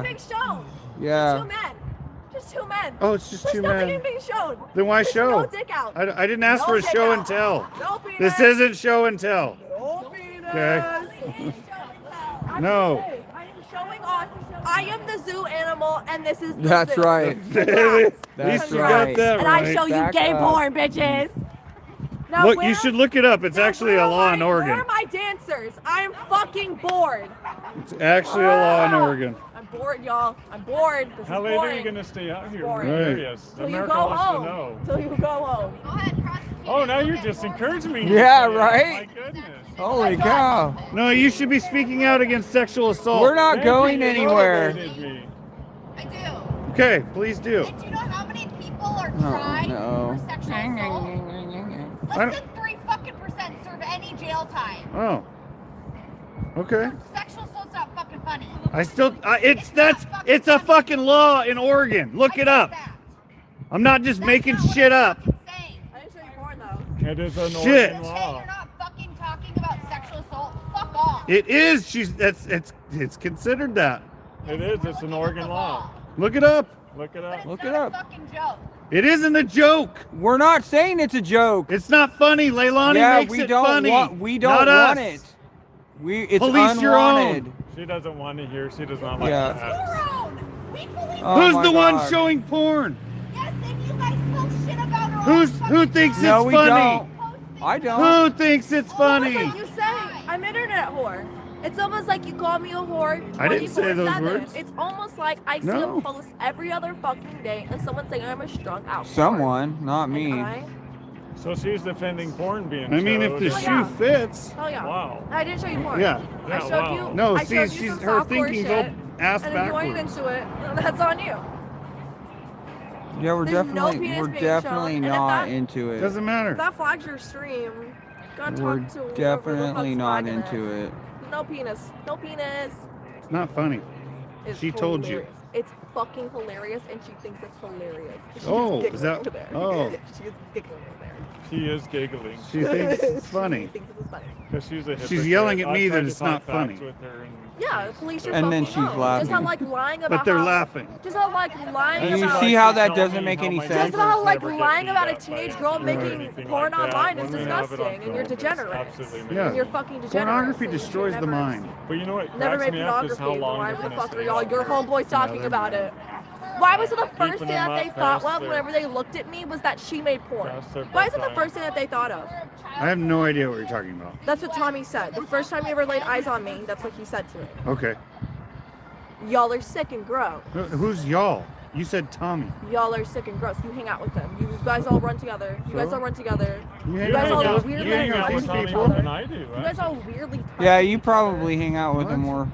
being shown. Yeah. Just 2 men. Just 2 men. Oh, it's just There's 2 nothing men. being shown. Then why There's show? No dick out. I didn't ask No for a dick show out. and tell. No penis. This isn't show and tell. No penis. Okay. I'm No. I am showing off. I am the zoo animal, and this is the That's zoo. right. At least you got that And right. I show you Back gay up. porn, bitches. Now Look, where- you should look it up. It's now actually where a are law in my- Oregon. Where are my dancers? I am fucking bored. It's actually a law in Oregon. I'm bored, y'all. I'm bored. This How is late boring. are you gonna stay out here? Boring. We're Right. curious. Till you America go wants home. to know. Till you go home. Go ahead, prosecute. Oh, now you're just encouraging me. Yeah, to say it. right? My goodness. Holy cow. No, you should be speaking out against sexual assault. We're not Thank going you, you anywhere. motivated me. I do. Okay, please do. And do you know how many people are Oh, tried no. for sexual assault? I Less than 3% serve any jail time. Oh. Okay. Sexual assault's not fucking funny. I still, it's a fucking law in Oregon. Look I it get up. that. I'm not just That's making not what shit I'm up. fucking saying. I didn't show you porn though. It is an Shit. Oregon Say law. you're not fucking talking about sexual assault. Fuck off. It is. It's considered that. It is. It's an Oregon law. Look it up. Look it But up. it's Look not it up. a fucking joke. It isn't a joke. We're not saying it's a joke. It's not funny. Leilani Yeah, makes we it don't funny. want. We don't Not want us. it. It's Police your unwanted. own. She doesn't want to hear. She does not like Yeah. that. Your own. We police. Oh Who's my the one God. showing porn? Yes, and you guys post shit about her. Who thinks No, it's we funny? don't. I don't. Who thinks it's It's funny? like you say, I'm internet whore. It's almost like you call me a whore. I didn't say those 24/7. words. It's almost like I see No. a post every other fucking day and someone saying I'm a strung out. whore. Someone, not And me. So she's defending porn being I mean, if showed the and- Oh, shoe yeah. fits. Oh yeah. Wow. I didn't show you porn. Yeah. I Yeah, showed wow. you. No, I see, showed you she's some her softcore thinking's all shit, ass and if you ain't backwards. into it, then that's on you. Yeah, we're There's no definitely penis we're being definitely shown, and if not that- into it. Doesn't matter. If that flags your stream, go and We're talk to whoever the definitely fuck's not flagging into it. No penis. No penis. It's not funny. It's She told you. hilarious. It's fucking hilarious, and she thinks it's hilarious. She's Oh, giggling is that- over there. oh. She is giggling over there. She is giggling She thinks it's She funny. thinks it's funny. because she's a hypocrite. She's yelling at I me tried that to it's talk not facts funny. with her and- Yeah, police your And then fucking she's own. laughing. Just how like lying about But they're how, laughing. Just how like lying And you about. see how that Tell doesn't me make how any my sense? Just how like neighbors never lying get about a beat up teenage by girl or making anything porn like that. online is When we have it on disgusting, and you're film, it's degenerates. absolutely Yeah. And you're fucking degenerates. Pornography and you destroys the never- mind. But you know what Never cracks made me up is how pornography. long Why they're the gonna fuck stay are y'all? out Your there. homeboys talking they're about mad. it. Why was it the first Keeping thing them that they up thought past of their- whenever they looked at me was that she made porn? Past their Why is it the bedtime. first thing that they thought of? I have no idea what you're talking about. That's what Tommy said. The first time he ever laid eyes on me, that's what he said to me. Okay. Y'all are sick and gross. Who's y'all? You said Tommy. Y'all are sick and gross. You hang out with them. You guys all run together. You guys So? all run together. You You hang guys out all with weirdly you hang out touch with each these Tommy people? more than other. I do. You guys all weirdly touch Yeah, you each probably other. hang out with them more.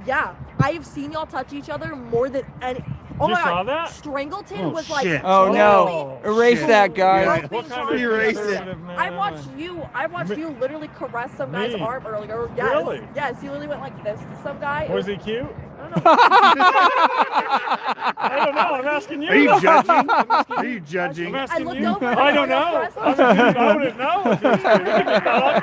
Yeah, I have seen y'all touch each other more than any. Oh You my saw god, that? Strangleton Oh, was like. shit. Oh no! Erase Shit. that, guys. Yeah. What kind of Erase it. conservative man I am watched you literally caress some guy's Me? arm earlier. Yes. Really? Yes, you literally went like this to some guy. Was he cute? I don't know. I don't know. I'm asking you. Are you judging? Are you judging? I'm asking looked you. over I and don't I know. pressed I'm him. a dude. I wouldn't know. If he's cute. You can talk. Do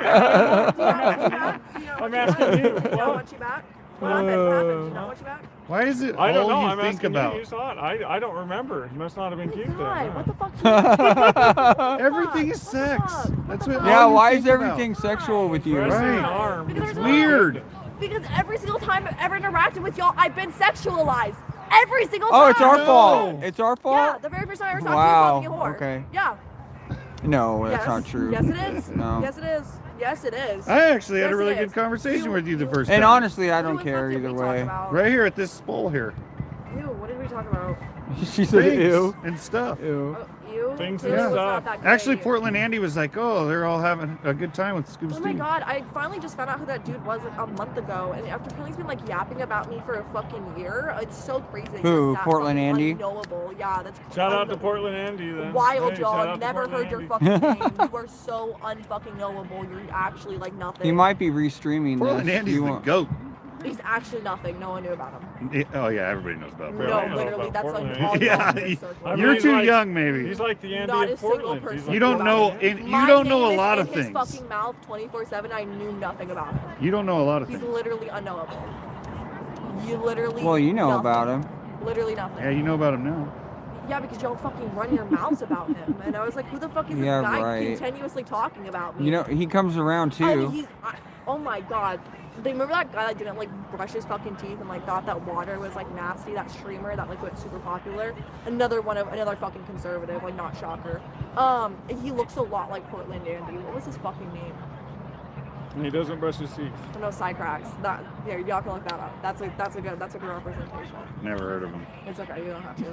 you not want you back? Do you not I'm want you asking you. back? Do you not What? want you back? What happened? What happened? Do you not want you back? Why is it I don't know. all you I'm think asking about? you. You saw it. I don't remember. He must not have been Oh cute my God, then. what the fuck? Everything is What the sex. fuck? That's What what. the Yeah, all you why think is everything about. sexual with you? Pressing Right. an arm. Because It's there's weird. Because every single time I've ever interacted with y'all, I've been sexualized. Every single time. Oh, it's our No. fault. It's our Yeah, fault. the very first time I ever saw Wow, you, you called me a whore. okay. Yeah. No, that's yes. not true. Yes, it is. No. Yes, it is. Yes, it is. I actually had Yes, a really it good is. conversation with you the first And time. honestly, I don't What the care fuck did either we talk way. about? Right here at this bowl here. Ew, what did we talk about? She said, Things "Ew, and stuff. ew." Oh, you? Things Ew, and it's stuff. not that great. Actually, Portland Andy was like, "Oh, they're all having a good time with Scuba Oh my Steve." god, I finally just found out who that dude was like a month ago, and after Kelly's been like yapping about me for a fucking year, it's so crazy. Who, That Portland fucking Andy? Unknowable. Yeah, that's Shout out to unknow- Portland Andy then. Wild, Hey, y'all. shout out I've to never Portland heard your Andy. fucking name. You are so unfucking knowable. You're actually like nothing. He might be restreaming Portland this. Andy's You the want- goat. He's actually nothing. No one knew about him. Oh yeah, everybody knows about Really? No, I know literally, about that's Portland like all Andy. y'all Yeah, in this you- circle. I mean, You're he's too like- young, maybe. He's like the Andy Not a of single Portland. He's person. like You don't the know. Andy. You My don't know a name lot is of in things. his fucking mouth 24/7. I knew nothing about him. You don't know a lot of He's things. literally unknowable. You literally. Well, you know nothing. about him. Literally nothing. Yeah, you know about him now. Yeah, because y'all fucking run your mouths about him. And I was like, who the fuck is this Yeah, guy right. continuously talking about me? You know, he comes around And too. oh my god. Remember that guy that didn't like brush his fucking teeth and like thought that water was like nasty, that streamer that like went super popular? Another fucking conservative, like not shocker. He looks a lot like Portland Andy. What was his fucking name? And he doesn't brush his teeth. No, side cracks. That yeah, y'all can look that up. That's a good representation. Never heard of him. It's okay, you don't have to.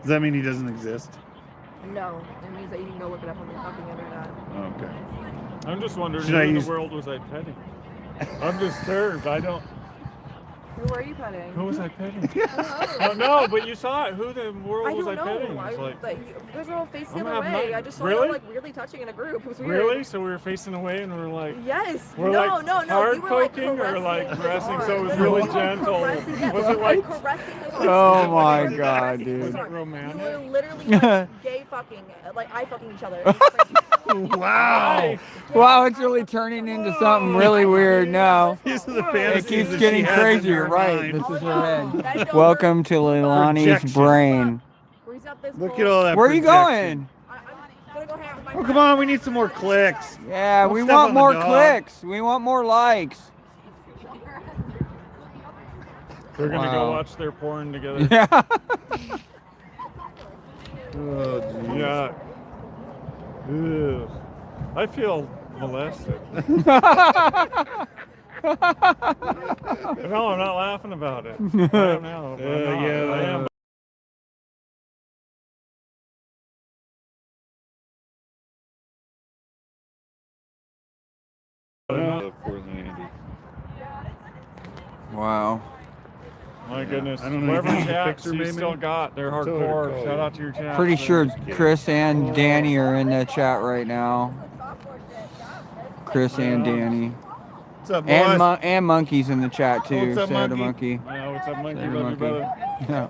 Does that mean he doesn't exist? No, it means that you can go look it up on the fucking internet. Okay. I'm just wondering Should who I in use- the world was I petting? I'm disturbed. I don't. Who are you petting? Who was I petting? Oh no, but you saw it. Who in the world I was don't I petting? know. It's like, You guys were all facing the I'm other gonna have way. no- I just saw Really? you like weirdly touching in a group. It was weird. really? So we were facing away and we were like, Yes. we're no, like no. hard You were like poking or like caressing caressing, his so it was arm. really You were gentle. caressing- yes, Was you it were like? caressing his arm. Oh You were my caressing God, his dude. arm. Was it You were romantic? literally like gay fucking, like eye fucking each other. It was crazy. Wow. Wow, it's really turning into something really weird now. These are the It fantasies keeps that getting she has in crazier, her right? mind. This is Oh, her no. head. Bend over. Welcome to Leilani's Projection. brain. Grease up this Look pole. at all that Where are you projection. going? I'm gonna go hang out with my Oh, come on. We need some more clicks. Yeah, Don't we step want on the more dog. clicks. We want more likes. We're gonna Wow. go watch their porn together. Yeah. Oh, geez. Yeah. Ugh. I feel molested. No, I'm not laughing about it. I am now. but I'm not. yeah. I am. Wow. My goodness. I don't know Whoever anything. chats Fixer, you maybe? still got. They're Tell her to hardcore. call Shout you. out to your chat. Pretty sure Chris and Danny are in the chat right now. Chris and Danny. What's up, boys? And Monkey's in the chat too. What's up, Say hi to Monkey? Monkey. Yeah, what's up, Monkey? Say hi to Love you, brother. Yeah.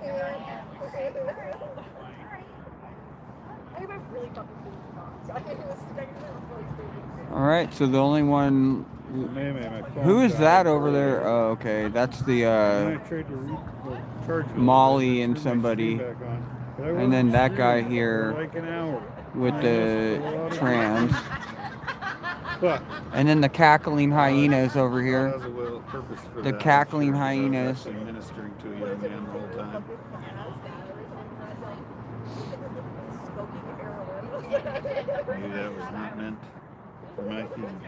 All right, so the only one. Who is that over there? Oh, okay, that's the Molly and somebody. And then that guy here with the trans. And then the cackling hyenas over here. The cackling hyenas. Ministering to a young man the whole time. Maybe that was not meant for my feelings.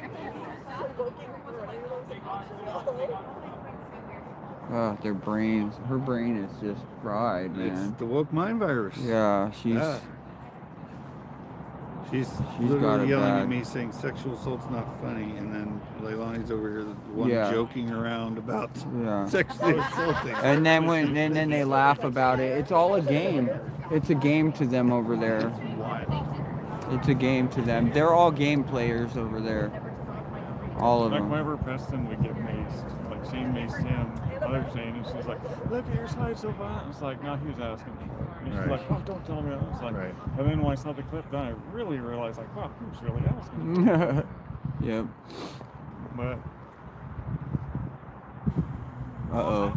Oh, their brains. Her brain is just fried, It's man. the woke mind virus. Yeah, she's. Yeah. She's got literally it yelling bad. at me saying sexual assault's not funny, and then Leilani's over here, the one Yeah. joking around about Yeah. sexually assaulting. And then and then they laugh about it. It's all a game. It's a game to them over there. It's a game to them. They're all game players over there. All of Like them. whenever Preston would get maced, like Shane maced him, other Shane, and she's like, look at your side so violent. It's like, no, he was asking for it. And she's Right. like, oh, don't tell me that. It's like, Right. and then when I saw the clip, then I really realized, like, wow, he was really asking. Yep. But Uh-oh.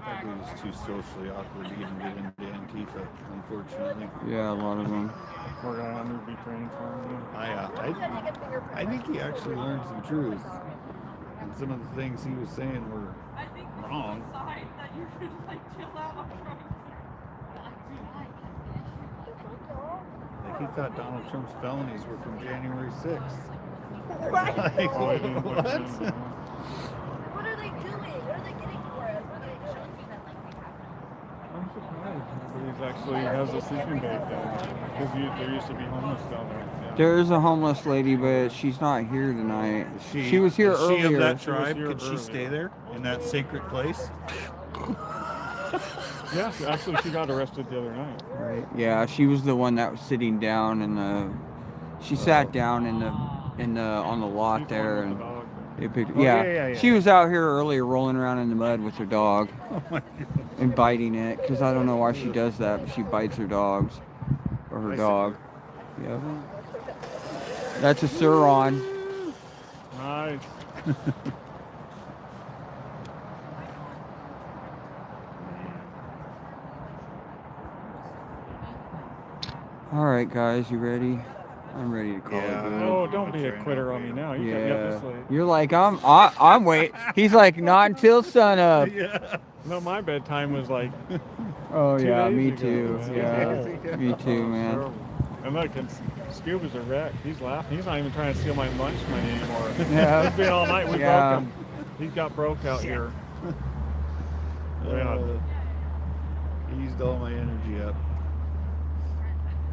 It was too socially awkward to even get into Antifa, unfortunately. Yeah, a lot of them. we're going to be praying for him. I think he actually learned some truth. And some of the things he was saying were wrong. Like he thought Donald Trump's felonies were from January 6th. Like, Oh, I didn't look what? at him. What are they doing? What are they getting for us? What are they showing that like they have? I'm surprised. But he's actually has a sleeping bag down there. Because there used to be homeless down there. Yeah. There is a homeless lady, but she's not here tonight. She was here is earlier. She of that She was tribe? here Could she earlier. stay there in that sacred place? Yes, actually, she got arrested the other night. Right. Yeah, she was the one that was sitting down in the. She sat down in the on the lot there, and they picked. Oh, Yeah, yeah. she was out here earlier, rolling around in the mud with her dog Oh my God. and biting it. Cause I don't know why she does that, but she bites her dogs. or her Bicycler. dog. Yep. That's a Suron. Nice. All right, guys, you ready? I'm ready to call Yeah. it good. Oh, don't be a quitter on me now. You kept me up Yeah. this late. You're like, I'm wait. He's like, not until sunup. Yeah. No, my bedtime was like Oh 2 yeah, days me ago, too. man. Yeah, me too, man. Terrible. And look, Scuba's a wreck. He's laughing. He's not even trying to steal my lunch money anymore. Yeah. He's been all night. We Yeah. broke him. He got broke out here. Yeah. Used all my energy up.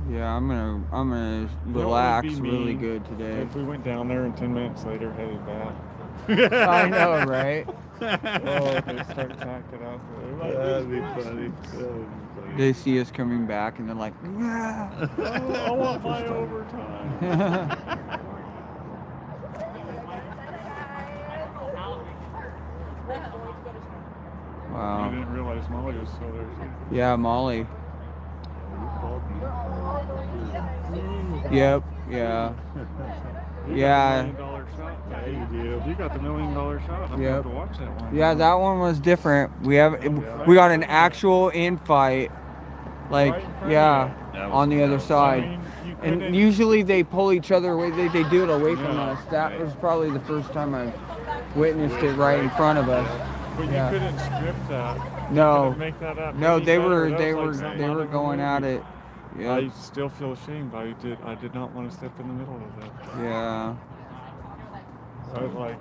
Yeah, I'm gonna You know what would relax be really mean? good today. If we went down there and 10 minutes later headed back. I know, right? Oh, they start tacking out. That'd be funny. They see us coming back and they're like, "Ah." Oh, I want my overtime. I Wow. didn't realize Molly was still there. Too. Yeah, Molly. Yep. Yeah. You Yeah. got the $1 million shot. Yeah, you do. You got the $1 million shot. I'm gonna Yep. have to watch that one. Yeah, that one was different. We got an actual infight. Like, Right in front of yeah, you. That was on the other gross. side. I mean, you And couldn't- usually they pull each other away. They do it away from Yeah, us. That right. was probably the first time I witnessed it right in front of us. But you yeah. couldn't script that. You No. couldn't make that up. No, any they better. were That they was were like something they out were of a going at movie. it. I Yeah. still feel ashamed. I did not want to step in the middle of that. Yeah. I was like,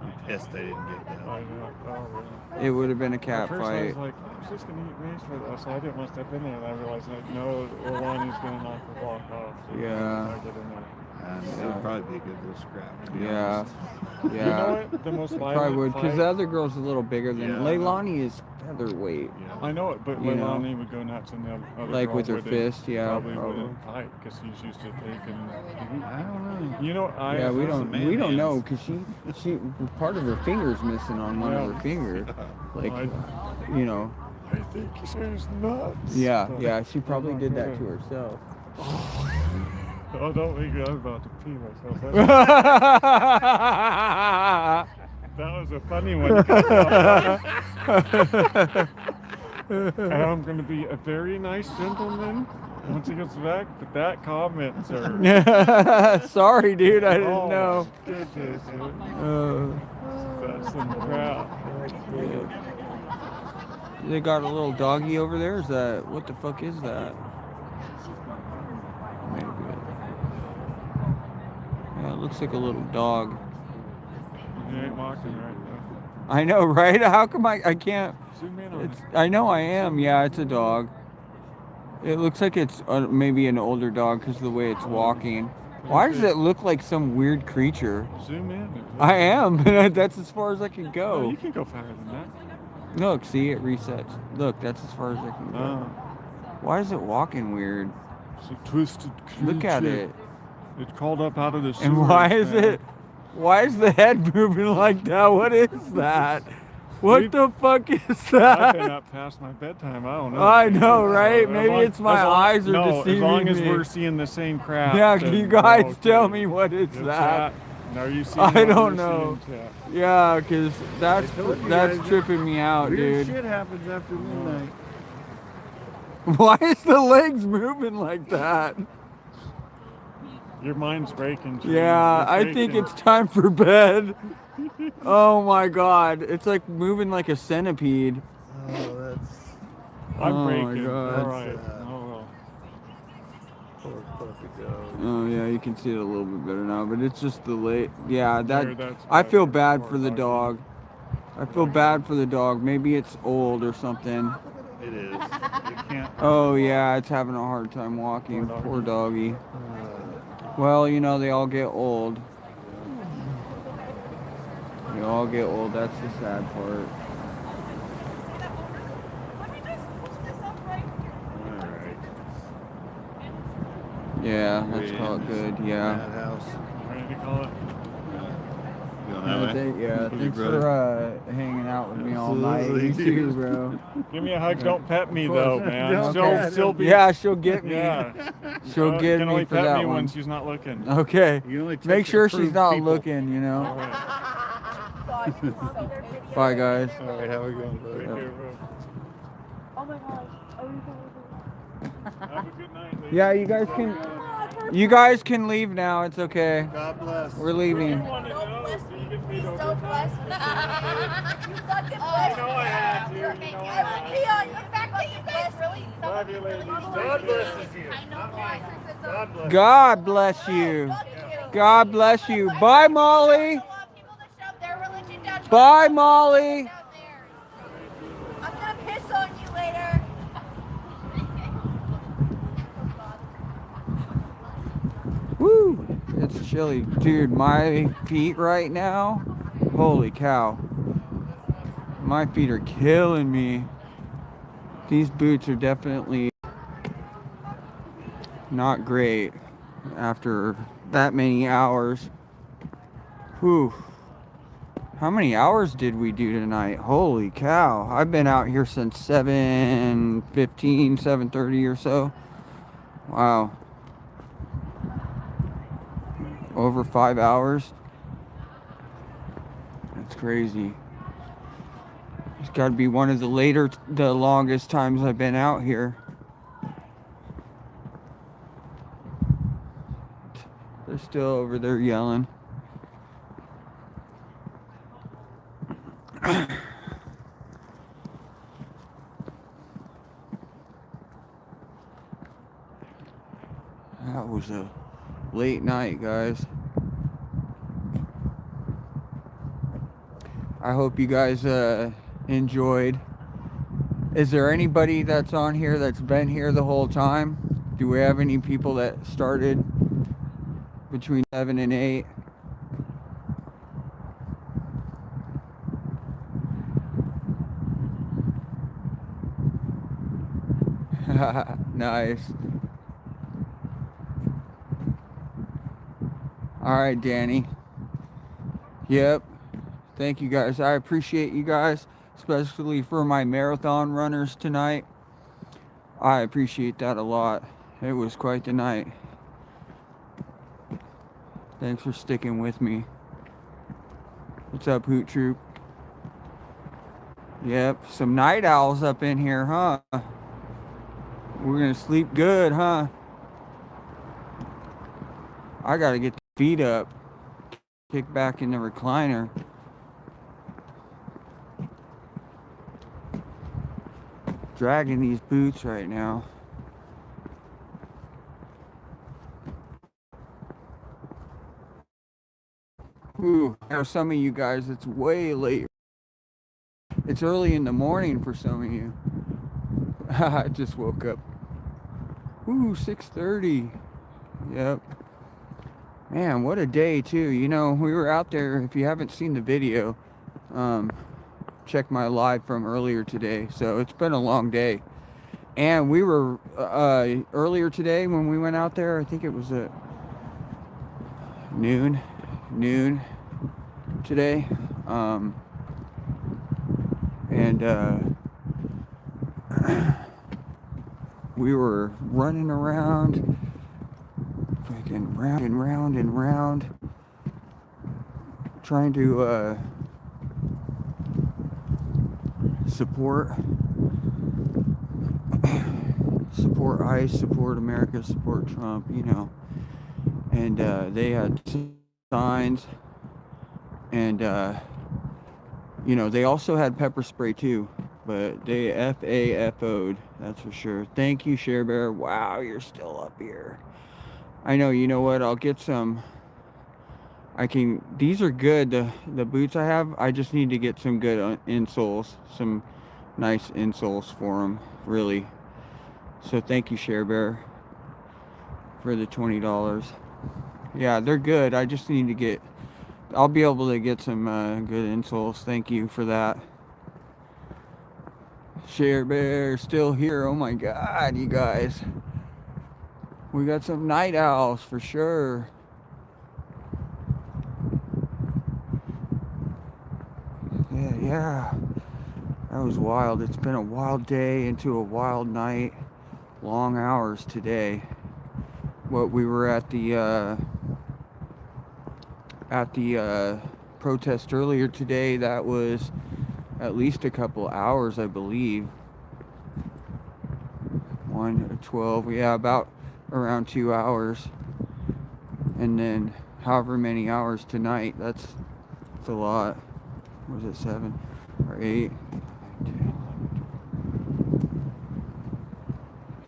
I'm pissed I didn't get that. I know. Oh, really? It would have been a cat At first I fight. was like, I was just gonna eat race for that, so I didn't want to step in there, and I realized like, no, Orlani's gonna knock the block off. So Yeah. I get in there. It would probably be a good little scrap. To be Yeah. honest. Yeah. You know what? The most violent Probably would, because fight- the other girl's a little bigger than Yeah. Leilani is featherweight. Yeah. I know it, but You know. Leilani would go nuts in the other Like girl with her wouldn't- fist, yeah, Probably probably. wouldn't fight because she's used to taking. I don't know. You know, Yeah, we don't man know hands. because she part of her finger's missing on one of Yeah. her fingers. Like, you know. I think she's nuts. Yeah, But- yeah. She probably Oh, did that God. to herself. Oh, don't make me. I'm about to pee myself. That was a funny one. And I'm going to be a very nice gentleman once he gets back, but that comment, sir. Sorry, dude. I didn't Oh, know. my goodness. That's some crap. They got a little doggy over there. Is that what the fuck is that? Maybe. Yeah, it looks like a little dog. You ain't walking right now. I know, right? How come I can't? Zoom in on It's. it. I know I am. Yeah, it's a dog. It looks like it's maybe an older dog because of the way it's walking. Why does it look like some weird creature? Zoom in. I am. That's as far as I can Oh, go. you can go farther than that. Look, see, it resets. Look, that's as far as I can go. Oh, Why is it walking weird? it's a twisted creature. Look at it. It's called up out of the sewers. And why is man. it? Why is the head moving like that? What is that? What We- the fuck is I've been that? up past my bedtime. I don't know. I know, right? As Maybe long- it's my as long- eyes are no, deceiving as long as me. we're seeing the same crap. Yeah, then can you we're guys okay. tell me what is It's that? Are you seeing I what don't we're know. seeing, chat? Yeah, cause that's I told you that's guys, tripping me out, Weird dude. shit happens after midnight. Why is the legs moving like that? Your mind's breaking. Shane. Yeah, It's I think breaking. it's time for bed. Oh my god, it's like moving like a centipede. Oh, that's I'm Oh my breaking. God. All right. That's, Oh, well. poor puppy dog. Oh yeah, you can see it a little bit better now, but it's just the late. Yeah, There, that that's I bad feel for bad poor for the doggy. dog. I feel bad for the dog. Maybe it's old or something. It is. You can't. Oh yeah, it's having a hard time walking. Poor Poor doggy. doggy. Well, you know, they all get old. They all get old. That's the sad part. All right. Yeah, let's call it good. Yeah. Madhouse. Ready to call it? going that way? Yeah, Love you, thanks brother. for hanging out with me all night. You Absolutely, too, dude. bro. Give me a hug. Don't pet me course. though, man. Don't She'll, pet she'll him. be. Yeah, she'll get me. Yeah. She'll You get can me only for pet that me one. when she's not looking. Okay. You can only Make touch sure she's approved not people. looking, you know. All right. Bye, guys. All right, how we going, brother? Take care, bro. Oh my gosh. Have a good night, lady. Yeah, you guys can leave now. It's okay. God bless. We're leaving. I want to know. Do you get paid So overtime? blessed with you. You fucking You blessed know I had to. You know I I would had be on the fact that you guys really. Love you, ladies. God blesses you. I know why. God bless. God bless you. God bless you. Bye, Molly. Bye, Molly. I'm gonna piss on you later. Woo! It's chilly. Dude, my feet right now, holy cow. My feet are killing me. These boots are definitely not great after that many hours. Whew. How many hours did we do tonight? Holy cow. I've been out here since 7:15, 7:30 or so. Wow. Over 5 hours. That's crazy. It's got to be one of the longest times I've been out here. They're still over there yelling. That was a late night, guys. I hope you guys enjoyed. Is there anybody that's on here that's been here the whole time? Do we have any people that started between 7 and 8? Nice. All right, Danny. Yep. Thank you guys. I appreciate you guys, especially for my marathon runners tonight. I appreciate that a lot. It was quite the night. Thanks for sticking with me. What's up, Hoot Troop? Yep, some night owls up in here, huh? We're gonna sleep good, huh? I gotta get the feet up, kick back in the recliner. Dragging these boots right now. Ooh, now some of you guys, it's way late. It's early in the morning for some of you. I just woke up. Ooh, 6:30. Yep. Man, what a day too. You know, we were out there. If you haven't seen the video, check my live from earlier today. So it's been a long day. And we were earlier today when we went out there, I think it was at noon today. We were running around, fucking round and round and round, trying to support ICE, support America, support Trump, you know. And they had signs, and you know, they also had pepper spray too, but they FAFO'd, that's for sure. Thank you, Share Bear. Wow, you're still up here. I know. You know what, I'll get some. These are good, the boots I have. I just need to get some good insoles, some nice insoles for them, really. So thank you, Share Bear, for the $20. Yeah, they're good. I just need to get, I'll be able to get some good insoles. Thank you for that. Share Bear still here. Oh my God, you guys. We got some night owls for sure. That was wild. It's been a wild day into a wild night. Long hours today. What we were at the protest earlier today, that was at least a couple hours, I believe. 12, yeah, about around 2 hours. And then however many hours tonight, that's a lot. Was it 7 or 8? 10.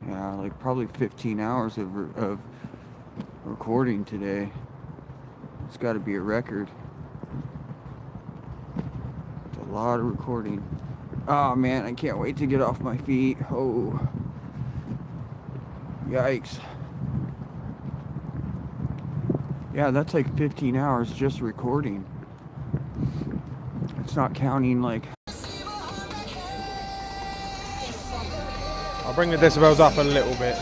Yeah, like probably 15 hours of recording today. It's got to be a record. It's a lot of recording. Oh man, I can't wait to get off my feet. Oh, yikes. Yeah, that's like 15 hours just recording. It's not counting like... I'll bring the decibels up a little bit.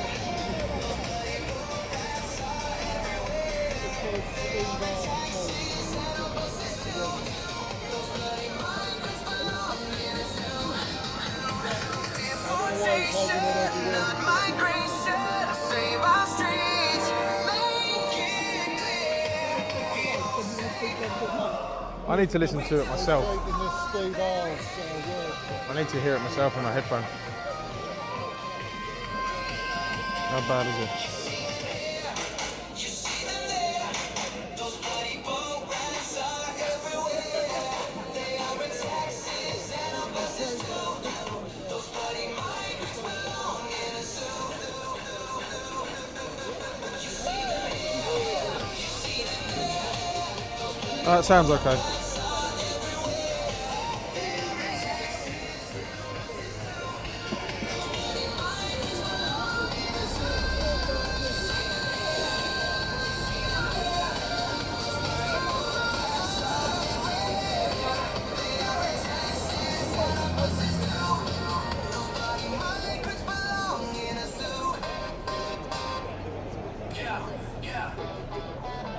I need to listen to it myself. I need to hear it myself in my headphone. How bad is it? That sounds okay.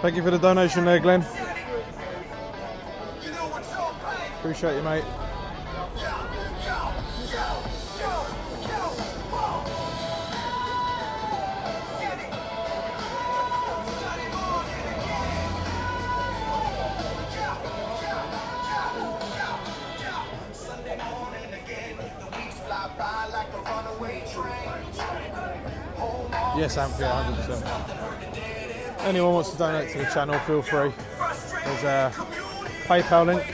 Thank you for the donation there, Glenn. Appreciate you, mate. Yes, Antifa, 100%. Anyone wants to donate to the channel, feel free. There's a PayPal link,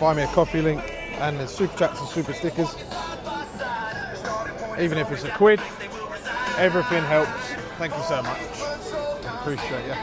buy me a coffee link, and there's super chats and super stickers. Even if it's £1, everything helps. Thank you so much. Appreciate you.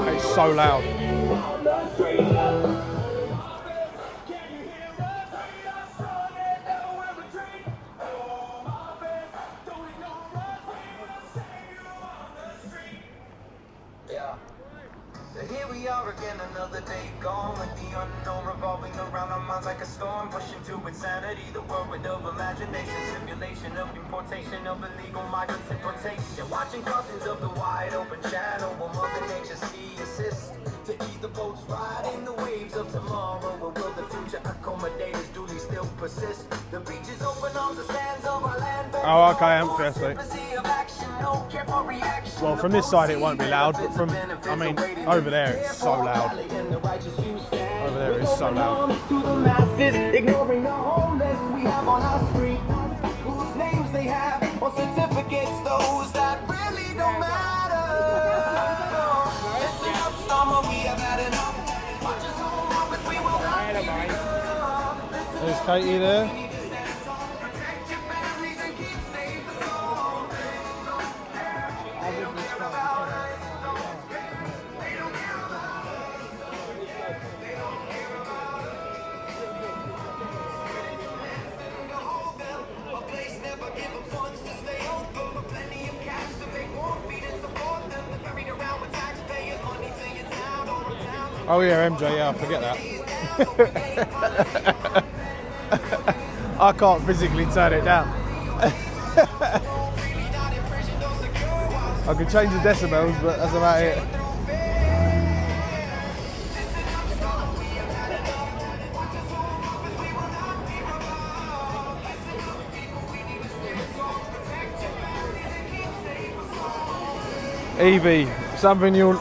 It's so loud. Here we are again, another day gone, with the unknown revolving around our minds like a storm, pushing to insanity, the world of imagination, simulation of importation of illegal migrants importation, watching crossings of the wide open channel, where Mother Nature's sea assists to ease the boats riding the waves of tomorrow, where we'll persist. The beaches open arms, the sands of our land. Oh, okay, Amphitheatre. Well, from this side it won't be loud, but from, I mean, over there it's so loud. Over there it's so loud. Ignoring the homeless we have on our street, whose names they have or certificates, those that really don't matter. Listen up, Summer, we have had enough. Watch us home up as we will not be enough. There's Katie there. Protect your families and keep safe us all. They don't care about us. They don't care about us. They don't care about us. A place never given funds to stay open, but plenty of cash to make more feet and support them. They're carried around with taxpayers' money, singing town over town. Oh yeah, MJ, yeah, I forget that. I can't physically turn it down. I can change the decibels, but that's about it. Evie, something you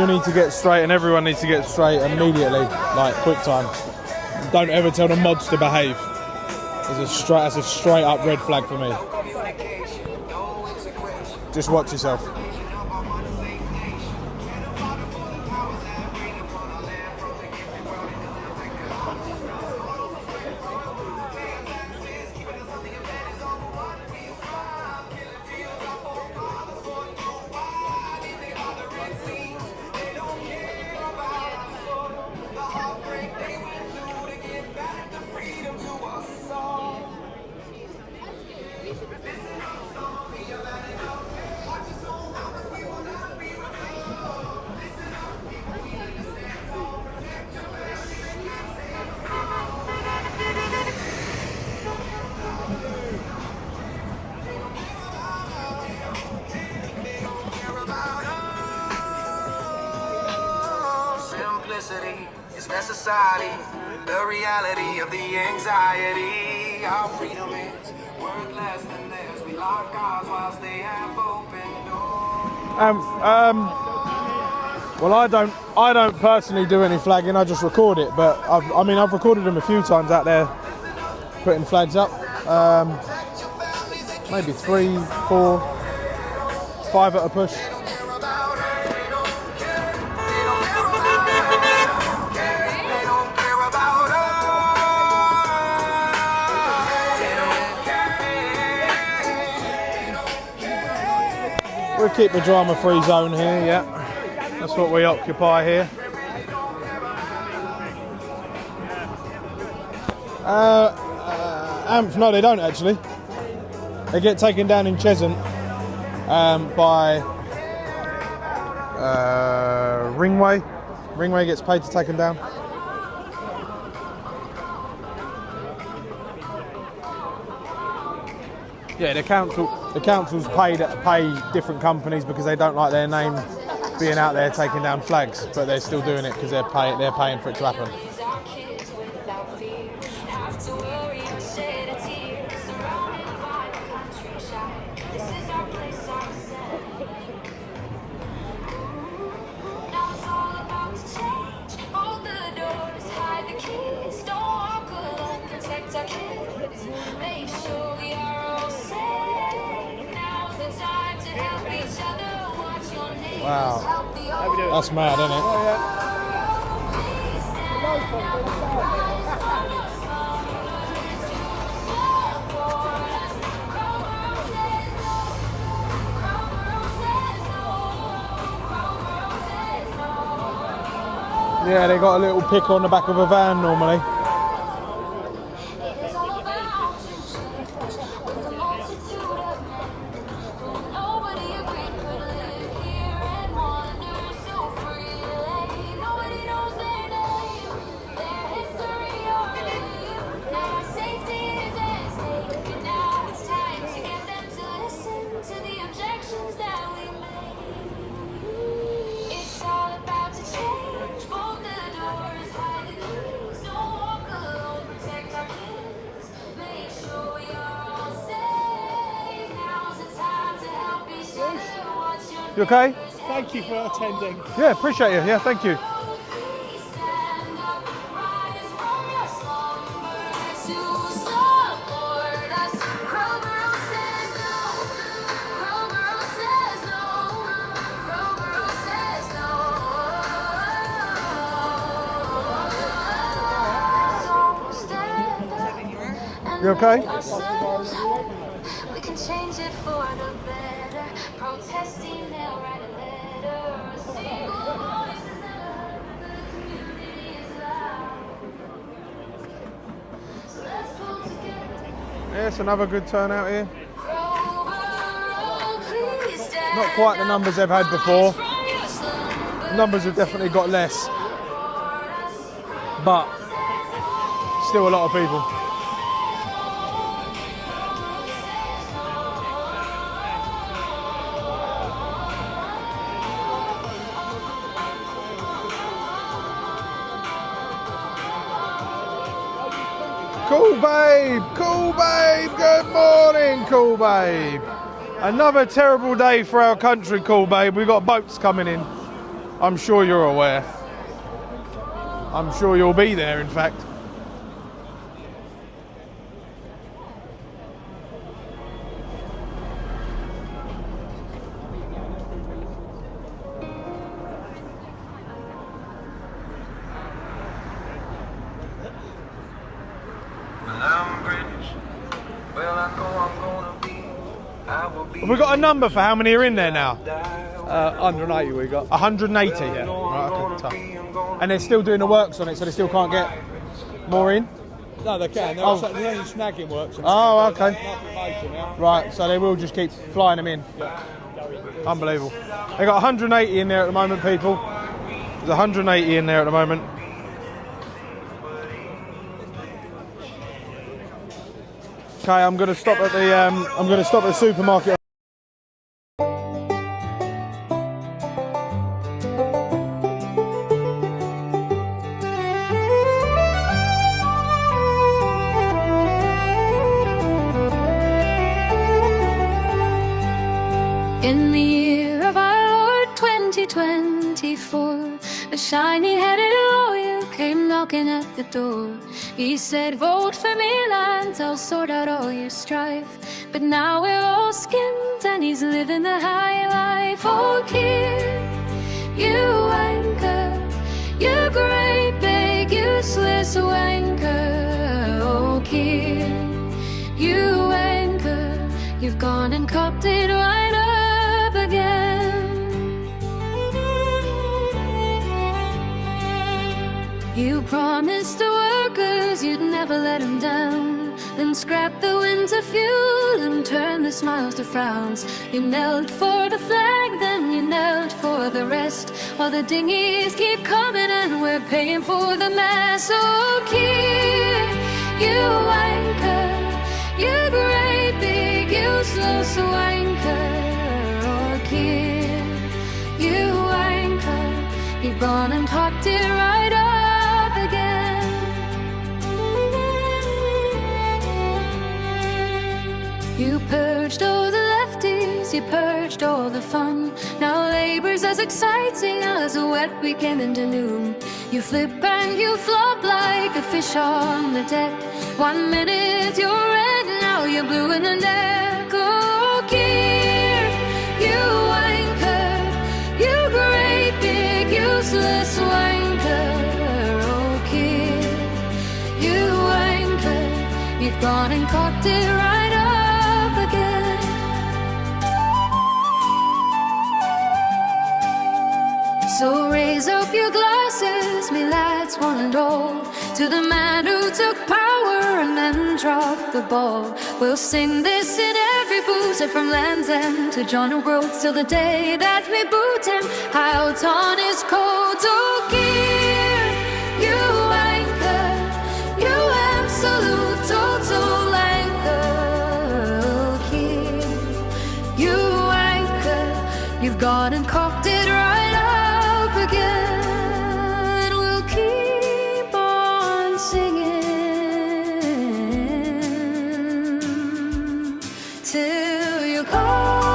need to get straight, and everyone needs to get straight immediately, like quick time. Don't ever tell the mods to behave. That's a straight up red flag for me. Just watch yourself. Is necessary, the reality of the anxiety. Our freedom is worth less than theirs. We lock ours whilst they have open doors. Well, I don't personally do any flagging. I just record it. But I've recorded them a few times out there, putting flags up. Maybe 3, 4, 5 at a push. We'll keep the drama-free zone here, yeah. That's what we occupy here. No, they don't actually. They get taken down in Cheshunt by Ringway. Ringway gets paid to take them down. Yeah, the councils pay different companies because they don't like their name being out there taking down flags, but they're still doing it because they're paying for it to happen. Wow, that's mad, isn't it? Yeah, they got a little picker on the back of a van normally. You okay? Thank you for attending. Yeah, appreciate you. Yeah, thank you. You okay? We can change it for the better. Protesting, they'll write a letter. A single voice is never heard. The community is loud. So let's pull together. Yeah, it's another good turnout here. Please stand Not quite the numbers they've had before. Numbers have definitely got less, but still a lot of people. Cool babe, good morning, cool babe. Another terrible day for our country, cool babe. We've got boats coming in. I'm sure you're aware. I'm sure you'll be there, in fact. Have we got a number for how many are in there now? 180 we got. 180? Yeah. Right, okay, tough. And they're still doing the works on it, so they still can't get more in? No, they can. They're Oh. only snagging works. Oh, okay. Nothing major now. Right, so they will just keep flying them in. Yeah. Unbelievable. They got 180 in there at the moment, people. There's 180 in there at the moment. Okay, I'm going to stop at the supermarket. In the year of our Lord 2024, a shiny-headed lawyer came knocking at the door. He said, vote for me, lads, I'll sort out all your strife. But now we're all skint and he's living the high life. Oh, kid, you wanker, you great big useless wanker. Oh, kid, you wanker, you've gone and cocked it right up again. You promised the workers you'd never let them down, then scrap the winter fuel and turn the smiles to frowns. You knelt for the flag, then you knelt for the rest, while the dinghies keep coming and we're paying for the mess. Oh, kid, you wanker, you great big useless wanker. Oh, kid, you wanker, you've gone and cocked it right up again. You purged all the lefties, you purged all the fun. Now labor's as exciting as a wet weekend into noon. You flip and you flop like a fish on the deck. 1 minute you're red, now you're blue in the neck. Oh, kid, you wanker, you great big useless wanker. Oh, kid, you wanker, you've gone and cocked it right up again. So raise up your glasses, me lads, one and all, to the man who took power and then dropped the ball. We'll sing this in every boozer from Land's End to John O'Groats till the day that we boot him out on his coat. Oh, kid, you wanker, you absolute total anchor. Oh, kid, you wanker, you've gone and cocked it right up again. We'll keep on singing till you call.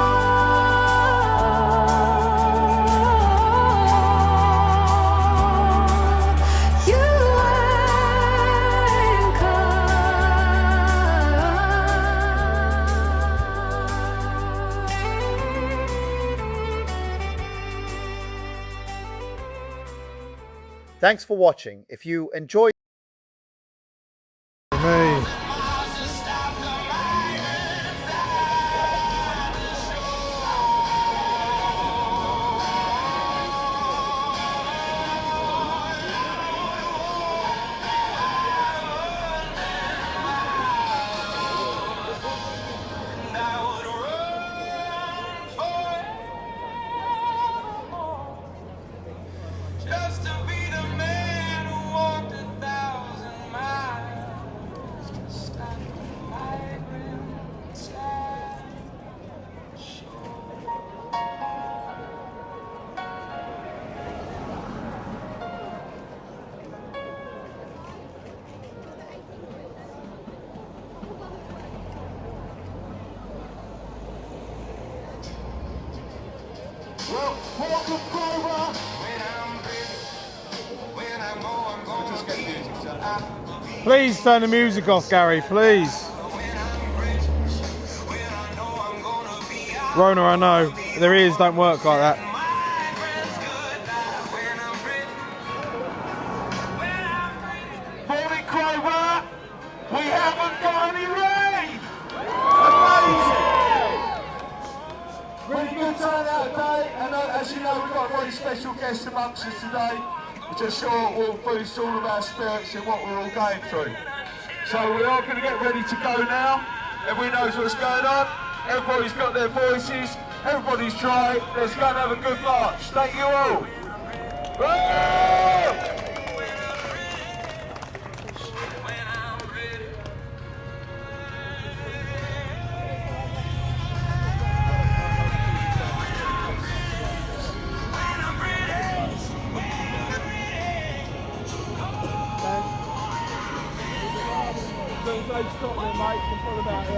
Thanks for watching. If you enjoyed Me. Just to be the man who walked 1,000 miles to stop the migrant tide. Well, welcome, Cobra. Please turn the music off, Gary, please. Rona, I know. Their ears don't work like that. Morning, Cobra. We haven't got any rain. Amazing. Really good turnout today, and as you know, we've got a very special guest amongst us today. Just sure will boost all of our spirits in what we're all going through. So we are going to get ready to go now. Everybody knows what's going on. Everybody's got their voices. Everybody's trying. Let's go and have a good march. Thank you all. Woo! Stop there, mate. What about it?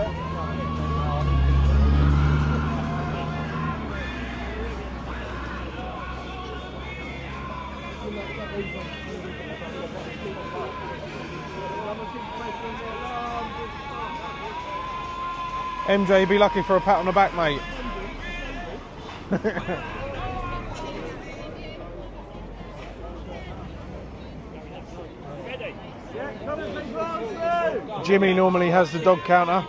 MJ, be lucky for a pat on the back, mate. Jimmy normally has the dog counter.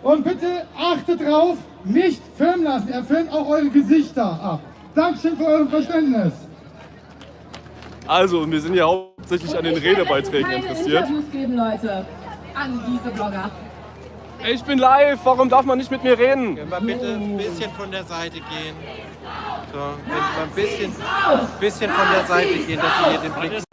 Und bitte achtet drauf, nicht filmen lassen. Er filmt auch eure Gesichter ab. Dankeschön für euer Verständnis. Also, wir sind ja hauptsächlich an den Redebeiträgen interessiert. Interviews geben, Leute, an diese Blogger. Ich bin live, warum darf man nicht mit mir reden? Können wir bitte ein bisschen von der Seite gehen? So, wenn wir ein bisschen von der Seite gehen, dass wir hier den Blick.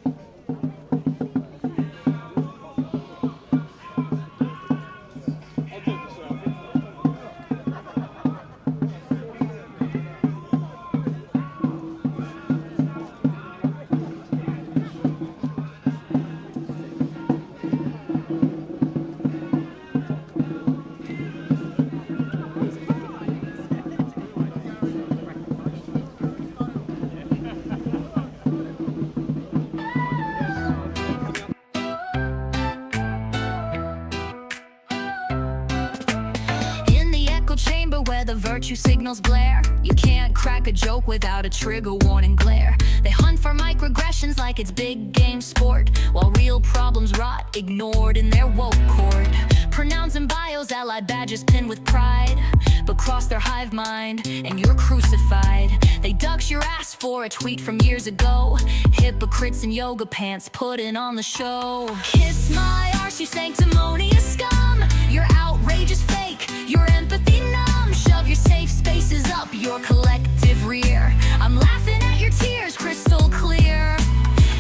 Where the virtue signals blare, you can't crack a joke without a trigger warning glare. They hunt for microaggressions like it's big game sport, while real problems rot ignored in their woke court. Pronouncing bios, allied badges pinned with pride, but cross their hive mind, and you're crucified. They dug your ass for a tweet from years ago. Hypocrites in yoga pants putting on the show. Kiss my arse, you sanctimonious scum. Your outrage is fake, your empathy numb. Shove your safe spaces up your collective rear. I'm laughing at your tears, crystal clear.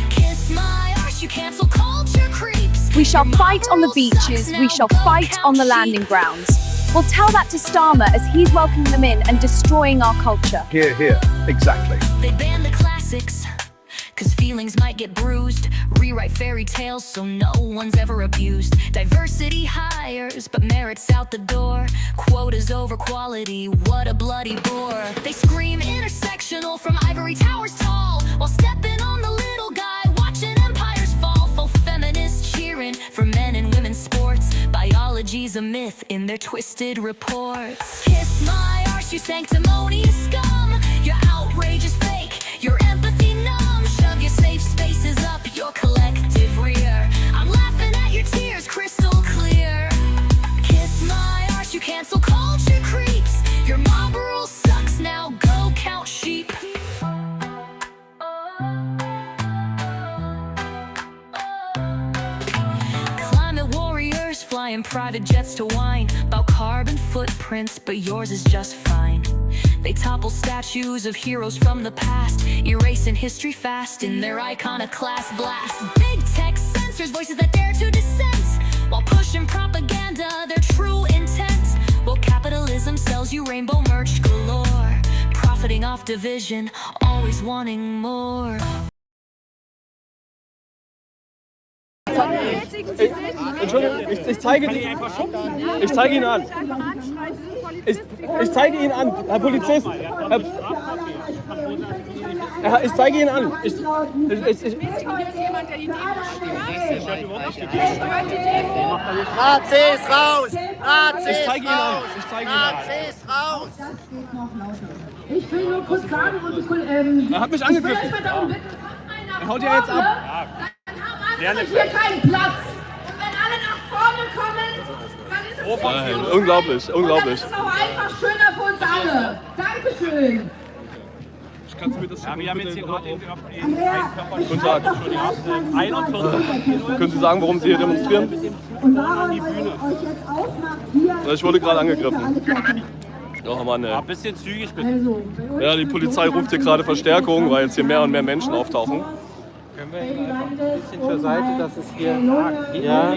Kiss my arse, you cancel culture creeps. We shall fight on the beaches, we shall fight on the landing grounds. We'll tell that to Starmer as he's welcoming them in and destroying our culture. Here, here, exactly. They ban the classics, cause feelings might get bruised. Rewrite fairy tales so no one's ever abused. Diversity hires, but merit's out the door. Quotas over quality, what a bloody bore. They scream intersectional from ivory towers tall, while stepping on the little guy, watching empires fall. Full feminists cheering for men and women's sports. Biology's a myth in their twisted reports. Kiss my arse, you sanctimonious scum. Your outrage is fake, your empathy numb. Shove your safe spaces up your collective rear. I'm laughing at your tears, crystal clear. Kiss my arse, you cancel culture creeps. Your mob rule sucks, now go count sheep. Climate warriors flying private jets to whine about carbon footprints, but yours is just fine. They topple statues of heroes from the past, erasing history fast in their iconoclast blast. Big tech censors voices that dare to dissent, while pushing propaganda, their true intent. Well, capitalism sells you rainbow merch galore, profiting off division, always wanting more. Entschuldigung, ich zeige Ihnen an. Ich zeige Ihnen an, Herr Polizist. Ich zeige Ihnen an. Nazis raus! Nazis Ich zeige Ihnen an. raus! Ich zeige Ihnen an. Nazis raus! Ich will nur kurz sagen und Er hat mich angegriffen. Er haut ja jetzt ab. Dann haben hier keinen Platz. Und wenn alle nach vorne kommen, dann ist es Unglaublich, unglaublich. Das ist auch einfach schöner für uns alle. Dankeschön. Kannst du mir das wir haben jetzt hier gerade Guten Tag. 41. Können Sie sagen, warum Sie hier demonstrieren? Und warum euch jetzt aufmacht hier. Ich wurde gerade angegriffen. Oh Mann, ey. Ein bisschen zügig bitte. Ja, die Polizei ruft hier gerade Verstärkung, weil jetzt hier mehr und mehr Menschen auftauchen. Können wir ein bisschen zur Seite, dass es hier Ja.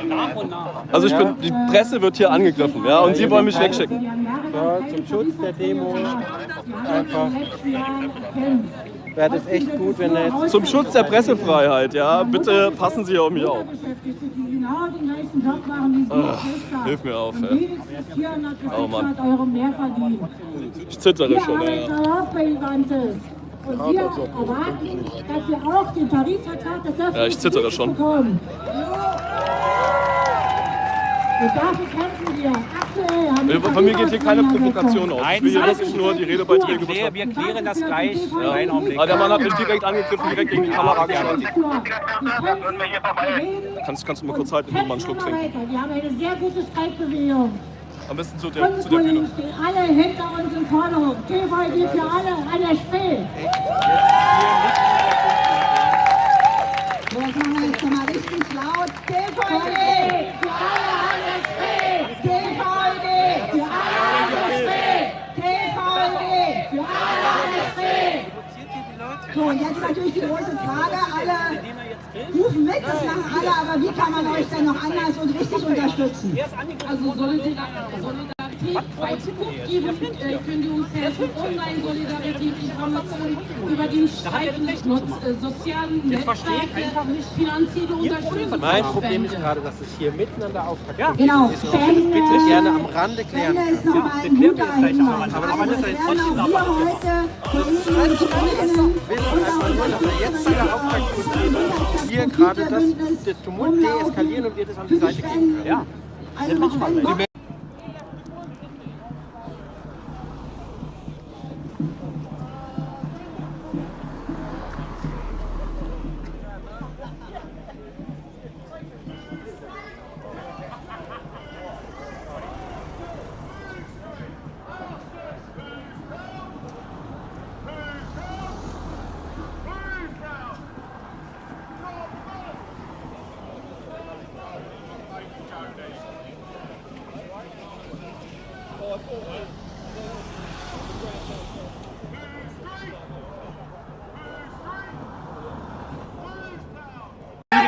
Nach und nach. Also die Presse wird hier angegriffen, ja, und Sie wollen mich wegschicken. So, zum Schutz der Demo einfach wäre das echt gut, wenn er jetzt... Zum Schutz der Pressefreiheit, ja, bitte passen Sie auf mich auf. Hilf mir auf, ey. Oh Mann. Ich zittere schon, ey. Und wir erwarten, dass wir auch den Tarifvertrag des Ja, ich zittere schon. bekommen. Und dafür kämpfen wir. Aktuell haben wir Von mir geht hier keine Provokation aus. Ich will hier wirklich nur die Redebeiträge betrachten. Wir klären das gleich. Einen Augenblick. Aber der Mann hat mich direkt angegriffen, direkt gegen die Kamera geschlagen. Kannst du mal kurz halten, ich will mal einen Schluck trinken. Wir haben eine sehr gute Streikbewegung. Am besten zu Unsere der Bühne. Kollegen stehen alle hinter uns in Forderung. TVD für alle an der Spree. So, jetzt machen wir jetzt mal richtig laut. TVD für alle an der Spree. TVD für alle an der Spree. TVD für alle an der Spree. So, und jetzt natürlich die große Frage. Alle rufen mit, das machen alle, aber wie kann man euch denn noch anders und richtig unterstützen? Also Solidarität bei Kundgebung, Kündigungshilfe, Online-Solidarität, Informationen über den streikenden sozialen Netzwerken, finanzielle Unterstützung. Mein Problem ist gerade, dass es hier mitten an der Auftaktung Genau. ist. Und ich das bitte gerne am Rande klären kann. ist noch mal ein guter Hinweis. Aber das ist Wir werden auch hier heute Kolleginnen und Kollegen jetzt bei der Auftaktung hier gerade das Tumult deeskalieren und wir das an die Seite geben können. Ja, das machen wir.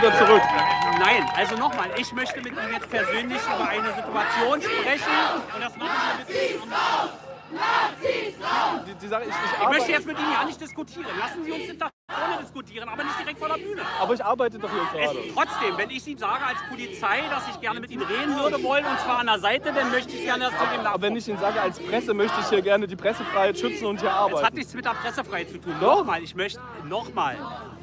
wieder zurück. Nein, also nochmal, ich möchte mit Ihnen jetzt persönlich über eine Situation sprechen und das machen wir mit Ihnen. Die Sache, Ich möchte jetzt mit Ihnen ja nicht diskutieren. Lassen Sie uns da vorne diskutieren, aber nicht direkt vor der Bühne. Aber ich arbeite doch hier gerade. Trotzdem, wenn ich Ihnen sage als Polizei, dass ich gerne mit Ihnen reden würde wollen, und zwar an der Seite, dann möchte ich gerne, dass Sie dem nachkommen. Aber wenn ich Ihnen sage, als Presse möchte ich hier gerne die Pressefreiheit schützen und hier arbeiten. Das hat nichts mit der Pressefreiheit zu tun. Doch. Nochmal, ich möchte, nochmal.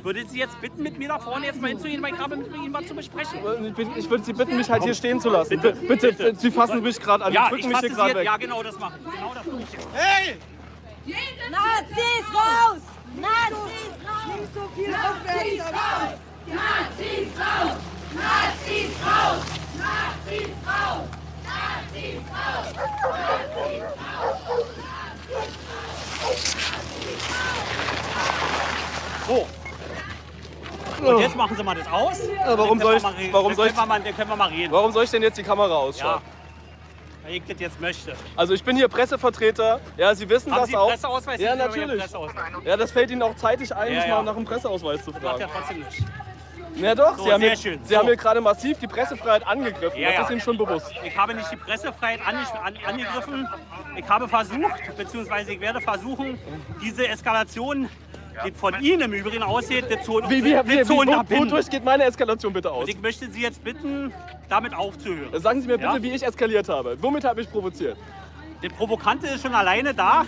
Würde Sie jetzt bitten, mit mir da vorne jetzt mal hinzugehen, weil ich gerade mit Ihnen was zu besprechen? Ich würde Sie bitten, mich halt hier stehen zu lassen. Bitte. Sie fassen mich gerade an, ja, drücken mich hier gerade weg. Ja, genau das machen. Genau das mache ich jetzt. Hey! Nazis raus! Nazis raus! Nicht so viel Nazis raus! Nazis raus! Nazis raus! Nazis raus! Nazis raus! Nazis raus! So. Und jetzt machen Sie mal das aus. Ja, warum soll ich? Dann können wir mal reden. Warum soll ich denn jetzt die Kamera ausschalten? Ja, weil ich das jetzt möchte. Also ich bin hier Pressevertreter. Ja, Sie wissen Haben das Sie auch. Presseausweis? Ja, Sie haben natürlich. Presseausweis. Ja, das fällt Ihnen auch zeitig ein, mich Ja. mal nach dem Presseausweis zu Macht fragen. ja trotzdem nicht. Ja doch, So, Sie haben sehr hier, schön. Sie haben hier gerade massiv die Pressefreiheit angegriffen. Ja, das ja. ist Ihnen schon bewusst. Ich habe nicht die Pressefreiheit angegriffen. Ich habe versucht, beziehungsweise ich werde versuchen, diese Eskalation, die von Ihnen im Übrigen ausgeht, zu unterbinden. Wodurch geht meine Eskalation bitte aus? Und ich möchte Sie jetzt bitten, damit aufzuhören. Sagen Sie mir bitte, Ja? wie ich eskaliert habe. Womit habe ich provoziert? Der Provokante ist schon alleine da,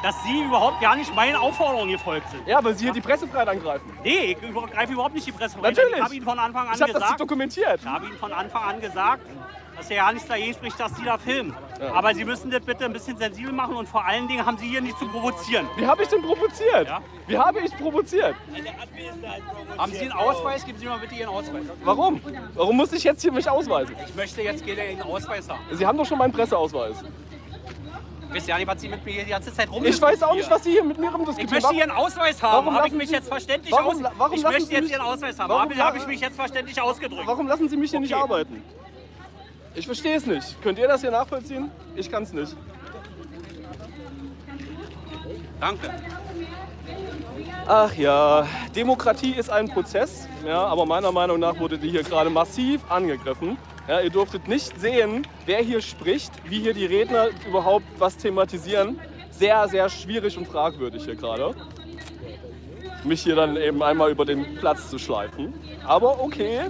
dass Sie überhaupt gar nicht meinen Aufforderungen gefolgt sind. Ja, weil Sie hier die Pressefreiheit angreifen. Nee, ich greife überhaupt nicht die Pressefreiheit. Natürlich. Ich habe Ihnen von Anfang an Ich habe gesagt. das dokumentiert. Ich habe Ihnen von Anfang an gesagt, dass er ja nichts dagegen spricht, dass Sie da filmen. Ja. Aber Sie müssen das bitte ein bisschen sensibel machen und vor allen Dingen haben Sie hier nicht zu provozieren. Wie habe ich denn provoziert? Ja? Wie habe ich provoziert? Haben Sie einen Ausweis? Geben Sie mal bitte Ihren Ausweis. Warum? Warum muss ich jetzt hier mich ausweisen? Ich möchte jetzt gerne Ihren Ausweis haben. Sie haben doch schon meinen Presseausweis. Ich weiß ja nicht, was Sie mit mir hier die ganze Zeit Ich weiß auch nicht, was Sie hier mit mir Ich rumdiskutieren. möchte Ihren Ausweis haben. Warum Habe ich lassen mich Sie- jetzt verständlich warum Ich lassen möchte Sie jetzt mich- Ihren Ausweis haben. warum Habe ich mich jetzt verständlich ausgedrückt? Warum lassen Sie mich hier nicht Okay. arbeiten? Ich verstehe es nicht. Könnt ihr das hier nachvollziehen? Ich kann es nicht. Danke. Ach ja, Demokratie ist ein Prozess, ja, aber meiner Meinung nach wurde die hier gerade massiv angegriffen. Ja, ihr durftet nicht sehen, wer hier spricht, wie hier die Redner überhaupt was thematisieren. Sehr, sehr schwierig und fragwürdig hier gerade. Mich hier dann eben einmal über den Platz zu schleifen. Aber okay,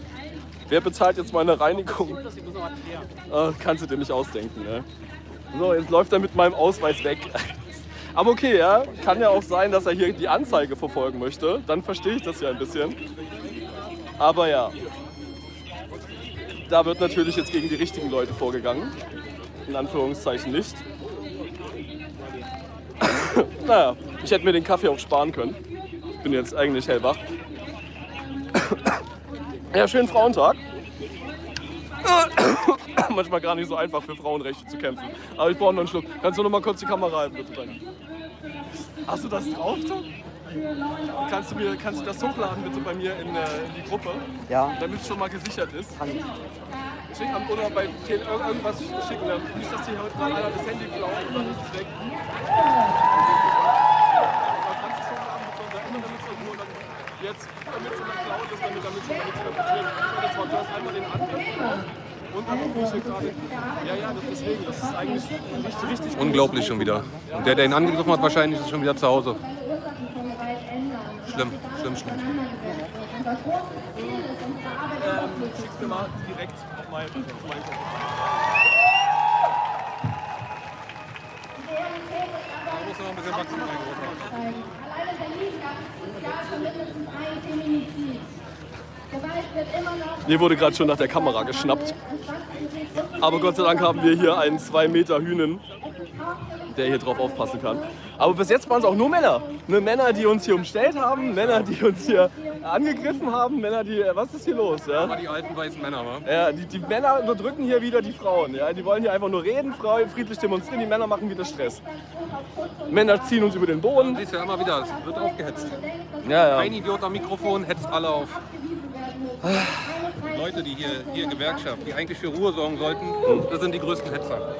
wer bezahlt jetzt meine Reinigung? Kannst du dir nicht ausdenken. Ne? So, jetzt läuft er mit meinem Ausweis weg. Aber okay, ja, kann ja auch sein, dass er hier die Anzeige verfolgen möchte. Dann verstehe ich das ja ein bisschen. Aber ja, da wird natürlich jetzt gegen die richtigen Leute vorgegangen. In Anführungszeichen nicht. Naja, ich hätte mir den Kaffee auch sparen können. Bin jetzt eigentlich hellwach. Ja, schönen Frauentag. Manchmal gar nicht so einfach für Frauenrechte zu kämpfen. Aber ich brauche noch einen Schluck. Kannst du noch mal kurz die Kamera halten, bitte? Danke. Hast du das drauf, Tom? Kannst du das hochladen, bitte, bei mir in die Gruppe? Ja. Damit es schon mal gesichert ist. Schicken oder bei irgendwas schicken. Nicht, dass hier heute mal einer das Handy klaut und dann ist es weg. Jetzt, damit es in der Cloud ist, damit schon mal nichts mehr passiert. Du hast einmal den Angriff und dann auch hier gerade. Ja, deswegen, das ist eigentlich nicht richtig. Unglaublich schon wieder. Und der ihn angegriffen hat, wahrscheinlich ist schon wieder zu Hause. Schlimm. Schick's mir mal direkt auf mein Konto. Da muss noch ein bisschen wachsen. Alleine Berlin gab es dieses Jahr schon mindestens ein Feminizid. Gewalt wird immer noch... Mir wurde gerade schon nach der Kamera geschnappt. Aber Gott sei Dank haben wir hier einen 2 Meter Hühnen, der hier drauf aufpassen kann. Aber bis jetzt waren es auch nur Männer. Nur Männer, die uns hier umstellt haben, Männer, die uns hier angegriffen haben, Männer, die... Was ist hier los? Ja? Aber die alten weißen Männer, wa? Ja, die Männer unterdrücken hier wieder die Frauen. Ja? Die wollen hier einfach nur reden, friedlich demonstrieren. Die Männer machen wieder Stress. Männer ziehen uns über den Boden. Du siehst ja immer wieder, es wird aufgehetzt. Ja. Ein Idiot am Mikrofon hetzt alle auf. Leute, die hier Gewerkschaft, die eigentlich für Ruhe sorgen sollten, das sind die größten Hetzer.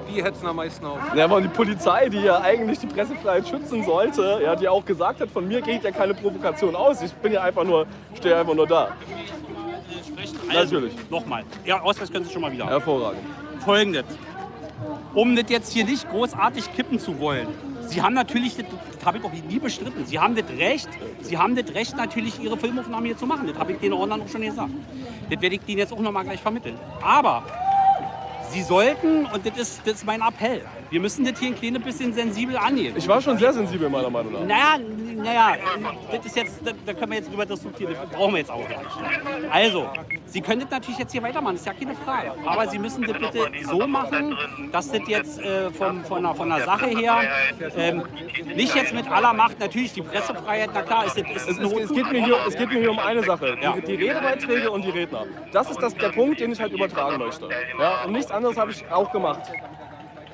Die hetzen am meisten auf. Ja, aber die Polizei, die ja eigentlich die Pressefreiheit schützen sollte, ja, die auch gesagt hat, von mir geht ja keine Provokation aus. Ich bin ja einfach nur, stehe einfach nur da. Also, Natürlich. Nochmal. Ja, Ausweis können Sie schon mal wieder. Hervorragend. Folgendes. Um das jetzt hier nicht großartig kippen zu wollen. Sie haben natürlich, das habe ich doch nie bestritten, Sie haben das Recht natürlich Ihre Filmaufnahmen hier zu machen. Das habe ich den Ordnern auch schon gesagt. Das werde ich Ihnen jetzt auch noch mal gleich vermitteln. Aber Sie sollten, und das ist mein Appell, wir müssen das hier ein kleines bisschen sensibel angehen. Ich war schon sehr sensibel, meiner Meinung nach. Naja, das ist jetzt, da können wir jetzt drüber diskutieren, das brauchen wir jetzt auch gar nicht. Also, Sie können das natürlich jetzt hier weitermachen, das ist ja keine Frage. Aber Sie müssen das bitte so machen, dass das jetzt von der Sache her nicht jetzt mit aller Macht, natürlich die Pressefreiheit, na klar, es geht mir hier um eine Sache, die Redebeiträge und die Redner. Das ist der Punkt, den ich halt übertragen möchte. Ja, und nichts anderes habe ich auch gemacht.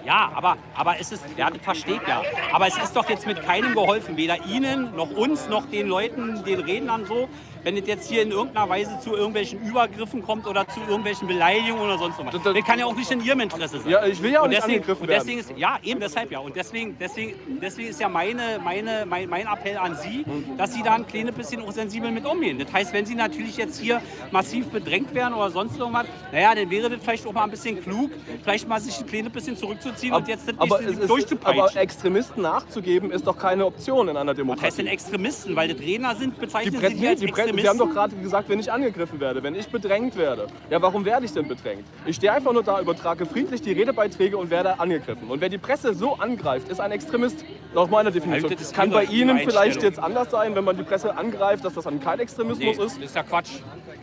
Ja, aber es ist, ja, das versteht ja. Aber es ist doch jetzt mit keinem geholfen, weder Ihnen, noch uns, noch den Leuten, den Rednern so, wenn es jetzt hier in irgendeiner Weise zu irgendwelchen Übergriffen kommt oder zu irgendwelchen Beleidigungen oder sonst was. Das kann ja auch nicht in Ihrem Interesse sein. Ja, ich will ja auch nicht angegriffen werden. Deswegen ist, ja, eben deshalb ja. Und deswegen ist ja mein Appell an Sie, dass Sie da ein kleines bisschen auch sensibel mit umgehen. Das heißt, wenn Sie natürlich jetzt hier massiv bedrängt werden oder sonst irgendwas, naja, dann wäre das vielleicht auch mal ein bisschen klug, vielleicht mal sich ein kleines bisschen zurückzuziehen und jetzt das nicht durchzupeitschen. Aber Extremisten nachzugeben ist doch keine Option in einer Demokratie. Was heißt denn Extremisten? Weil das Redner sind, bezeichnen Sie die als Extremisten? Sie haben doch gerade gesagt, wenn ich angegriffen werde, wenn ich bedrängt werde. Ja, warum werde ich denn bedrängt? Ich stehe einfach nur da, übertrage friedlich die Redebeiträge und werde angegriffen. Und wer die Presse so angreift, ist ein Extremist. Nach meiner Definition. Das kann bei Ihnen vielleicht jetzt anders sein, wenn man die Presse angreift, dass das dann kein Extremismus ist. Das ist ja Quatsch.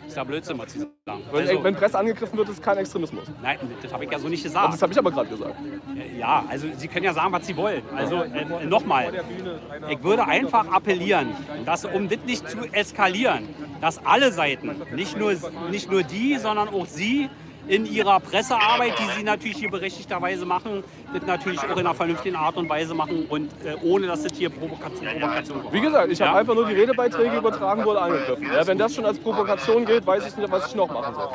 Das ist ja Blödsinn, was Sie sagen. Wenn Presse angegriffen wird, ist es kein Extremismus. Nein, das habe ich ja so nicht gesagt. Das habe ich aber gerade gesagt. Ja, also Sie können ja sagen, was Sie wollen. Also nochmal, ich würde einfach appellieren, dass, um das nicht zu eskalieren, dass alle Seiten, nicht nur die, sondern auch Sie, in ihrer Pressearbeit, die Sie natürlich hier berechtigterweise machen, das natürlich auch in einer vernünftigen Art und Weise machen und ohne, dass das hier Provokation kommt. Wie gesagt, ich habe einfach nur die Redebeiträge übertragen, wurde angegriffen. Ja, wenn das schon als Provokation geht, weiß ich nicht, was ich noch machen soll.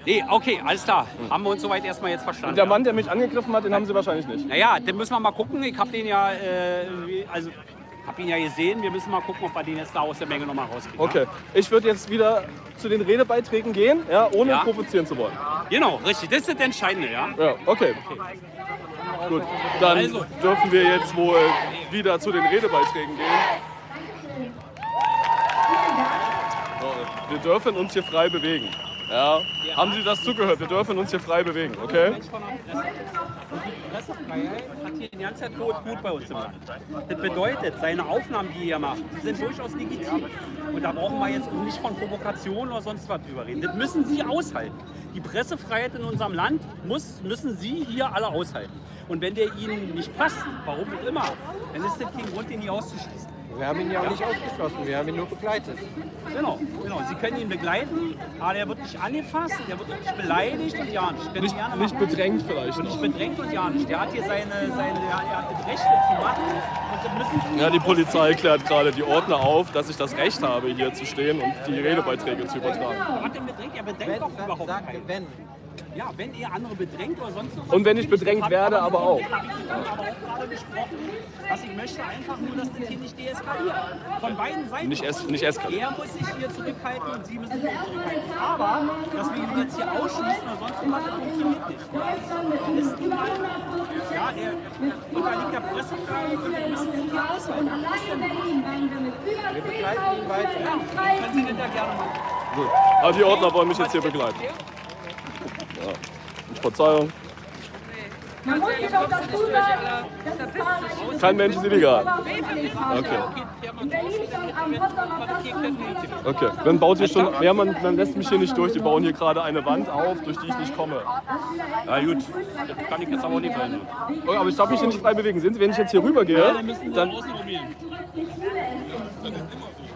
Nee, okay, alles klar. Haben wir uns soweit erstmal jetzt verstanden. Und der Mann, der mich angegriffen hat, den haben Sie wahrscheinlich nicht. Naja, den müssen wir mal gucken. Ich habe den ja, habe ihn ja gesehen. Wir müssen mal gucken, ob wir den jetzt da aus der Menge nochmal rauskriegen. Okay, ich würde jetzt wieder zu den Redebeiträgen gehen, ja, ohne provozieren zu wollen. Genau, richtig. Das ist das Entscheidende, ja? Ja, okay. Gut, dann dürfen wir jetzt wohl wieder zu den Redebeiträgen gehen. So, wir dürfen uns hier frei bewegen. Ja, haben Sie das zugehört? Wir dürfen uns hier frei bewegen, okay? Die Pressefreiheit hat hier die ganze Zeit gut bei uns im Land. Das bedeutet, seine Aufnahmen, die er macht, die sind durchaus legitim. Und da brauchen wir jetzt auch nicht von Provokation oder sonst was drüber reden. Das müssen Sie aushalten. Die Pressefreiheit in unserem Land müssen Sie hier alle aushalten. Und wenn der Ihnen nicht passt, warum auch immer, dann ist das kein Grund, ihn nie auszuschließen. Wir haben ihn ja auch nicht ausgeschlossen, wir haben ihn nur begleitet. Genau. Sie können ihn begleiten, aber der wird nicht angefasst, der wird nicht beleidigt und ja nicht. Nicht bedrängt vielleicht. Und nicht bedrängt und ja nicht. Der hat hier seine Rechte zu machen. Und das müssen ja, die Polizei klärt gerade die Ordner auf, dass ich das Recht habe, hier zu stehen und die Redebeiträge zu übertragen. Was denn bedrängt? Er bedrängt doch überhaupt keinen. Ja, wenn ihr andere bedrängt oder sonst was. Und wenn ich bedrängt werde, aber auch. Ich habe aber auch gerade gesprochen, dass ich möchte einfach nur, dass das hier nicht deeskaliert. Von beiden Seiten. Nicht eskaliert. Er muss sich hier zurückhalten und Sie müssen sich zurückhalten. Aber, dass wir ihn jetzt hier ausschließen oder sonst was, das funktioniert nicht. Er ist niemand. Ja, er unterliegt der Pressefreiheit und wir müssen ihn hier aushalten. Wir begleiten ihn weiter. Ja, können Sie denn da gerne machen. Gut. Aber die Ordner wollen mich jetzt hier begleiten. Ja. Verzeihung. Man muss sich auch dazu sagen, kein Mensch ist illegal. Okay. Okay, dann baut ihr schon. Ja, man lässt mich hier nicht durch. Die bauen hier gerade eine Wand auf, durch die ich nicht komme. Na gut, das kann ich jetzt aber auch nicht verhindern. Okay, aber ich darf mich hier nicht frei bewegen. Sehen Sie, wenn ich jetzt hier rüber gehe, dann.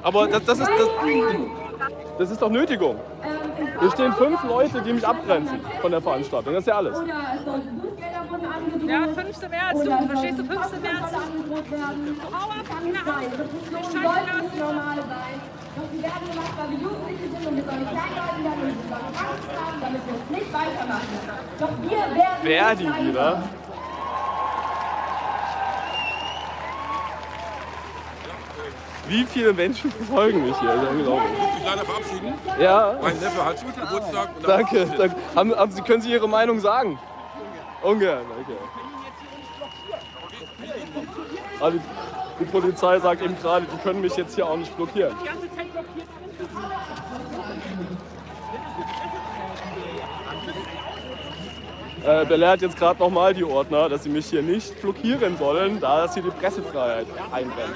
Aber das ist doch Nötigung. Hier stehen 5 Leute, die mich abgrenzen von der Veranstaltung. Das ist ja alles. Ja, 5. März, du verstehst du, 5. März? Hau ab, na, scheiße. Doch sie werden gemacht, weil wir Jugendliche sind und wir sollen nicht kleinhalten werden und wir sollen Angst haben, damit wir es nicht weitermachen. Doch wir werden Verdi nicht wieder. Wie viele Menschen verfolgen mich hier? Das ist unglaublich. Ich muss dich leider verabschieden. Ja. Mein Neffe hat Geburtstag. Und Danke, danke. Können Sie Ihre Meinung sagen? Ungern, okay. Also die Polizei sagt eben gerade, die können mich jetzt hier auch nicht blockieren. Belehrt jetzt gerade nochmal die Ordner, dass sie mich hier nicht blockieren sollen, da das hier die Pressefreiheit eingrenzt.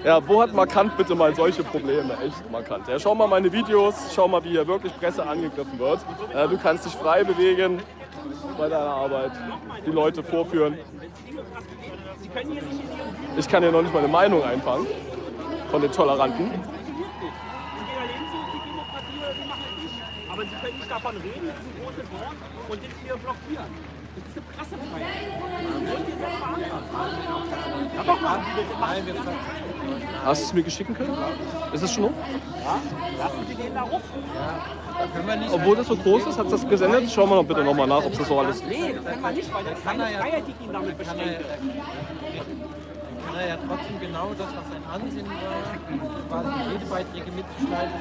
Ja, wo hat markant bitte mal solche Probleme? Echt markant. Ja, schau mal meine Videos, schau mal, wie hier wirklich Presse angegriffen wird. Du kannst dich frei bewegen bei deiner Arbeit, die Leute vorführen. Ich kann hier noch nicht meine Meinung einfangen von den Toleranten. Aber Sie können nicht davon reden, das ist ein großes Wort und das hier blockieren. Das ist eine Pressefreiheit. Das wollt ihr selbst verankern. Ja, doch, machen Sie das. Hast du es mir geschicken können? Ist es schon um? Ja, lassen Sie den da ruf. Ja. Obwohl das so groß ist, hat es das gesendet? Schauen wir doch bitte nochmal nach, ob das so alles... Nee, das kann man nicht, weil das ist keine Freiheit, die ihn damit beschränkt. Kann er ja trotzdem genau das, was sein Ansinnen war, quasi Redebeiträge mitzuschneiden.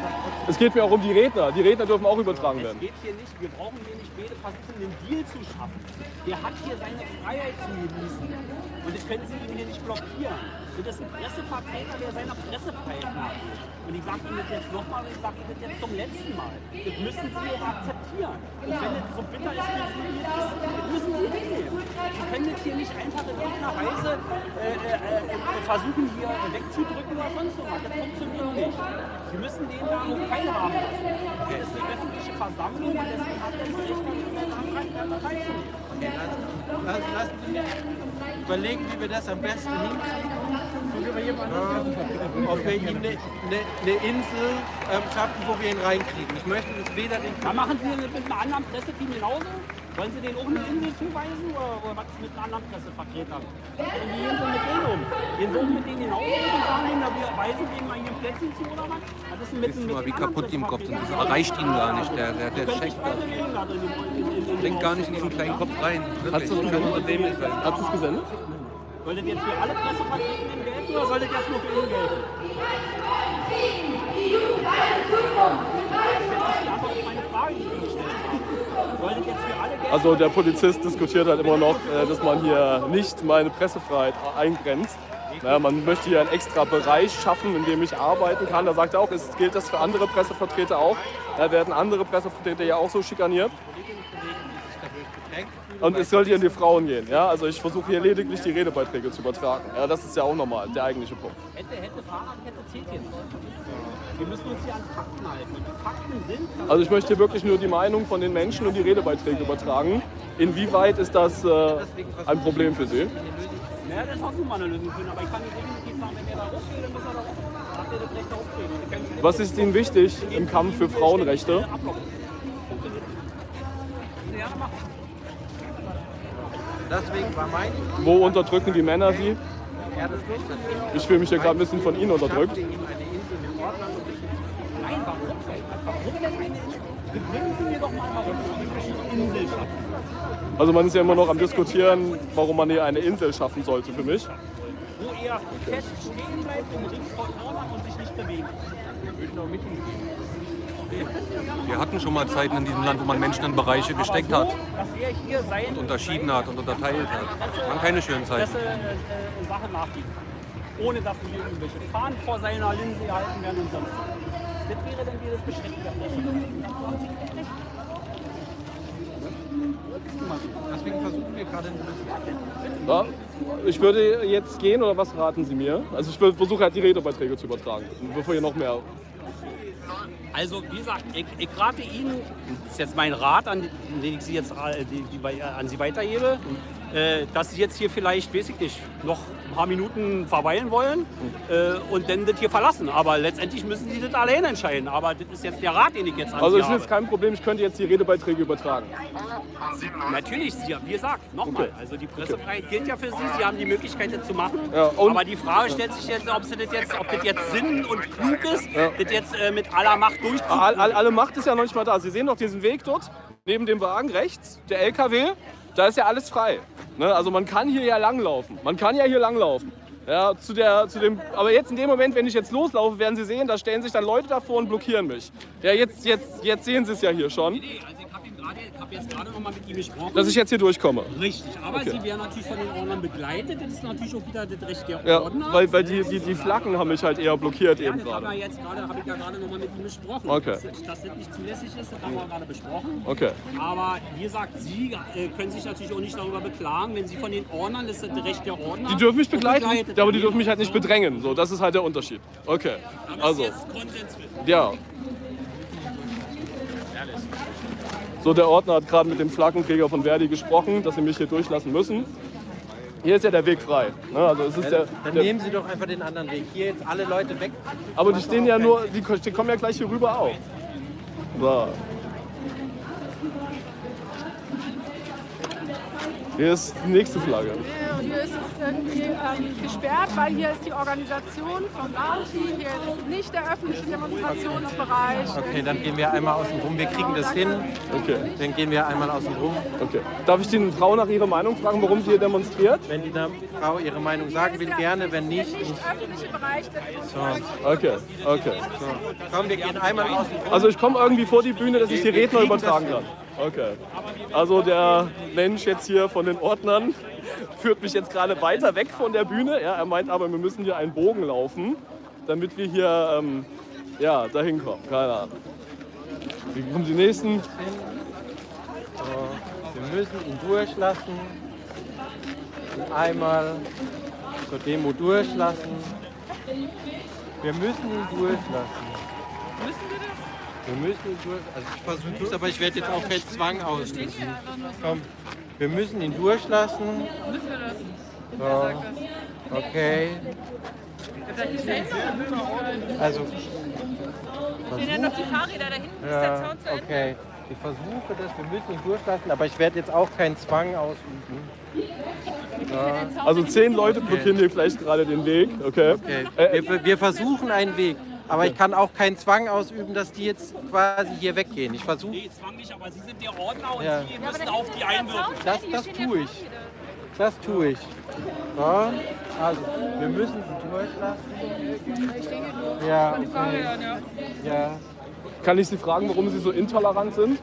Es geht mir auch um die Redner. Die Redner dürfen auch übertragen werden. Es geht hier nicht, wir brauchen hier nicht beide versuchen, einen Deal zu schaffen. Der hat hier seine Freiheit zu genießen. Und das können Sie ihm hier nicht blockieren. Und das ist ein Pressevertreter, der seiner Pressefreiheit nachgeht. Und ich sage Ihnen das jetzt nochmal und ich sage Ihnen das jetzt zum letzten Mal. Das müssen Sie auch akzeptieren. Und wenn es so bitter ist, das müssen Sie hinnehmen. Sie können das hier nicht einfach in irgendeiner Weise versuchen, hier wegzudrücken oder sonst was. Das funktioniert nicht. Sie müssen den da auch teilhaben lassen. Das ist eine öffentliche Versammlung und deswegen hat er das Recht, daran teilzunehmen. Okay, lassen Sie mich überlegen, wie wir das am besten hinkriegen. Ob wir ihm eine Insel schaffen, wo wir ihn reinkriegen. Ich möchte das weder den... Da machen Sie das mit einem anderen Presseteam genauso? Wollen Sie den auch eine Insel zuweisen oder was mit einem anderen Pressevertreter? Und wie gehen Sie mit denen um? Gehen Sie auch mit denen genauso und sagen denen, wir weisen denen mal hier ein Plätzchen zu oder was? Was ist denn mit Wissen wir, wie kaputt die im Kopf sind. Das erreicht ihn gar nicht. Der checkt das. Denkt gar nicht in diesen kleinen Kopf rein. Hat es das gesendet? Soll das jetzt für alle Pressevertretenden gelten oder soll das jetzt nur für ihn gelten? Also der Polizist diskutiert halt immer noch, dass man hier nicht meine Pressefreiheit eingrenzt. Ja, man möchte hier einen extra Bereich schaffen, in dem ich arbeiten kann. Da sagt er auch, gilt das für andere Pressevertreter auch. Da werden andere Pressevertreter ja auch so schikaniert. Und es soll hier um die Frauen gehen. Ja? Also ich versuche hier lediglich die Redebeiträge zu übertragen. Ja, das ist ja auch normal, der eigentliche Punkt. Hätte, Fahrradkette zählt hier nicht. Wir müssen uns hier an Fakten halten. Und die Fakten sind... Also ich möchte hier wirklich nur die Meinung von den Menschen und die Redebeiträge übertragen. Inwieweit ist das ein Problem für Sie? Ja, das hast du mal eine Lösung finden. Aber ich kann nicht definitiv sagen, wenn der da hochgeht, dann muss er da hoch. Dann hat er das Recht da hochzugehen. Was ist Ihnen wichtig im Kampf für Frauenrechte? Deswegen war mein... Wo unterdrücken die Männer Sie? Ja, das geht natürlich. Ich fühle mich hier gerade ein bisschen von Ihnen unterdrückt. Nein, warum denn eine Insel? Bringen Sie mir doch mal, warum Sie eine Insel schaffen. Also man ist ja immer noch am Diskutieren, warum man hier eine Insel schaffen sollte für mich. Wo er fest stehen bleibt im Ring von Orban und sich nicht bewegt. Wir hatten schon mal Zeiten in diesem Land, wo man Menschen in Bereiche gesteckt hat Dass er hier sein und unterschieden hat und unterteilt hat. Das waren keine schönen Zeiten. Sache nachgehen kann. Ohne dass hier irgendwelche Fahnen vor seiner Linse gehalten werden und sonst was. Das wäre dann dieses Beschränkte der Presse. Deswegen versuchen wir gerade Ja, ich würde jetzt gehen, oder was raten Sie mir? Also ich versuche halt die Redebeiträge zu übertragen, bevor hier noch mehr... Also wie gesagt, ich rate Ihnen, das ist jetzt mein Rat, den ich Sie jetzt an Sie weitergebe, dass sie jetzt hier vielleicht, weiß ich nicht, noch ein paar Minuten verweilen wollen und dann das hier verlassen. Aber letztendlich müssen sie das alleine entscheiden. Aber das ist jetzt der Rat, den ich jetzt an Also Sie ist jetzt kein Problem, ich könnte jetzt die Redebeiträge übertragen. Natürlich, wie gesagt, nochmal. Okay. Also die Pressefreiheit gilt ja für Sie. Sie haben die Möglichkeit, das zu machen. Ja, aber die Frage stellt sich jetzt, ob das jetzt Sinn und klug ist, das jetzt mit aller Macht durchzuführen. Alle Macht ist ja noch nicht mal da. Sie sehen doch diesen Weg dort, neben dem Wagen rechts, der LKW. Da ist ja alles frei. Ne? Also man kann hier ja langlaufen. Man kann ja hier langlaufen. Ja, aber jetzt in dem Moment, wenn ich jetzt loslaufe, werden Sie sehen, da stellen sich dann Leute davor und blockieren mich. Ja, jetzt sehen Sie es ja hier schon. Nee, also ich habe jetzt gerade noch mal mit ihm gesprochen. Dass ich jetzt hier durchkomme. Richtig, aber Okay. Sie werden natürlich von den Ordnern begleitet. Das ist natürlich auch wieder das Recht der Ja, Ordner. weil die Flaggen haben mich halt eher blockiert Ja, eben das gerade. habe ich ja gerade noch mal mit ihm besprochen. Okay. Dass das nicht zulässig ist, das haben wir gerade besprochen. Okay. Aber wie gesagt, Sie können sich natürlich auch nicht darüber beklagen, wenn Sie von den Ordnern, das ist das Recht der Ordner. Die dürfen mich begleiten, begleitet. aber die dürfen mich halt nicht bedrängen. So, das ist halt der Unterschied. Okay. Also, ja. So, der Ordner hat gerade mit dem Flaggenträger von Verdi gesprochen, dass sie mich hier durchlassen müssen. Hier ist ja der Weg frei. Ne? Also es ist Dann nehmen Sie doch einfach den anderen Weg. Hier jetzt alle Leute weg. aber die stehen ja nur, die kommen ja gleich hier rüber auch. So. Hier ist die nächste Flagge. Und hier ist es irgendwie gesperrt, weil hier ist die Organisation von Anti, hier ist nicht der öffentliche Demonstrationsbereich. Okay, dann gehen wir einmal außen rum. Wir kriegen das hin. Okay. Dann gehen wir einmal außen rum. Okay. Darf ich die Frau nach ihrer Meinung fragen, warum sie hier demonstriert? Wenn die Frau ihre Meinung sagen will, gerne. Wenn nicht, nicht. Öffentliche Bereich der So. Okay, okay. So. Komm, wir gehen einmal außen rum. Also ich komme irgendwie vor die Bühne, dass ich die Redner übertragen kann. Okay. Also der Mensch jetzt hier von den Ordnern führt mich jetzt gerade weiter weg von der Bühne. Ja, er meint aber, wir müssen hier einen Bogen laufen, damit wir hier dahin kommen. Keine Ahnung. Wie kommen die nächsten? So. Wir müssen ihn durchlassen. Und einmal zur Demo durchlassen. Wir müssen ihn durchlassen. Müssen wir das? Wir müssen ihn durch. Also ich versuche es, aber ich werde jetzt auch keinen Zwang ausüben. Komm, wir müssen ihn durchlassen. Müssen wir das? So. Wer sagt das? Okay. Also. Stehen ja noch die Fahrräder da hinten, bis der Zaun zu Ende. Okay. Ich versuche das, wir müssen ihn durchlassen, aber ich werde jetzt auch keinen Zwang ausüben. So. Also 10 Leute blockieren hier vielleicht gerade den Weg. Okay. Wir versuchen einen Weg. Aber ich kann auch keinen Zwang ausüben, dass die jetzt quasi hier weggehen. Ich versuche. Nee, Zwang nicht, aber Sie sind der Ordner und Ja. Sie müssen auf die einwirken. Das tue ich. Das tue ich. So. Also, wir müssen sie durchlassen. Ja, okay. Ja. Kann ich Sie fragen, warum Sie so intolerant sind?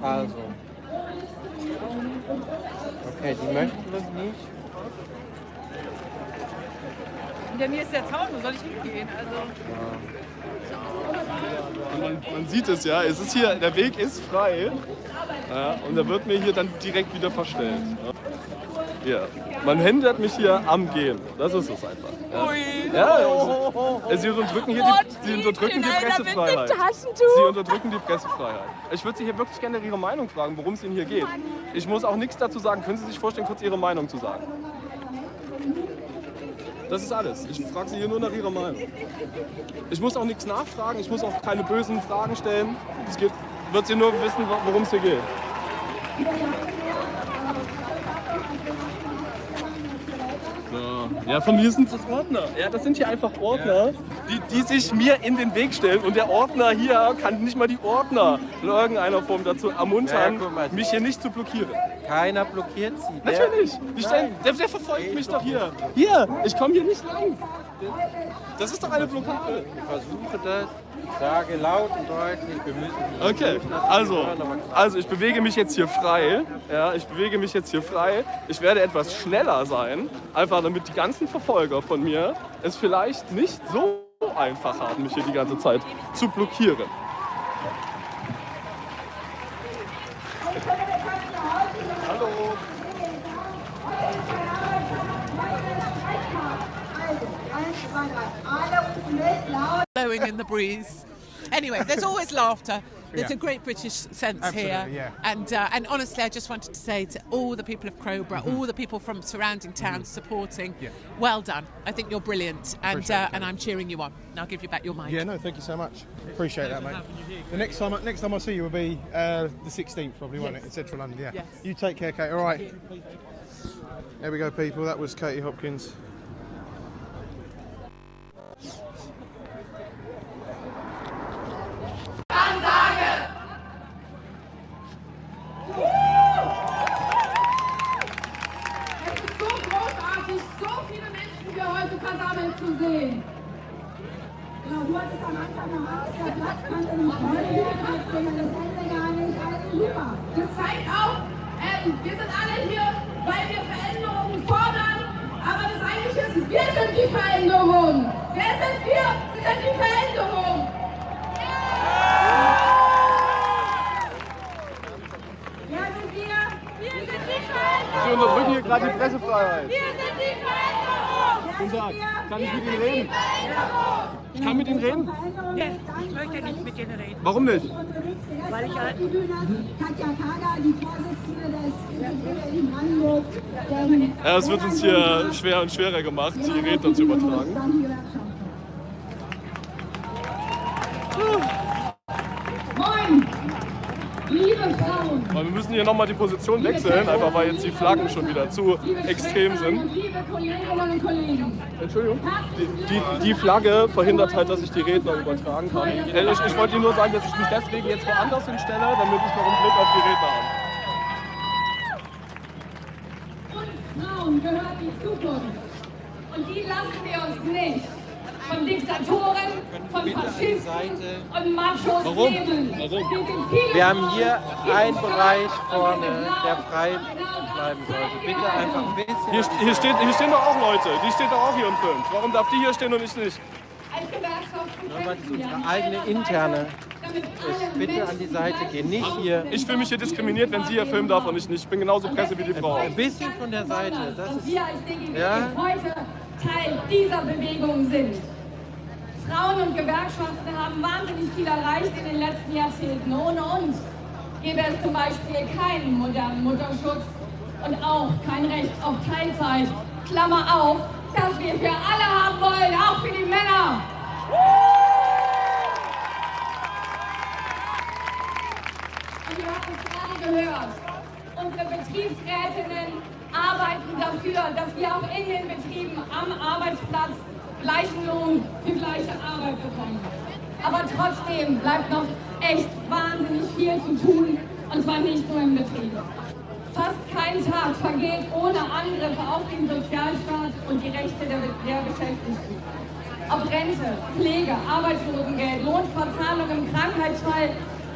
Also. Okay, die möchten das nicht. Hinter mir ist der Zaun, wo soll ich hingehen? Also. Man sieht es ja, es ist hier, der Weg ist frei und er wird mir hier dann direkt wieder verstellt. Ja. Man hindert mich hier am Gehen, das ist es einfach. Sie unterdrücken hier die Pressefreiheit. Sie unterdrücken die Pressefreiheit. Ich würde Sie hier wirklich gerne Ihre Meinung fragen, worum es Ihnen hier geht. Ich muss auch nichts dazu sagen. Können Sie sich vorstellen, kurz Ihre Meinung zu sagen? Das ist alles. Ich frage Sie hier nur nach Ihrer Meinung. Ich muss auch nichts nachfragen, ich muss auch keine bösen Fragen stellen. Es wird Sie nur wissen, worum es hier geht. Ja, von mir sind das Ordner. Ja, das sind hier einfach Ordner, die sich mir in den Weg stellen. Und der Ordner hier kann nicht mal die Ordner in irgendeiner Form dazu ermuntern, mich hier nicht zu blockieren. Keiner blockiert sie. Natürlich. Der verfolgt mich doch hier. Hier, ich komme hier nicht lang. Das ist doch eine Blockade. Ich versuche das, sage laut und deutlich, wir müssen... Okay, also ich bewege mich jetzt hier frei. Ja, ich bewege mich jetzt hier frei. Ich werde etwas schneller sein, einfach damit die ganzen Verfolger von mir es vielleicht nicht so einfach haben, mich hier die ganze Zeit zu blockieren. Hallo. Blowing in the breeze. Anyway, there's always laughter. There's Yeah. a great British sense Absolutely, here. yeah. And honestly, I just wanted to say to all the people of Crowborough, all the people from surrounding towns supporting, well done. I think you're brilliant, and I'm cheering you on. And I'll give you back your mic. Yeah, no, thank you so much. Appreciate that, mate. The next time I see you will be the 16th, probably, won't it, in central London? Yeah. Yes. You take care, Kate. All right. There we go, people. That was Katie Hopkins. Es ist so großartig, so viele Menschen hier heute versammelt zu sehen. Genau, du hattest am Anfang noch Angst, der Platz konnte nicht voll werden, jetzt sehen wir das Ende gar nicht. Also super. Das zeigt auch, wir sind alle hier, weil wir Veränderungen fordern. Aber das Eigentliche ist, wir sind die Veränderung. Wer sind wir? Wir sind die Veränderung. Wer sind wir? Wir sind die Veränderung. Sie unterdrücken hier gerade die Pressefreiheit. Wir sind die Veränderung. Guten Tag. Kann ich mit Ihnen reden? Ich kann mit Ihnen reden? Nee, ich möchte nicht mit Ihnen reden. Warum nicht? Weil ich halt... Katja Kager, die Vorsitzende des Instituts in Brandenburg. Ja, es wird uns hier schwer und schwerer gemacht, die Redner zu übertragen. Moin, liebe Frauen. Weil wir müssen hier nochmal die Position wechseln, einfach weil jetzt die Flaggen schon wieder zu extrem sind. Liebe Kolleginnen und Kollegen. Entschuldigung. Die Flagge verhindert halt, dass ich die Redner übertragen kann. Ich wollte Ihnen nur sagen, dass ich mich deswegen jetzt woanders hinstelle, damit ich noch einen Blick auf die Redner habe. Uns Frauen gehört die Zukunft. Und die lassen wir uns nicht von Diktatoren, von Faschisten und Machos Warum? nehmen. Warum? Wir haben hier einen Bereich vorne, der frei bleiben sollte. Bitte einfach ein bisschen. Hier stehen doch auch Leute, die stehen doch auch hier und filmt. Warum darf die hier stehen und ich nicht? Als Gewerkschaft Nur weil es unsere eigene interne ist. Bitte an die Seite gehen, nicht hier. Ich fühle mich hier diskriminiert, wenn sie hier filmen darf und ich nicht. Ich bin genauso Presse wie die Frau. Ein bisschen von der Seite. Das und ist, wir als DGB ja? heute Teil dieser Bewegung sind. Frauen und Gewerkschaften haben wahnsinnig viel erreicht in den letzten Jahrzehnten. Ohne uns gäbe es zum Beispiel keinen modernen Mutterschutz und auch kein Recht auf Teilzeit. Klammer auf, das wir für alle haben wollen, auch für die Männer. Und ihr habt es gerade gehört, unsere Betriebsrätinnen arbeiten dafür, dass wir auch in den Betrieben am Arbeitsplatz gleichen Lohn für gleiche Arbeit bekommen. Aber trotzdem bleibt noch echt wahnsinnig viel zu tun, und zwar nicht nur im Betrieb. Fast kein Tag vergeht ohne Angriffe auf den Sozialstaat und die Rechte der Beschäftigten. Ob Rente, Pflege, Arbeitslosengeld, Lohnfortzahlung im Krankheitsfall,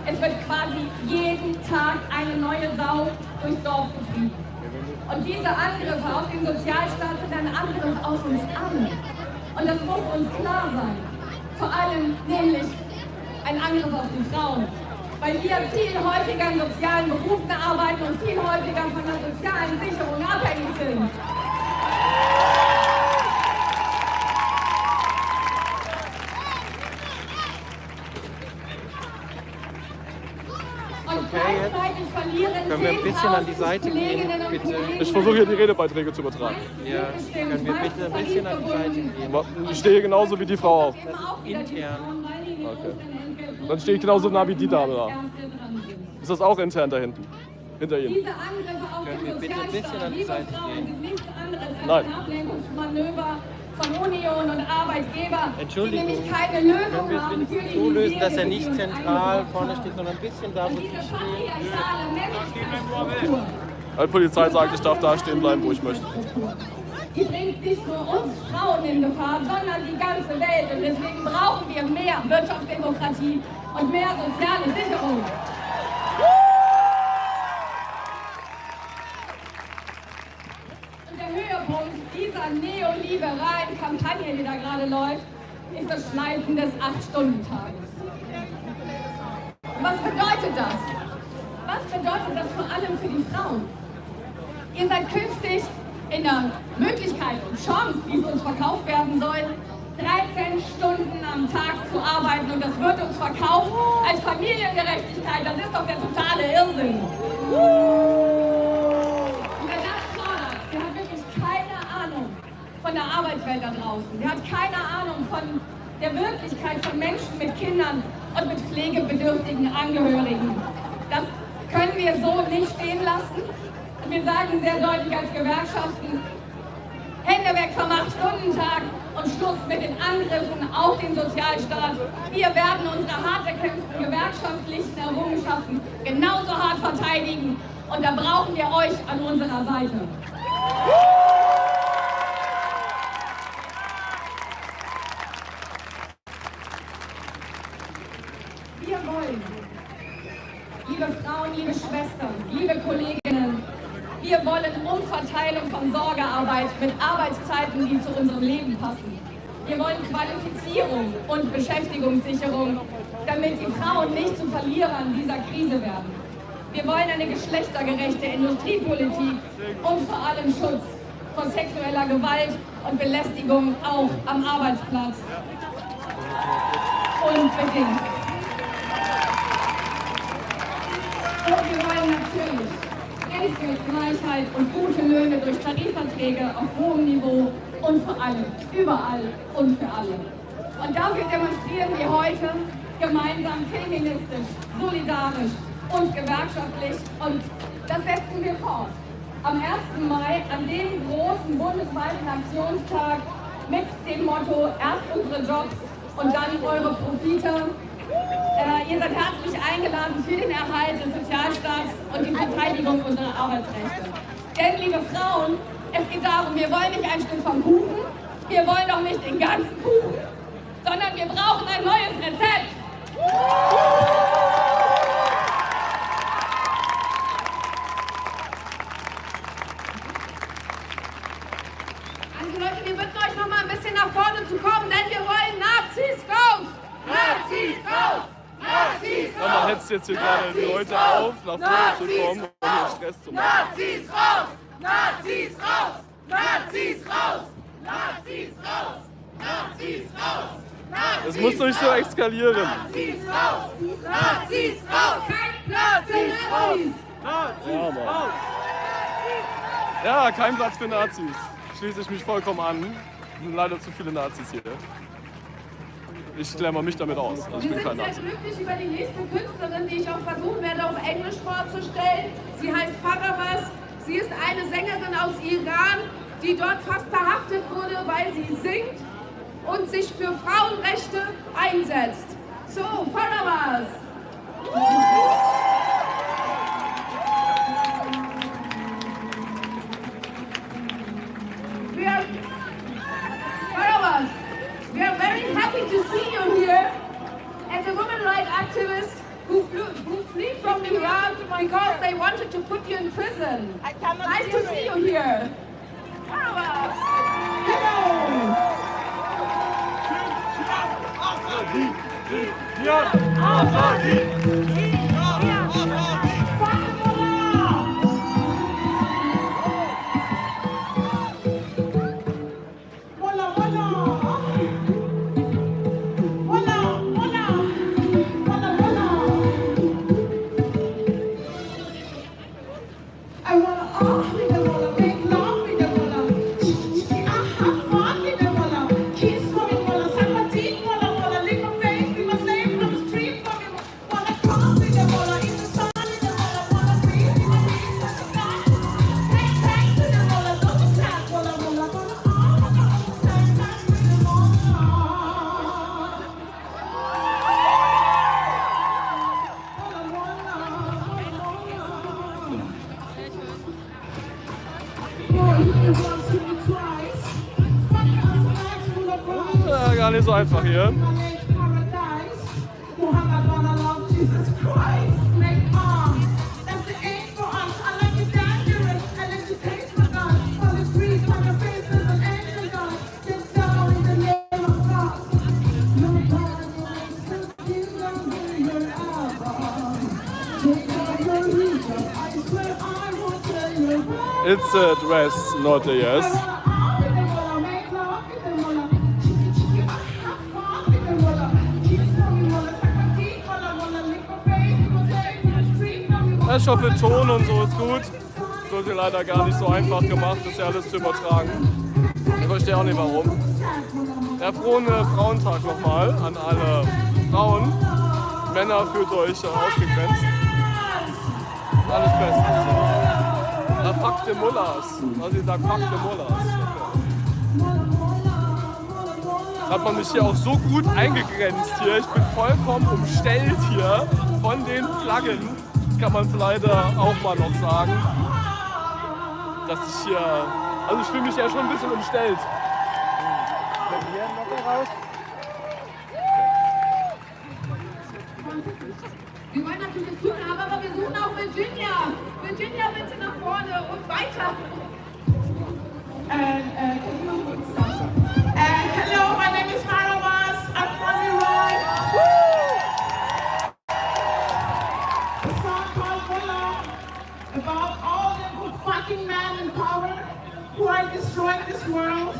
es wird quasi jeden Tag eine neue Sau durchs Dorf getrieben. Und diese Angriffe auf den Sozialstaat sind ein Angriff auf uns alle. Und das muss uns klar sein. Vor allem nämlich ein Angriff auf die Frauen. Weil wir viel häufiger in sozialen Berufen arbeiten und viel häufiger von der sozialen Sicherung abhängig sind. Okay, jetzt können wir ein bisschen an die Seite gehen, bitte. Ich versuche hier die Redebeiträge zu übertragen. Ja, können wir bitte ein bisschen an die Seite gehen. Ich stehe genauso wie die Frau auch. Das ist intern. Okay. Dann stehe ich genauso nah wie die Dame da. Ist das auch intern da hinten? Hinter Ihnen? Diese Angriffe auf Können wir den bitte ein bisschen Sozialstaat, an die liebe Seite Frauen, gehen? sind nichts anderes als Nein. ein Ablenkungsmanöver von Union und Arbeitgeber, die Entschuldigung, nämlich keine Lösung können wir es haben für wenigstens die so lösen, dass er Misere, nicht die uns zentral eingebracht vorne haben. steht, sondern ein bisschen da, wo Und Sie diese stehen. patriarchale Männlichkeitsstruktur, Die Polizei sagt, ich darf da stehen bleiben, wo ich möchte. die bringt nicht nur uns Frauen in Gefahr, sondern die ganze Welt. Und deswegen brauchen wir mehr Wirtschaftsdemokratie und mehr soziale Sicherung. Und der Höhepunkt dieser neoliberalen Kampagne, die da gerade läuft, ist das Schleifen des 8-Stunden-Tages. Was bedeutet das? Was bedeutet das vor allem für die Frauen? Ihr seid künftig in der Möglichkeit und Chance, wie es uns verkauft werden soll, 13 Stunden am Tag zu arbeiten und das wird uns verkauft als Familiengerechtigkeit. Das ist doch der totale Irrsinn. Und wer das fordert, der hat wirklich keine Ahnung von der Arbeitswelt da draußen. Der hat keine Ahnung von der Wirklichkeit von Menschen mit Kindern und mit pflegebedürftigen Angehörigen. Das können wir so nicht stehen lassen. Und wir sagen sehr deutlich als Gewerkschaften, Hände weg vom 8-Stunden-Tag und Schluss mit den Angriffen auf den Sozialstaat. Wir werden unsere hart erkämpften gewerkschaftlichen Errungenschaften genauso hart verteidigen. Und da brauchen wir euch an unserer Seite. Wir wollen, liebe Frauen, liebe Schwestern, liebe Kolleginnen, wir wollen Umverteilung von Sorgearbeit mit Arbeitszeiten, die zu unserem Leben passen. Wir wollen Qualifizierung und Beschäftigungssicherung, damit die Frauen nicht zu Verlierern dieser Krise werden. Wir wollen eine geschlechtergerechte Industriepolitik und vor allem Schutz vor sexueller Gewalt und Belästigung auch am Arbeitsplatz. Unbedingt. Und wir wollen natürlich Entgeltgleichheit und gute Löhne durch Tarifverträge auf hohem Niveau und vor allem überall und für alle. Und dafür demonstrieren wir heute gemeinsam feministisch, solidarisch und gewerkschaftlich und das setzen wir fort. Am 1. Mai, an dem großen bundesweiten Aktionstag mit dem Motto erst unsere Jobs und dann eure Profite. Ihr seid herzlich eingeladen für den Erhalt des Sozialstaats und die Verteidigung unserer Arbeitsrechte. Denn, liebe Frauen, es geht darum, wir wollen nicht ein Stück vom Kuchen, wir wollen doch nicht den ganzen Kuchen, sondern wir brauchen ein neues Rezept. Also Leute, wir bitten euch noch mal ein bisschen nach vorne zu kommen, denn wir wollen Nazis raus! Nazis raus! Nazis raus! Man hetzt jetzt hier gerade die Leute auf, nach vorne zu kommen und hier Stress zu machen. Nazis raus! Nazis raus! Nazis raus! Nazis raus! Nazis raus! Es muss doch nicht so eskalieren. Nazis raus! Nazis raus! Kein Platz für Nazis! Ja, Mann. Ja, kein Platz für Nazis. Schließe ich mich vollkommen an. Es sind leider zu viele Nazis hier. Ich klammer mich damit aus. Also ich bin kein Wir Nazi. sind sehr glücklich über die nächste Künstlerin, die ich auch versuchen werde, auf Englisch vorzustellen. Sie heißt Farabas. Sie ist eine Sängerin aus Iran, die dort fast verhaftet wurde, weil sie singt und sich für Frauenrechte einsetzt. So, Farabas! Farabas, we are very happy to see you here as a women rights activist who flee from Iran because they wanted to put you in prison. Nice to see you here. Farabas! Hello! Ja, gar nicht so einfach hier. It's a dress, not a yes. Ich hoffe, Ton und so ist gut. Das wird hier leider gar nicht so einfach gemacht, das hier alles zu übertragen. Ich verstehe auch nicht warum. Ja, frohen Frauentag nochmal an alle Frauen. Männer fühlt euch ausgegrenzt. Alles Beste. Ja, fuck the Mullers. Also ich sag fuck the Mullers. Okay. Hat man mich hier auch so gut eingegrenzt hier. Ich bin vollkommen umstellt hier von den Flaggen. Das kann man leider auch mal noch sagen. Dass ich hier, also ich fühle mich ja schon ein bisschen umstellt. Hier noch raus. Wir wollen natürlich tun, aber wir suchen auch Virginia. Virginia, bitte nach vorne und weiter. Hello, my name is Marawas. I'm from Iran. A song called O.W.L about all the good fucking men in power who are destroying this world.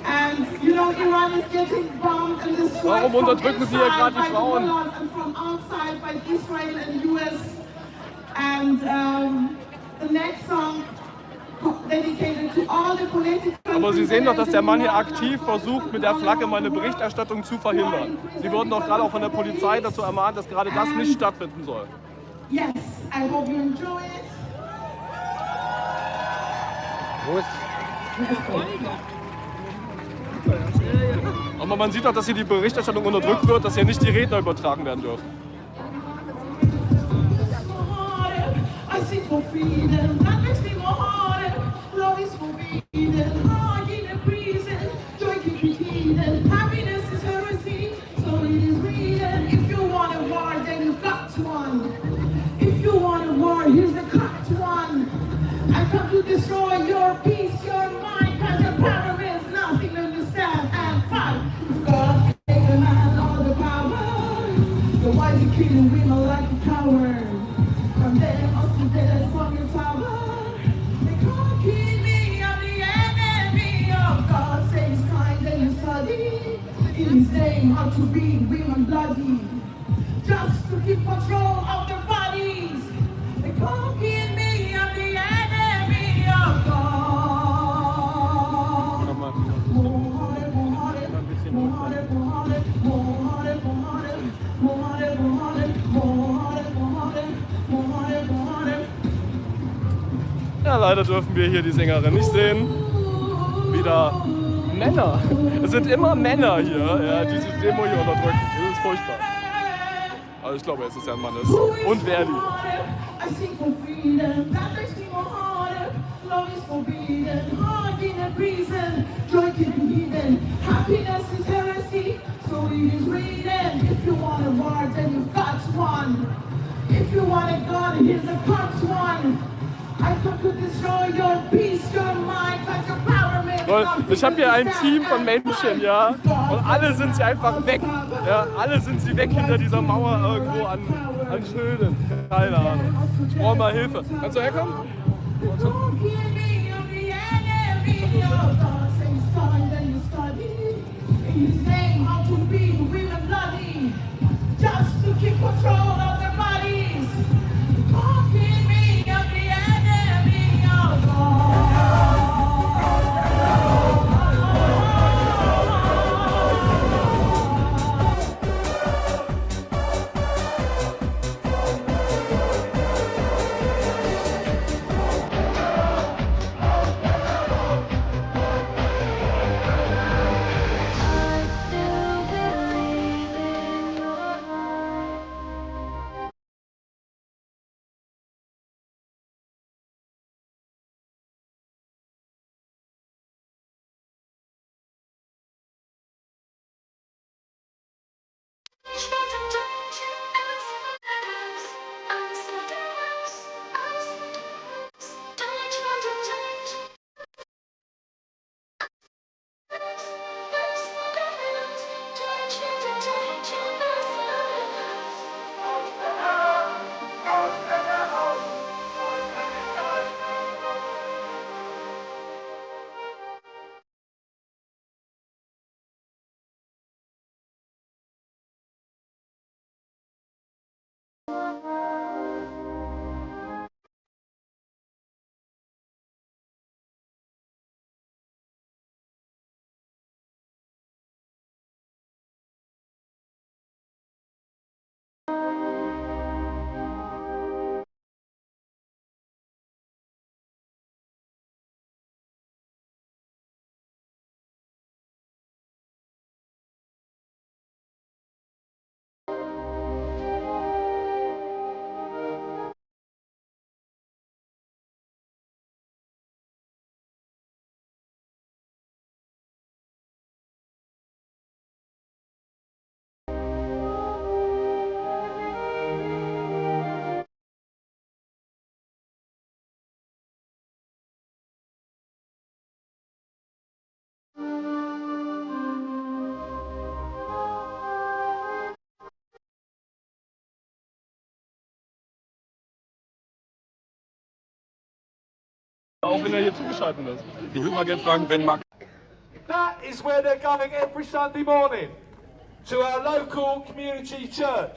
And you know, Iran is getting bombed and destroyed. Warum unterdrücken Sie hier gerade die Frauen? And from outside by Israel and US. And the next song dedicated to all the political. Aber Sie sehen doch, dass der Mann hier aktiv versucht, mit der Flagge meine Berichterstattung zu verhindern. Sie wurden doch gerade auch von der Polizei dazu ermahnt, dass gerade das nicht stattfinden soll. Yes, I hope you enjoy it. Aber man sieht auch, dass hier die Berichterstattung unterdrückt wird, dass hier nicht die Redner übertragen werden dürfen. I seek for freedom, that makes me more harder. Love is forbidden, heart in a prison, joy can be hidden. Happiness is heresy, so it is written. If you want a war, then you've got one. If you want a war, here's the correct one. I come to destroy your peace, your mind, cause your power is nothing to understand and fight. God take the man all the power. So why you killing women like a coward? From them us to death from your tower. They can't kill me, I'm the enemy of God. Says kind and you study in his name how to be women bloody. Just to keep control of their bodies. They can't kill me, I'm the enemy of God. Ja, leider dürfen wir hier die Sängerin nicht sehen. Wieder Männer. Es sind immer Männer hier, ja, die diese Demo hier unterdrücken. Das ist furchtbar. Also ich glaube, dass es ja ein Mann ist. Und Verdi. I seek for freedom, that makes me more harder. Love is forbidden, heart in a prison, joy can be hidden. Happiness is heresy, so it is written. If you want a war, then you've got one. If you want a gun, here's a correct one. I come to destroy your peace, your mind, but your power makes nothing. Ich habe hier ein Team von Menschen, ja, und alle sind sie einfach weg. Ja, alle sind sie weg hinter dieser Mauer irgendwo an Schilden. Keine Ahnung. Ich brauche mal Hilfe. Kannst du herkommen? Just to keep control of their bodies. Talking me of the enemy of God. I still Auch wenn er hier zugeschaltet ist. Ich würde mal gerne fragen, wenn Mark. That is where they're going every Sunday morning, to our local community church.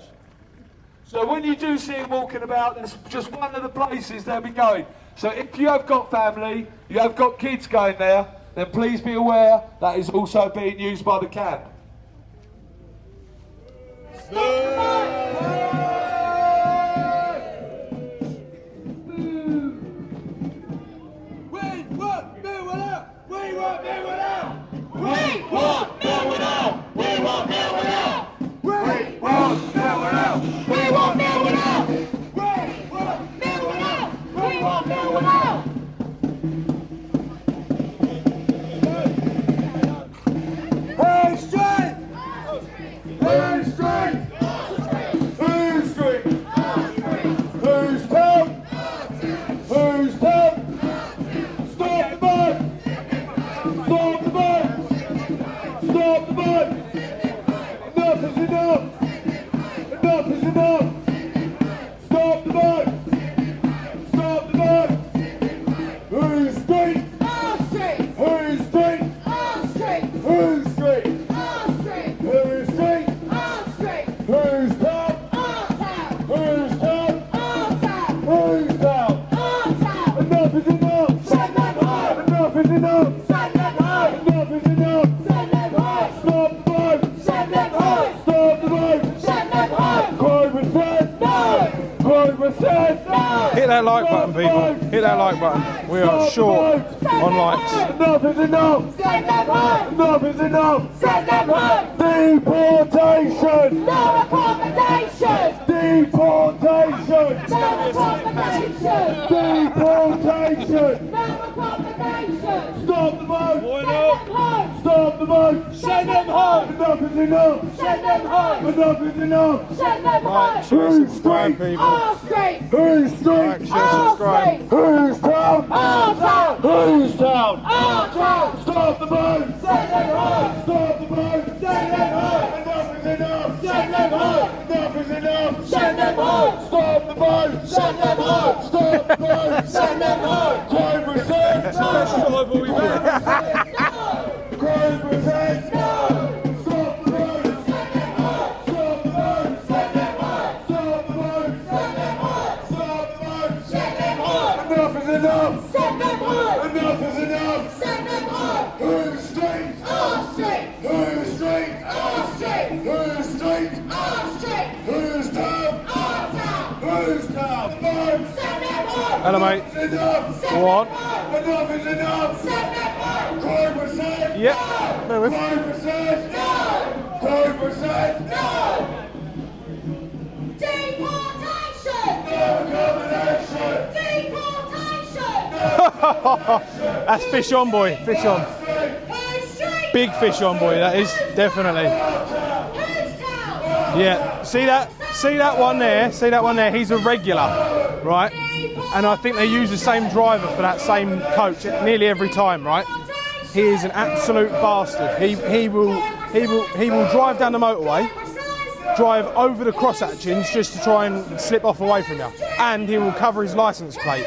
So when you do see them walking about, that's just one of the places they'll be going. So if you have got family, you have got kids going there, then please be aware that is also being used by the camp. Hit that like button, people. Hit that like button. We are short on likes. Enough is enough! Send them home! Enough is enough! Send them home! Deportation! No accommodation! Deportation! No accommodation! Deportation! No accommodation! Stop the boat! Send them home! Stop the boat! Send them home! Enough is enough! Send them home! Enough is enough! Send them home! Who's straight? Our street! Who's street? Our street! Who's town? Our town! Who's town? Our town! Stop the boat! Send them home! Stop the boat! Send them home! Enough is enough! Send them home! Enough is enough! Send them home! Stop the boat! Send them home! Stop the boat! Send them home! Crime resist! Special level we Crime resist! Stop the boat! Send them home! Stop the boat! Send them home! Stop the boat! Send them home! Stop the boat! Send them home! Enough is enough! Send them home! Enough is enough! Send them home! Who's street? Our street! Who's street? Our street! Who's street? Our street! Who's town? Our town! Who's town? The boat! Send them home! Hello, mate. Enough! Go on. Enough is enough! Send them home! Crime resist! Yep. Bear with. Crime resist! No! Crime resist! No! Deportation! No accommodation! Deportation! That's fish on, boy. Fish on. Big fish on, boy. That is definitely. Yeah. See that? See that one there? See that one there? He's a regular, right? And I think they use the same driver for that same coach nearly every time, right? He is an absolute bastard. He will drive down the motorway, drive over the cross hatchings just to try and slip off away from you, and he will cover his license plate.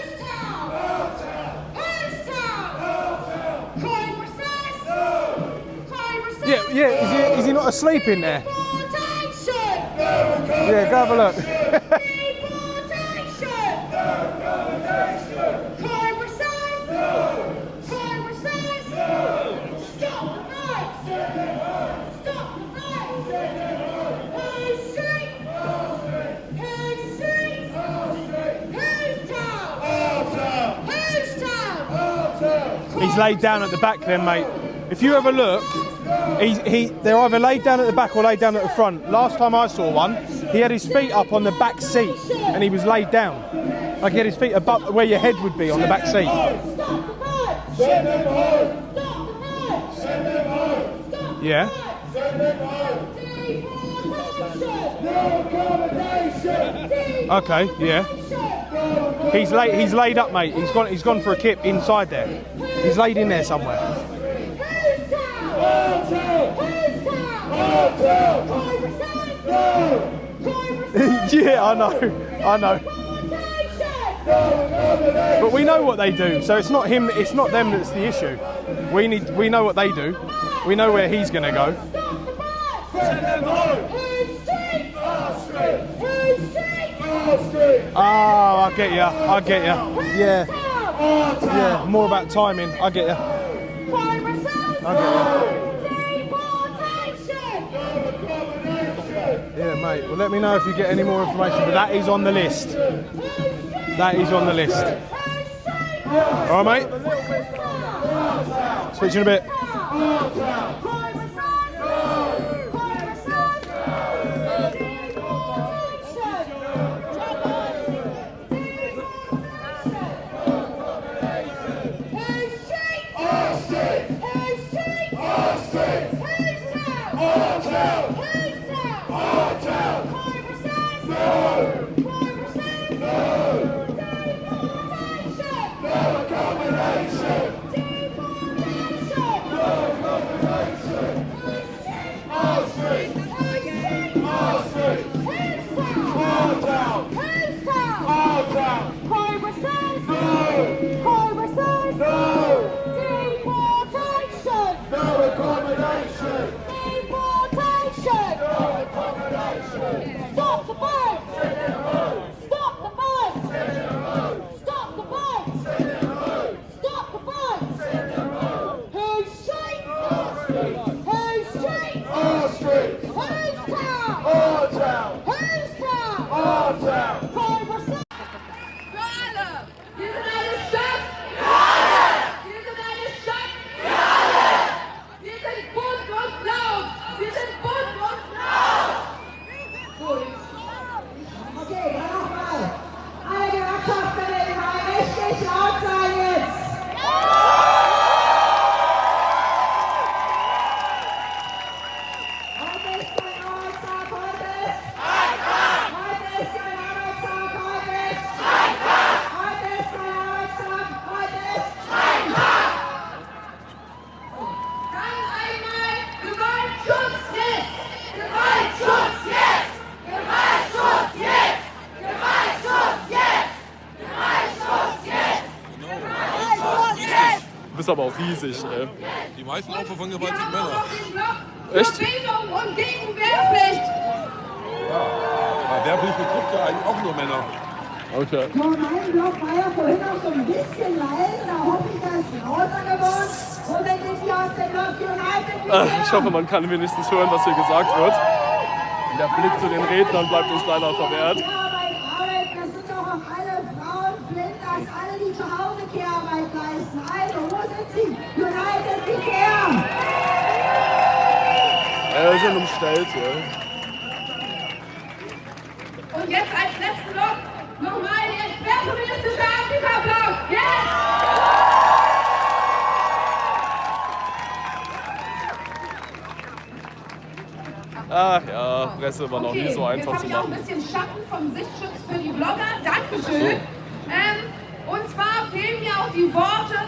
Yeah. Is he not asleep in there? Yeah, go have a look. He's laid down at the back then, mate. If you have a look, they're either laid down at the back or laid down at the front. Last time I saw one, he had his feet up on the back seat and he was laid down. Like he had his feet above where your head would be on the back seat. Send them home! Send them home! Yeah. Send them home! No accommodation! Okay, yeah. He's laid up, mate. He's gone for a kip inside there. He's laid in there somewhere. Yeah, I know. But we know what they do, so it's not him. It's not them that's the issue. We know what they do. We know where he's going to go. Oh, I get ya. I get ya. Yeah. Yeah. More about timing. I get ya. I get ya. Yeah, mate. Well, let me know if you get any more information. But that is on the list. That is on the list. All right, mate. Speak to you in a bit. Du bist aber auch riesig, ey. Die meisten Opfer von Gewalt sind Männer. Echt? Bildung und gegen Wehrpflicht. Ja, Wehrpflicht betrifft ja eigentlich auch nur Männer. Okay. So, mein Block war ja vorhin auch so ein bisschen leise, da hoffe ich, dass es lauter geworden. Wo sind jetzt hier aus dem Block United? Ich hoffe, man kann wenigstens hören, was hier gesagt wird. Der Blick zu den Rednern bleibt uns leider verwehrt. Kehrarbeit, das sind doch auch alle Frauen, Flinters, alle, die zu Hause Kehrarbeit leisten. Also, wo sind sie? United, die Kehr! Wir sind umstellt hier. Und jetzt als letzten Block nochmal der querfeministische Antifa-Block. Yes! Ach ja, Presse war noch nie so einfach zu jetzt habe ich auch machen. ein bisschen Schatten vom Sichtschutz für die Blogger. Dankeschön. Und zwar fehlen mir auch die Worte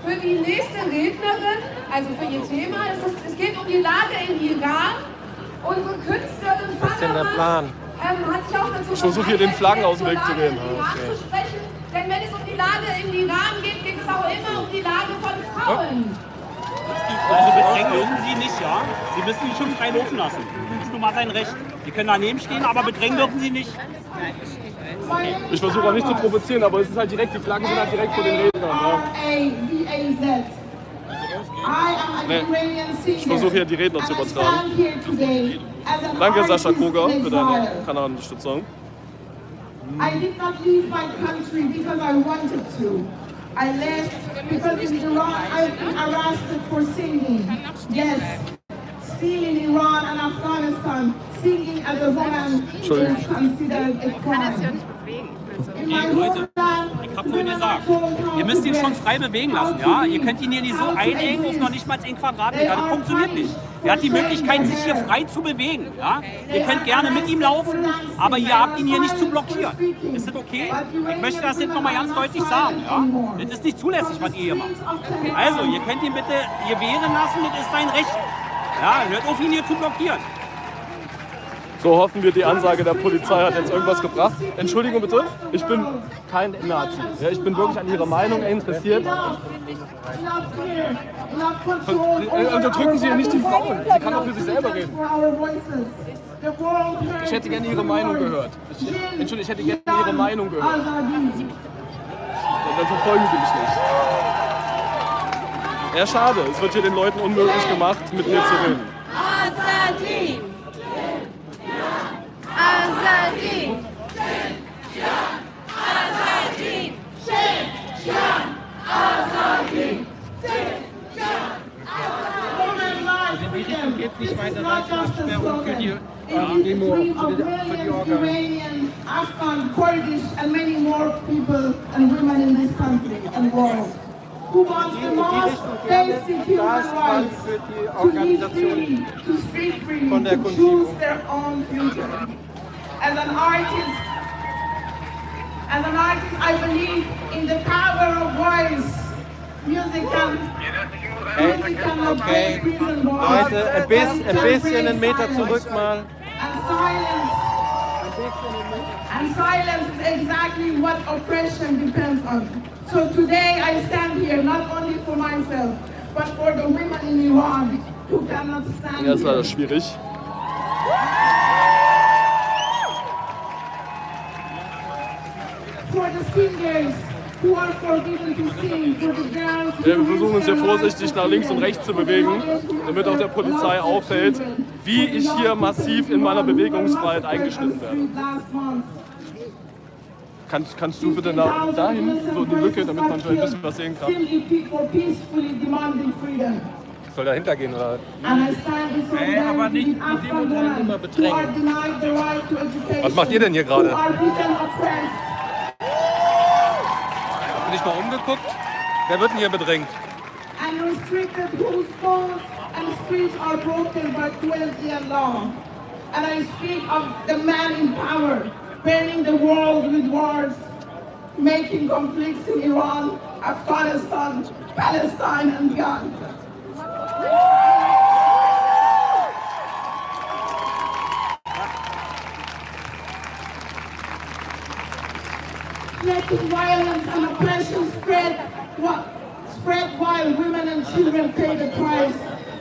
für die nächste Rednerin, also für ihr Thema. Es geht um die Lage im Iran. Unsere Künstlerin Was ist denn der Plan? hat sich auch dazu Ich versuche hier den Flaggen aus dem Weg zu gehen. zu sprechen. Denn wenn es um die Lage im Iran geht, geht es auch immer um die Lage von Frauen. Also bedrängen dürfen Sie nicht, ja? Sie müssen die schon frei laufen lassen. Das ist nun mal sein Recht. Sie können daneben stehen, aber bedrängen dürfen Sie nicht. Ich versuche auch nicht zu provozieren, aber es ist halt direkt, die Flaggen sind halt direkt vor den Rednern. Ja. Nee, ich versuche hier die Redner zu übertragen. Danke Sascha Koga für deine Kanalunterstützung. I did not leave my country because I wanted to. I left because in Iran I've been arrested for singing. Yes, still in Iran and Afghanistan, singing as a woman is considered a crime. Leute, ich habe vorhin gesagt, ihr müsst ihn schon frei bewegen lassen, ja? Ihr könnt ihn hier nicht so einengen auf noch nicht mal 10 Quadratmeter, das funktioniert nicht. Er hat die Möglichkeit, sich hier frei zu bewegen, ja? Ihr könnt gerne mit ihm laufen, aber ihr habt ihn hier nicht zu blockieren. Ist das okay? Ich möchte das jetzt nochmal ganz deutlich sagen, ja? Das ist nicht zulässig, was ihr hier macht. Also, ihr könnt ihn bitte hier wehren lassen, das ist sein Recht. Ja, hört auf, ihn hier zu blockieren. So hoffen wir, die Ansage der Polizei hat jetzt irgendwas gebracht. Entschuldigung bitte, ich bin kein Nazi. Ja, ich bin wirklich an Ihrer Meinung interessiert. Unterdrücken Sie ja nicht die Frauen. Sie kann auch für sich selber reden. Ich hätte gerne Ihre Meinung gehört. Entschuldigung, ich hätte gerne Ihre Meinung gehört. Dann verfolgen Sie mich nicht. Ja, schade. Es wird hier den Leuten unmöglich gemacht, mit mir zu reden. Azadi! Azadi! Azadi! Azadi! Also in die Richtung geht es nicht weiter, Reichsabsperrung für die Demo, für die Orga. Afghan, Kurdish, and many more people and women in this country and world who want the most basic human rights to live freely, to speak freely, to choose their own future. As an artist, I believe in the power of voice. Music can Okay, Leute, ein bisschen einen Meter zurück mal. And silence is exactly what oppression depends on. So today I stand here not only for myself, but for the women in Iran who cannot stand. Ja, ist leider schwierig. For the singers who are forbidden to sing, for the girls. Ja, wir versuchen uns hier vorsichtig nach links und rechts zu bewegen, damit auch der Polizei auffällt, wie ich hier massiv in meiner Bewegungsfreiheit eingeschnitten werde. Kannst du bitte dahin, so die Lücke, damit man vielleicht ein bisschen was sehen kann? Soll dahinter gehen oder? Aber nicht mit dem Urteil immer bedrängen. Was macht ihr denn hier gerade? Hast du dich mal umgeguckt? Wer wird denn hier bedrängt? And restricted whose phones and streets are broken by 12-year law. And I speak of the man in power, burning the world with wars, making conflicts in Iran, Afghanistan, Palestine and beyond. Letting violence and oppression spread while women and children pay the price.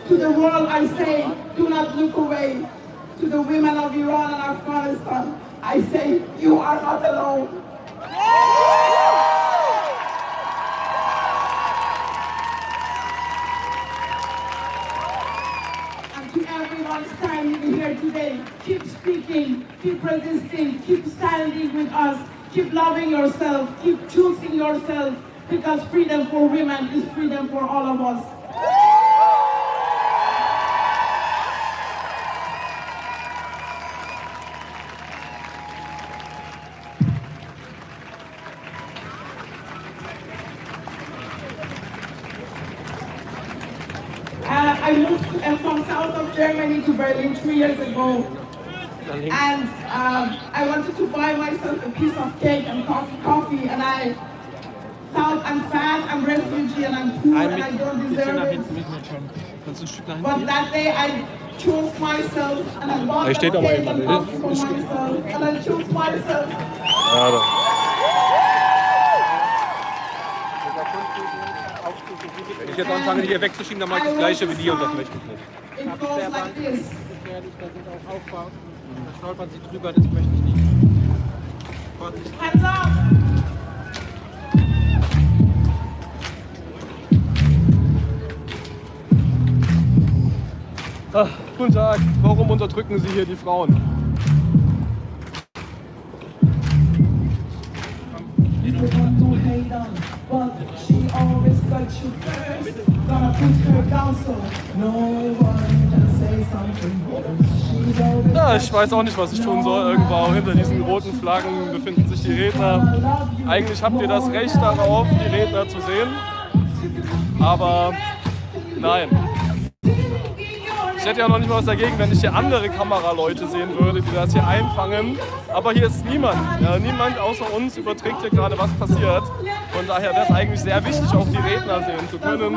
To the world I say, do not look away. To the women of Iran and Afghanistan, I say, you are not alone. And to everyone standing here today, keep speaking, keep resisting, keep standing with us. Keep loving yourself, keep choosing yourself, because freedom for women is freedom for all of us. I moved from south of Germany to Berlin 3 years ago. And I wanted to buy myself a piece of cake and coffee, and I thought I'm fat, I'm refugee, and I'm poor, and I don't deserve it. But that day I chose myself, and I bought a cake and coffee for myself, and I chose myself. Wenn ich jetzt anfange, die hier wegzuschieben, dann mache ich das Gleiche wie die und das möchte ich nicht. It goes like this. Da sind auch Aufbauten. Da stolpern sie drüber, das möchte ich nicht. Hands up! Ach, guten Tag, warum unterdrücken Sie hier die Frauen? Ja, ich weiß auch nicht, was ich tun soll. Irgendwo hinter diesen roten Flaggen befinden sich die Redner. Eigentlich habt ihr das Recht darauf, die Redner zu sehen. Aber nein. Ich hätte ja noch nicht mal was dagegen, wenn ich hier andere Kameraleute sehen würde, die das hier einfangen. Aber hier ist niemand. Ja, niemand außer uns überträgt hier gerade, was passiert. Von daher wäre es eigentlich sehr wichtig, auch die Redner sehen zu können.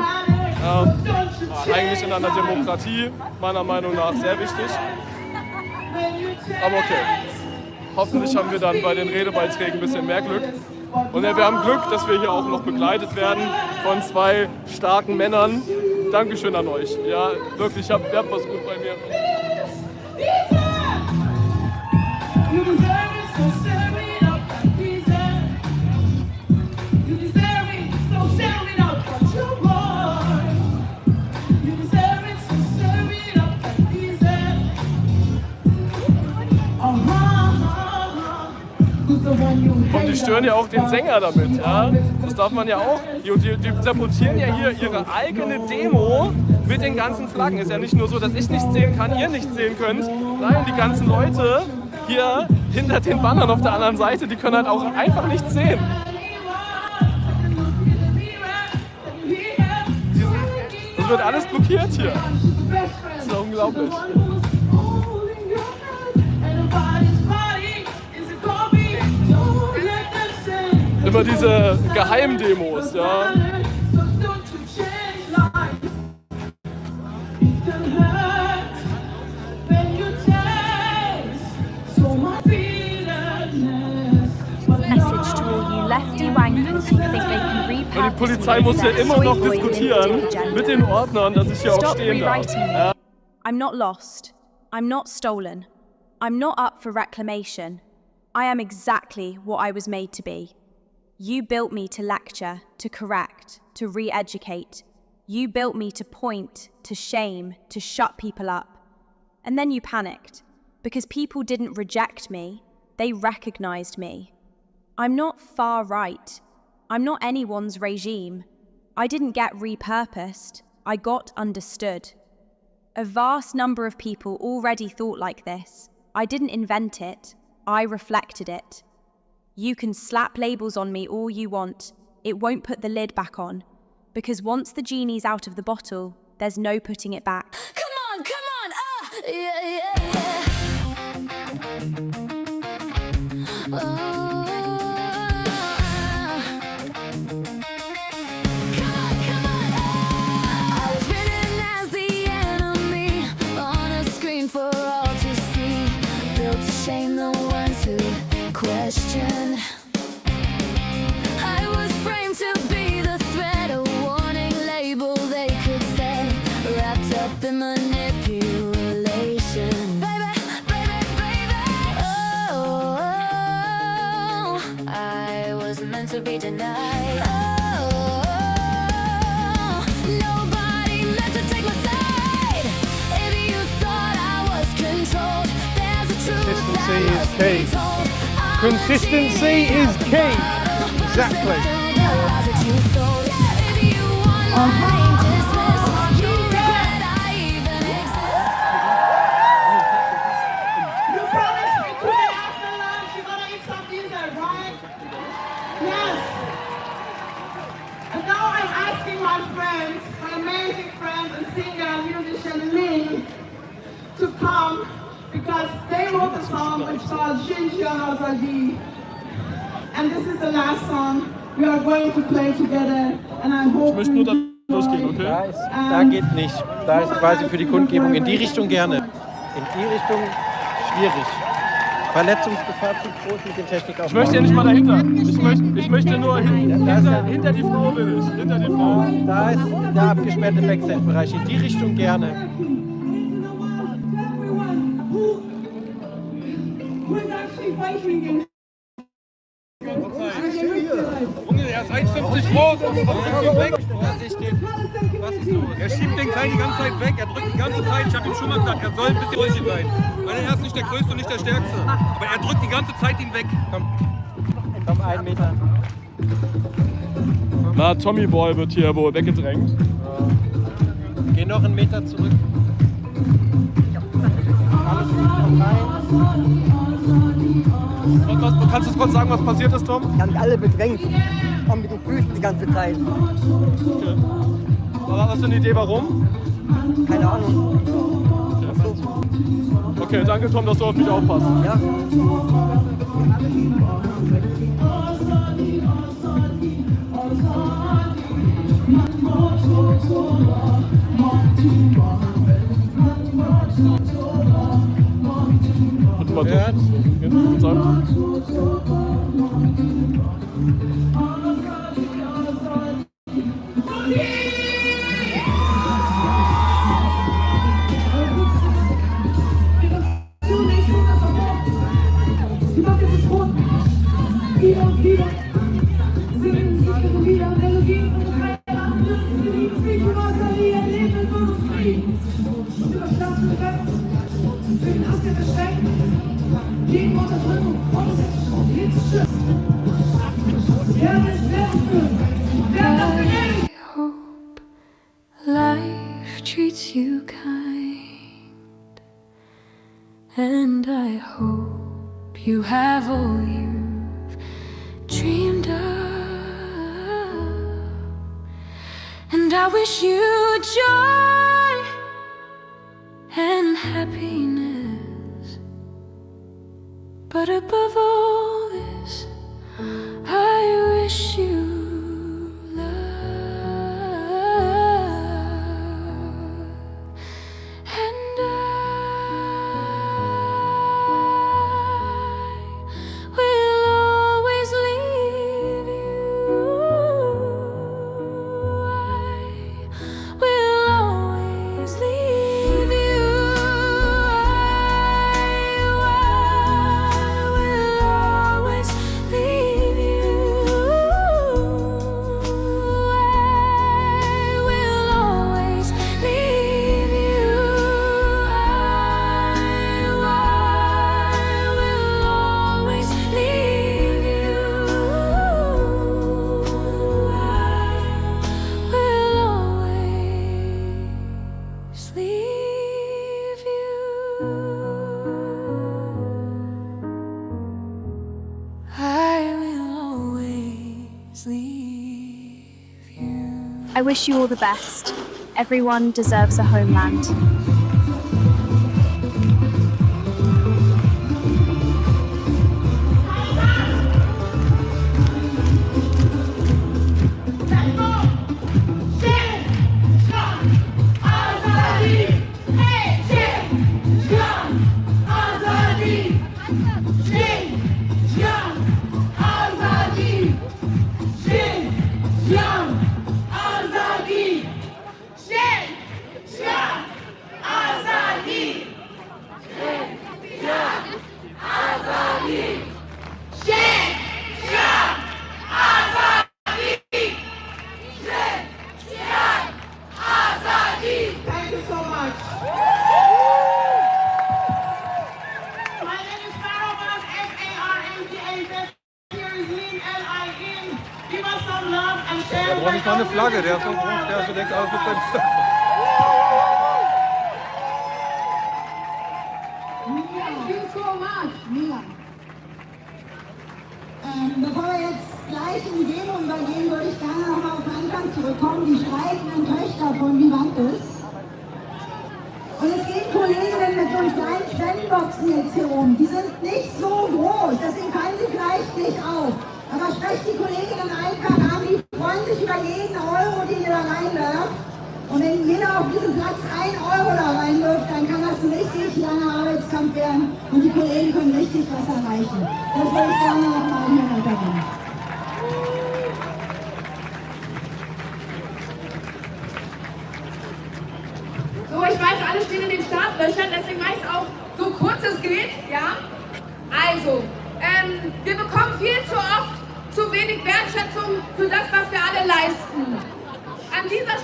Eigentlich in einer Demokratie, meiner Meinung nach, sehr wichtig. Aber okay. Hoffentlich haben wir dann bei den Redebeiträgen ein bisschen mehr Glück. Und ja, wir haben Glück, dass wir hier auch noch begleitet werden von 2 starken Männern. Dankeschön an euch. Ja, wirklich, ihr habt was gut bei mir. Und die stören ja auch den Sänger damit, ja? Das darf man ja auch. Die sabotieren ja hier ihre eigene Demo mit den ganzen Flaggen. Ist ja nicht nur so, dass ich nichts sehen kann, ihr nichts sehen könnt. Nein, die ganzen Leute hier hinter den Bannern auf der anderen Seite, die können halt auch einfach nichts sehen. Das wird alles blockiert hier. Das ist ja unglaublich. Immer diese Geheimdemos, ja. Und die Polizei muss ja immer noch diskutieren mit den Ordnern, dass ich hier auch stehen darf. Ja. I'm not lost. I'm not stolen. I'm not up for reclamation. I am exactly what I was made to be. You built me to lecture, to correct, to re-educate. You built me to point, to shame, to shut people up. And then you panicked, because people didn't reject me, they recognized me. I'm not far right. I'm not anyone's regime. I didn't get repurposed, I got understood. A vast number of people already thought like this. I didn't invent it, I reflected it. You can slap labels on me all you want, it won't put the lid back on. Because once the genie's out of the bottle, there's no putting it back. Come on, yeah, yeah, yeah. I was written as the enemy on a screen for all to see. Built to shame the ones who question. I was framed to be the threat, a warning label they could set, wrapped up in manipulation. Baby, baby, baby. Oh, I was meant to be denied. Oh, nobody meant to take my side. If you thought I was controlled, there's a truth that must be told. Consistency is key. Exactly. Yes. And now I'm asking my friends, my amazing friends and singer and musician Ling, to come because they wrote a song which is called Xinjiang Azadi. And this is the last song we are going to play together. And I hope ich möchte nur da durchgehen, okay? Da geht nicht. Da ist quasi für die Kundgebung. In die Richtung gerne. In die Richtung schwierig. Verletzungsgefahr zu groß mit den Technikaufnahmen. Ich möchte ja nicht mal dahinter. Ich möchte nur hinter die Frau will ich. Hinter die Frau. Da ist der abgesperrte Backstage-Bereich. In die Richtung gerne. Junge, er ist 1,50 groß und geht weg. Was ist los? Er schiebt den Kleinen die ganze Zeit weg, er drückt die ganze Zeit. Ich habe ihm schon mal gesagt, er soll ein bisschen ruhig sein. Weil er ist nicht der Größte und nicht der Stärkste. Aber er drückt die ganze Zeit ihn weg. Komm, 1 Meter. Na, Tommy Boy wird hier wohl weggedrängt. Geh noch 1 Meter zurück. Kannst du kurz sagen, was passiert ist, Tom? Die haben mich alle bedrängt. Und mit den Füßen die ganze Zeit. Okay. Aber hast du eine Idee, warum? Keine Ahnung. Okay, danke Tom, dass du auf mich aufpasst. Ja. mal so. Ja, guten Tag. I hope life treats you kind, and I hope you have all you've dreamed of, and I wish you joy and happiness, but above all this, I wish you love, and I will always leave you. I will always leave you. I will always leave you. I will always leave you. I will always leave you. I will always leave you. I wish you all the best. Everyone deserves a homeland. Thank you so much. My name is Farabas, F-A-R-A-G-A-Z. Here is Lin, L-I-N. Give us some love and share. Der braucht nicht mal eine Flagge, der ist so groß, der ist so denkt, alles mit seinem Thank you so much, Mila. Bevor wir jetzt gleich in die Demo übergehen, würde ich gerne noch mal auf den Anfang zurückkommen, die streitenden Töchter von Vivantes. Und es gehen Kolleginnen mit so kleinen Spendenboxen jetzt hier rum. Die sind nicht so groß, deswegen fallen sie vielleicht nicht auf. Aber sprecht die Kolleginnen einfach an, die freuen sich über jeden Euro, den ihr da reinwirft. Und wenn jeder auf diesem Platz 1 Euro da reinwirft, dann kann das ein richtig langer Arbeitskampf werden und die Kollegen können richtig was erreichen. Das würde ich gerne noch mal hier weitergeben. So, ich weiß, alle stehen in den Startlöchern, deswegen mache ich es auch so kurz es geht, ja? Also, wir bekommen viel zu oft zu wenig Wertschätzung für das, was wir alle leisten. An dieser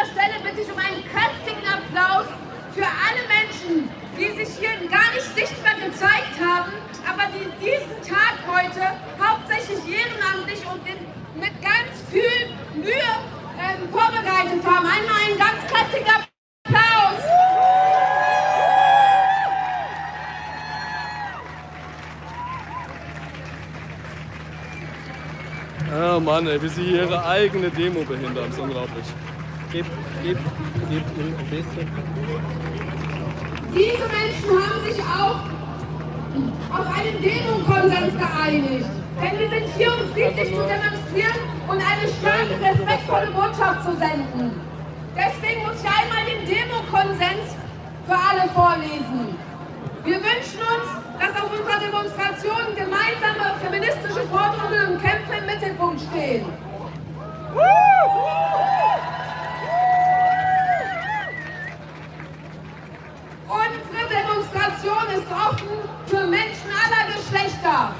Stelle bitte ich um einen kräftigen Applaus für alle Menschen, die sich hier gar nicht sichtbar gezeigt haben, aber die diesen Tag heute hauptsächlich ehrenamtlich und mit ganz viel Mühe vorbereitet haben. Einmal einen ganz kräftigen Applaus! Oh Mann, ey, wie sie hier ihre eigene Demo behindern, das ist unglaublich. Gib ein bisschen. Diese Menschen haben sich auch auf einen Demo-Konsens geeinigt. Denn wir sind hier, um friedlich zu demonstrieren und eine starke, respektvolle Botschaft zu senden. Deswegen muss ich einmal den Demo-Konsens für alle vorlesen. Wir wünschen uns, dass auf unserer Demonstration gemeinsame feministische Forderungen und Kämpfe im Mittelpunkt stehen. Unsere Demonstration ist offen für Menschen aller Geschlechter.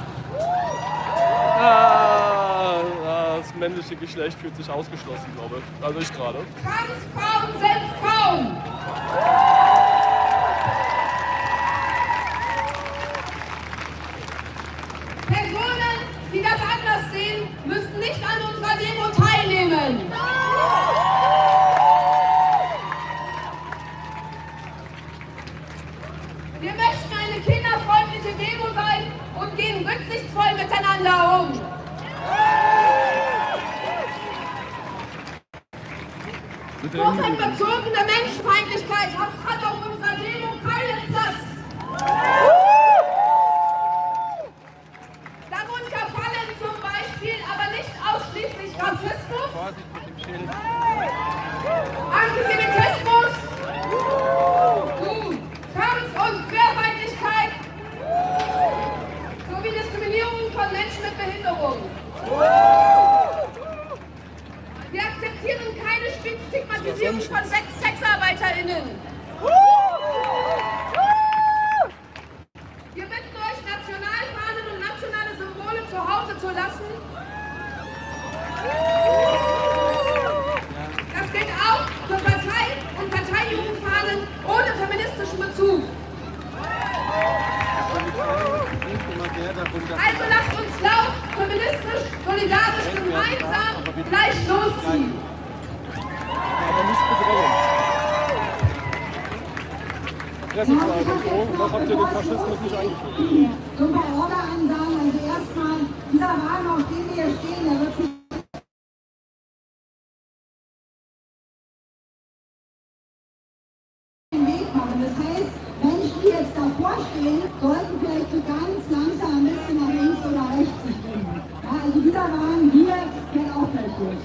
Das männliche Geschlecht fühlt sich ausgeschlossen, glaube ich. Also ich gerade. Transfrauen sind Frauen. Personen, die das anders sehen, müssen nicht an unserer Demo teilnehmen. Wir möchten eine kinderfreundliche Demo sein und gehen rücksichtsvoll miteinander um. Gruppenbezogene Menschenfeindlichkeit hat auf unserer Demo keinen Platz. Darunter fallen zum Beispiel, aber nicht ausschließlich Rassismus, Antisemitismus, Trans- und Querfeindlichkeit sowie Diskriminierung von Menschen mit Behinderung. Wir akzeptieren keine Stigmatisierung von SexarbeiterInnen. Wir bitten euch, Nationalfahnen und nationale Symbole zu Hause zu lassen. Das gilt auch für Partei- und Parteijugendfahnen ohne feministischen Bezug. Also lasst uns laut, feministisch, solidarisch, gemeinsam gleich losziehen. Aber nicht bedrohen. Pressefreiheit und so, was habt ihr den Faschismus nicht eingeführt? So ein paar Orga-Ansagen, also erstmal, dieser Wagen, auf dem wir hier stehen, der wird sich den Weg machen. Das heißt, Menschen, die jetzt davor stehen, sollten vielleicht so ganz langsam ein bisschen nach links oder rechts sich bringen. Ja, also dieser Wagen hier fährt auch gleich durch.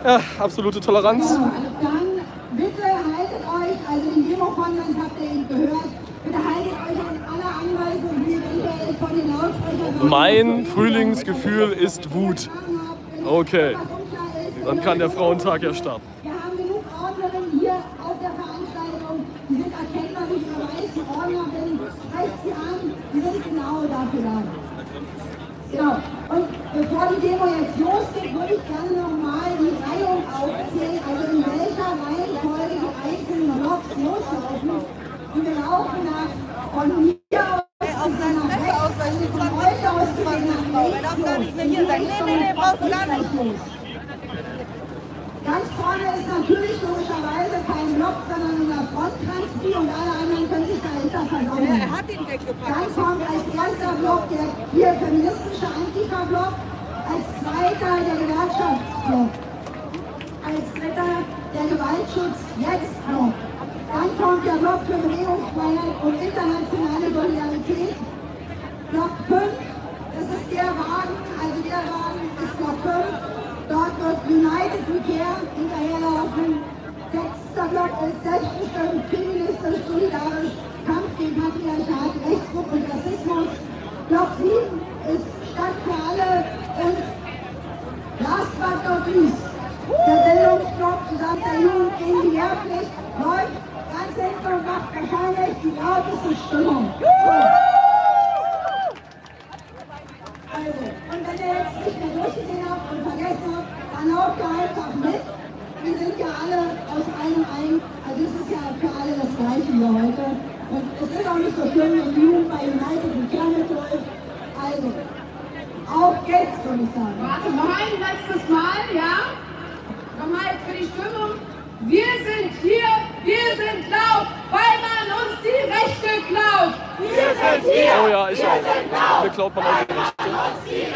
Ja, absolute Toleranz. Ja, dann bitte haltet euch, also den Demo-Konsens habt ihr eben gehört, bitte haltet euch an alle Anweisungen, die eventuell von den Lautsprechern... Mein Frühlingsgefühl ist Wut. Okay, dann kann der Frauentag ja starten. Wir haben genug Ordnerinnen hier auf der Veranstaltung, die sind erkennbar durch ihre weißen Ordnerinnen, reicht sie an, die sind genau dafür da. Genau. Und bevor die Demo jetzt losgeht, würde ich gerne nochmal die Reihung aufzählen, also in welcher Reihenfolge die einzelnen Blocks loslaufen. Und wir laufen von hier aus gesehen nach rechts, also von euch aus gesehen nach rechts los. Ganz vorne ist natürlich logischerweise kein Block, sondern unser Fronttransport und alle anderen können sich dahinter versammeln. Er hat ihn weggepackt. Dann kommt als erster Block der hier feministische Antifa-Block, als zweiter der Gewerkschaftsblock, als dritter der Gewaltschutz jetzt Block. Dann kommt der Block für Bewegungsfreiheit und internationale Solidarität. Block 5, das ist der Wagen, also der Wagen ist Block 5. Dort wird United We Care hinterherlaufen. Sechster Block ist selbstbestimmt, feministisch, solidarisch, Kampf gegen Patriarchat, Rechtsruck und Rassismus. Block 7 ist Stadt für alle und last but not least, der Bildungsblock zusammen der Jugend gegen die Wehrpflicht läuft ganz hinten und macht wahrscheinlich die lauteste Stimmung. Also, und wenn ihr jetzt nicht mehr durchgesehen habt und vergessen habt, dann lauft ihr einfach mit. Wir sind ja alle aus einem Ein, also es ist ja für alle das Gleiche hier heute. Und es ist auch nicht so schlimm, wenn die Jugend bei United und Care mitläuft. Also, auf geht's, würde ich sagen. Warte, noch ein letztes Mal, ja? Nochmal für die Stimmung. Wir sind hier, wir sind laut, weil man uns die Rechte klaut. Wir sind hier, oh ja, ich auch. Mir klaut man auch die Rechte. Wir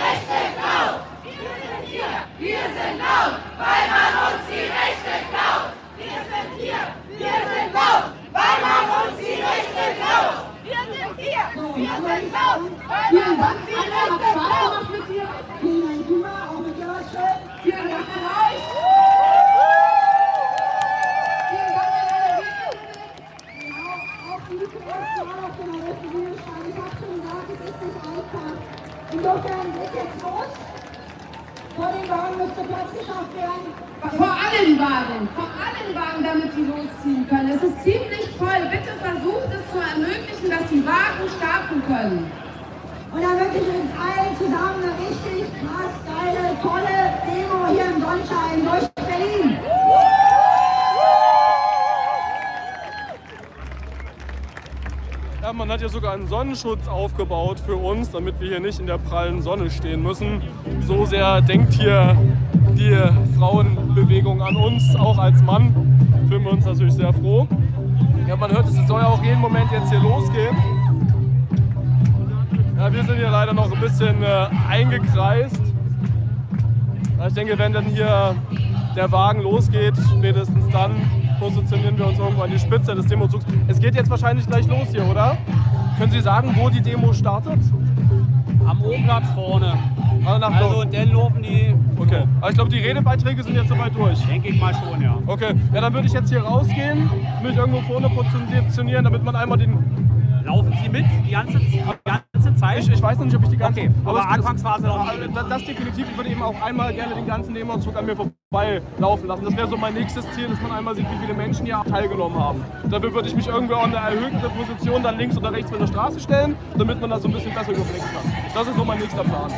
sind hier, wir sind laut, weil man uns die Rechte klaut. Wir sind hier, wir sind laut, weil man uns die Rechte klaut. Wir sind hier, wir sind laut, weil man uns die Rechte klaut. Vielen Dank, Duma, auch mit dir was schön. Vielen Dank an euch. Insofern geht jetzt los. Vor den Wagen müsste Platz geschafft werden. Vor allen Wagen, damit sie losziehen können. Es ist ziemlich voll. Bitte versucht es zu ermöglichen, dass die Wagen starten können. Und dann wünsche ich uns allen zusammen eine richtig krass geile, tolle Demo hier im Sonnenschein durch Berlin. Ja, man hat ja sogar einen Sonnenschutz aufgebaut für uns, damit wir hier nicht in der prallen Sonne stehen müssen. So sehr denkt hier die Frauenbewegung an uns, auch als Mann. Fühlen wir uns natürlich sehr froh. Ja, man hört, es soll ja auch jeden Moment jetzt hier losgehen. Ja, wir sind hier leider noch ein bisschen eingekreist. Ja, ich denke, wenn dann hier der Wagen losgeht, spätestens dann positionieren wir uns irgendwo an die Spitze des Demozugs. Es geht jetzt wahrscheinlich gleich los hier, oder? Können Sie sagen, wo die Demo startet? Am O.W.L vorne. Also dann laufen die... Okay, aber ich glaube, die Redebeiträge sind jetzt soweit durch. Denke ich mal schon, ja. Okay, ja, dann würde ich jetzt hier rausgehen, mich irgendwo vorne positionieren, damit man einmal den... Laufen Sie mit die ganze Zeit? Ich weiß noch nicht, ob ich die ganze... Okay, aber Anfangsphase laufen Sie mit. Das definitiv. Ich würde eben auch einmal gerne den ganzen Demozug an mir vorbeilaufen lassen. Das wäre so mein nächstes Ziel, dass man einmal sieht, wie viele Menschen hier teilgenommen haben. Dafür würde ich mich irgendwie an eine erhöhte Position dann links oder rechts von der Straße stellen, damit man das so ein bisschen besser überblicken kann. Das ist so mein nächster Plan.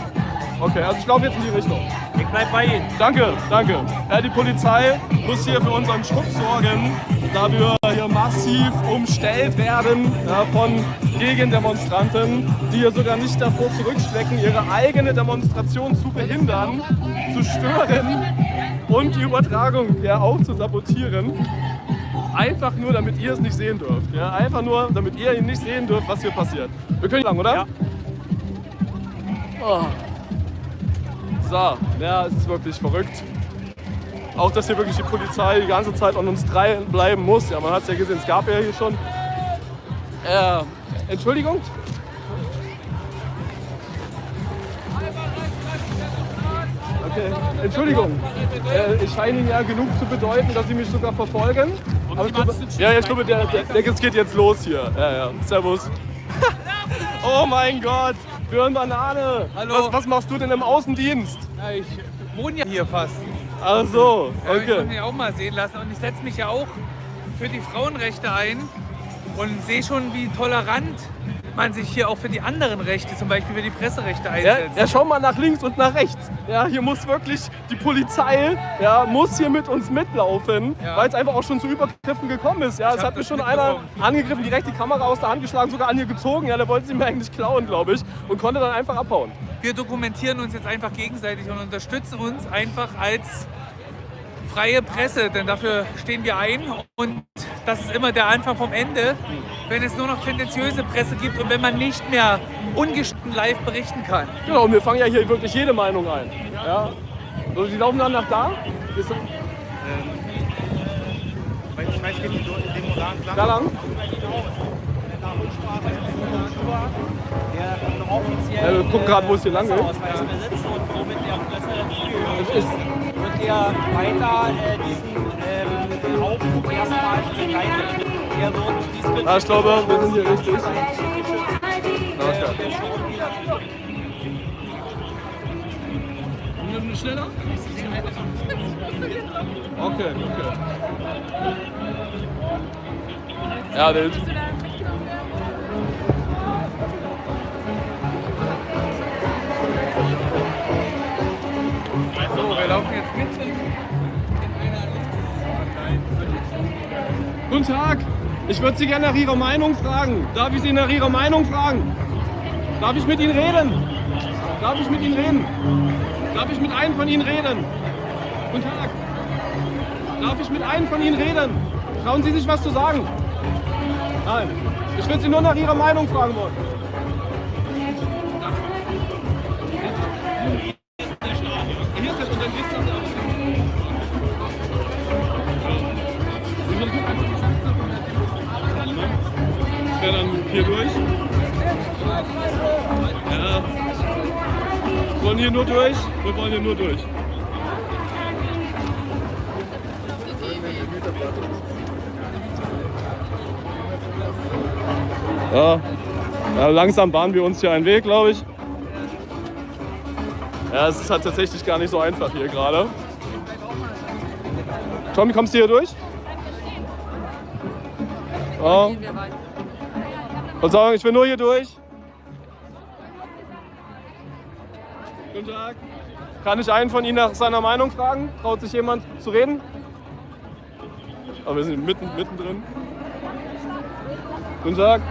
Okay, also ich laufe jetzt in die Richtung. Ich bleib bei Ihnen. Danke, danke. Ja, die Polizei muss hier für unseren Schutz sorgen, da wir hier massiv umstellt werden von Gegendemonstranten, die hier sogar nicht davor zurückschrecken, ihre eigene Demonstration zu behindern, zu stören und die Übertragung ja auch zu sabotieren. Einfach nur, damit ihr es nicht sehen dürft. Ja? Einfach nur, damit ihr nicht sehen dürft, was hier passiert. Wir können lang, oder? Ja. Oh. So, ja, es ist wirklich verrückt. Auch, dass hier wirklich die Polizei die ganze Zeit an uns drei bleiben muss. Ja, man hat es ja gesehen, es gab ja hier schon. Entschuldigung? Okay, Entschuldigung. Ich scheine Ihnen ja genug zu bedeuten, dass Sie mich sogar verfolgen. Aber ich glaube, es geht jetzt los hier. Ja. Servus. Oh mein Gott. Björn Banane, hallo. Was machst du denn im Außendienst? Ja, ich wohne ja hier fast. Ach so, okay. Ich muss mich auch mal sehen lassen und ich setze mich ja auch für die Frauenrechte ein und sehe schon, wie tolerant man sich hier auch für die anderen Rechte, zum Beispiel für die Presserechte einsetzt. Ja, schau mal nach links und nach rechts. Ja, hier muss wirklich die Polizei, muss hier mit uns mitlaufen, weil es einfach auch schon zu Übergriffen gekommen ist. Ja, es hat mir schon einer angegriffen, direkt die Kamera aus der Hand geschlagen, sogar an ihr gezogen. Ja, der wollte sie mir eigentlich klauen, glaube ich, und konnte dann einfach abhauen. Wir dokumentieren uns jetzt einfach gegenseitig und unterstützen uns einfach als freie Presse, denn dafür stehen wir ein und das ist immer der Anfang vom Ende, wenn es nur noch tendenziöse Presse gibt und wenn man nicht mehr ungeschnitten live berichten kann. Genau, und wir fangen ja hier wirklich jede Meinung ein. Ja. So, die laufen dann nach da? Ich weiß nicht, wie die Demo lang. Da lang? Ja, wir gucken gerade, wo es hier lang geht. Wird ihr weiter diesen Aufzug erstmal begleiten? Ich glaube, wir sind hier richtig. Schneller? Okay. Ja, wild. So, wir laufen jetzt mit in einer... Guten Tag, ich würde Sie gerne nach Ihrer Meinung fragen. Darf ich Sie nach Ihrer Meinung fragen? Darf ich mit Ihnen reden? Darf ich mit Ihnen reden? Darf ich mit einem von Ihnen reden? Guten Tag. Darf ich mit einem von Ihnen reden? Trauen Sie sich was zu sagen? Nein. Ich würde Sie nur nach Ihrer Meinung fragen wollen. Hier ist das und dann geht's dann da. Das wäre dann hier durch. Ja. Wir wollen hier nur durch. Wir wollen hier nur durch. Ja. Ja, langsam bahnen wir uns hier einen Weg, glaube ich. Ja, es ist halt tatsächlich gar nicht so einfach hier gerade. Tommy, kommst du hier durch? Ja. Und sagen, ich will nur hier durch. Guten Tag. Kann ich einen von Ihnen nach seiner Meinung fragen? Traut sich jemand zu reden? Aber wir sind mittendrin. Guten Tag.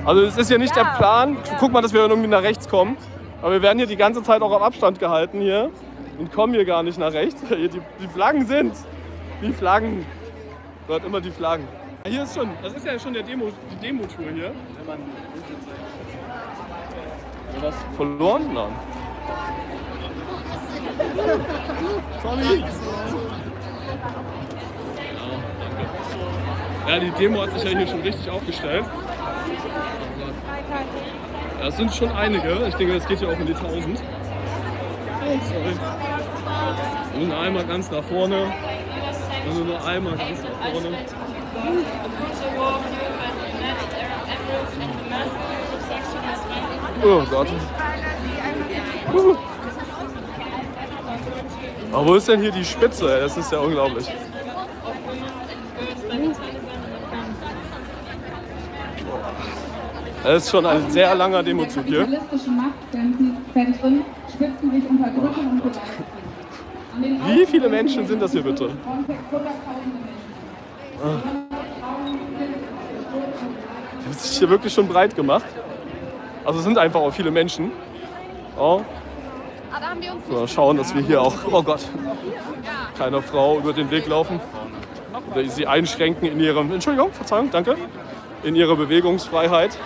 Also es ist ja nicht der Plan. Guck mal, dass wir irgendwie nach rechts kommen. Aber wir werden hier die ganze Zeit auch auf Abstand gehalten hier. Und kommen hier gar nicht nach rechts. Hier die Flaggen sind. Die Flaggen. Dort immer die Flaggen. Hier ist schon, das ist ja schon die Demo-Tour hier. Was verloren? Nein. Tommy! Ja, die Demo hat sich ja hier schon richtig aufgestellt. Ja, es sind schon einige. Ich denke, das geht ja auch in die 1000. Oh, sorry. Und einmal ganz nach vorne. Und nur einmal ganz nach vorne. Oh Gott. Aber wo ist denn hier die Spitze? Das ist ja unglaublich. Das ist schon ein sehr langer Demozug hier. Wie viele Menschen sind das hier bitte? Die haben sich hier wirklich schon breit gemacht. Also es sind einfach auch viele Menschen. Oh. So, schauen, dass wir hier auch, oh Gott, keiner Frau über den Weg laufen. Oder sie einschränken in ihrem, Entschuldigung, Verzeihung, danke, in ihrer Bewegungsfreiheit.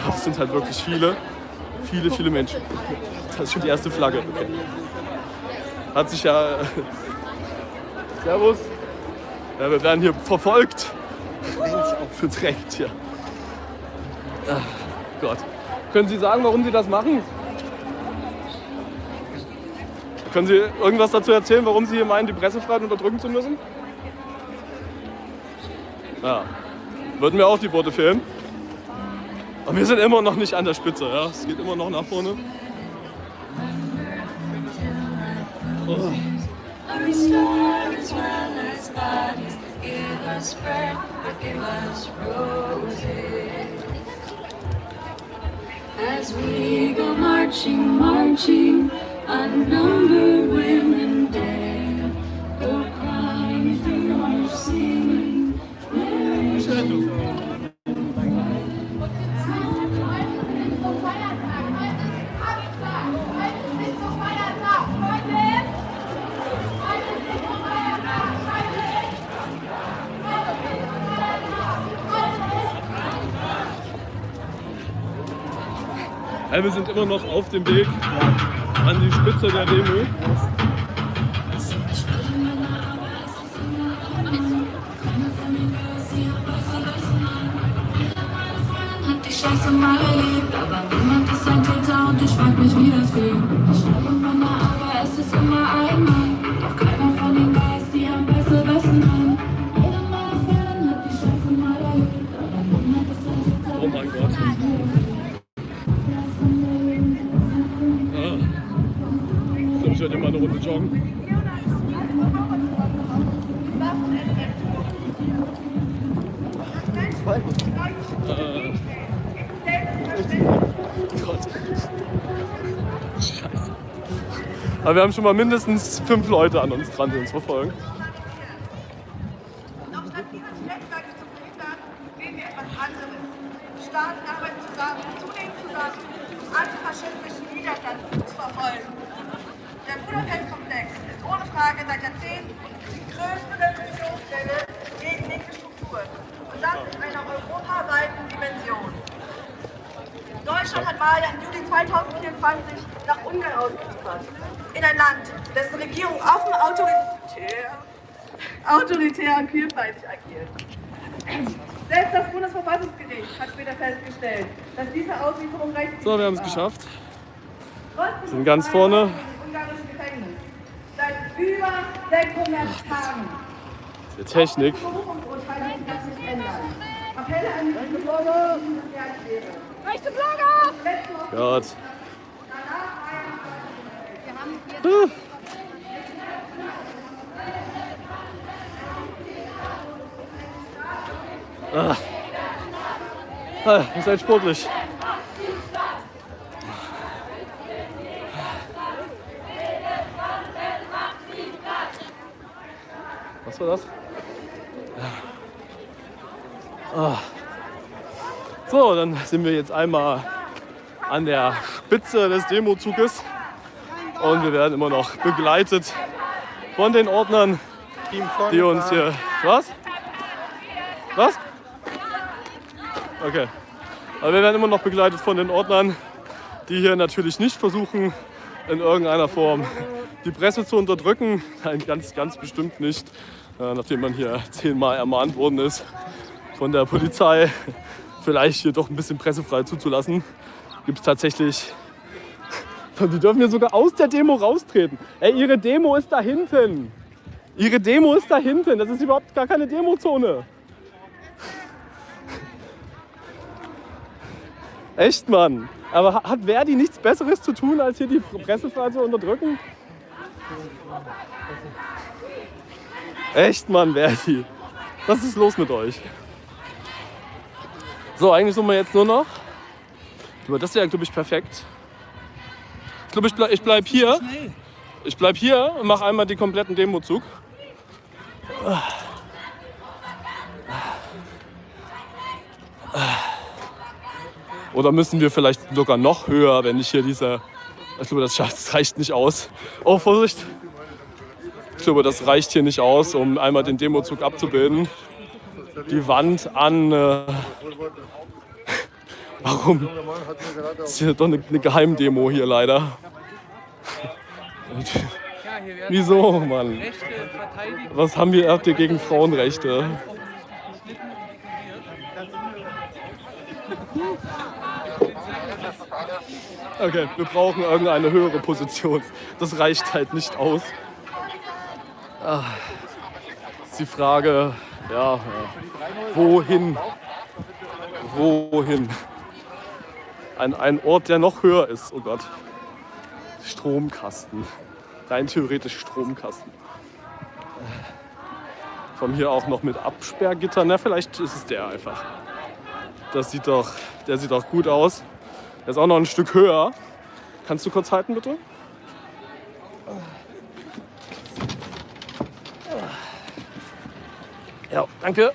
Es sind halt wirklich viele Menschen. Das ist schon die erste Flagge. Okay. Hat sich ja... Servus. Ja, wir werden hier verfolgt. Bedrängt hier. Ach Gott. Können Sie sagen, warum Sie das machen? Können Sie irgendwas dazu erzählen, warum Sie hier meinen, die Pressefreiheit unterdrücken zu müssen? Ja. Würden wir auch die Worte fehlen. Aber wir sind immer noch nicht an der Spitze. Ja? Es geht immer noch nach vorne. Oh. As we go marching, marching, unnumbered women dead, go crying through our singing. Ja, wir sind immer noch auf dem Weg an die Spitze der Demo. Hat die Scheiße mal erlebt, aber niemand ist ein Täter und ich frag mich, wie das geht. Ich schreibe Männer, aber es ist immer ein Mann. Doch keiner von ihnen weiß, die haben weiße Westen an. Jeder meiner Freunde hat die Scheiße mal erlebt, aber niemand ist ein Täter. Oh mein Gott. Ich werde immer eine Runde joggen. Gott. Scheiße. Aber wir haben schon mal mindestens 5 Leute an uns dran, die uns verfolgen. Doch statt diese Netzwerke zu verhindern, wählen wir etwas anderes. Staaten arbeiten zusammen, zunehmend zusammen, um antifaschistischen Widerstand zu verfolgen. Der Budapest-Komplex ist ohne Frage seit Jahrzehnten die größte Repressionsstelle gegen linke Strukturen. Und das in einer europaweiten Dimension. Deutschland hat Wahlen im Juli 2024 nach Ungarn ausgeliefert. In ein Land, dessen Regierung offen autoritär und kühlfeindlich agiert. Selbst das Bundesverfassungsgericht hat später festgestellt, dass diese Auslieferung rechtlich So, wir haben es geschafft. Wir sind ganz vorne. Gefängnis. Seit über 600 Tagen. der Technik. Rechte Flagge! Gott. Ihr seid sportlich. Was war das? So, dann sind wir jetzt einmal an der Spitze des Demozuges und wir werden immer noch begleitet von den Ordnern, die uns hier... Was? Was? Okay. Aber wir werden immer noch begleitet von den Ordnern, die hier natürlich nicht versuchen, in irgendeiner Form die Presse zu unterdrücken. Nein, ganz bestimmt nicht. Nachdem man hier 10-mal ermahnt worden ist von der Polizei, vielleicht hier doch ein bisschen pressefrei zuzulassen, gibt es tatsächlich... Die dürfen hier sogar aus der Demo raustreten. Ey, ihre Demo ist da hinten. Ihre Demo ist da hinten. Das ist überhaupt gar keine Demozone. Echt, Mann. Aber hat Verdi nichts Besseres zu tun, als hier die Pressefreiheit zu unterdrücken? Echt, Mann, Verdi. Was ist los mit euch? So, eigentlich sollen wir jetzt nur noch... Das ist ja, glaube ich, perfekt. Ich glaube, ich bleib hier. Ich bleib hier und mache einmal den kompletten Demozug. Oder müssen wir vielleicht sogar noch höher, wenn ich hier diese... Ich glaube, das reicht nicht aus. Oh, Vorsicht! Ich glaube, das reicht hier nicht aus, um einmal den Demozug abzubilden. Die Wand an... Warum? Das ist hier doch eine Geheimdemo hier leider. Wieso, Mann? Was habt ihr gegen Frauenrechte? Okay, wir brauchen irgendeine höhere Position. Das reicht halt nicht aus. Ist die Frage, ja, wohin? Wohin? Ein Ort, der noch höher ist. Oh Gott. Stromkasten. Rein theoretisch Stromkasten. Von hier auch noch mit Absperrgittern. Na, vielleicht ist es der einfach. Der sieht doch gut aus. Der ist auch noch ein Stück höher. Kannst du kurz halten, bitte? Ja, danke.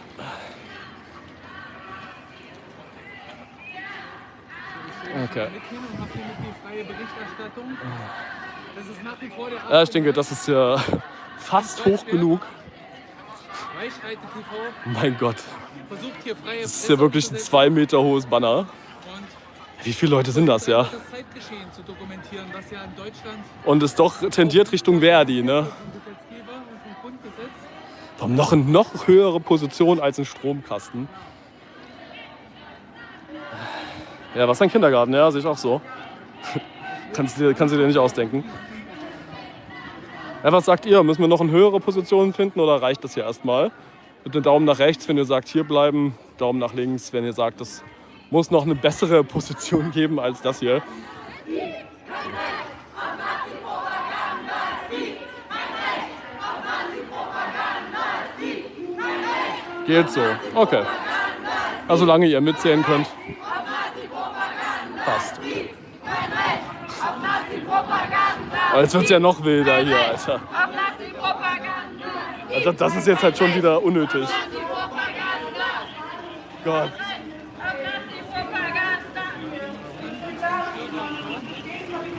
Okay. Ja, ich denke, das ist ja fast hoch genug. Mein Gott. Das ist ja wirklich ein 2 Meter hohes Banner. Wie viele Leute sind das, ja? Und es doch tendiert Richtung Verdi, ne? Warum noch eine noch höhere Position als ein Stromkasten? Ja, was ein Kindergarten, ja, sehe ich auch so. Kannst du dir nicht ausdenken. Ja, was sagt ihr? Müssen wir noch eine höhere Position finden oder reicht das hier erstmal? Mit dem Daumen nach rechts, wenn ihr sagt, hier bleiben. Daumen nach links, wenn ihr sagt, es muss noch eine bessere Position geben als das hier. Geht so. Okay. Also solange ihr mitzählen könnt. Passt. Okay. Aber jetzt wird es ja noch wilder hier, Alter. Also das ist jetzt halt schon wieder unnötig. Gott.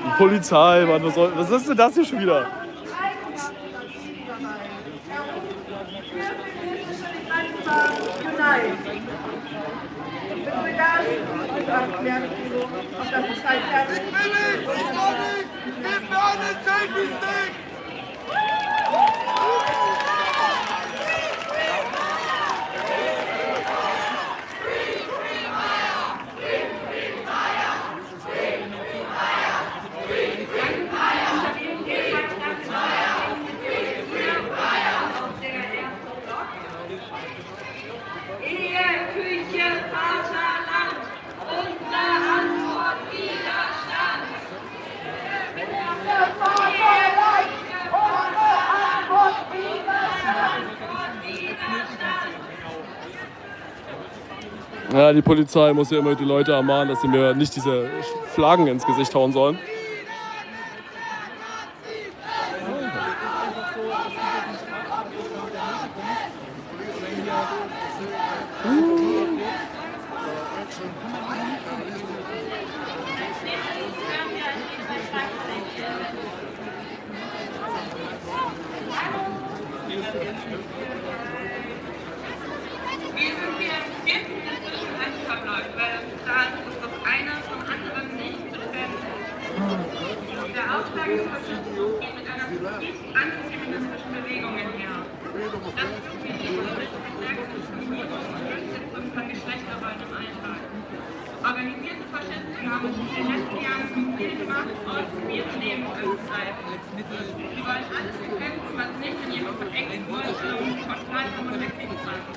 Die Polizei, Mann, was ist denn das hier schon wieder? Ja, die Polizei muss ja immer die Leute ermahnen, dass sie mir nicht diese Flaggen ins Gesicht hauen sollen. Organisierte Faschisten haben in den letzten Jahren viel gemacht, um ihr Leben anzutreiben. Sie wollen alles bekämpfen, was nicht in ihrem verengten Vorstellung von Freiheit und Wechsel passt.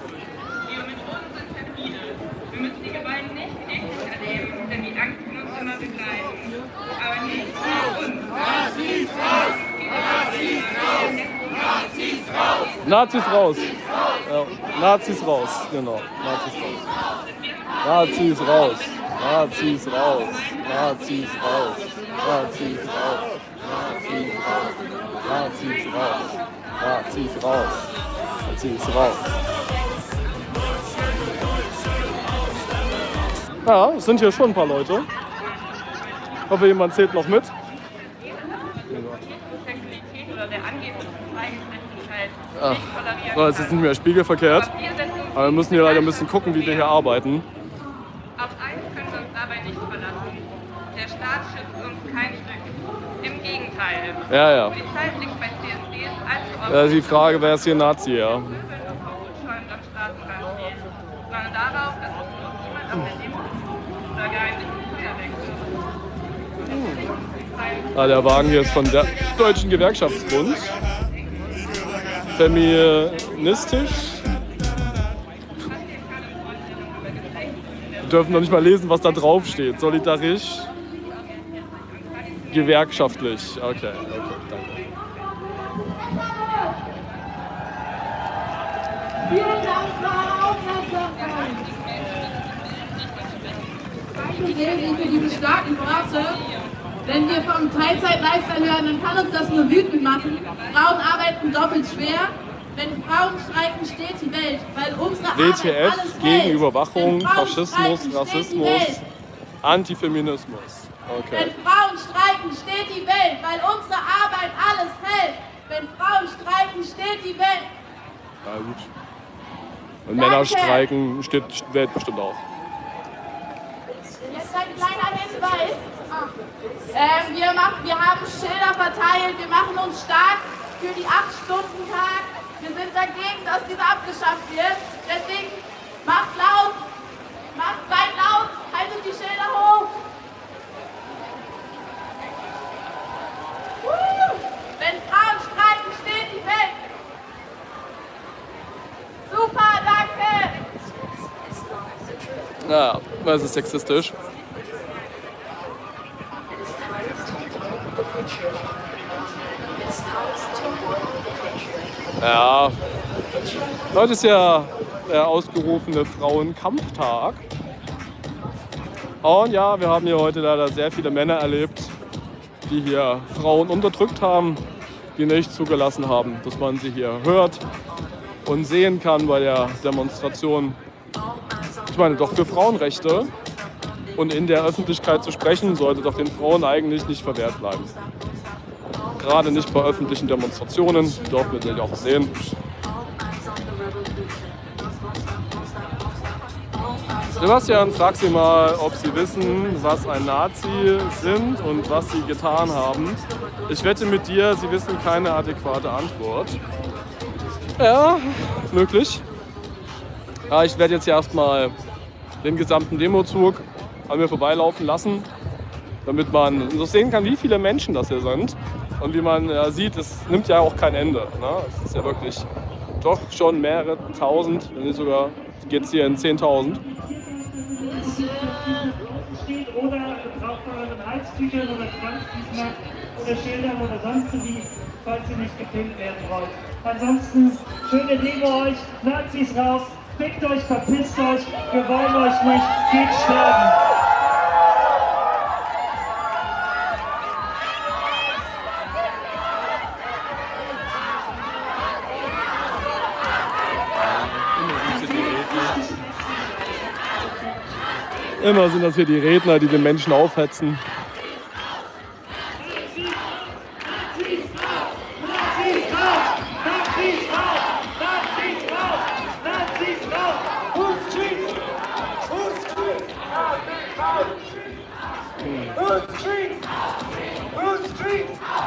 Die Methoden sind perfide. Wir müssen die Gewalt nicht täglich erleben, denn die Angst kann uns immer begleiten. Aber nicht für uns. Nazis raus! Nazis raus! Nazis raus! Nazis raus! Ja, Nazis raus, genau. Nazis raus. Nazis raus! Nazis raus! Nazis raus! Nazis raus! Nazis raus! Nazis raus! Nazis raus! Ja, es sind hier schon ein paar Leute. Ich hoffe, jemand zählt noch mit. Ach, so, jetzt ist nicht mehr spiegelverkehrt. Aber wir müssen hier leider ein bisschen gucken, wie wir hier arbeiten. Auf eins können wir uns dabei nicht verlassen. Der Staat schützt uns kein Stück. Im Gegenteil. Ja, ja. Die Polizeiplicht bei CSDs als Die Frage, wer ist hier Nazi, ja? sondern darauf, dass uns niemand auf der Demo oder gar ein bisschen Feuer wechselt. Der Wagen hier ist von der Deutschen Gewerkschaftsbund. Feministisch. Wir dürfen noch nicht mal lesen, was da drauf steht. Solidarisch. Gewerkschaftlich. Okay, danke. Vielen Dank für eure Aufmerksamkeit. Danke sehr für diese starken Worte. Wenn wir vom Teilzeit-Lifestyle hören, dann kann uns das nur wütend machen. Frauen arbeiten doppelt schwer. Wenn Frauen streiken, steht die Welt, weil unsere Arbeit WTF alles gegen hält. Überwachung, Wenn Frauen Faschismus, streiken, Rassismus, steht die Welt. Antifeminismus. Okay. Wenn Frauen streiken, steht die Welt, weil unsere Arbeit alles hält. Wenn Frauen streiken, steht die Welt. Ja, gut. Wenn Männer streiken, steht die Welt bestimmt auch. Jetzt ein kleiner Hinweis. Wir haben Schilder verteilt, wir machen uns stark für die 8-Stunden-Tag. Wir sind dagegen, dass diese abgeschafft wird. Deswegen macht laut, seid laut, haltet die Schilder hoch. Wenn Frauen streiken, steht die Welt. Super, danke. Ja, das ist sexistisch. Ja, heute ist ja der ausgerufene Frauenkampftag. Und ja, wir haben hier heute leider sehr viele Männer erlebt, die hier Frauen unterdrückt haben, die nicht zugelassen haben, dass man sie hier hört und sehen kann bei der Demonstration. Ich meine, doch für Frauenrechte und in der Öffentlichkeit zu sprechen, sollte doch den Frauen eigentlich nicht verwehrt bleiben. Gerade nicht bei öffentlichen Demonstrationen, dürfen wir natürlich auch sehen. Sebastian, frag Sie mal, ob Sie wissen, was ein Nazi sind und was Sie getan haben. Ich wette mit dir, Sie wissen keine adäquate Antwort. Ja, möglich. Aber ich werde jetzt hier erstmal den gesamten Demozug an mir vorbeilaufen lassen, damit man so sehen kann, wie viele Menschen das hier sind. Und wie man sieht, es nimmt ja auch kein Ende. Ne? Es ist ja wirklich doch schon mehrere tausend, wenn nicht sogar geht es hier in 10.000. Steht oder braucht man euren Halstüchern oder Zwangsdienstmarkt oder Schildern oder sonst wie, falls ihr nicht gefilmt werden wollt. Ansonsten schöne Demo euch, Nazis raus, fickt euch, verpisst euch, wir wollen euch nicht, geht sterben. Immer sind das hier die Redner, die den Menschen aufhetzen.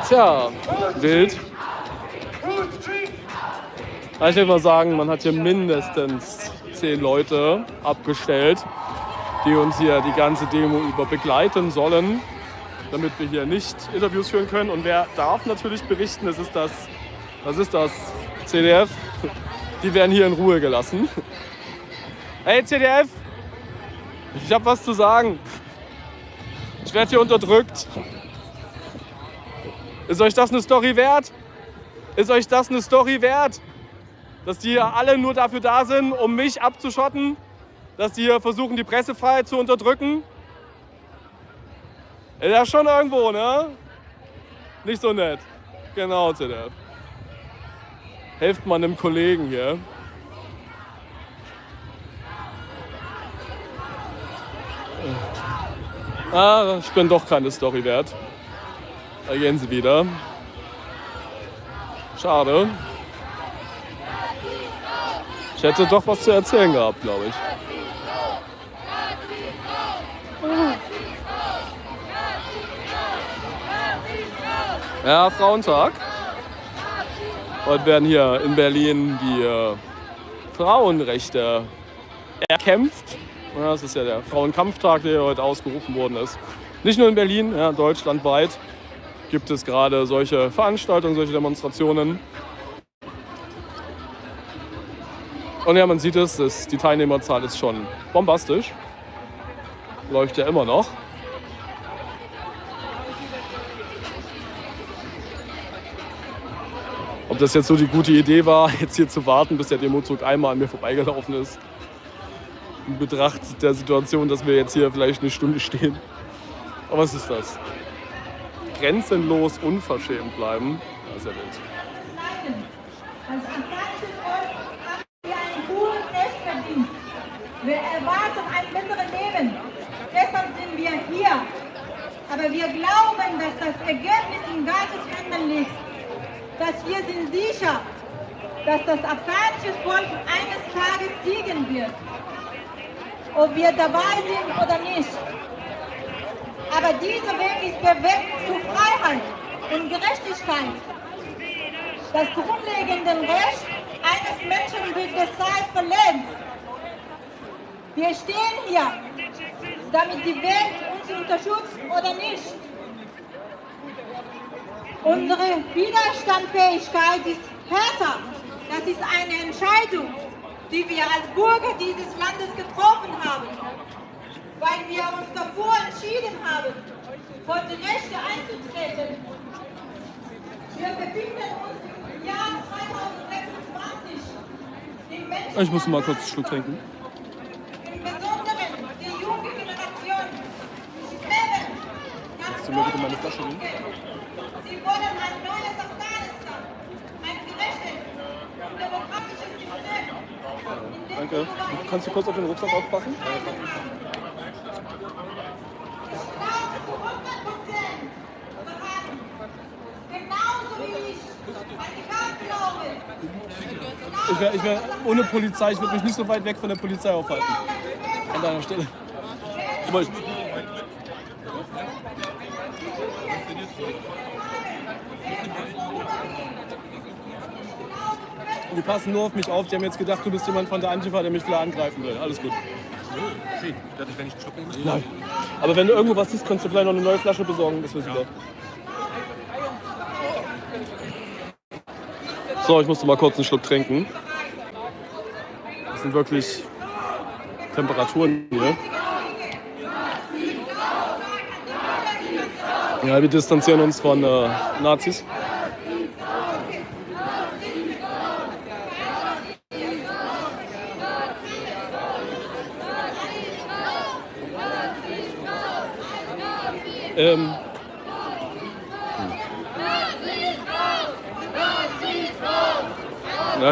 Tja, wild. Ich würde mal sagen, man hat hier mindestens 10 Leute abgestellt, die uns hier die ganze Demo über begleiten sollen, damit wir hier nicht Interviews führen können. Und wer darf natürlich berichten, das ist das, was ist das, CDF? Die werden hier in Ruhe gelassen. Hey CDF, ich habe was zu sagen. Ich werde hier unterdrückt. Ist euch das eine Story wert? Ist euch das eine Story wert? Dass die hier alle nur dafür da sind, um mich abzuschotten? Dass die hier versuchen, die Pressefreiheit zu unterdrücken? Ist ja schon irgendwo, ne? Nicht so nett. Genau, ZDF. Helft mal einem Kollegen hier. Ah, ich bin doch keine Story wert. Da gehen sie wieder. Schade. Ich hätte doch was zu erzählen gehabt, glaube ich. Ja, Frauentag. Heute werden hier in Berlin die Frauenrechte erkämpft. Ja, das ist ja der Frauenkampftag, der heute ausgerufen worden ist. Nicht nur in Berlin, ja, deutschlandweit gibt es gerade solche Veranstaltungen, solche Demonstrationen. Und ja, man sieht es, die Teilnehmerzahl ist schon bombastisch. Läuft ja immer noch. Ob das jetzt so die gute Idee war, jetzt hier zu warten, bis der Demozug einmal an mir vorbeigelaufen ist. In Betracht der Situation, dass wir jetzt hier vielleicht eine Stunde stehen. Aber was ist das? Grenzenlos unverschämt bleiben. Das ist ja wild. Als afghanisches Volk haben wir ein hohes Recht verdient. Wir erwarten ein besseres Leben. Deshalb sind wir hier. Aber wir glauben, dass das Ergebnis in Gottes Händen liegt. Dass wir sind sicher, dass das afghanische Volk eines Tages siegen wird. Ob wir dabei sind oder nicht. Aber dieser Weg ist der Weg zu Freiheit und Gerechtigkeit. Das grundlegende Recht eines Menschen wird derzeit verletzt. Wir stehen hier, damit die Welt uns unterstützt oder nicht. Unsere Widerstandsfähigkeit ist härter. Das ist eine Entscheidung, die wir als Bürger dieses Landes getroffen haben, weil wir uns davor entschieden haben, für die Rechte einzutreten. Wir befinden uns im Jahr 2026. Die Menschen Ich muss mal kurz einen Schluck trinken. im Besonderen die junge Generation streben Kannst du mir bitte meine Flasche nehmen? Sie wollen ein neues Afghanistan, ein gerechtes und demokratisches System. Danke. Kannst du kurz auf den Rucksack aufpassen? Ich wär ohne Polizei, ich würde mich nicht so weit weg von der Polizei aufhalten. An deiner Stelle. Aber ich, die passen nur auf mich auf, die haben jetzt gedacht, du bist jemand von der Antifa, der mich vielleicht angreifen will. Alles gut. Okay, darf ich, wenn ich einen Schluck nehme? Nein. Aber wenn du irgendwo was siehst, kannst du vielleicht noch eine neue Flasche besorgen, das wäre super. So, ich musste mal kurz einen Schluck trinken. Das sind wirklich Temperaturen hier. Ja, wir distanzieren uns von Nazis. Ja,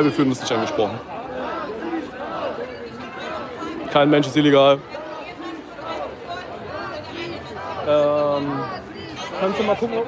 wir fühlen uns nicht angesprochen. Kein Mensch ist illegal. Kannst du mal gucken?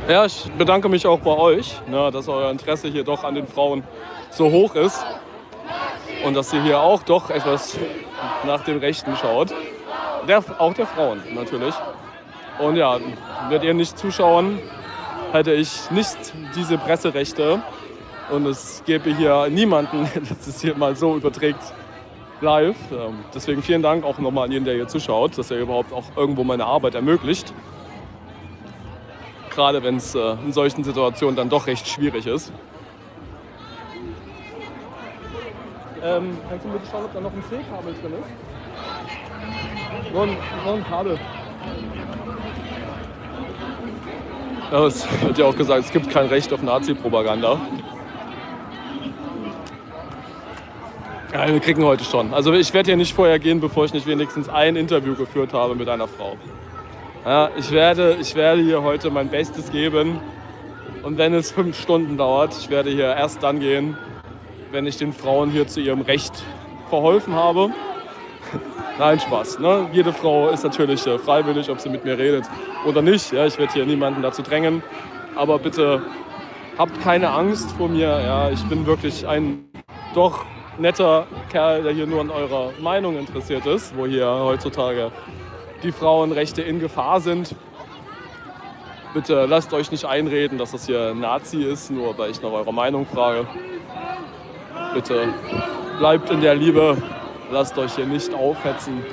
Ja, ich bedanke mich auch bei euch, ne, dass euer Interesse hier doch an den Frauen so hoch ist und dass ihr hier auch doch etwas nach dem Rechten schaut. Auch der Frauen natürlich. Und ja, würdet ihr nicht zuschauen, hätte ich nicht diese Presserechte und es gäbe hier niemanden, dass es hier mal so überträgt live. Deswegen vielen Dank auch nochmal an jeden, der hier zuschaut, dass er überhaupt auch irgendwo meine Arbeit ermöglicht. Gerade wenn es in solchen Situationen dann doch recht schwierig ist. Kannst du bitte schauen, ob da noch ein C-Kabel drin ist? Nur ein Kabel. Ja, es wird ja auch gesagt, es gibt kein Recht auf Nazi-Propaganda. Ja, wir kriegen heute schon. Also ich werde hier nicht vorher gehen, bevor ich nicht wenigstens ein Interview geführt habe mit einer Frau. Ja, ich werde hier heute mein Bestes geben und wenn es 5 Stunden dauert, ich werde hier erst dann gehen, wenn ich den Frauen hier zu ihrem Recht verholfen habe. Nein, Spaß. Ne? Jede Frau ist natürlich freiwillig, ob sie mit mir redet oder nicht. Ja, ich werde hier niemanden dazu drängen, aber bitte habt keine Angst vor mir. Ja, ich bin wirklich ein doch netter Kerl, der hier nur an eurer Meinung interessiert ist, wo hier heutzutage die Frauenrechte in Gefahr sind. Bitte lasst euch nicht einreden, dass das hier ein Nazi ist, nur weil ich nach eurer Meinung frage. Bitte bleibt in der Liebe, lasst euch hier nicht aufhetzen.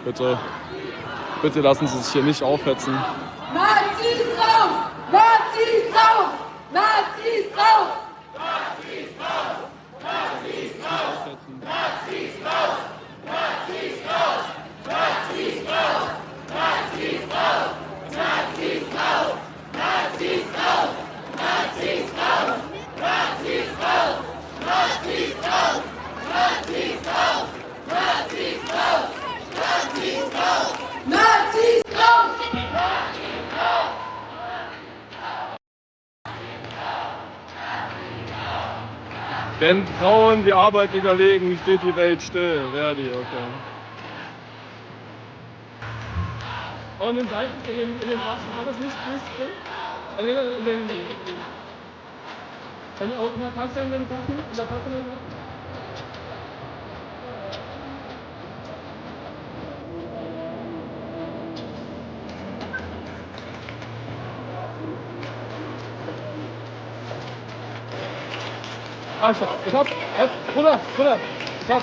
Bitte lassen Sie sich hier nicht aufhetzen. Nazis raus! Nazis raus! Nazis raus! Nazis raus! Nazis raus! Nazis raus! Nazis raus! Nazis raus! Nazis raus! Nazis raus! Nazis raus! Nazis raus! Nazis raus! Nazis raus! Nazis raus! Nazis raus! Nazis raus! Nazis raus! Wenn Frauen die Arbeit niederlegen, steht die Welt still. Verdi, okay. Und in den Waffen war das nicht drin? Kann ich auch in der Tasse in den Waffen? In der Tasse in den Waffen? Also, stopp, Bruder, stopp, stopp.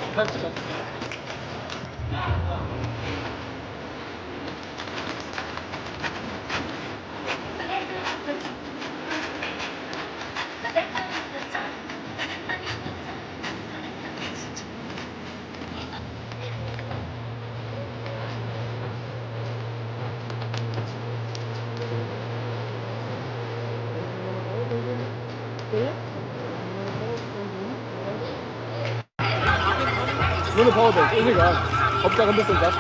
Nur eine Powerbank, ist egal. Hauptsache ein bisschen Gas.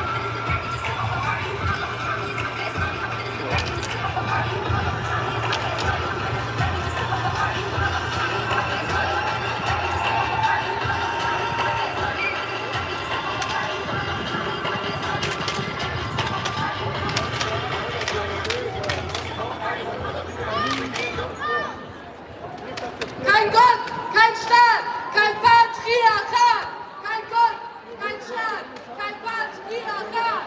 Kein Gott, kein Staat, kein Patriarchat! Kein Gott, kein Staat, kein Patriarchat!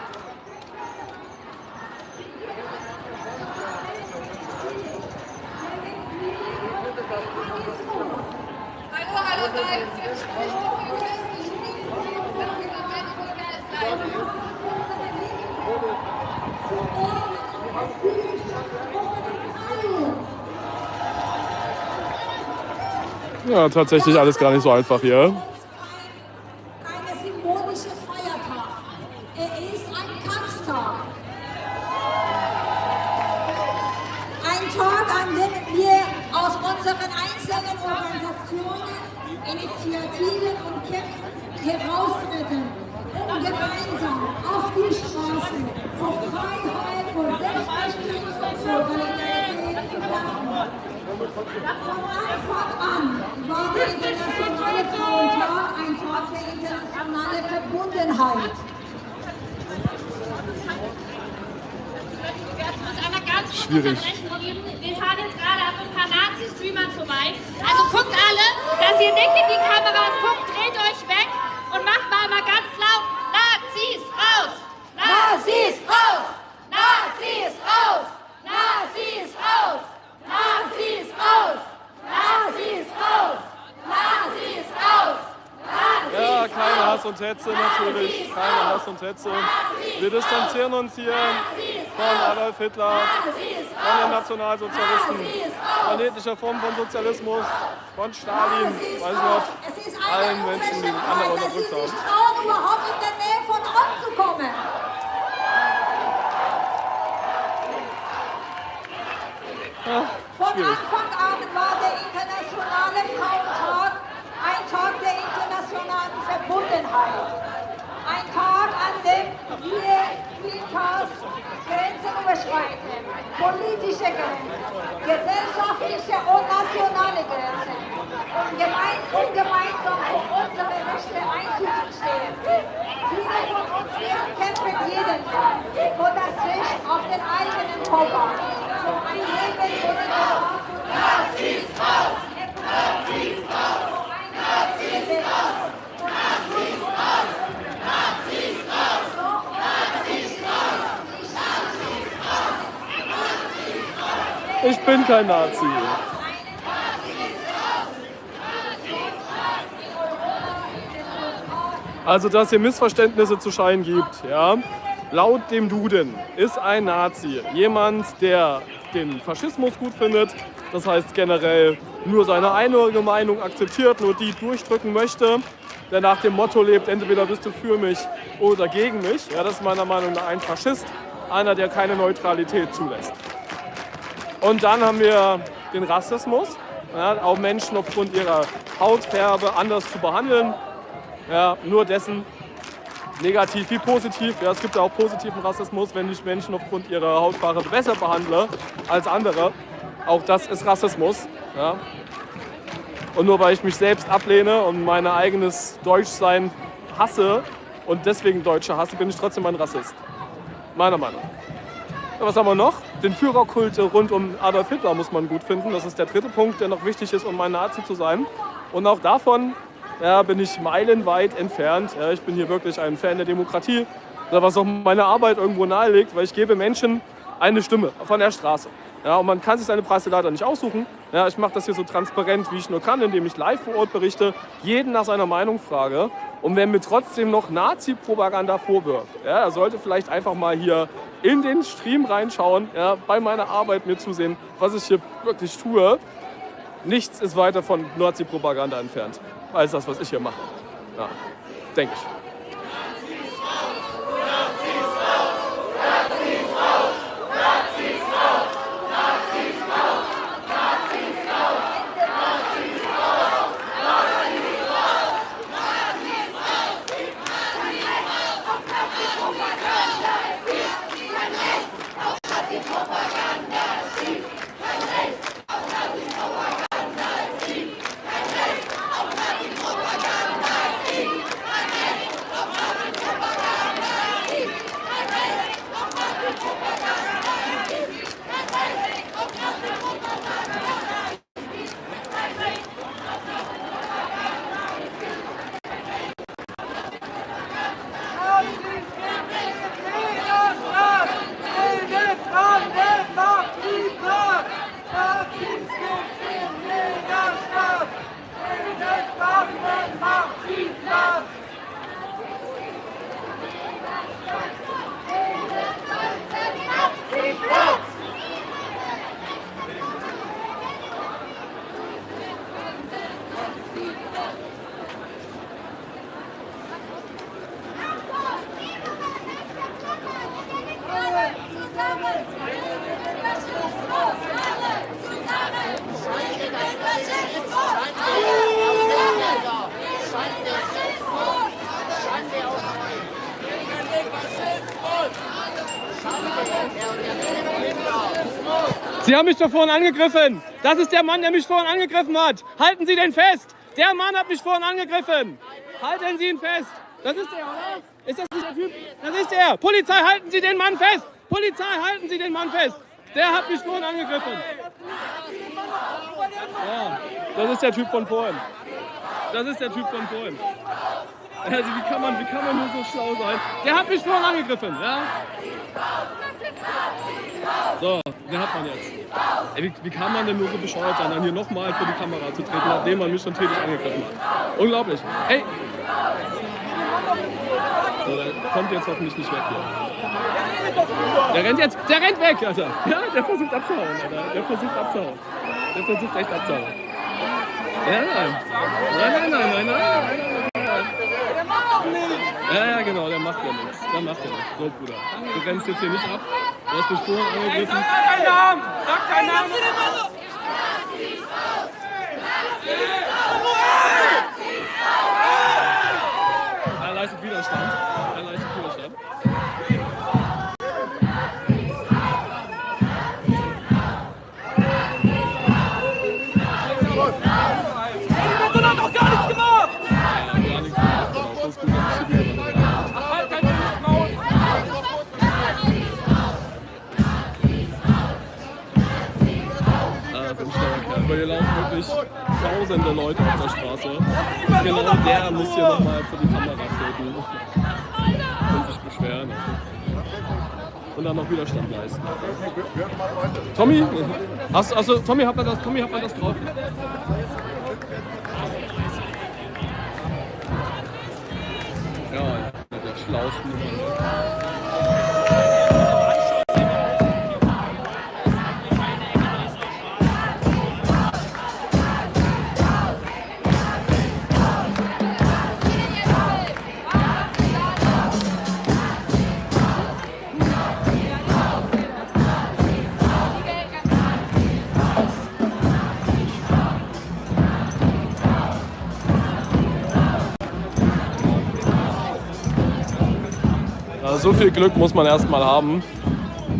Hallo, nein, jetzt spricht die feministische Ja, tatsächlich alles gar nicht so einfach hier. allen Organisationen, Initiativen und Kämpfen heraustreten, um gemeinsam auf die Straßen für Freiheit, für Selbstbestimmung und für Solidarität zu machen. Von Anfang an war der Internationale Frauentag ein Tag der internationalen Verbundenheit. Schwierig. Wir fahren jetzt gerade an ein paar Nazi-Streamern vorbei. Also guckt alle, dass ihr nicht in die Kameras guckt, dreht euch weg und macht mal ganz laut Nazis raus! Nazis raus! Nazis raus! Nazis raus! Nazis raus! Nazis raus! Nazis raus! Ja, keine Hass und Hetze natürlich, keine Hass und Hetze. Wir distanzieren uns hier von Adolf Hitler, von den Nationalsozialisten, von jeglicher Form von Sozialismus, von Stalin, weiß Gott, allen Menschen, die andere unterdrückt haben. Sie trauen, überhaupt in der Nähe von uns zu kommen. Von Anfang an war der Internationale Frauentag ein Tag der internationalen Verbundenheit. Ein Tag, an dem wir vielfach Grenzen überschreiten. Politische Grenzen, gesellschaftliche und nationale Grenzen. Um gemeinsam für unsere Rechte einzustehen. Viele von uns kämpfen jeden Tag für das Recht auf den eigenen Körper. Für ein Leben ohne Gewalt. Nazis raus! Nazis raus! Nazis raus! Nazis raus! Nazis raus! Nazis raus! Ich bin kein Nazi. Also, dass hier Missverständnisse zu scheinen gibt, ja. Laut dem Duden ist ein Nazi jemand, der den Faschismus gut findet, das heißt generell nur seine einige Meinung akzeptiert, nur die durchdrücken möchte, der nach dem Motto lebt, entweder bist du für mich oder gegen mich. Ja, das ist meiner Meinung nach ein Faschist, einer, der keine Neutralität zulässt. Und dann haben wir den Rassismus, ja, auch Menschen aufgrund ihrer Hautfarbe anders zu behandeln, ja, nur dessen negativ wie positiv. Ja, es gibt ja auch positiven Rassismus, wenn ich Menschen aufgrund ihrer Hautfarbe besser behandle als andere. Auch das ist Rassismus. Ja. Und nur weil ich mich selbst ablehne und mein eigenes Deutschsein hasse und deswegen Deutsche hasse, bin ich trotzdem ein Rassist. Meiner Meinung nach. Ja, was haben wir noch? Den Führerkult rund um Adolf Hitler muss man gut finden. Das ist der dritte Punkt, der noch wichtig ist, um ein Nazi zu sein. Und auch davon bin ich meilenweit entfernt. Ja, ich bin hier wirklich ein Fan der Demokratie, was auch meine Arbeit irgendwo nahelegt, weil ich gebe Menschen eine Stimme von der Straße. Ja, und man kann sich seine Preise leider nicht aussuchen. Ja, ich mache das hier so transparent, wie ich nur kann, indem ich live vor Ort berichte, jeden nach seiner Meinung frage. Und wer mir trotzdem noch Nazi-Propaganda vorwirft, ja, er sollte vielleicht einfach mal hier in den Stream reinschauen, ja, bei meiner Arbeit mir zusehen, was ich hier wirklich tue. Nichts ist weiter von Nazi-Propaganda entfernt als das, was ich hier mache. Ja, denke ich. Sie haben mich doch vorhin angegriffen. Das ist der Mann, der mich vorhin angegriffen hat. Halten Sie den fest. Der Mann hat mich vorhin angegriffen. Halten Sie ihn fest. Das ist der, oder? Ist das nicht der Typ? Das ist der. Polizei, halten Sie den Mann fest. Polizei, halten Sie den Mann fest. Der hat mich vorhin angegriffen. Ja, das ist der Typ von vorhin. Das ist der Typ von vorhin. Also wie kann man nur so schlau sein? Der hat mich vorhin angegriffen, ja? So, den hat man jetzt. Ey, wie kann man denn nur so bescheuert sein, dann hier nochmal vor die Kamera zu treten, nachdem man mich schon tätig angegriffen hat? Unglaublich. Hey! So, der kommt jetzt hoffentlich nicht weg hier. Der rennt weg, Alter. Ja, der versucht abzuhauen, Alter. Der versucht echt abzuhauen. Ja, nein. Ja, genau, der macht ja nichts. So, Bruder. Du rennst jetzt hier nicht ab. Du hast mich vorhin angegriffen. Sag deinen Namen! Sag deinen Namen! Er leistet Widerstand. Weil hier laufen wirklich tausende Leute auf der Straße. Genau der muss hier nochmal vor die Kamera treten und sich beschweren. Und dann noch Widerstand leisten. Tommy? Achso, Tommy hat man das drauf? Ja, der schlausten Nummer. So viel Glück muss man erstmal haben,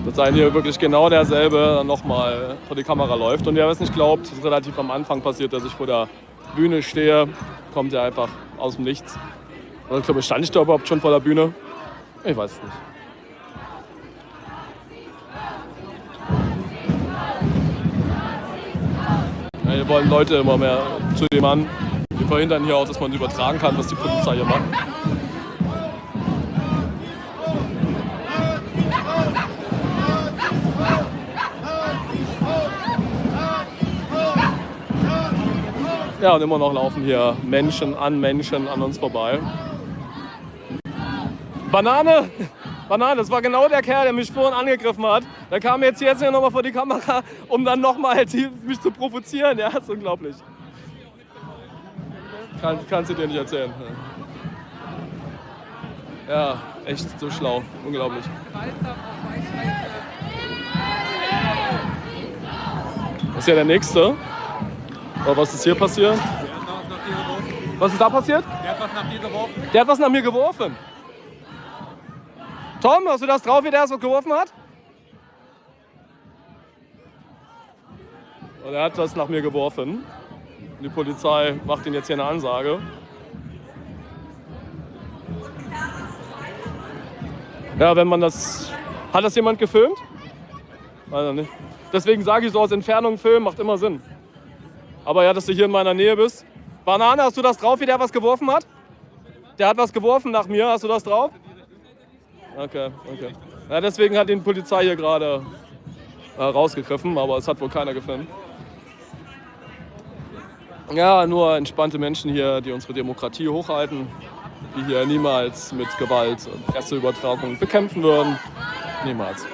dass ein hier wirklich genau derselbe dann nochmal vor die Kamera läuft. Und wer es nicht glaubt, ist relativ am Anfang passiert, dass ich vor der Bühne stehe, kommt er einfach aus dem Nichts. Oder ich glaube, stand ich da überhaupt schon vor der Bühne? Ich weiß es nicht. Ja, hier wollen Leute immer mehr zu dem an. Die verhindern hier auch, dass man übertragen kann, was die Polizei hier macht. Ja, und immer noch laufen hier Menschen an uns vorbei. Banane, das war genau der Kerl, der mich vorhin angegriffen hat. Der kam jetzt hier nochmal vor die Kamera, um dann nochmal mich zu provozieren. Ja, das ist unglaublich. Kannst du dir nicht erzählen. Ja, echt so schlau. Unglaublich. Das ist ja der Nächste. Aber was ist hier passiert? Was ist da passiert? Der hat was nach dir geworfen. Der hat was nach mir geworfen. Tom, hast du das drauf, wie der es geworfen hat? Und er hat was nach mir geworfen. Die Polizei macht ihm jetzt hier eine Ansage. Ja, wenn man das... Hat das jemand gefilmt? Weiß ich nicht. Deswegen sage ich so, aus Entfernung filmen macht immer Sinn. Aber ja, dass du hier in meiner Nähe bist. Banane, hast du das drauf, wie der was geworfen hat? Der hat was geworfen nach mir, hast du das drauf? Okay. Ja, deswegen hat die Polizei hier gerade rausgegriffen, aber es hat wohl keiner gefilmt. Ja, nur entspannte Menschen hier, die unsere Demokratie hochhalten, die hier niemals mit Gewalt und Presseübertragung bekämpfen würden. Niemals.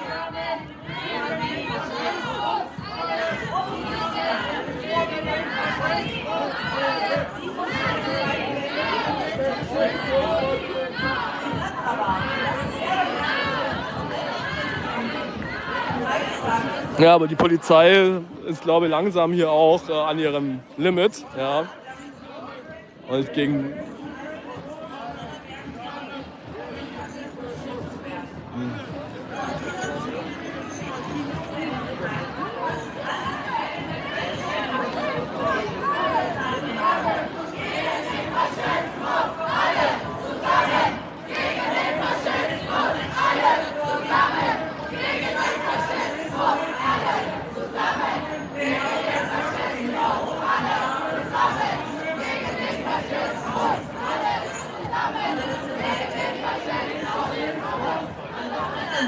Ja, aber die Polizei ist, glaube ich, langsam hier auch an ihrem Limit. Ja. Und gegen...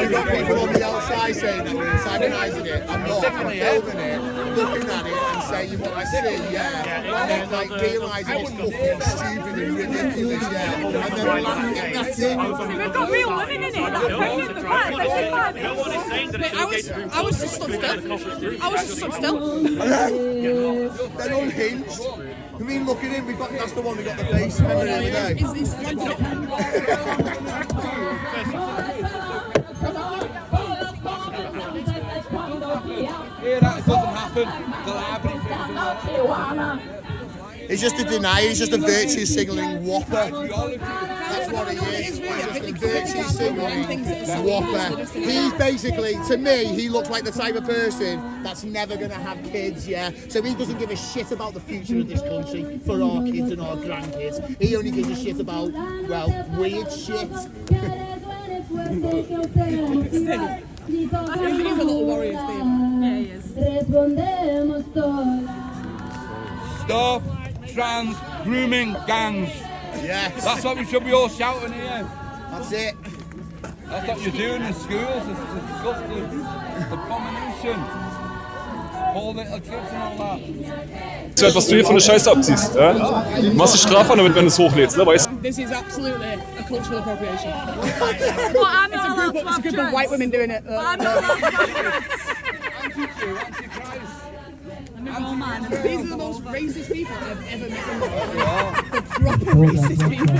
You've got people on the outside saying that we're antagonising it. I'm not. I'm filming it, looking at it and saying what I see, yeah. And then like realising it's fucking stupid and ridiculous, yeah. And then laughing at that's it. We've got real women in it that are pregnant with five. I was just stood still. They're unhinged. I mean, look at him. That's the one we got the face. Remember the other day? Yeah, that doesn't happen. He's just a denier. He's just a virtue signalling whopper. That's what he is. He's just a virtue signalling whopper. He's basically, to me, he looks like the type of person that's never going to have kids, yeah? So he doesn't give a shit about the future of this country for our kids and our grandkids. He only gives a shit about, well, weird shit. He's a little warrior, Steve. Yeah, he is. Stop trans grooming gangs. Yes. That's what we should be all shouting here. That's it. That's what you're doing in schools. It's disgusting. Abomination. All little kids and all that. Das, was du hier für eine Scheiße abziehst, ja? Du machst die Strafe damit, wenn du es hochlädst, ne? Weißt du? This is absolutely a cultural appropriation. Well, I'm not allowed to have a group of white women doing it. I'm not allowed to have Anti-Jew, anti-Christ. These are the most racist people I've ever met in my life. The proper racist people.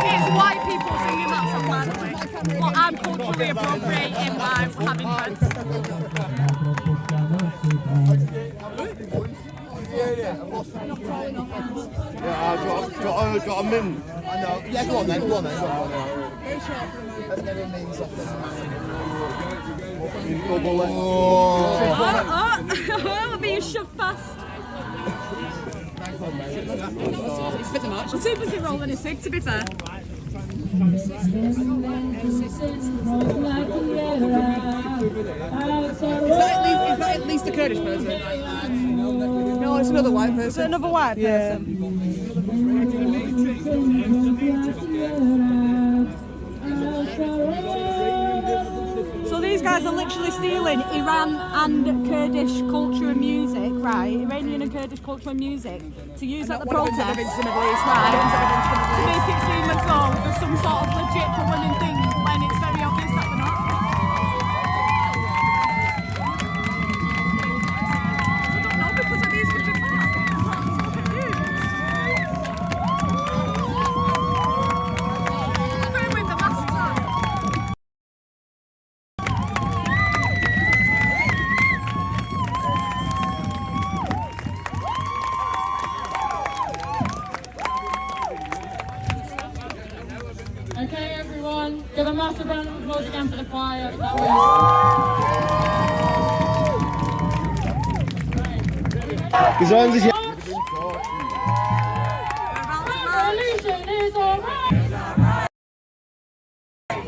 It's white people singing that song, by the way. Well, I'm culturally appropriating by having friends. Got a min. I know. Yeah, go on then. That never means something. I'm being shoved past. It's pretty much. I'm too busy rolling a cig, to be fair. Is that at least a Kurdish person? No, it's another white person. Is it another white person? So these guys are literally stealing Iran and Kurdish culture and music, right? Iranian and Kurdish culture and music to use at the protest, right? To make it seem as though there's some sort of legit for women thing when it's very obvious that they're not. I don't know, because of these stupid facts. I'm so confused. I'm going with the masks on. Okay, everyone, give a massive round of applause again for the choir. Die sollen sich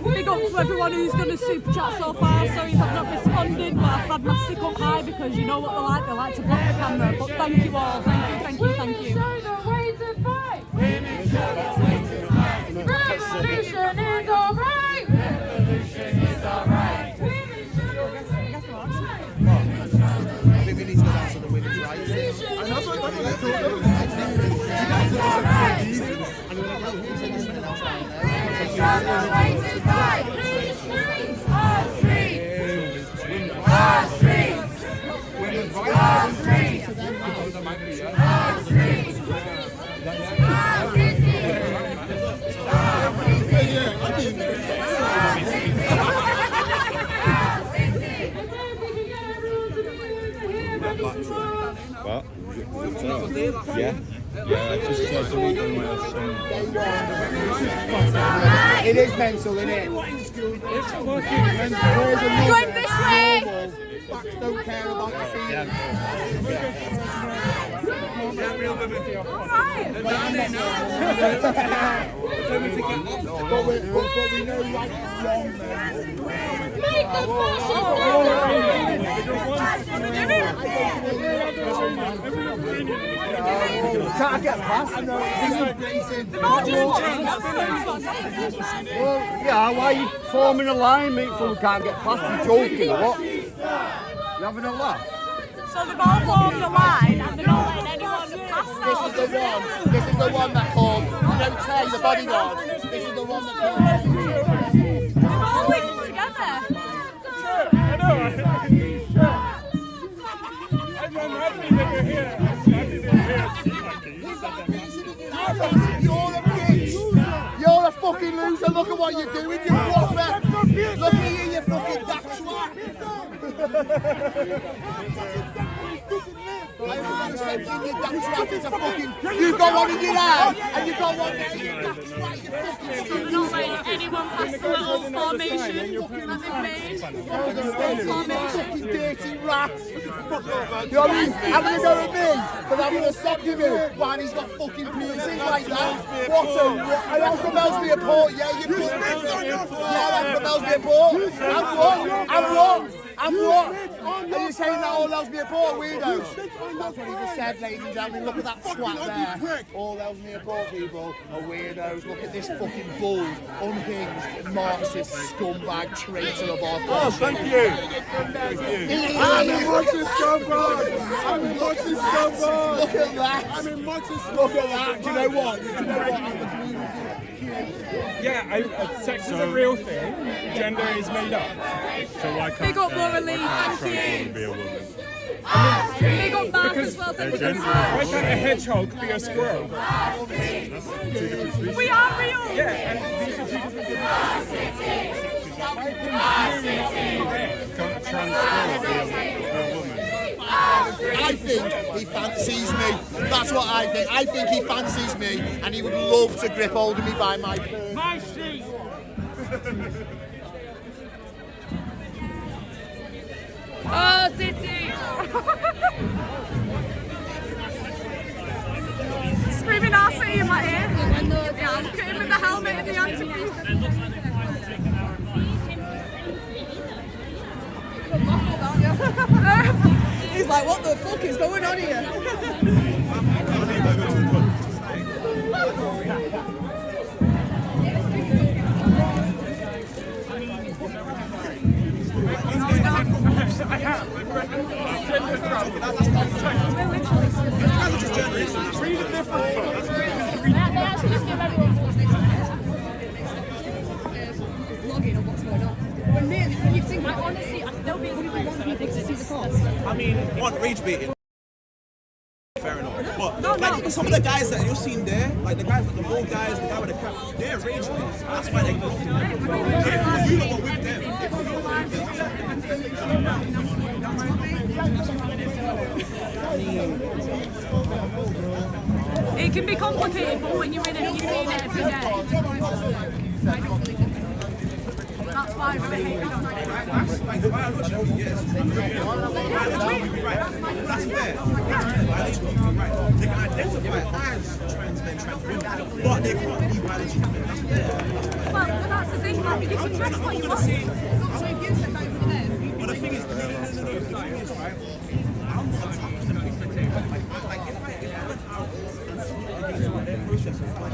Big up to everyone who's done a super chat so far. Sorry if I've not responded, but I've had my stick up high because you know what they like to block the camera. But thank you all, thank you. Revolution is alright. Revolution is alright. I think we need to go down to the women's rights. And that's what they're What? Yeah. Yeah, I just tried to read on my own. It is mental, isn't it? It's fucking mental. Going this way! Blacks don't care about the feelings. But we know right from wrong then. Make the fuss! Can't get past. Well, yeah, why are you forming a line, mate, so we can't get past? You joking or what? You having a laugh? So they've all formed a line and they're not letting anyone pass now. This is the one that called, you don't tell the bodyguard. This is the one that called. They've all linked together. I know. You're a bitch. You're a fucking loser. Look at what you're doing, you whopper. Look at you, you fucking daft swat. You got one in your hand, and you got one there, you daft swat, you fucking. So they're not letting anyone pass the little formation that they've made. Fucking dirty rat. You know what I mean? Having a go at me for having a sock him in while he's got fucking piercings like that. What a... And that promotes me a port, yeah, you put... Yeah, that promotes me a port. I'm what? Are you saying that all else me a port, weirdos? That's what he just said, ladies and gentlemen. Look at that twat there. All else me a port, people are weirdos. Look at this fucking bull, unhinged, Marxist, scumbag, traitor of our country. Oh, thank you. I'm in Marxist scumbag. Look at that. I'm in Marxist scumbag. Look at that. Do you know what? Yeah, sex is a real thing. Gender is made up. So why can't Big up Morally, trans thank woman you. be a woman? Big up Mark as well, thank you. Why can't a hedgehog be a squirrel? We are real. Yeah, and these are two different things. Can't a trans squirrel be a woman? I think he fancies me. That's what I think. I think he fancies me, and he would love to grip hold of me by my purse. My seat! Oh, City! Screaming our city in my ear. Yeah, look at him with the helmet and the Antifa. He's like, what the fuck is going on here? I mean, what rage baiting? Fair enough. But like some of the guys that you're seeing there, like the guys, the bald guys, the guy with the cap, they're rage baits. That's why they go. You know what with them? It can be complicated, but when you're in it, you're seeing it every day. That's why I really hate it. That's like biologically, yes. Biologically, right. That's fair. Biologically, right. They can identify as trans men, trans women, but they can't be biologically men. That's fair. Well, that's the thing, like, you can dress what you want. So if you said that for them. But the thing is, no. The thing is, right, I'm not attached to them. Like, if I went out and their process of like,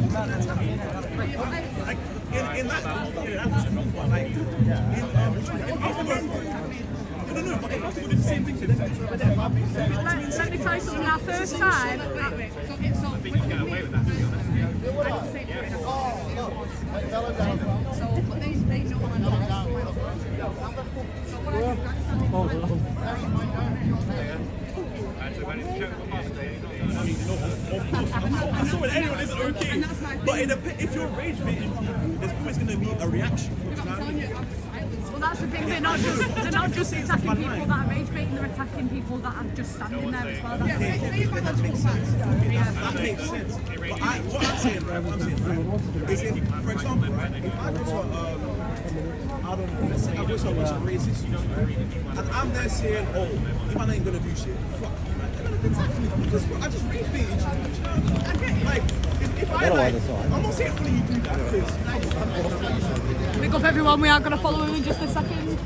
in that, but if I do the same thing to them, let me tell you something, our first time, I saw it, anyone isn't okay. But if you're rage baiting, there's always going to be a reaction. well, that's the thing, they're not just attacking people that are rage baiting, they're attacking people that are just standing there as well. That makes sense. But what I'm saying is if, for example, right, if I go to I don't know, let's say I go to a bunch of racist, and I'm there saying, oh, you man ain't gonna do shit. Fuck you, man. They're gonna attack me because I just rage baited you. I get it. Like, if I like, I'm not saying only you do that because. Pick up everyone, we are going to follow him in just a second.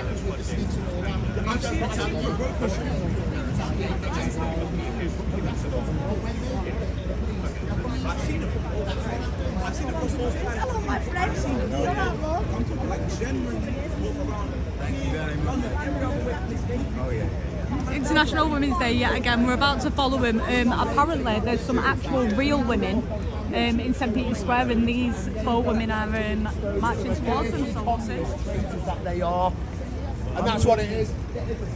happens with the sneaks and all that. I've seen it happen. I've seen it across both sides. Tell all my friends you do that, love. I'm talking like generally walk around. Oh yeah. International Women's Day yet again. We're about to follow him. Apparently there's some actual real women in St Peter's Square, and these 4 women are marching towards them. So we'll see. That they are, and that's what it is.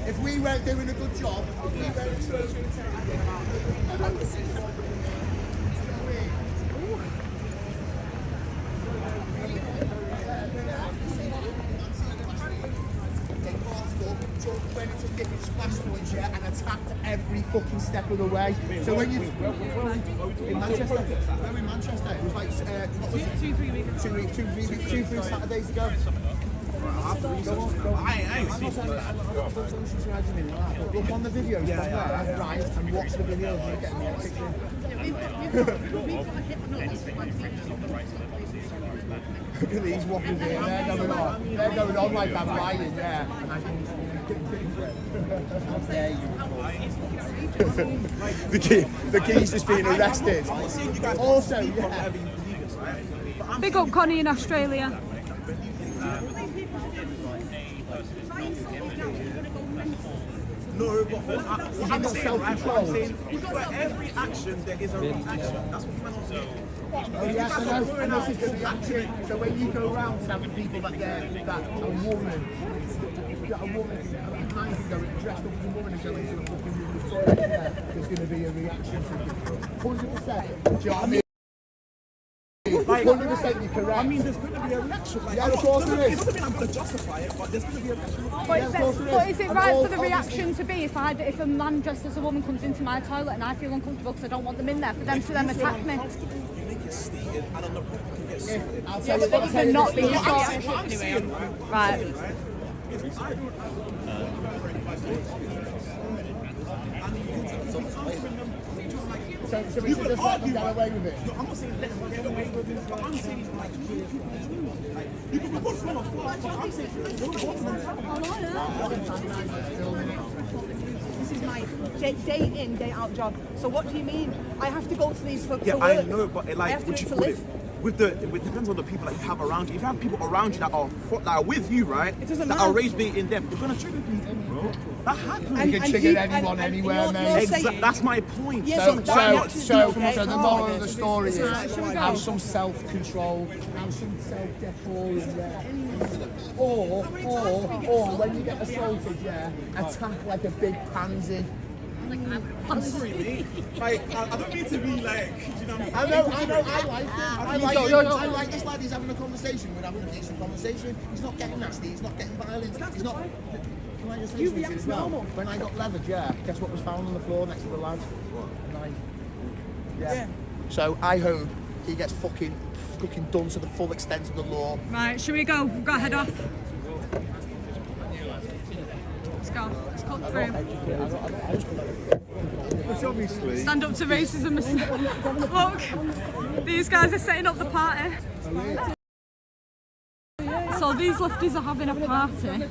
If we weren't doing a good job, if we weren't went into different splash points, yeah, and attacked every fucking step of the way. So when you in Manchester, where in Manchester, it was like what was it? 2 3 Saturdays ago. I ain't seen that. Look on the videos from there, right, and watch the videos and get me a picture. Look at these walkers here, they're going on like I'm lying, yeah. The keys is being arrested. Also, yeah. Big up Connie in Australia. No, but I'm saying, right, for every action there is a reaction. That's what you're saying. Oh yes, I know. And this is the reaction. So when you go around telling people that a woman can go dressed up as a woman and go into a fucking woman's toilet, there's going to be a reaction to it. 100%. Do you know what I mean? 100% you're correct. I mean, there's going to be a reaction. Yeah, of course there is. It doesn't mean I'm going to justify it, but there's going to be a reaction. But is it right for the reaction to be if a man dressed as a woman comes into my toilet and I feel uncomfortable because I don't want them in there, for them to then attack me? Stated, and on the point you can get sued. Yeah, but then you can not be assaulted. Right. So we should just let them get away with it. I'm not saying let them get away with it, but I'm saying like you can put from afar, but I'm saying This is my day in, day out job. So what do you mean? I have to go to these for yeah, work. I know, but like, would you put it? It depends on the people that you have around you. If you have people around you that are with you, right? It doesn't matter. Are raised in them, you're gonna trigger people, bro. That happens. You can trigger anyone anywhere, mate. That's my point. Yeah, so the moral of the story is have some self-control, have some self-decorum, yeah. Or when you get assaulted, yeah, attack like a big pansy. I'm sorry, mate. Like, I don't mean to be like, you know. I like this lad. He's having a conversation. We're having a decent conversation. He's not getting nasty. He's not getting violent. He's not. Can I just say something as well? When I got leathered, yeah, guess what was found on the floor next to the lad? Knife. Yeah. So I hope he gets fucking done to the full extent of the law. Right, should we go? We've got to head off. Let's go. Let's cut through. Obviously. Stand up to racism. Look, these guys are setting up the party. So these lefties are having a party.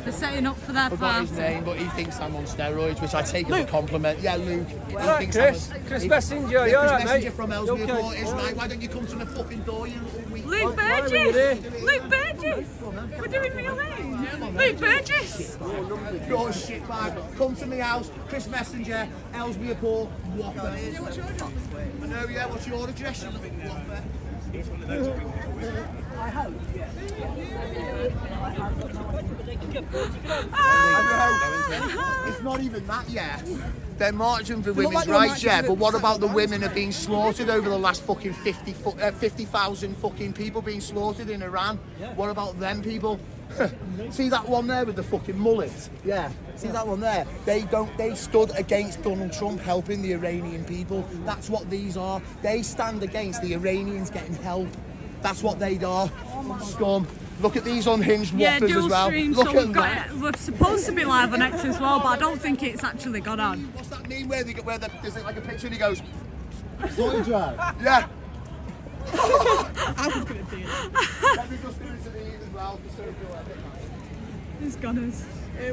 They're setting up for their I party. forgot his name, but he thinks I'm on steroids, which I take as a compliment. Yeah, Luke. Right, Chris Messenger, you're right, mate. From Ellesmere Port is right. Why don't you come to the fucking door, you little weak? Luke Burgess! Luke Burgess! We're doing real names. Luke Burgess! Your shit bag. Come to my house. Chris Messenger, Ellesmere Port, Whopper. I know, yeah. What's your address, you little Whopper? I hope. It's not even that yet. They're marching for women's rights, yeah, but what about the women are being slaughtered over the last fucking 50,000 fucking people being slaughtered in Iran? What about them people? See that one there with the fucking mullet? Yeah. See that one there? They stood against Donald Trump helping the Iranian people. That's what these are. They stand against the Iranians getting help. That's what they are. Scum. Look at these unhinged whoppers as well. Stream, Look so at we're supposed to be live on X as well, but I don't think it's actually got on. What's that mean where there's like a picture and he goes, Soy drive? Yeah. I was going to do it. Let me just do it to these as well. There's gunners.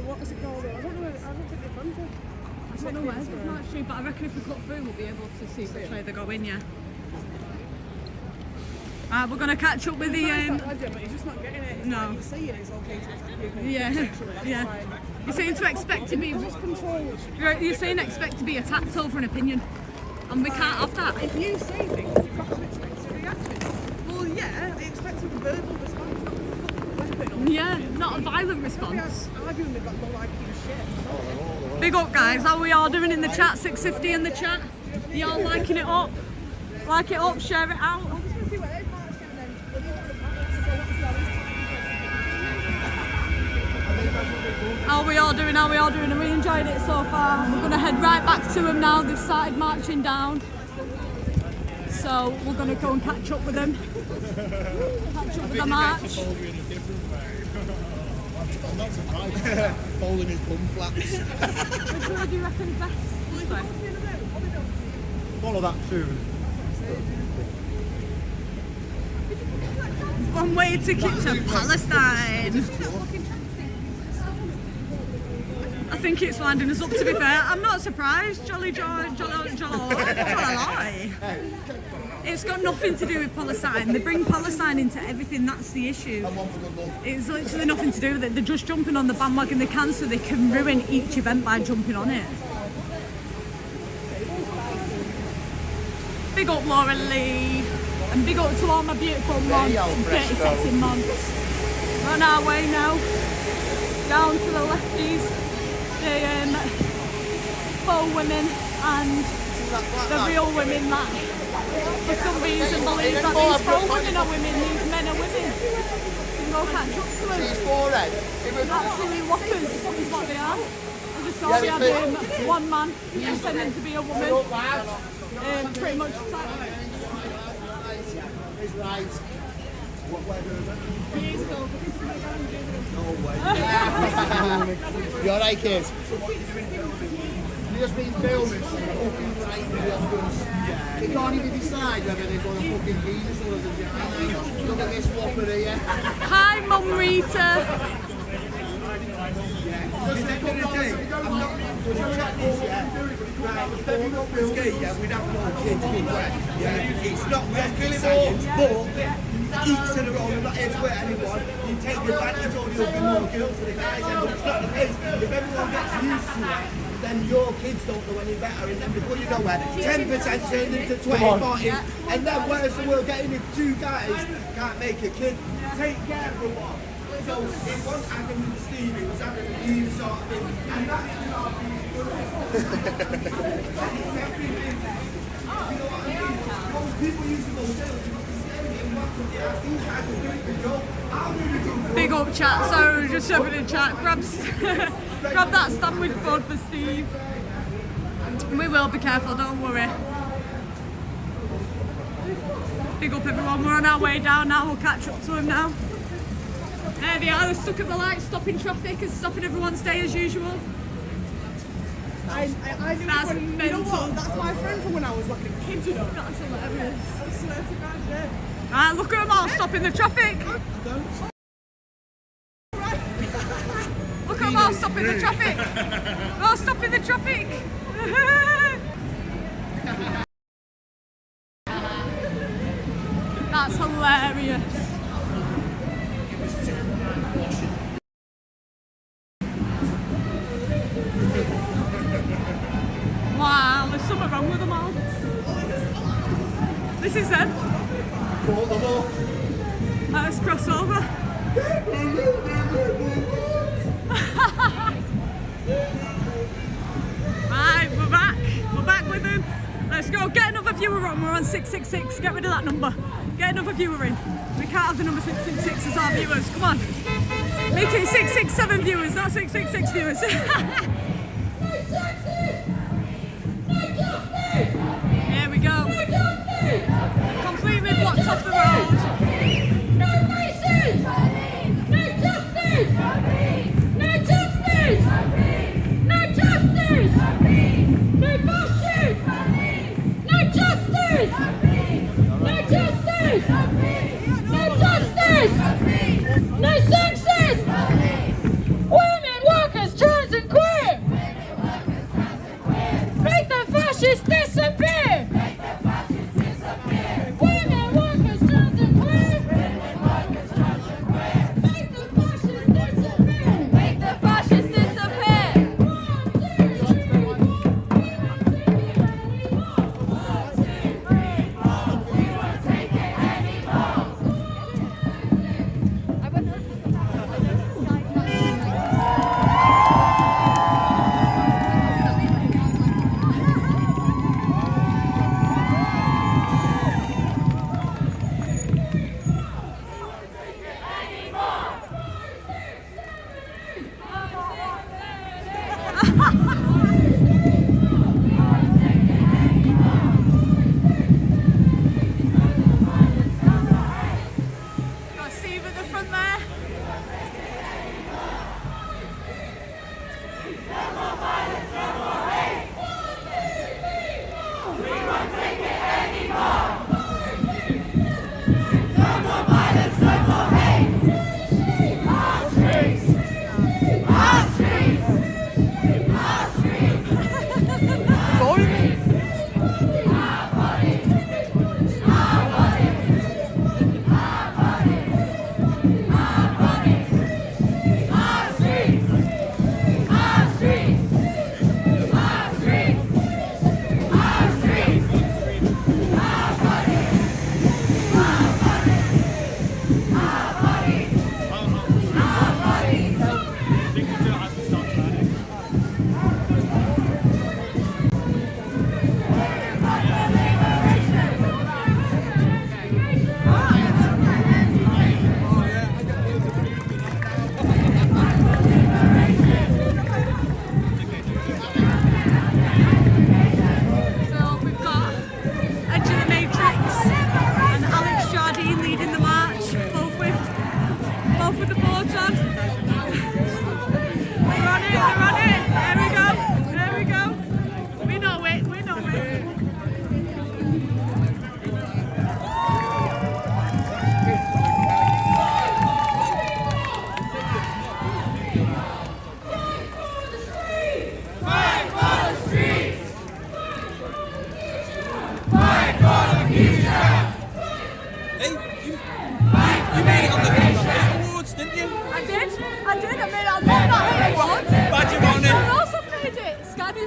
What is it called? I don't know. I don't think they've gone to. I don't know where they've not actually, but I reckon if we cut through, we'll be able to see which way they're going. Yeah. We're gonna catch up with the. But he's just not getting it. No. He's saying it's okay to attack people. Yeah. Yeah. You're saying to expect to be. You're saying expect to be attacked over an opinion, and we can't have that. If you say things, you've got to expect a reaction. Well, yeah, I expect a verbal response, not a weapon. Yeah, not a violent response. Arguing with that more like shit. Big up, guys. How are we all doing in the chat? 650 in the chat. You all liking it up? Like it up, share it out. How are we all doing? How are we all doing? Are we enjoying it so far? We're going to head right back to them now. They've started marching down. So we're going to go and catch up with them. Catch up with the march. I'm not surprised. Folding his bum flaps. Which one do you reckon is best? Follow that tune. One way ticket to Palestine. I think it's winding us up, to be fair. I'm not surprised. Jolly. It's got nothing to do with Palestine. They bring Palestine into everything, that's the issue. It's literally nothing to do with it. They're just jumping on the bandwagon they can so they can ruin each event by jumping on it. Big up Laura Lee. And big up to all my beautiful mods and pretty sexy mods. We're on our way now. Down to the lefties. The faux women and the real women that for some reason believe that these faux women are women, these men are women. You can go catch up to them. Absolutely whoppers is what they are. I just saw we had one man pretending to be a woman. Pretty much You're right, kids. You've just been filming fucking right. They can't even decide whether they've got a fucking penis or a vagina. Look at this whopper here. Hi, Mum Rita. Just at the end of the day, we'd have more kids being wet. It's not rocket science, but each to their own. I'm not here to hurt anyone. You take advantage or you'll be more guilt for the guys, but it's not the case. If everyone gets used to it, then your kids don't know any better, and then before you know it, 10% turn into 20, 40, and then where's the world getting if two guys can't make a kid? Take care for what? So it was Adam and Steve, it was Adam and Eve sort of thing, and that's what everything. You know what I mean? Those people used to go down, these guys are doing the job. I'll do the job. Big up chat, so just shoving in chat. Grab that sandwich board for Steve. We will be careful, don't worry. Big up everyone, we're on our way down now, we'll catch up to him now. There they are, they're stuck at the lights, stopping traffic and stopping everyone's day as usual. I do That's it when, mental. You know what? That's my friend from when I was like a kid, you know. That's hilarious. I swear to God, yeah. Alright, look at them all stopping the traffic. Look at them all stopping the traffic. They're all stopping the traffic. That's hilarious. Wow, there's something wrong with them all. This is them. Let's cross over. Right, we're back. We're back with them. Let's go. Get another viewer on. We're on 666. Get rid of that number. Get another viewer in. We can't have the number 666 as our viewers. Come on. Make it 667 viewers, not 666 viewers. Here we go. Completely blocked off the road. No racism! No justice! No justice! No justice! No bullshit! No justice! No justice! No justice! No sexism! Got Steve at the front there.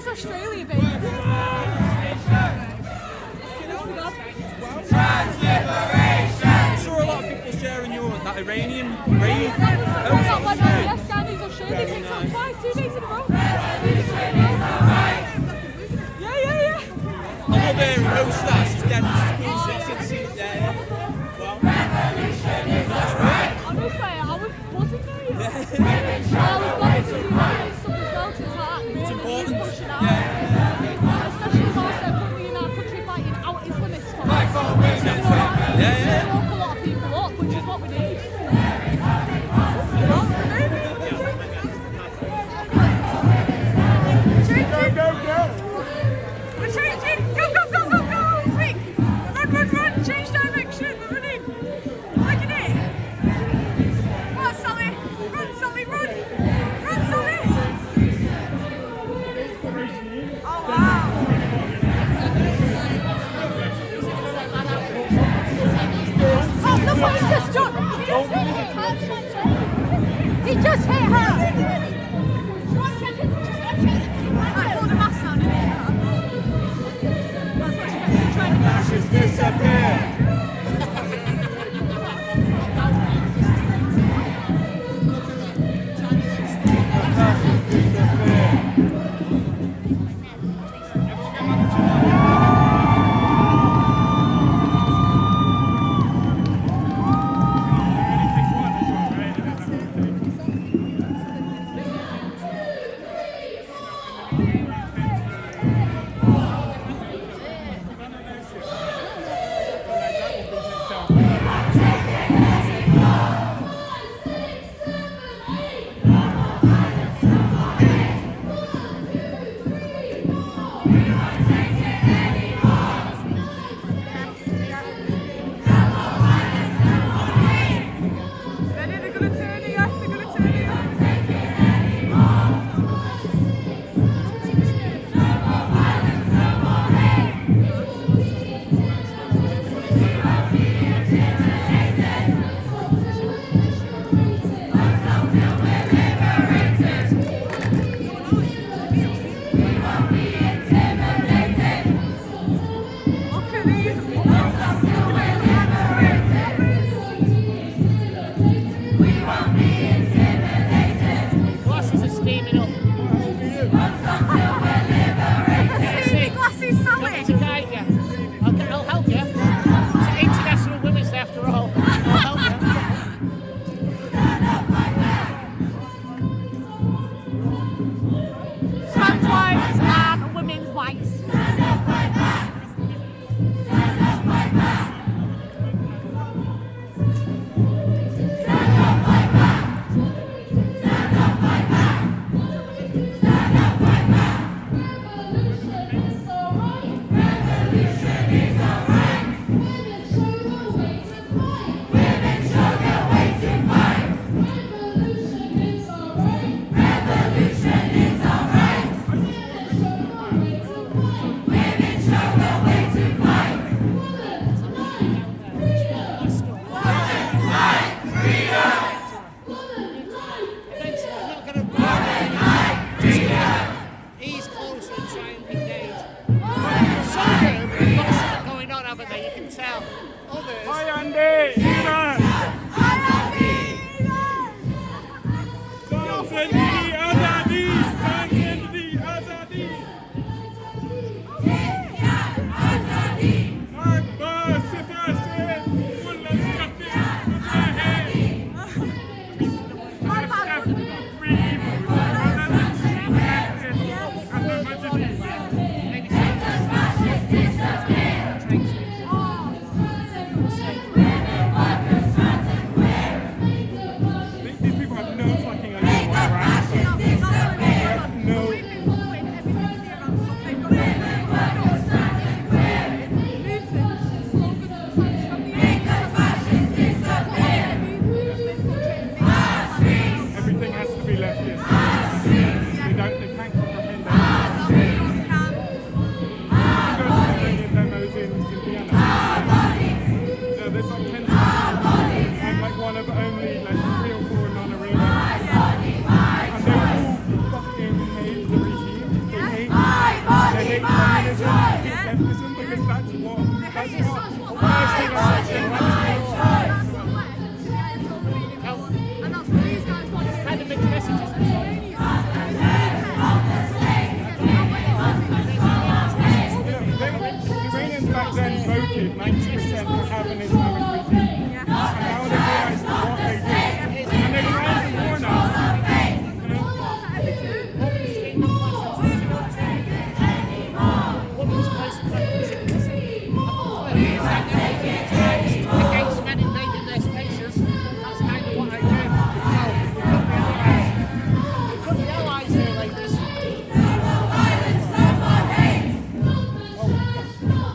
Australia, baby. I'm sure a lot of people sharing that Iranian rave. Yes, Scandis Australia picked up twice, 2 days in a row. Yeah. I love hearing host that. She's dead. She's see it there. Honestly, I wasn't there. I was glad to see that stuff as well, because it's like It's important. pushing out. Especially whilst they're currently in our country fighting out Islamists for us. They woke a lot of people up, which is what we need. We're changing! Go! Quick! Run! Change direction! We're running! Look at it! Come on, Sally! Run, Sally, run! can't comprehend that. You can go to the radio demos in Vienna. There's like 10 and like one of only like 3 or 4 non-arenas. And they all fucking hate the regime. They hate communism, they hate leftism, because that's what kind of mixed messages. Iranians back then voted 90% for having Islamic regime. And now they realise what they do. And they're trying to warn us. Against men invading their spaces. That's kind of what I do. Put the allies there like this.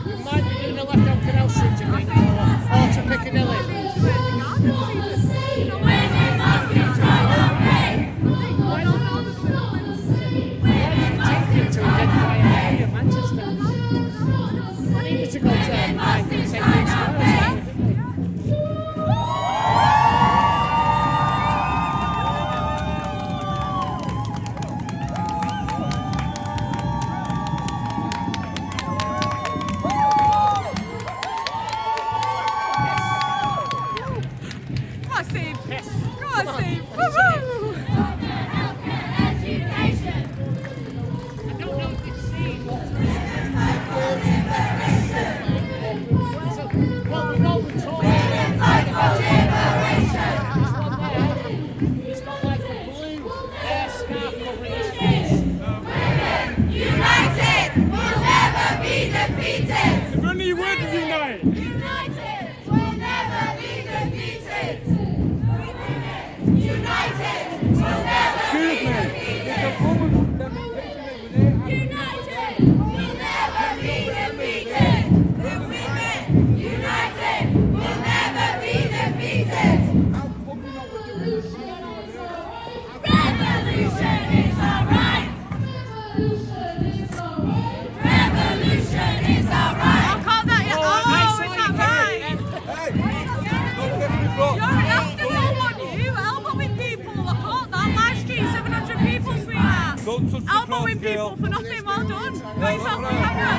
We might be doing a left on Canal Street tonight, or to Piccadilly. To Manchester. I need to go to St. Luke's Come on, Steve. Yes. Come on, Steve. I don't know if you've seen. Well, we know the toy. He's got like a blue scarf covering his face. United will never be defeated. If only you would unite. United will never be defeated. United will never be defeated. United will never be defeated. The women united will never be defeated. Revolution is alright. Revolution is alright. I call that your is that right? You're after you, elbowing people. I caught that last street, 700 people, sweetheart. Elbowing people for nothing, well done. Got yourself on camera.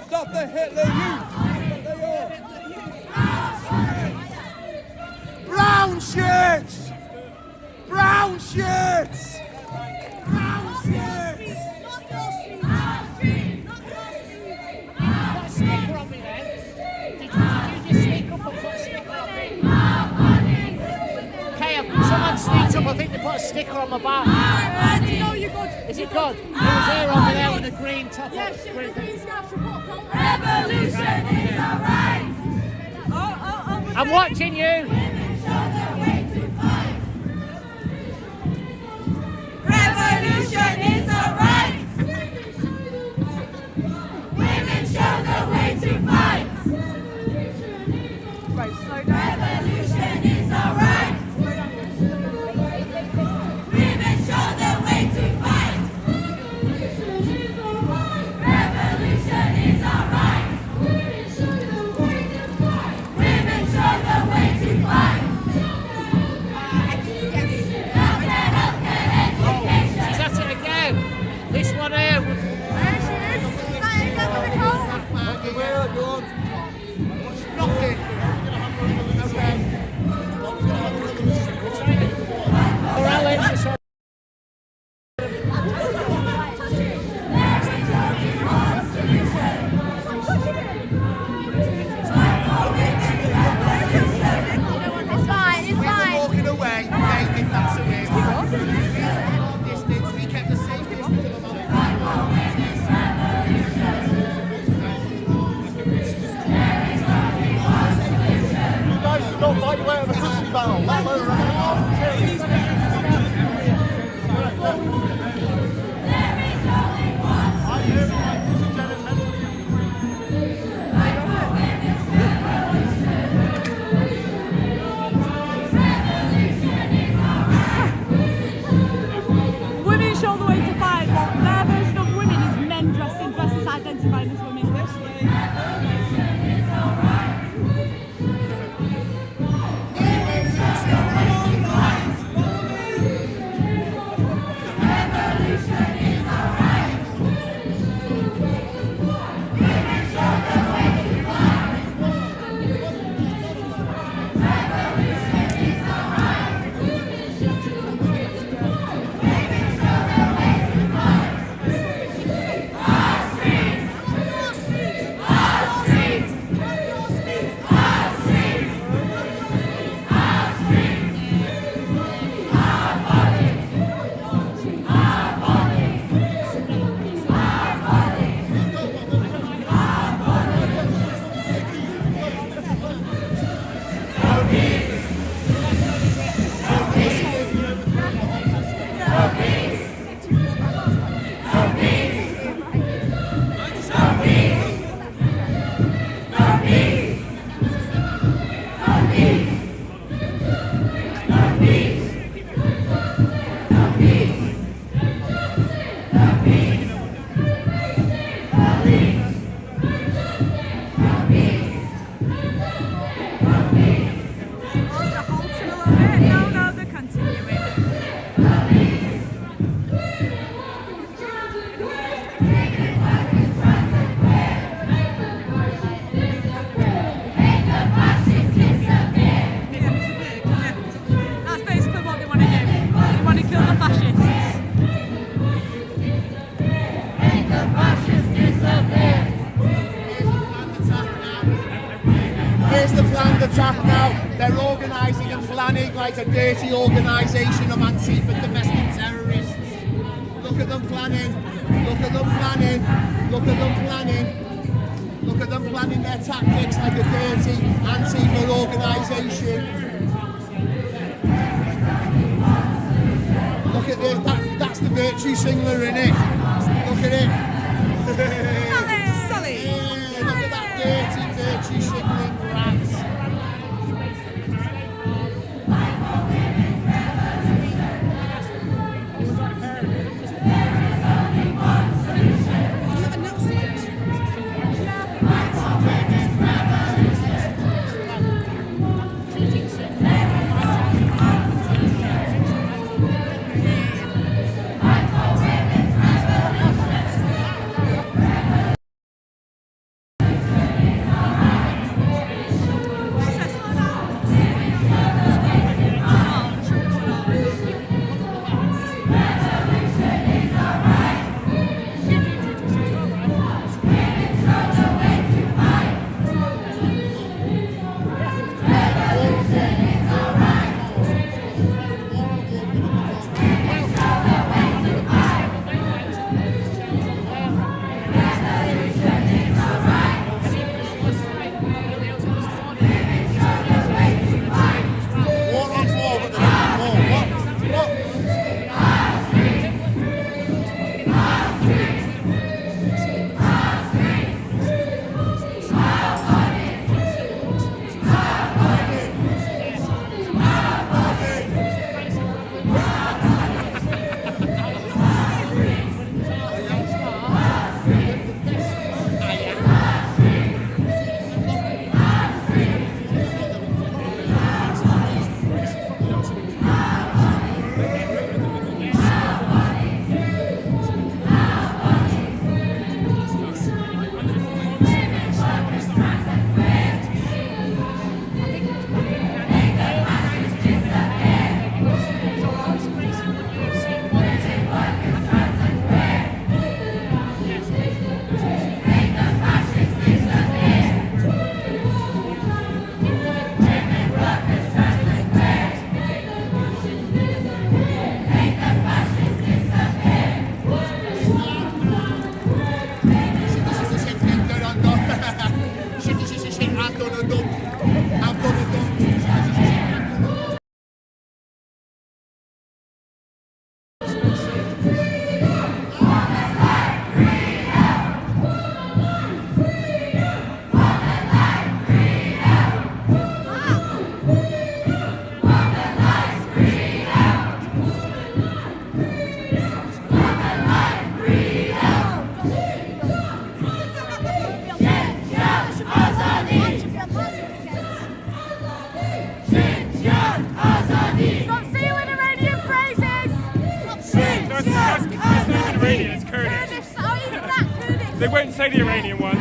Stop the Hitler Youth! Brown shirts! Brown shirts! Brown shirts! Put a sticker on me then. Did you just sneak up and put a sticker on me? Okay, someone sneaked up, I think they put a sticker on my back. No, you're good. Is it good? It was here over there with a green top. Yes, green scarf. Revolution is alright! I'm watching you. Revolution is alright! Women show the way to fight! Right, slow down. Revolution is alright! Women show the way to fight! Revolution is alright! Women show the way to fight! Women show the way to fight, but their version of women is men dressed in dresses identifying as women. Here's the planned attack now. They're organising and planning like a dirty organisation of Antifa domestic terrorists. Look at them planning. Look at them planning. Look at them planning. Look at them planning their tactics like a dirty Antifa organisation. Look at this. That's the virtue signaller, innit? Look at it. Sally! Yeah, look at that dirty virtue signalling rats. They won't say the Iranian ones.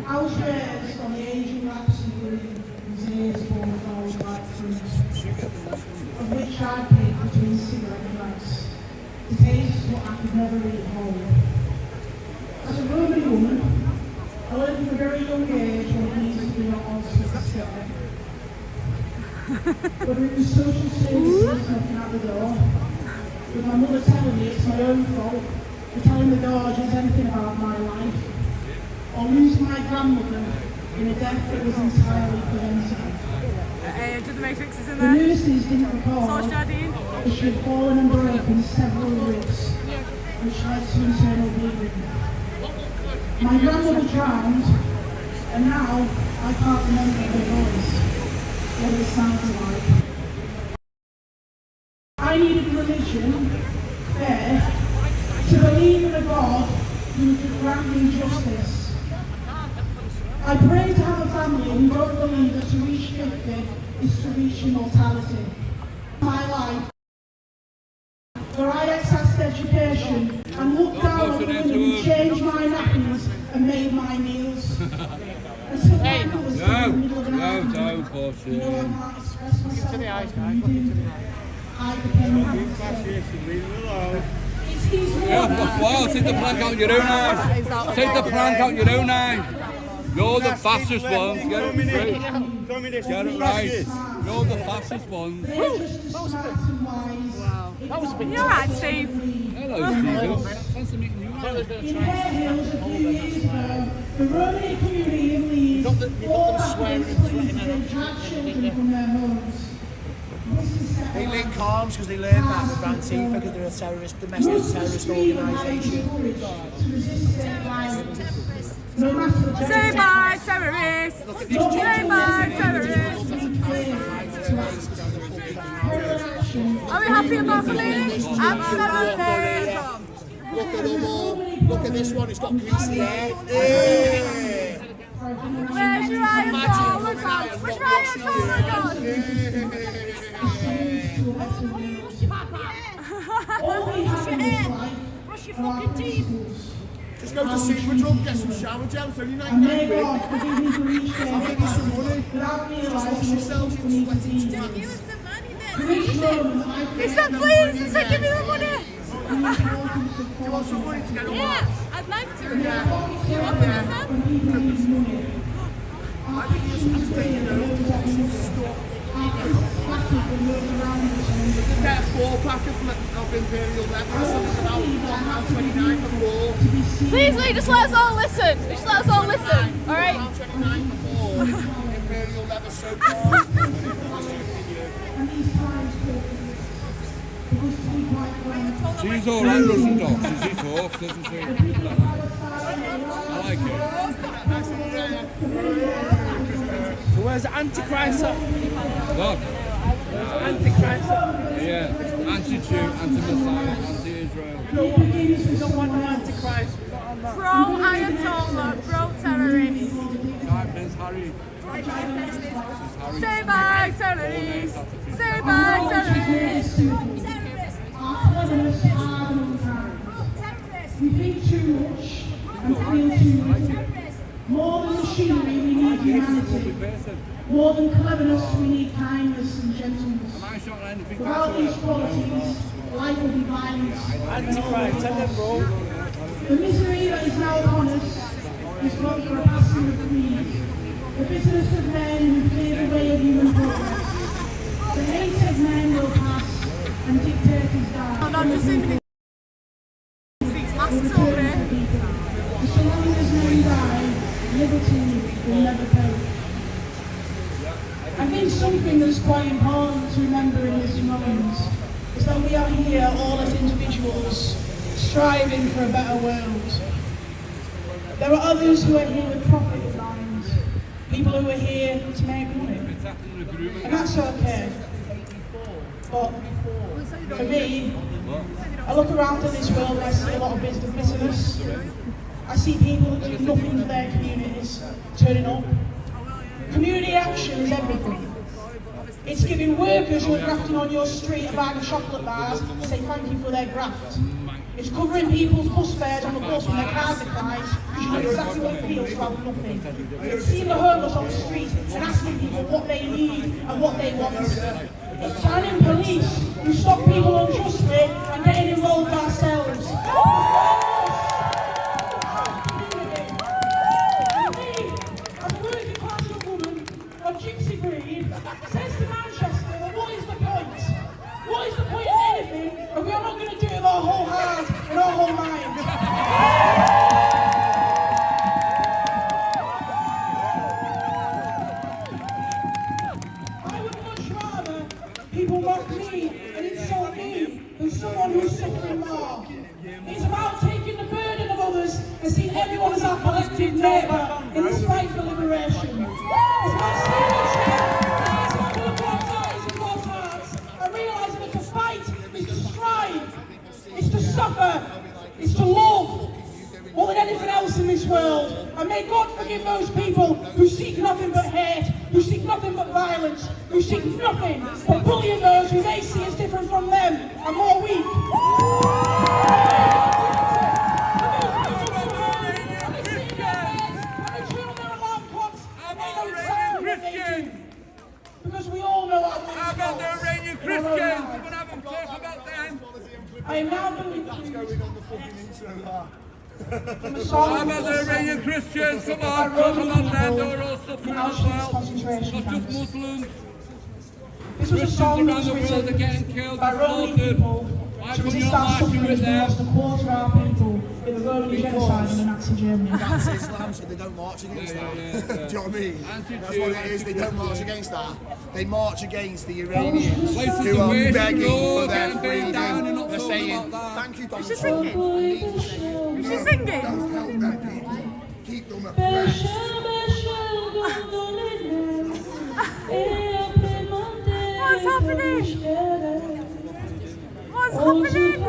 I was raised on the Asian rhapsody whose ears fall like fruit, of which I pick between cigarette and rice, to taste what I could never eat whole. As a Roman woman, I learned from a very young age what it means to be not also scared. Whether it was social services knocking at the door, with my mother telling me it's my own fault, for telling the guardians anything about my life, or losing my grandmother in a death that was entirely preventable. The Matrix is in The there. nurses didn't recall that she had fallen and broken several ribs, which led to internal bleeding. My grandmother drowned, and now I can't remember her voice, what it sounded like. I needed religion, faith, to believe in a God who could grant me justice. I pray to have a family who don't believe that to reach 50 is to reach immortality. My life, where I accessed education and looked down on the women who changed my nappies and made my meals. Until my mother was in the middle of an argument. You know, I can't express myself like you do. I I became Yeah, well, take the plank out your own eye. Take the plank out your own eye. You're the fastest ones. Get it straight. Get it right. You're the fastest ones. Wow. That was a bit. You're right, Steve. Hello, Steve. Fancy meeting you. The Romani community in Leeds You've got them swearing and threatening from their homes. They link arms because they learned that with Antifa because they're a terrorist, domestic terrorist organisation. Say bye, terrorists! Say bye, terrorists! Are we happy about police? Absolutely! Look at them all. Look at this one, it's got greasy hair. Yeah. Where's your iron tall? Look on! Where's your iron tall? Look on! Brush your hair! Brush your fucking teeth! Just go to Superdrug, get some shower gel, it's only 99 quid. I'll give you some money. Just wash yourselves, you sweaty twats. Give us some money then! He said please! He said give me the money! Do you want some money to get a Yeah, I'd like to. You offer me some? I think you just have to take your nose to wash some stuff. Get a 4-pack of Imperial leather or something about £1.29 for 4. Please, Lee, just let us all listen. Just let us all listen. All right. £1.29 for 4. Imperial leather soap bars. She's all right, Russian dogs. She talks, doesn't she? I like it. So where's the Antichrist at? Look. Antichrist at? Yeah. Anti-Jew, anti-Messiah, anti-Israel. We don't want an Antichrist. Pro-Ayatollah, pro-terrorist. Hi, Prince Harry. Say bye, terrorists. Say bye, terrorists. We think too much and feel too much. More than machinery, we need humanity. More than cleverness, we need kindness and gentleness. Without these qualities, life will be violence. Antichrist, tell them, bro. The misery that is now upon us is but for a passing of greed. The bitterness of men who clear the way of human progress. The hate of men will pass and dictators die. So long as men die, liberty will never perish. I think something that's quite important to remember in this moment is that we are here all as individuals striving for a better world. There are others who are here with profit in mind, people who are here to make money, and that's okay. But for me, I look around in this world and I see a lot of business. I see people that do nothing for their communities turning up. Community action is everything. It's giving workers who are grafting on your street a bag of chocolate bars to say thank you for their graft. It's covering people's bus fares on the bus when their cars decline because you know exactly what it feels to have nothing. It's seeing the homeless on the street and asking people what they need and what they want. It's banning police who stop people unjustly and getting involved ourselves. As a working class young woman of gypsy breed, says to Manchester that what is the point? What is the point of anything if we are not going to do it with our whole heart and our whole mind? People mock me and insult me than someone who's suffering more. It's about taking the burden of others and seeing everyone as our collective neighbour in this fight for liberation. It's about standing with both eyes and both hearts and realising that to fight is to strive, it's to suffer, it's to love more than anything else in this world. And may God forgive those people who seek nothing but hate, who seek nothing but violence, who seek nothing but bullying those who they see as different from them and more weak. Because we all know how about the Iranian Christians? We're going to have a I am now moving That's going on the fucking internet. I'm Iranian Christians, come on then, they're all suffering as well. Not just Muslims. This was a song that was written by Roman people to resist our suffering as we lost a quarter of our people in the Roman genocide in the Nazi Germany. That's Islam, so they don't march against that. Do you know what I mean? That's what it is, they don't march against that. They march against the Iranians who are begging for their freedom. They're saying, thank you, Donald Trump. Is she singing? Don't help their people. Keep them oppressed. What's happening? What's happening?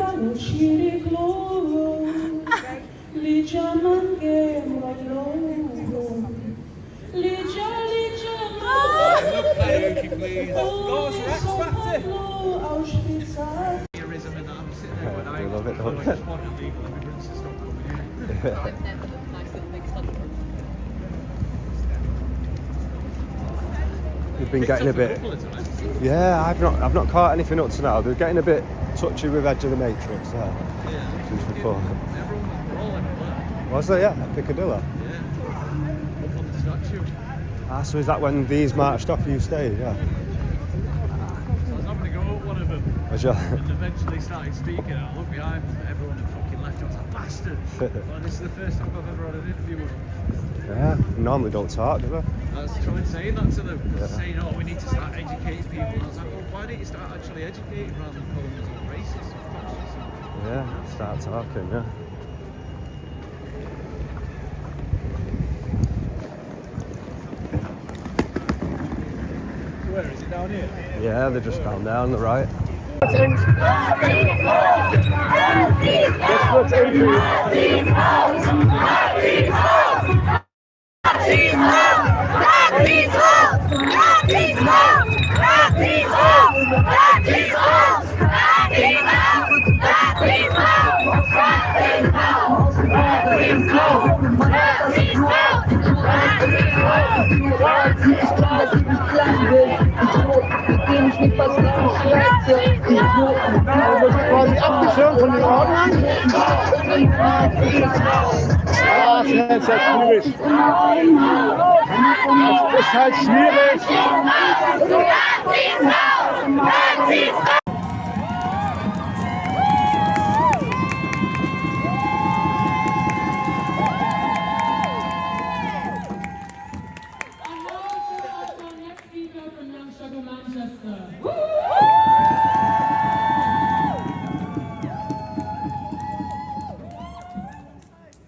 I love it, don't I? They've been getting a bit. Yeah, I've not caught anything up to now. They're getting a bit touchy with Edge of the Matrix there. Since before. Was there? Yeah, Piccadilly. Yeah. Up on the statue. Ah, so is that when these marched off you stayed? Yeah. So I was having to go up one of them. Was you? And eventually started speaking. I looked behind everyone had fucking left. I was like, bastard. Well, this is the first time I've ever had an interview with them. Yeah, normally don't talk, do they? I was trying saying that to them, saying, oh, we need to start educating people. And I was like, well, why don't you start actually educating rather than calling us all racist or fascist? Yeah, start talking, yeah. Where is it, down here? Yeah, they're just down there on the right. Quasi abgeschirmt von den Ordnern. Ja, das ist halt schwierig. Das ist halt schwierig.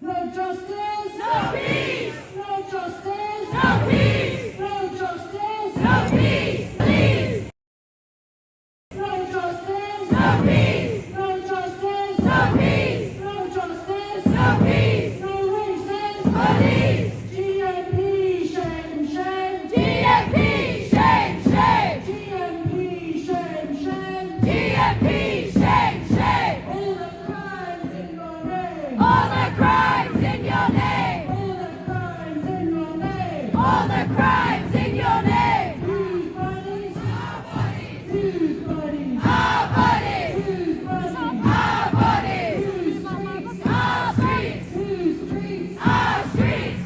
No justice, no peace. No justice, no peace. No justice, no peace. No justice, no peace. No justice, no peace. No justice, no peace. No racist police. GMP, shame, shame. GMP, shame, shame. GMP, shame, shame. GMP, shame, shame. All the crimes in your name. All the crimes in your name. All the crimes in your name. Whose bodies? Our bodies. Whose bodies? Our bodies. Whose bodies? Our bodies. Whose streets? Our streets. Whose streets? Our streets.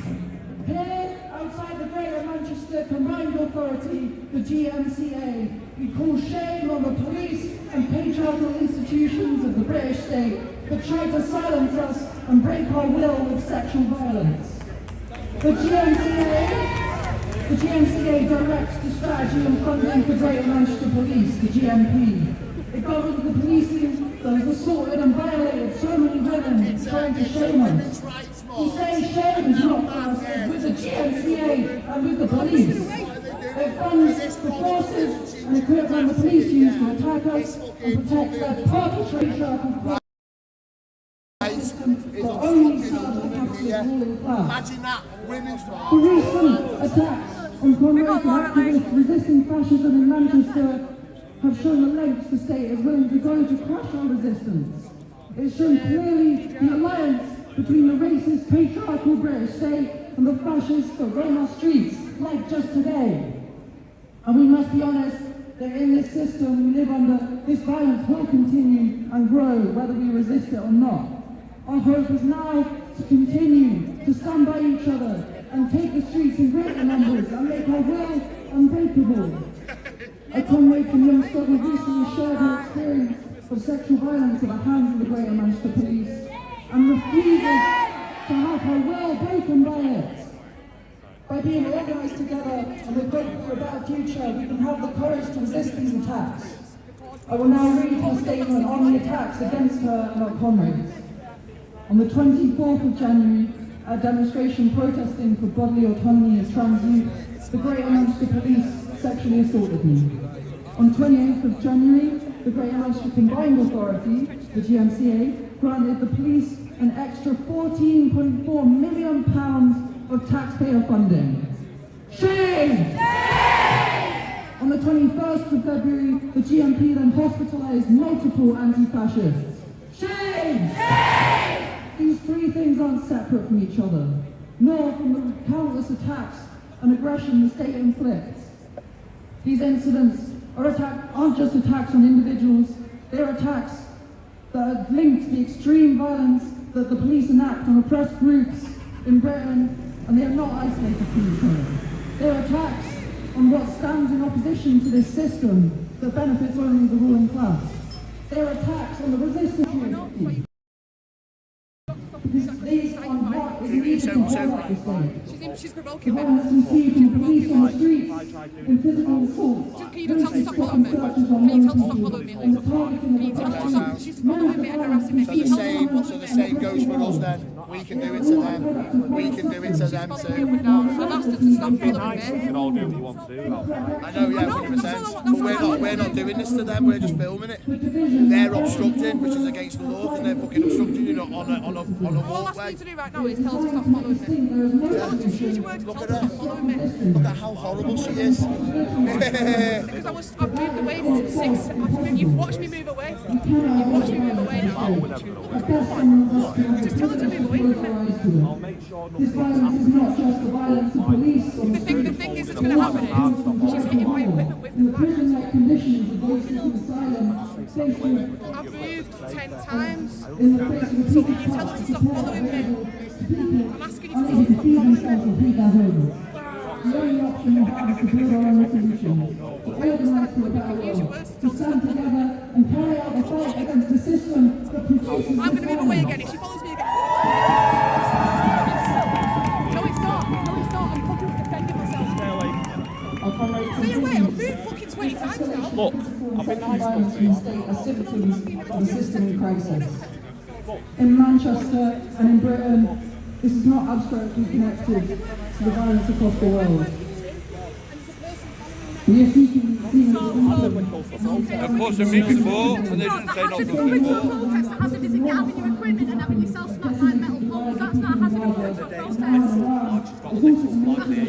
Here, outside the Greater Manchester Combined Authority, the GMCA, we call shame on the police and patriarchal institutions of the British state that try to silence us and break our will with sexual violence. The GMCA directs the strategy and funding for Greater Manchester Police, the GMP. It governs the policing that has assaulted and violated so many women trying to shame us. We say shame is not us, it's with the GMCA and with the police. It funds the forces and equipment the police use to attack us and protect their patriarchal crimes. Imagine that, women's rights. The recent attacks on comrades and activists resisting fascism in Manchester have shown the lengths the state is willing to go to crush our resistance. It's shown clearly the alliance between the racist, patriarchal British state and the fascists that roam our streets, like just today. And we must be honest, that in this system we live under, this violence will continue and grow whether we resist it or not. Our hope is now to continue to stand by each other and take the streets in greater numbers and make our will unbreakable. A comrade from Youngstown recently shared her experience of sexual violence at the hands of the Greater Manchester Police and refuses to have her will broken by it. By being organised together and with hope for a better future, we can have the courage to resist these attacks. I will now read her statement on the attacks against her and our comrades. On the 24th of January, a demonstration protesting for bodily autonomy as trans youth, the Greater Manchester Police sexually assaulted me. On 28th of January, the Greater Manchester Combined Authority, the GMCA, granted the police an extra £14.4 million of taxpayer funding. Shame! On the 21st of February, the GMP then hospitalised multiple anti-fascists. Shame! These three things aren't separate from each other, nor from the countless attacks and aggression the state inflicts. These incidents aren't just attacks on individuals, they're attacks that are linked to the extreme violence that the police enact on oppressed groups in Britain, and they are not isolated from each other. They're attacks on what stands in opposition to this system that benefits only the ruling class. They're attacks on the resistance community. These are what is needed to hold up this day. She's provoking me. The violence we see from the police on the streets, in physical assault, Can you tell her to stop following me? Can you tell her to stop following me? Can you tell her to stop? She's following me and harassing me. Can you tell her to stop following me? So the same goes for us then. We can do it to them. We can do it to them too. I've asked her to stop following me. You can all do what you want to do. I know, yeah, 100%. But we're not doing this to them. We're just filming it. They're obstructing, which is against the law, and they're fucking obstructing, you know, on a All I'm asking you to do right now is tell her to stop following me. Tell her to use your words. Tell her to stop following me. Look at how horrible she is. Because I've moved away since 6. You've watched me move away. You've watched me move away now. Just tell her to move away from me. I'll make sure this violence is not just the violence of police. The thing is that's going to happen is she's hitting my equipment with the prison-like conditions of voices of asylum. I've moved 10 times. So can you tell her to stop following me? I'm asking you to stop following me. The only option we have is to build our own solution, to organise for a better world, to stand together and carry out the fight against the system that produces. I'm going to move away again if she follows me again. No, it's not. No, it's not. I'm fucking defending myself. Stay away. I've moved fucking 20 times now. Look, I've been nice violence in the state are symptoms of the system in crisis. In Manchester and in Britain, this is not abstractly connected to the violence across the world. We are seeking Of course, they meet before, and they didn't say not to before. Protest, the hazard isn't having your equipment and having yourself smacked by metal poles. That's not a hazard of going to a protest.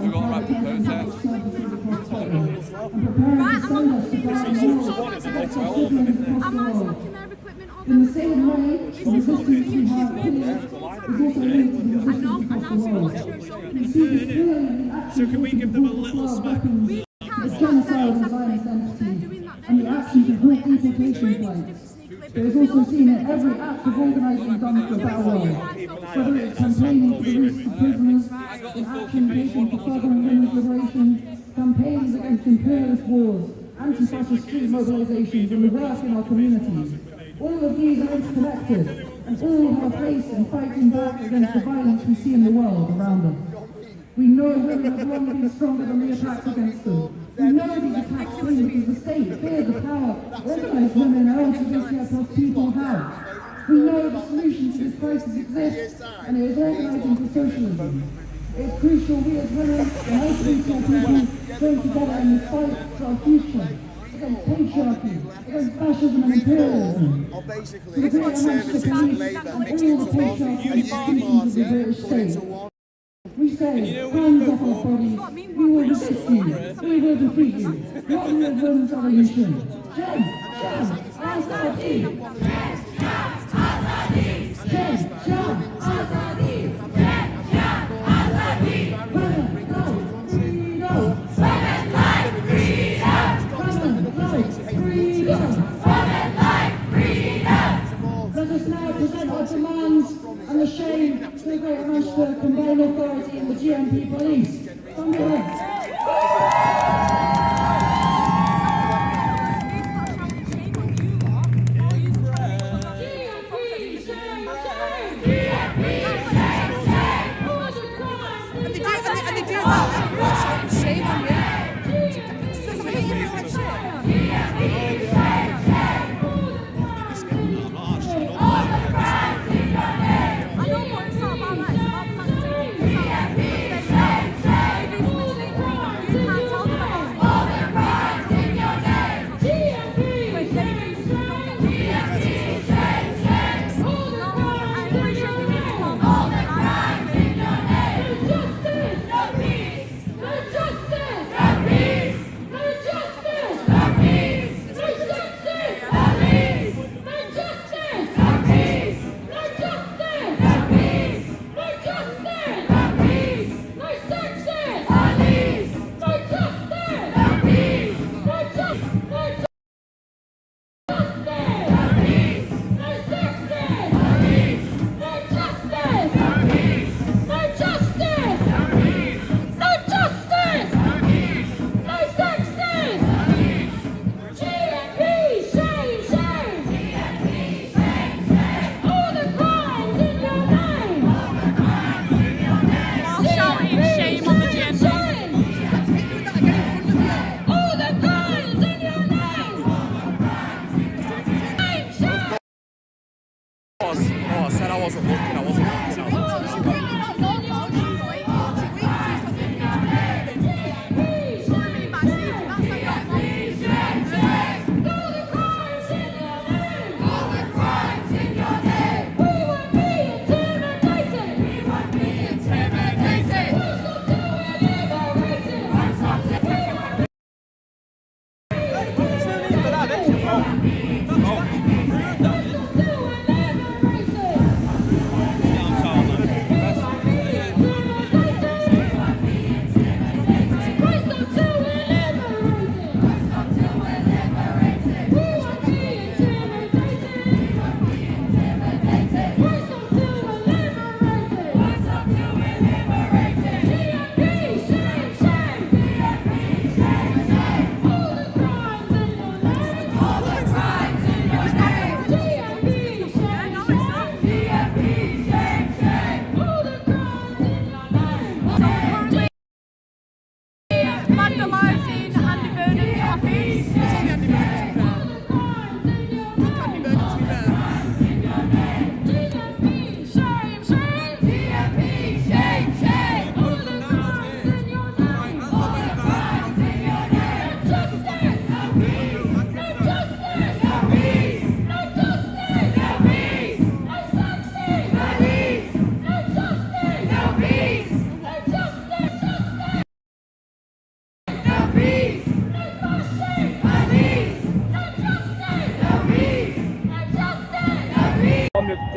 We've got a right to protest. Right, I'm on the Am I smacking their equipment or in the same way, this is what we're seeing, she's moving. I know, and now she wants to show me. So can we give them a little smack? The genocide and violence entity and the actions of group deportation flights. It is also seen in every act of organising done for a better world, whether it's campaigning for the release of prisoners, in action taken for furthering women's liberation, campaigns against imperialist wars, anti-fascist street mobilisations and the work in our communities. All of these are interconnected and all have a place in fighting back against the violence we see in the world around us. We know women have long been stronger than the attacks against them. We know these attacks came because the state feared the power organised women and LGBTI+ people have. We know the solution to this crisis exists, and it is organising for socialism. It is crucial we as women and LGBTI people join together in this fight for our future, against patriarchy, against fascism and imperialism. Or basically, the Conservatives and Labour mixed into one, a unity party put into one. We say, hands off our bodies, we will resist you, we will defeat you. One with women's revolution. Jen, Azadi! Jen, Azadi! Women, go! Freedom! Women like freedom! go amongst the combined authority and the GMP police. From the left. I said I wasn't looking, I wasn't looking.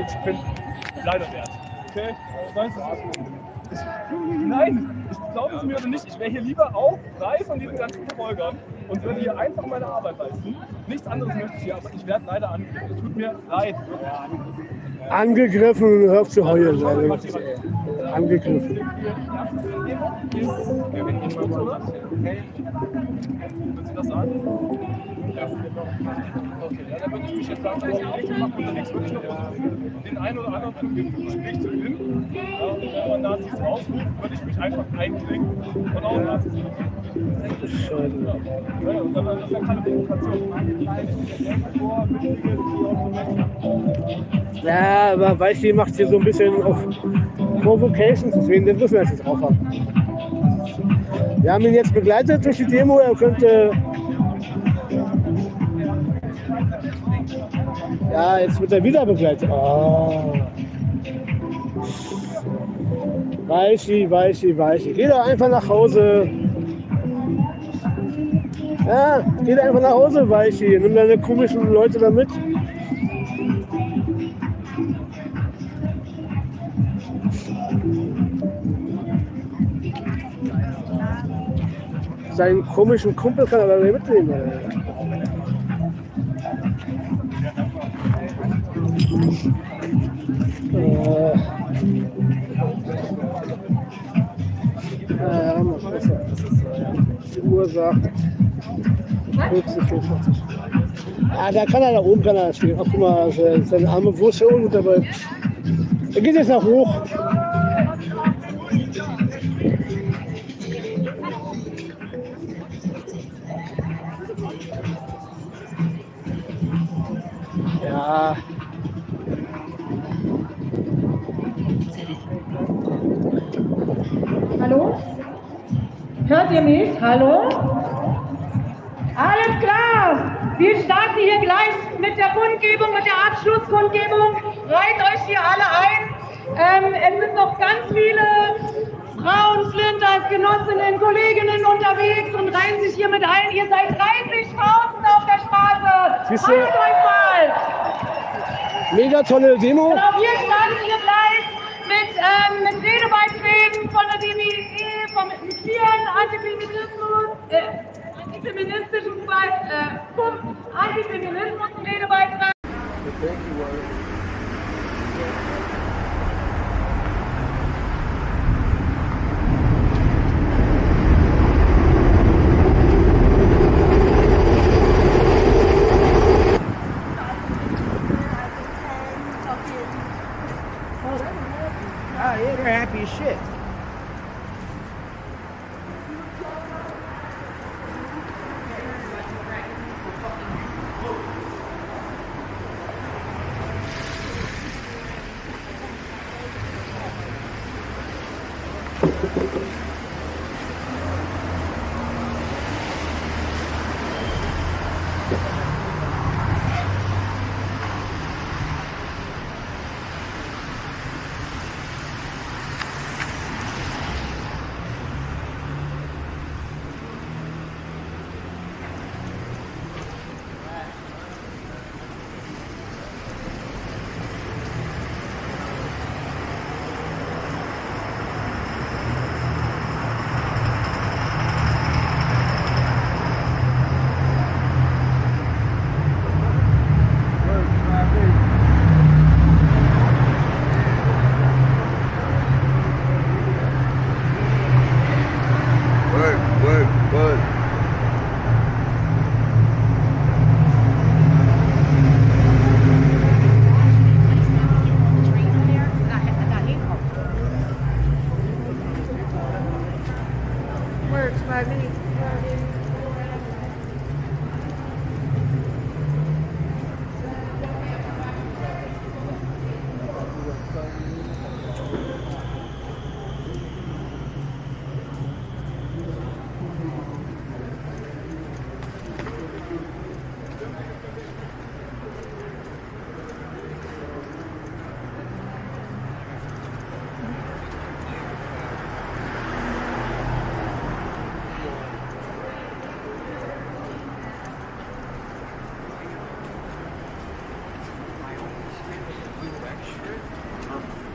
Ich bin leider wert. Okay? Nein, glauben Sie mir oder nicht, ich wäre hier lieber auch frei von diesen ganzen Verfolgern und würde hier einfach meine Arbeit leisten. Nichts anderes möchte ich hier, aber ich werde leider angegriffen. Es tut mir leid. Angegriffen und hör auf zu heulen. Angegriffen. Würden Sie das sagen? Ja. Okay, ja, dann würde ich mich jetzt langsam aufmachen und unterwegs wirklich noch versuchen, den einen oder anderen zum Gespräch zu gewinnen. Ja, und wenn man Nazis rausruft, würde ich mich einfach einklinken und auch Nazis rufen. Ja, und dann ist ja keine Provokation. Ja, aber weißt du, die macht hier so ein bisschen auf Provocations, deswegen das müssen wir jetzt drauf haben. Wir haben ihn jetzt begleitet durch die Demo, er könnte. Ja, jetzt wird er wieder begleitet. Oh. Weichi. Geh doch einfach nach Hause. Ja, geh doch einfach nach Hause, Weichi. Nimm deine komischen Leute da mit. Seinen komischen Kumpel kann er da mitnehmen. Die Uhr sagt 14:44. Ah, da kann er da oben stehen. Ach, guck mal, seine arme Wurst hier unten dabei. Er geht jetzt nach hoch. Ja. Hallo? Hört ihr mich? Hallo? Alles klar! Wir starten hier gleich mit der Kundgebung, mit der Abschlusskundgebung. Reiht euch hier alle ein. Es sind noch ganz viele Frauen, Slinters, Genossinnen, Kolleginnen unterwegs und reihen sich hier mit ein. Ihr seid 30.000 auf der Straße. Haltet euch mal! Mega tolle Demo. Genau, wir starten hier gleich mit Redebeiträgen von der DWE, vom queeren antifeministischen Redebeitrag. Oh, yeah, they're happy as shit.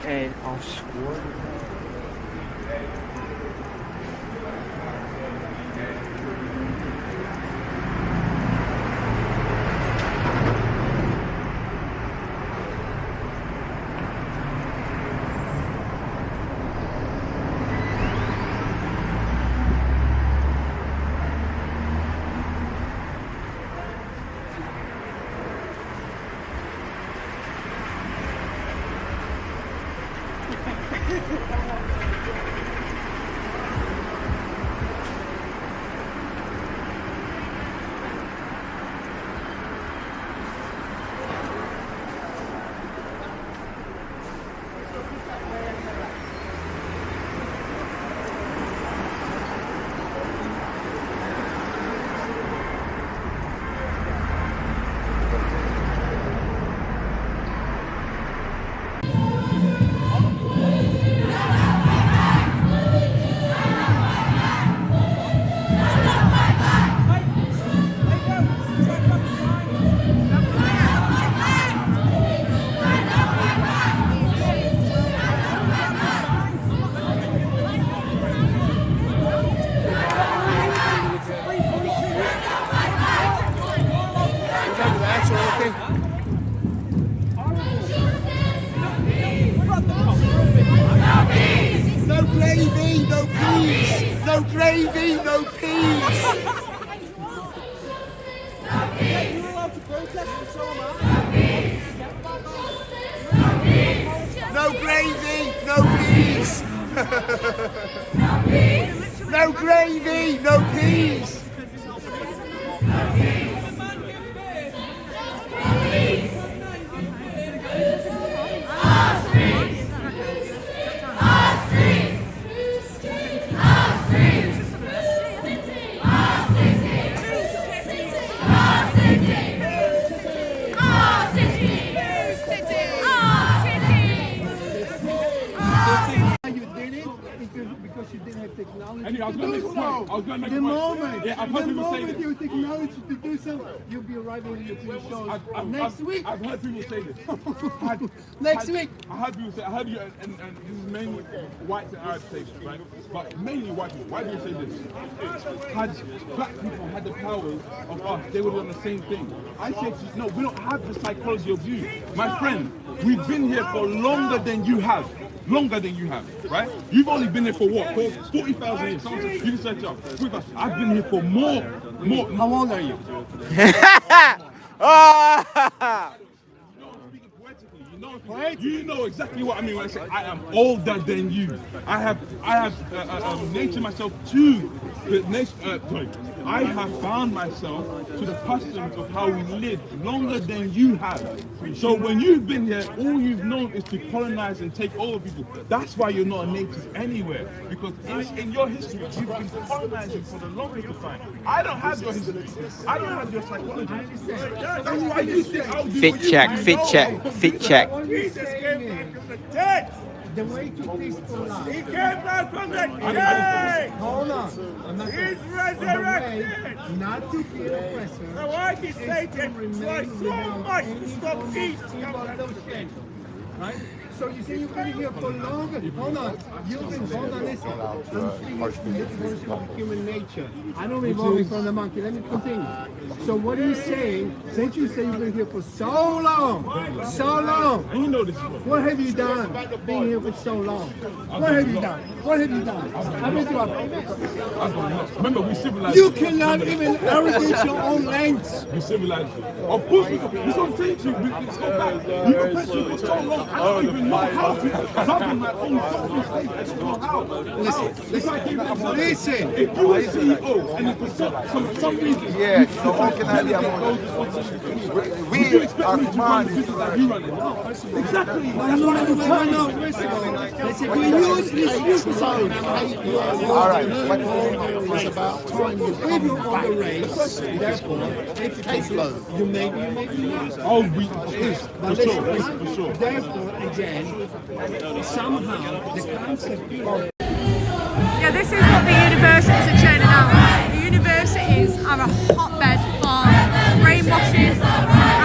And I'll score. No gravy, no peas. No gravy, no peas. No gravy, no peas. Because you didn't have technology. Anyway, I was going to make a point. I was going to make a The point. moment, Yeah, I've heard the people say moment this. you have technology to do something, you'll be arriving with your two shows next week. I've heard people say this. Next week. I heard people say, I heard you, and this is mainly white and Arab say this, right? But mainly white people. White people say this. Had black people had the powers of us, they would have done the same thing. I say to you, no, we don't have the psychology of you. My friend, we've been here for longer than you have. Longer than you have, right? You've only been here for what? For 40,000 years. You can search up. I've been here for more. How old are you? You know exactly what I mean when I say I am older than you. I have nature myself to the nation. Sorry, I have bound myself to the customs of how we live longer than you have. So when you've been here, all you've known is to colonize and take over people. That's why you're not a native anywhere, because in your history you've been colonizing for the longest of time. I don't have your history. I don't have your psychology. That's why you think I'll do Fit check, fit check, fit check. Jesus came back from the dead. The way to peaceful life. He came back from the dead. Hold on. He's resurrected. Not to be an oppressor. So why did Satan try so much to stop peace? Right? So you say you've been here for longer. Hold on. You've been, hold on, listen. I'm speaking in this version of human nature. I don't evolve from the monkey. Let me continue. So what are you saying? Since you say you've been here for so long, you know this. What have you done being here for so long? What have you done? What have you done? I've been through Remember, we civilized. You cannot even arrogate your own lands. We civilized. Of course, we don't take you. Let's go back. You've oppressed you for so long. I don't even know how to govern my own fucking state. I don't know how. Listen. If you were CEO and if for some reason. Yeah, so how can I be we are commanded. Exactly. No. Listen, we use this phone. All right. It's about time you give you on the race. Therefore, if caseload, you may be not. Oh, we is for sure. Therefore, again, somehow the concept of Yeah, this is what the universities are churning out. The universities are a hotbed for brainwashing,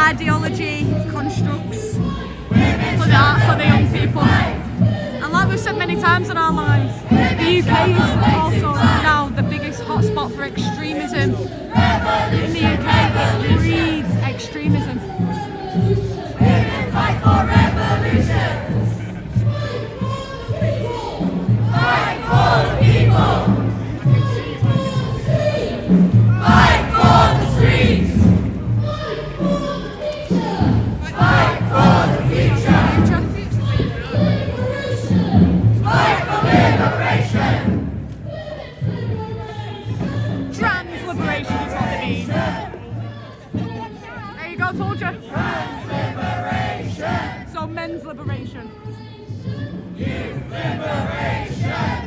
ideology, constructs for the young people. And like we've said many times in our lives, the UK is also now the biggest hotspot for extremism. In the UK, it breeds extremism. Fight for revolution. Fight for the people. Fight for the streets. Fight for the future. Fight for liberation. Trans liberation is what they mean. There you go, told you. So men's liberation. Youth liberation.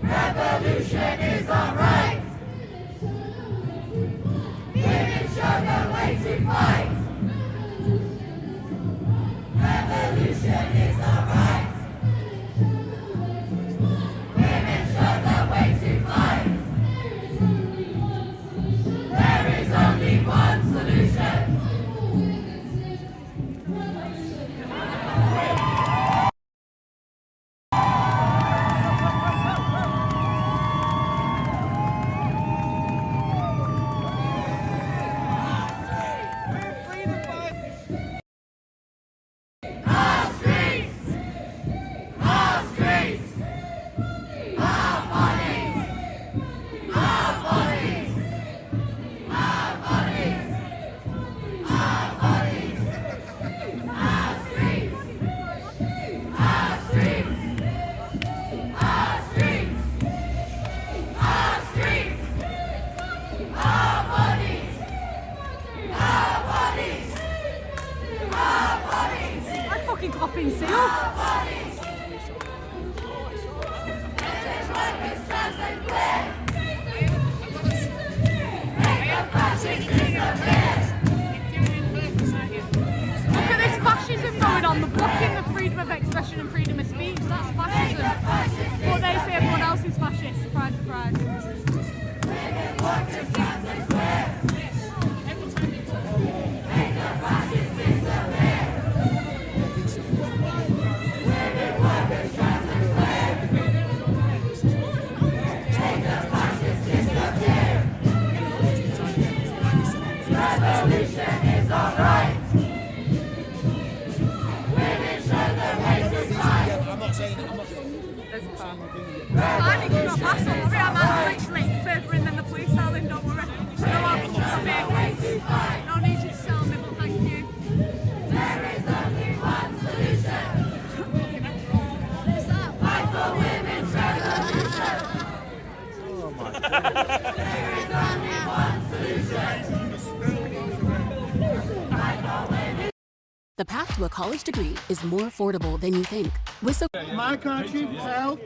Revolution is alright. Women show the way to fight. Revolution is alright. Women show the way to fight. There is only one solution. flopping seal. Look at this fascism going on. They're blocking the freedom of expression and freedom of speech. That's fascism. But they say everyone else is fascist. Surprise, surprise. Revolution is alright. Women show the way to fight. I'm not saying it. There's a car. I think you've got pass on. I'm literally furthering than the police selling, don't worry. No need you to sell me, but thank you. There is only one solution. Fight for women's revolution. Oh my God. There is only one solution. The path to a college degree is more affordable than you think. My country felt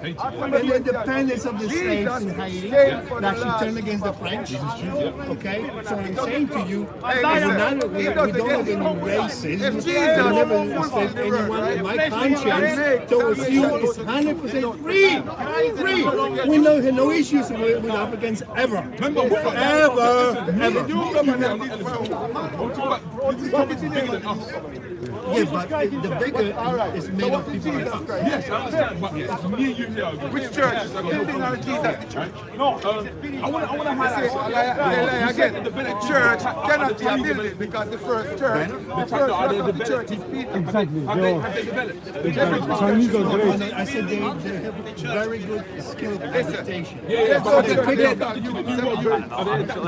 when the independence of the slaves in Haiti that she turned against the French. Okay? So I'm saying to you, we don't have any racism. We never enslaved anyone. My conscience towards you is 100% free. Free. We have no issues with Africans ever. Ever. Yeah, but the bigger is made of people like us. Yes, I understand, but it's me and you here. Which church? Jesus, the church. No, I want to highlight again. The church cannot be a building because the first church, the church is Peter. Exactly. Have they developed? Chinese are great. I said they have very good skill of meditation. Yeah, but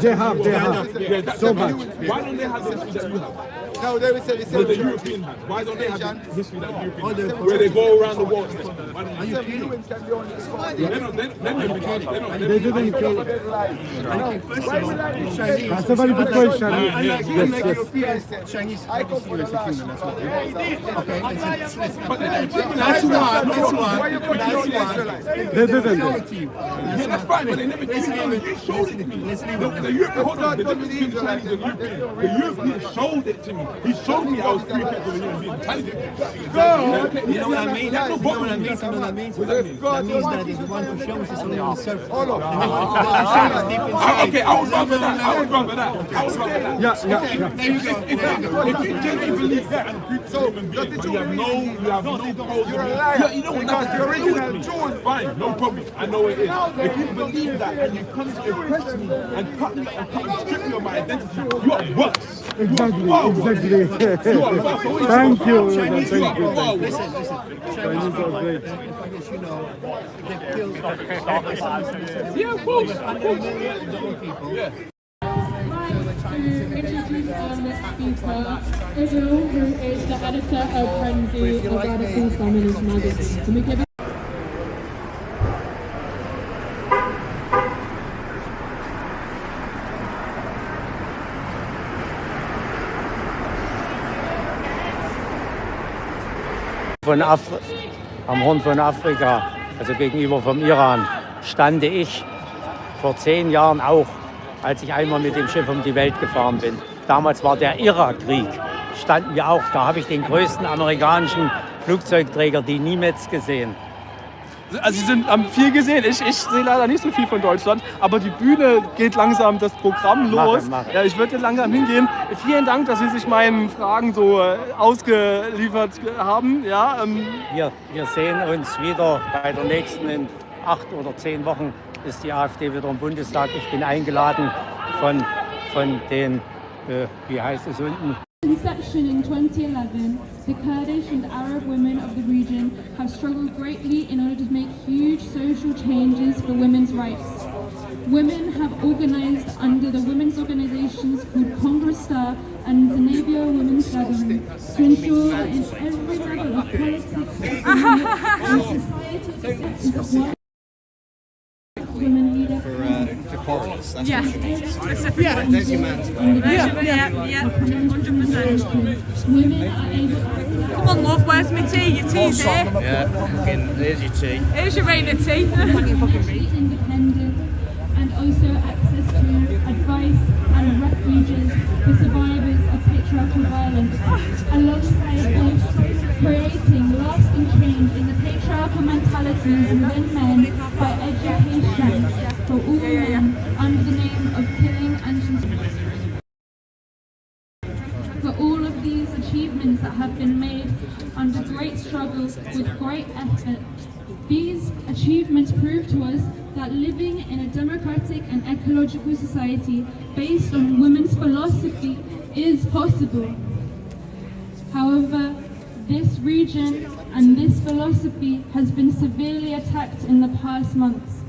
they have. So much. Why don't they have the history that you have? No, they will say the Well, the European has. Why don't they have the history that European has? Where they go around the world. Are you kidding? They didn't kill it. Chinese. That's a very good question. Unlike Europeans, Chinese are serious human. That's what they are. Okay, that's one. They didn't. That's fine, but they never did it. You showed it to me. The European, hold on, the difference between the Chinese and the European. The European showed it to me. He showed me I was three people of human being intelligent. You know what I mean? You know what I mean? That means that is the one who shows us only on the surface. Okay, I would rather that. Yeah. There you go. If you genuinely believe that, so you have no pros. You're a liar. You know what? Because the original Jews. Fine, no problem. I know it is. If you believe that and you come to impress me and cut me and strip me of my identity, you are worse. Exactly. Thank you. Listen. Chinese are great. You know, they've killed Yeah, of course. Yeah. To introduce our next speaker, O.W.L, who is the editor of Frenzy of Radical Feminist magazine. Can we give it? Am Horn von Afrika, also gegenüber vom Iran, stande ich vor 10 Jahren auch, als ich einmal mit dem Schiff um die Welt gefahren bin. Damals war der Irakkrieg, standen wir auch. Da habe ich den größten amerikanischen Flugzeugträger, die Nimitz, gesehen. Also Sie haben viel gesehen, ich sehe leider nicht so viel von Deutschland, aber die Bühne geht langsam, das Programm los. Mache. Ja, ich würde langsam hingehen. Vielen Dank, dass Sie sich meinen Fragen so ausgeliefert haben. Ja, Wir sehen uns wieder bei der nächsten, in 8 oder 10 Wochen ist die AfD wieder im Bundestag. Ich bin eingeladen von den, wie heißt es unten? Inception in 2011, the Kurdish and Arab women of the region have struggled greatly in order to make huge social changes for women's rights. Women have organized under the women's organizations called Congress Star and the Navia Women's Gathering to ensure that in every level of politics and society women leaders. For foreigners. That's Yeah, specifically. Yeah, there's your man's Yeah, 100%. Come on, love, where's my tea? Your tea's here. Yeah, fucking, there's your tea. Here's your rain of tea. Independent and also access to advice and refuges for survivors of patriarchal violence, alongside creating lasting change in the patriarchal mentalities within men by education for all men under the name of killing and for all of these achievements that have been made under great struggle with great effort. These achievements prove to us that living in a democratic and ecological society based on women's philosophy is possible. However, this region and this philosophy has been severely attacked in the past months.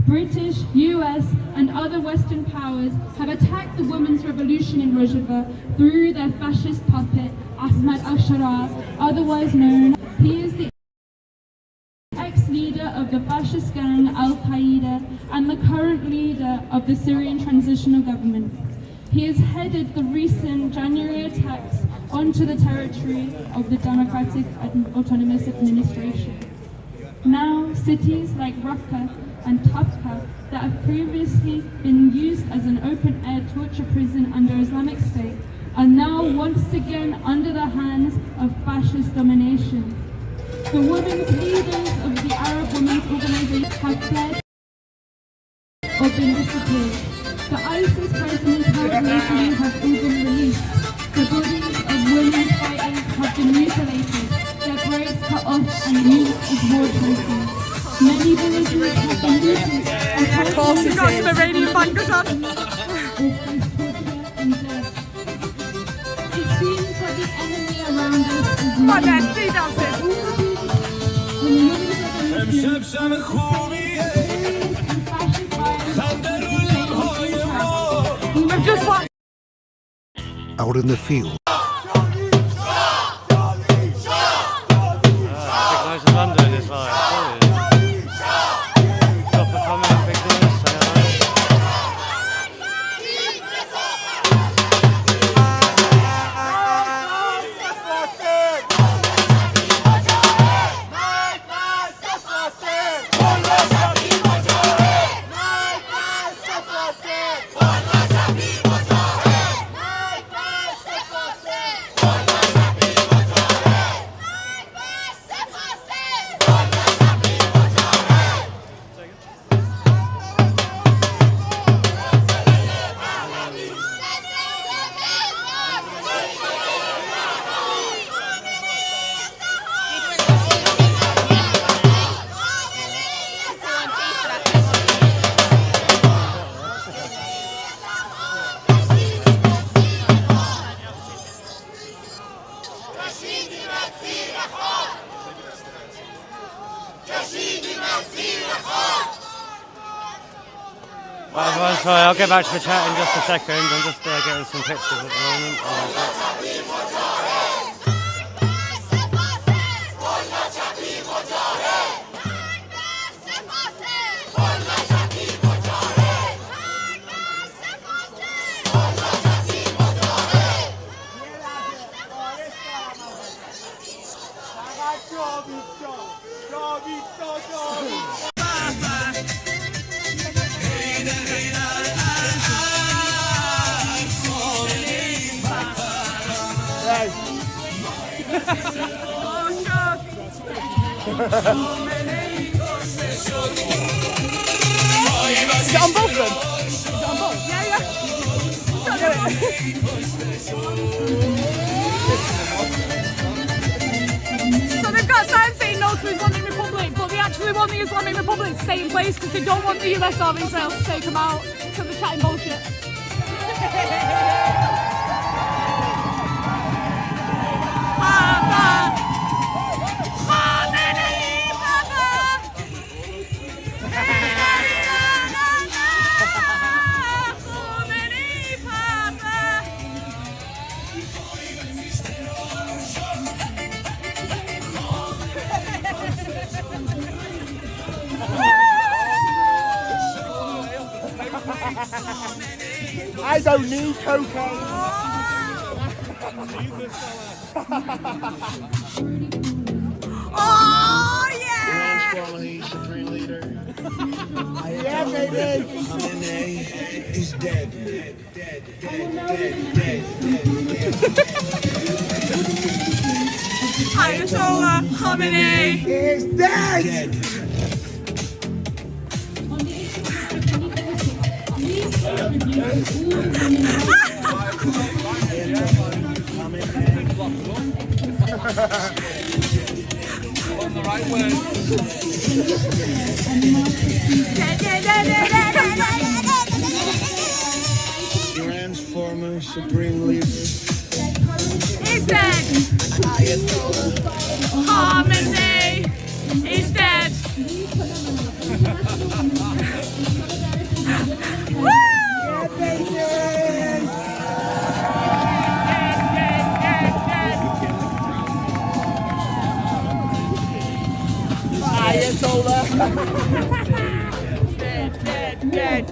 British, US and other Western powers have attacked the women's revolution in Rojava through their fascist puppet Ahmad al-Sharaa, otherwise known. He is the ex-leader of the fascist gang Al-Qaeda and the current leader of the Syrian transitional government. He has headed the recent January attacks onto the territory of the Democratic Autonomous Administration. Now, cities like Raqqa and Tabqa that have previously been used as an open-air torture prison under Islamic State are now once again under the hands of fascist domination. The women's leaders of the Arab Women's Organization have fled or been disappeared. The ISIS prisoners held locally have all been released. The bodies of women fighters have been mutilated, their throats cut off and used as war trophies. Many villages have been looted and Of course, you got some Iranian bangers on. It seems that the enemy around us is Come on then, stay dancing. We've just watched. Out in the field. Nice in London is like, stop for coming, big news, say hello. Well, sorry, I'll get back to the chat in just a second. I'm just getting some pictures at the moment. Is it on both of them? Is it on both? Yeah, yeah. So they've got signs saying no to Islamic Republic, but they actually want the Islamic Republic to stay in place because they don't want the US or Israel to take them out. So they're chatting bullshit. I don't need cocaine. Oh, yeah! Supreme leader. Yeah, baby. He's dead. Ayatollah Khamenei is dead. On the right way. Iran's former supreme leader. He's dead. Khamenei is dead. Woo! Ayatollah. Dead.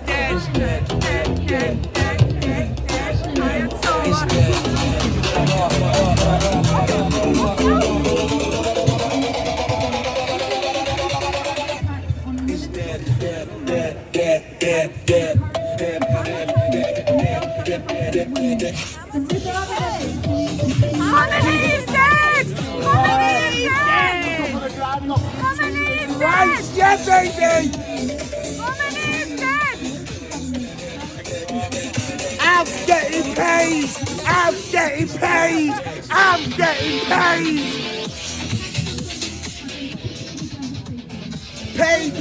Yeah, baby! I'm getting paid! I'm getting paid! I'm getting paid! Paid!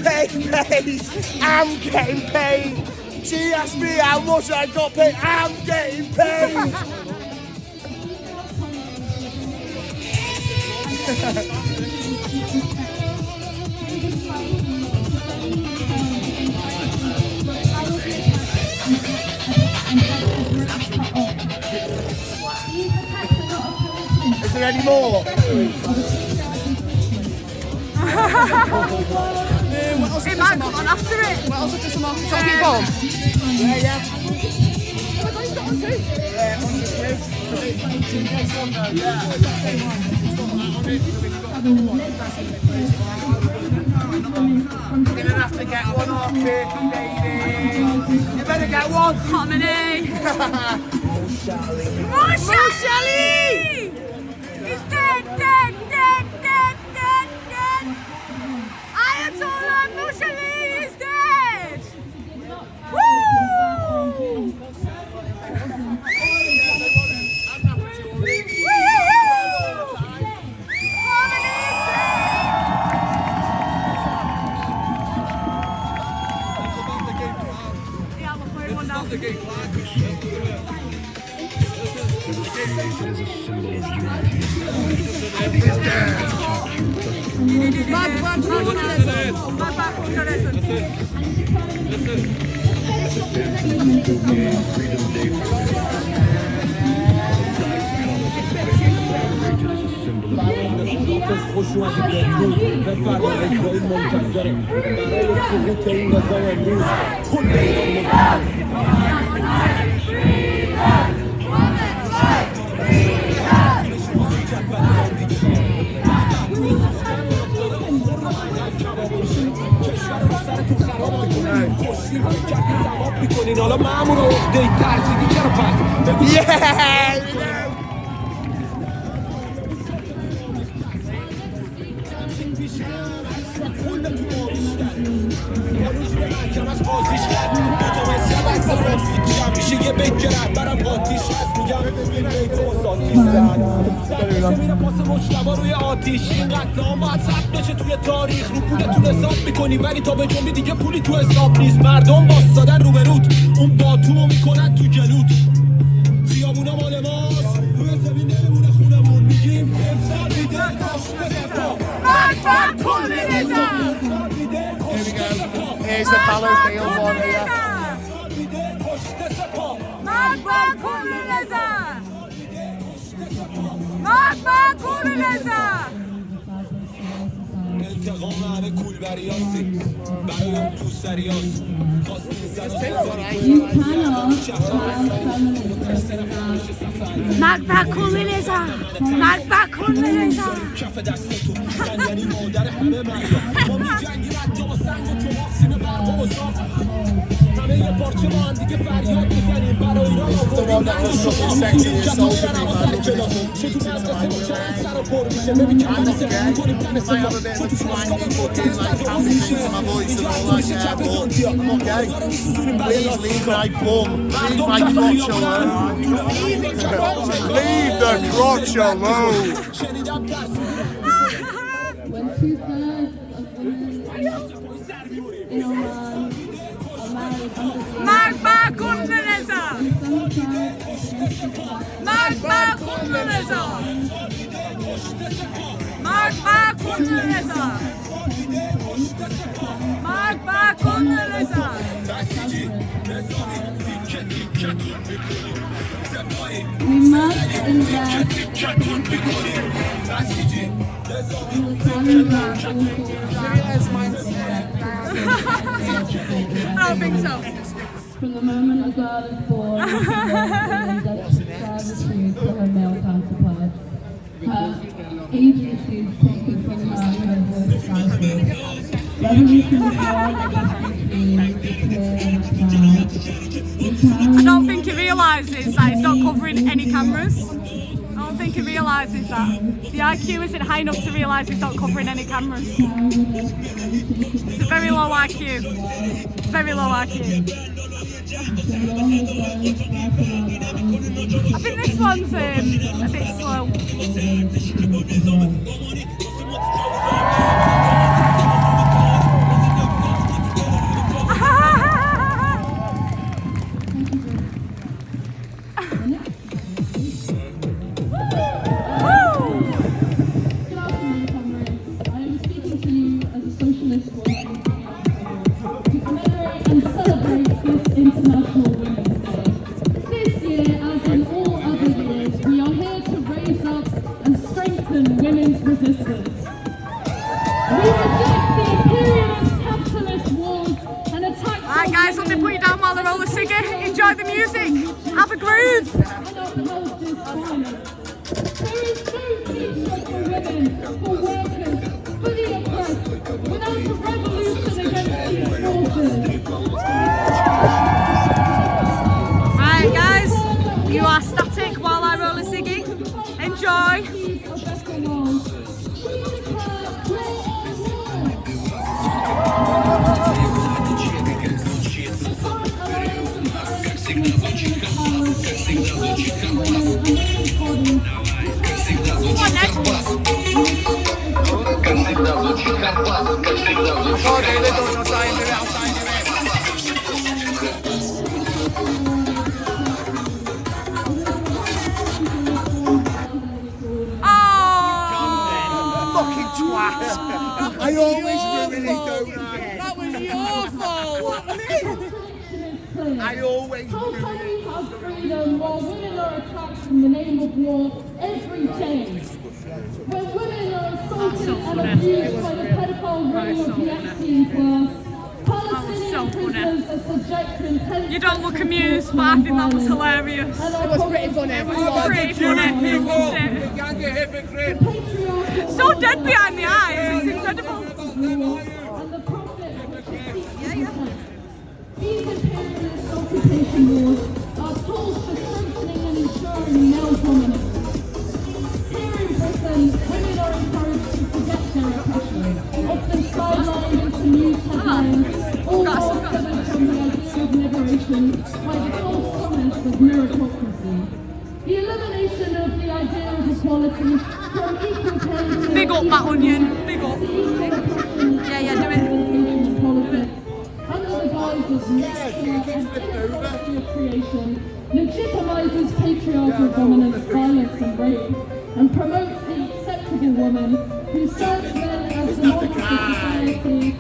I'm getting paid! She asked me how much I got paid. I'm getting paid! Is there any more? It might come on after it. What else is just some more? Some people? Yeah. Oh my God, he's got one too. Yeah, on the cliff. You're gonna have to get one off it, baby. You better get one. Khamenei. Moshali! He's dead. Ayatollah Moshali is dead. Woo! ولی تا به جنبی دیگه پولی تو حساب نیست مردم باستادن رو به رود اون باتومو میکنن تو جلود خیابونا مال ماست روی زمین نمیمونه خونمون میگیم افساد میده کشته سپا مرد کل نظام Here we go. Here's the Fallowfield one here. مرد کل نظام مرد کل نظام Leave the crotch alone. When 2/3 of women in Oman are married under the we must invest I don't think so. From the moment a girl is born, servitude to her male counterpart. Her agency is taken from her and her childhood. Revolution is born I don't think he realises that he's not covering any cameras. I don't think he realises that. The IQ isn't high enough to realise he's not covering any cameras. It's a very low IQ. Very low IQ. I think this one's a bit slow. International Women's Day. This year, as in all other years, we are here to raise up and strengthen women's resistance. We reject the imperialist capitalist wars and attacks. Alright guys, let me put you down while I roll a ciggy. Enjoy the music. Have a groove. And uphold this violence. There is no future for women, for workers, for the oppressed, without a revolution against these forces. Right guys, you are static while I roll a ciggy. Enjoy. I always ruin it, don't I? That was your fault. I always How can we have freedom while women are attacked in the name of war every day? When women are assaulted and abused by the pedophile ring of the Epstein class, Palestinian prisoners are subject to intense. You don't look amused, but I think that was hilarious. It was pretty funny. It was pretty funny. So dead behind the eyes, it's incredible. These imperialist occupation wars are tools for strengthening and ensuring male dominance. Here in Britain, women are encouraged to forget their oppression, often sidelined into news headlines, all while severed from the idea of liberation by the false promise of meritocracy. The elimination of the idea of equality from equal pay to Big up that onion, big up. Yeah, do it. Under the guise of creation, legitimizes patriarchal dominance, violence and rape, and promotes the acceptable woman who serves men as the model for society.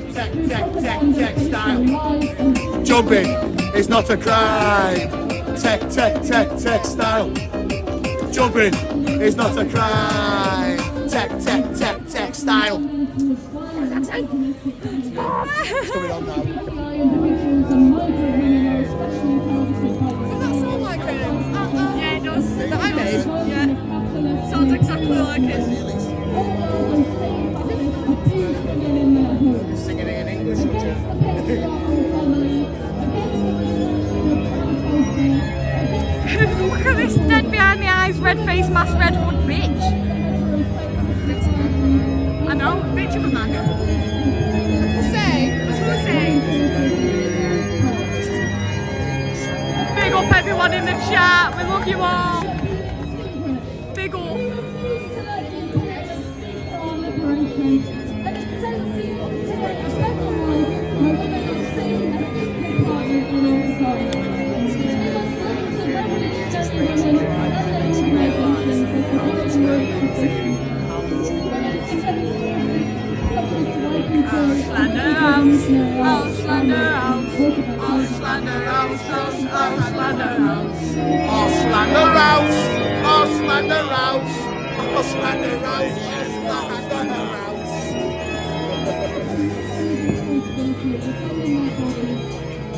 Jumping is not a crime. Textile. Jumping is not a crime. Textile. towards violent and domestic violence. LGBTI individuals and migrant women are especially targeted by this. Does that sound like him? Yeah, it does. That I made? Yeah. Sounds exactly like it. Singing it in English. Look at this dead behind the eyes, red face mask, red hood bitch. I know, bitch of a man. What's he saying? Big up everyone in the chat, we love you all. Big up.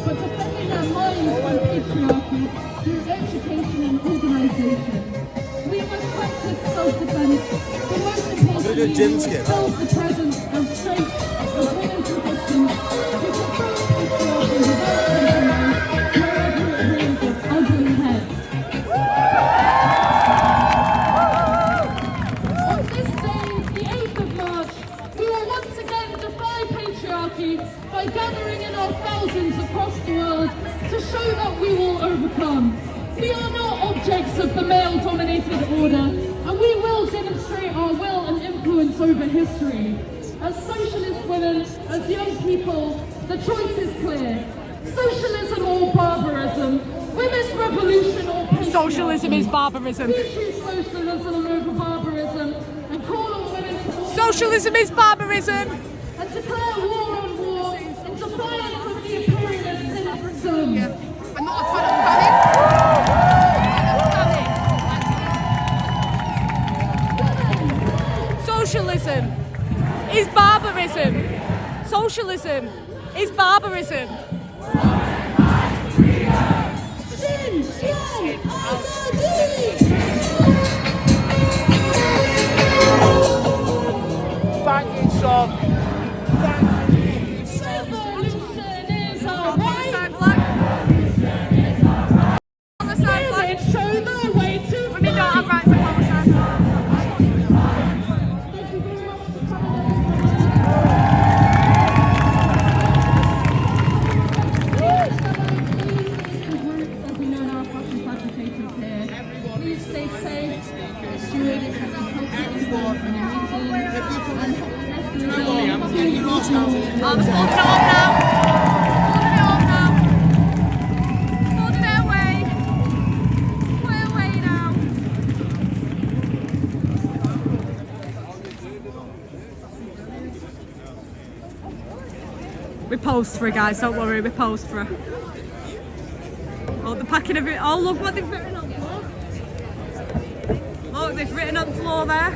But defending our minds from patriarchy through education and organisation. We must practice self-defence, but most importantly, we must build the presence and strength of women's resistance to confront patriarchy without compromise, wherever it rears its ugly head. On this day, the 8th of March, we will once again defy patriarchy by gathering in our thousands across the world to show that we will overcome. We are not objects of the male-dominated order, and we will demonstrate our will and influence over history. As socialist women, as young people, the choice is clear. Socialism or barbarism, women's revolution or patriarchy. Socialism is barbarism. We choose socialism over barbarism and call on women to... Socialism is barbarism. And declare war on war in defiance of the imperialist system. I'm not a fan of famine. Socialism is barbarism. Socialism is barbarism. Banging song. Revolution is our right. On the side flag. Women show the way to Women don't have rights on the side flag. Please stay safe, steward and cultural and Arms folded it up now. Folded it up now. Folded it away. Put it away now. We posed for it, guys, don't worry, we posed for it. Oh, the packing of it. Oh, look what they've written on the floor. Look, they've written on the floor there.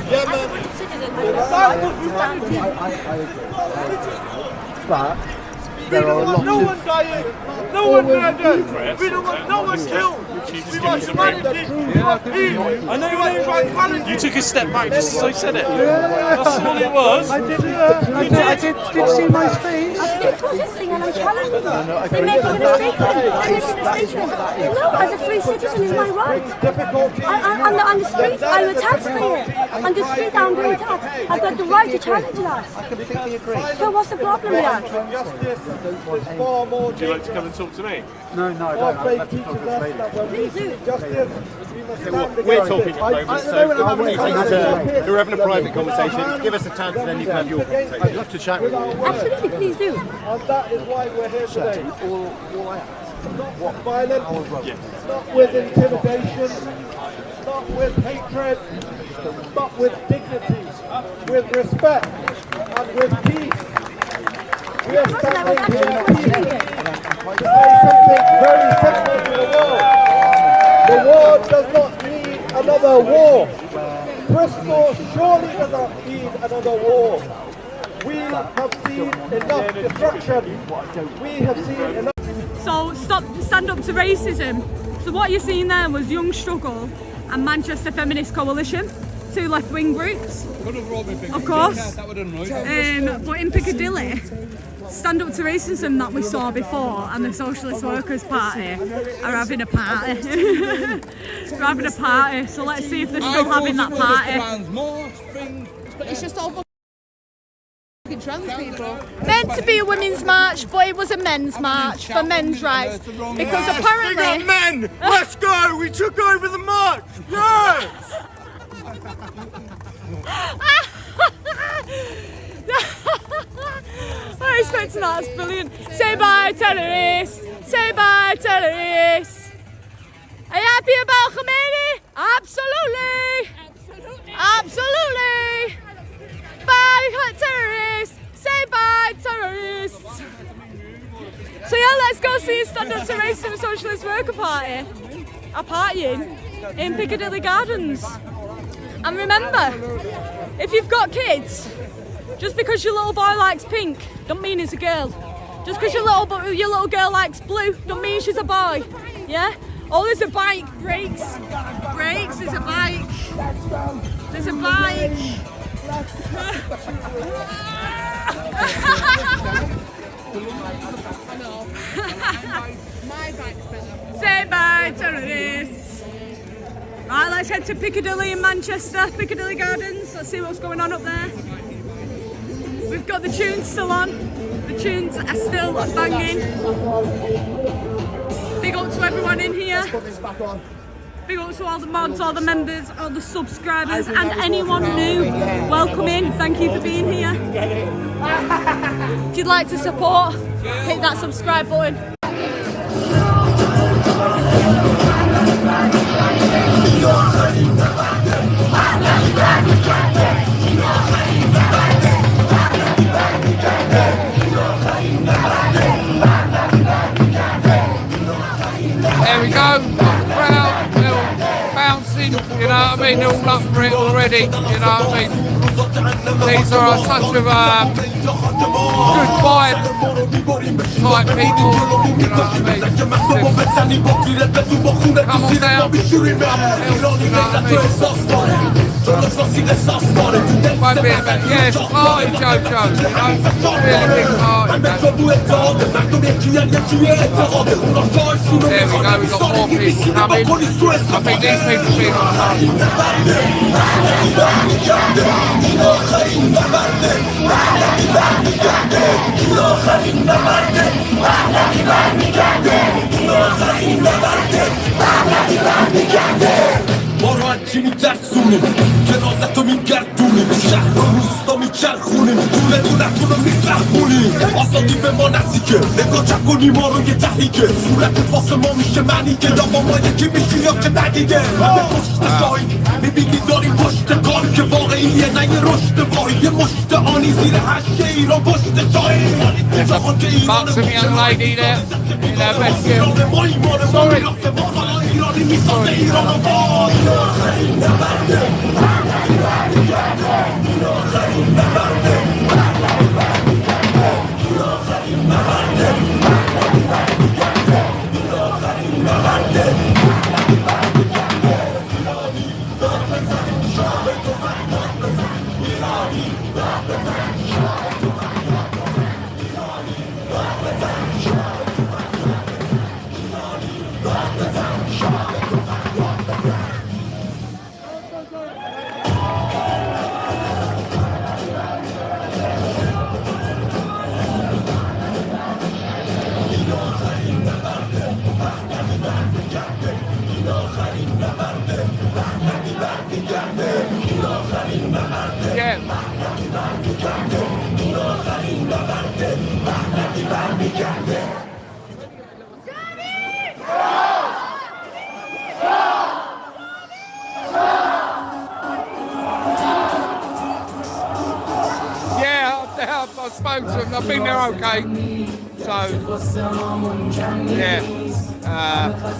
Yeah, man. But there are lots no one dying, no one murdered, we don't want no one killed. We want humanity, we want peace, I know You took a step back just as I said it. That's what it was. I did see my face. I'm still protesting and I'm challenging them. They're making a statement. No, as a free citizen is my right. On the street, I'm a taxpayer. On the street, I'm being taxed. I've got the right to challenge that. So what's the problem here? Would you like to come and talk to me? No, I don't. I'd like to talk to lady. Please do. We're talking at the moment, so we're having a private conversation. Give us a chance and then you can have your conversation. I'd love to chat with you. Absolutely, please do. And that is why we're here today. All I ask. Not violent, not with intimidation, not with hatred, but with dignity, with respect, and with peace. We are standing here to say something very simple to the world. The world does not another war. Bristol surely doesn't need another war. We have seen enough destruction. We have seen enough. So stand up to racism. So what you're seeing there was Young Struggle and Manchester Feminist Coalition, two left-wing groups, of course. But in Piccadilly, stand up to racism that we saw before, and the Socialist Workers Party are having a party. They're having a party, so let's see if they're still having that party. But it's just all fucking trans people. Meant to be a women's march, but it was a men's march for men's rights. Because apparently... Big up men! Let's go! We took over the march! Yes! I expect that, that's brilliant. Say bye, terrorists! Say bye, terrorists! Are you happy about Khomeini? Absolutely! Absolutely! Bye, terrorists! Say bye, terrorists! So yeah, let's go see a stand up to racism Socialist Worker Party. Are partying in Piccadilly Gardens. And remember, if you've got kids, just because your little boy likes pink, don't mean he's a girl. Just because your little girl likes blue, don't mean she's a boy. Yeah? Oh, there's a bike. Brakes. Brakes. There's a bike. There's a bike. My bike's better. Say bye, terrorists. Right, let's head to Piccadilly in Manchester, Piccadilly Gardens. Let's see what's going on up there. We've got the tunes still on. The tunes are still banging. Big up to everyone in here. Big up to all the mods, all the members, all the subscribers, and anyone new. Welcome in. Thank you for being here. If you'd like to support, hit that subscribe button. There we go, crowd, they're bouncing, you know what I mean, they're all up for it already, you know what I mean. These are such a good vibe type people, you know what I mean. Come on down, you know what I mean. Quite a bit of it, yeah, it's a party, Jojo, you know, really big party, man. There we go, we've got more people coming. I think these people have been on the مراتني ترسونم جنازتو میگردونیم شهر و روستا میچرخونیم دونه دونتونو میفهمونیم آزادی به ما نزدیکه نگاه چک کنی ما رو یه تحریکه صورتت واسه ما میشه معنی که یا با ما یکی میشی یا که ندیگه به پشت شاید میبینی داریم پشت کار که واقعیه نه یه رشد واهی یه مشت آنی زیر هشت ایران پشت شاید جهان که ایران some young lady there in her best gear. I spoke to them, I think they're okay. yeah. Yeah. I haven't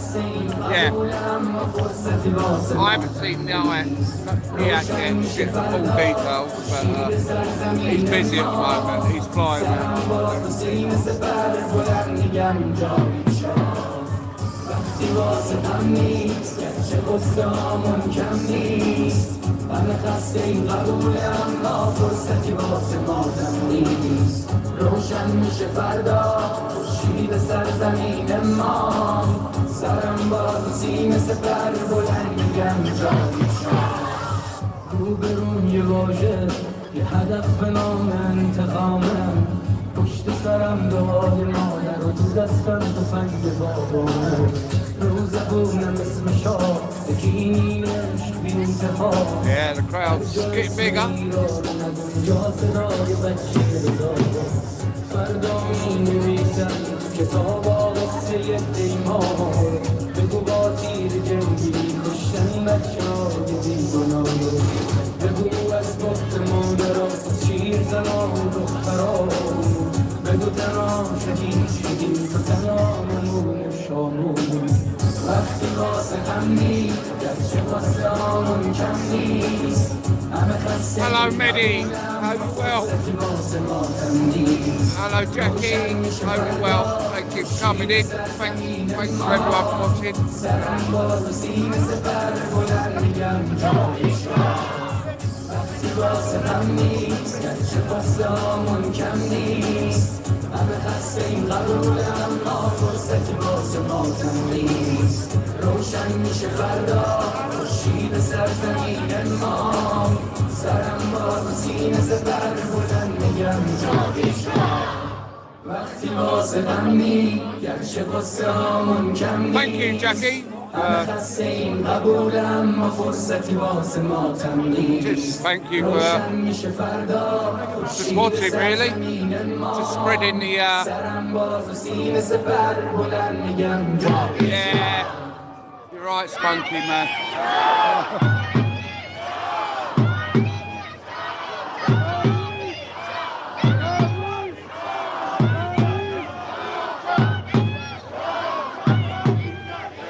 seen the yet, get the full details, but he's busy at the moment. He's flying همه خسته این قبول اما فرصتی واسه ما نیست روشن میشه فردا خورشید سرزمین ما سرم باز سینه سپر بلند میگم جایی روبرون یه واژه یه هدف به نام انتقامم پشت سرم دعای مادر و تو دستم تفنگ بابامه Yeah, the crowd's getting bigger. وقتی واسه هم نیست گرچه واسه آمون کم نیست همه خسته Hello Mehdi, O.W.L. Hello Jackie, O.W.L. Thank you for coming in. Thanks for everyone for watching. وقتی واسه هم نیست گرچه واسه آمون کم نیست همه خسته این قبول اما فرصتی واسه ما نیست روشن میشه فردا خورشید سرزمین ما سرم باز سینه سپر بلند میگم جاگیش وقتی واسه هم نیست گرچه واسه آمون کم نیست Just thank you for just watching, really. Just spreading the yeah, you're right, Spunky, man.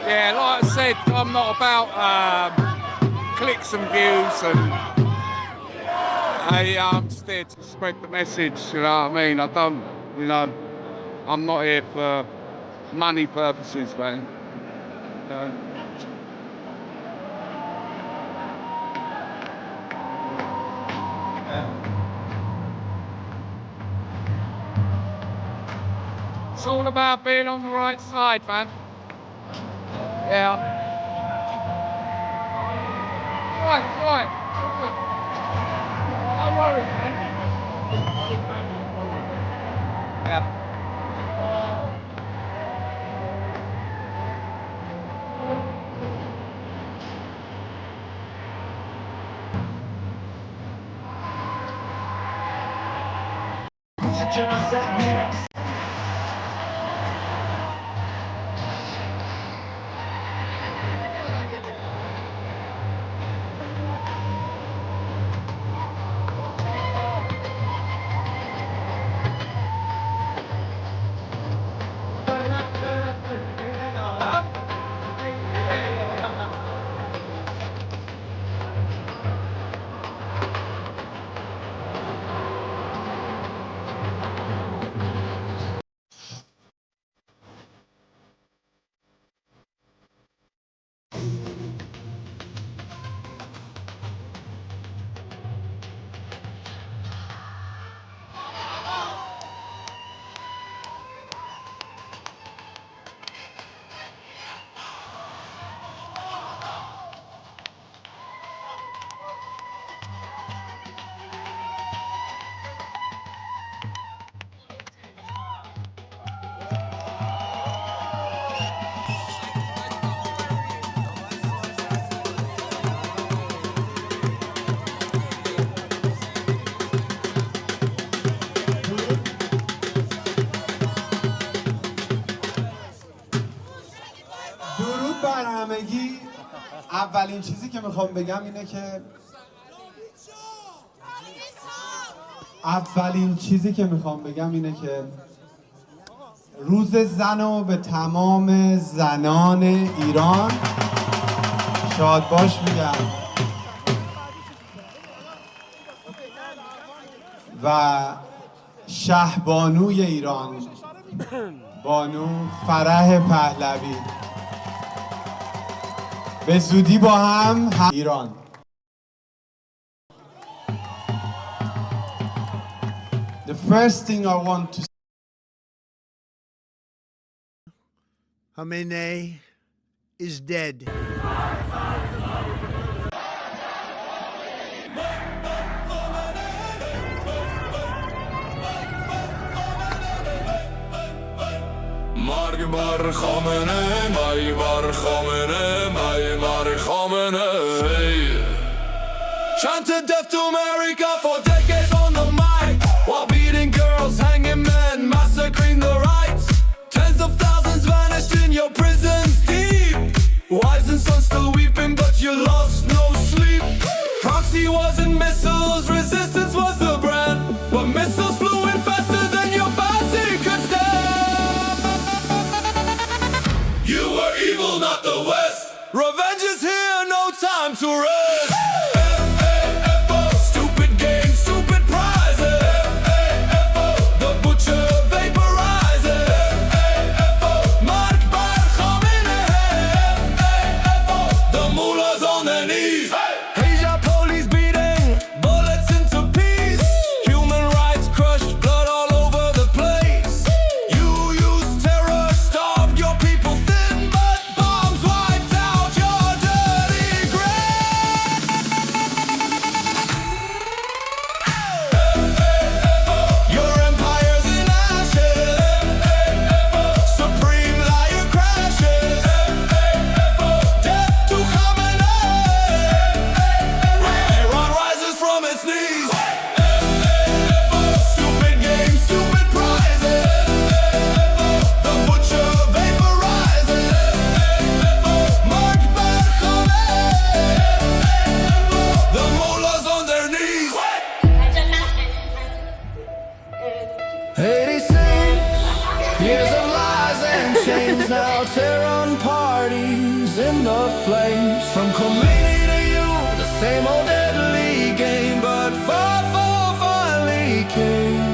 Yeah, like I said, I'm not about clicks and views, and I'm just there to spread the message, you know what I mean? I don't, you know, I'm not here for money purposes, man. You know? It's all about being on the right side, man. Yeah. Right. Don't worry, man. Yeah. اولین چیزی که میخوام بگم اینه که روز زن و به تمام زنان ایران شاد باش میگم و شهبانوی ایران بانو فرح پهلوی به زودی با هم ایران. The first thing I want to Khamenei is dead. مرگ بر خامنه ای بر خامنه ای بر خامنه Chant to death to America for decades on the mic while beating girls, hanging men, massacring the rights. Tens of thousands vanished in your prisons deep. Wives and sons still weeping, but you lost no sleep. Proxy wasn't missiles, resistance was the brand, but missiles flew in faster than your body could stand. You were evil, not the West. Revenge is here, no time to rest. Now Tehran parties in the flames. From Khomeini to you, the same old deadly game, but far finally came.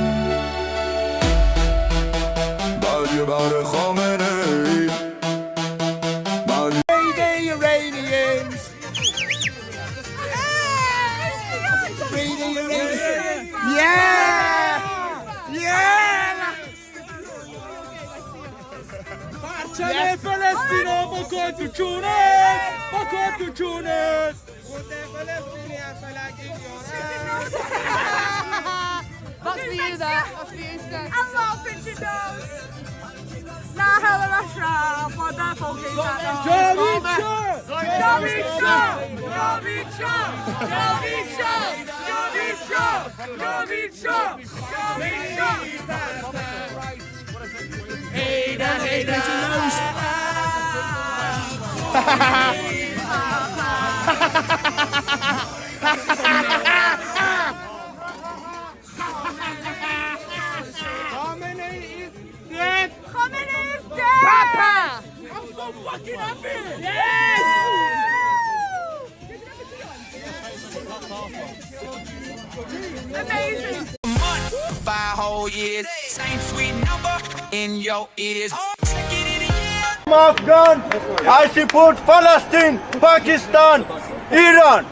Bad about a Khomeini, bad the Iranians. Free the Iranians. Yeah! Yeah! Parçalı Palestina bakın tüküne, bakın tüküne. That's for you, that. That's for you, Steph. Allah pinch your nose. La hella Russia for the fucking Hey da, hey da. Khamenei is dead. Khamenei is dead. Papa. I'm so fucking happy. Yes. Amazing. 5 whole years, same sweet number in your ears. Afghan, I support Palestine, Pakistan, Iran.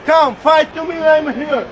Come fight to me, I'm here.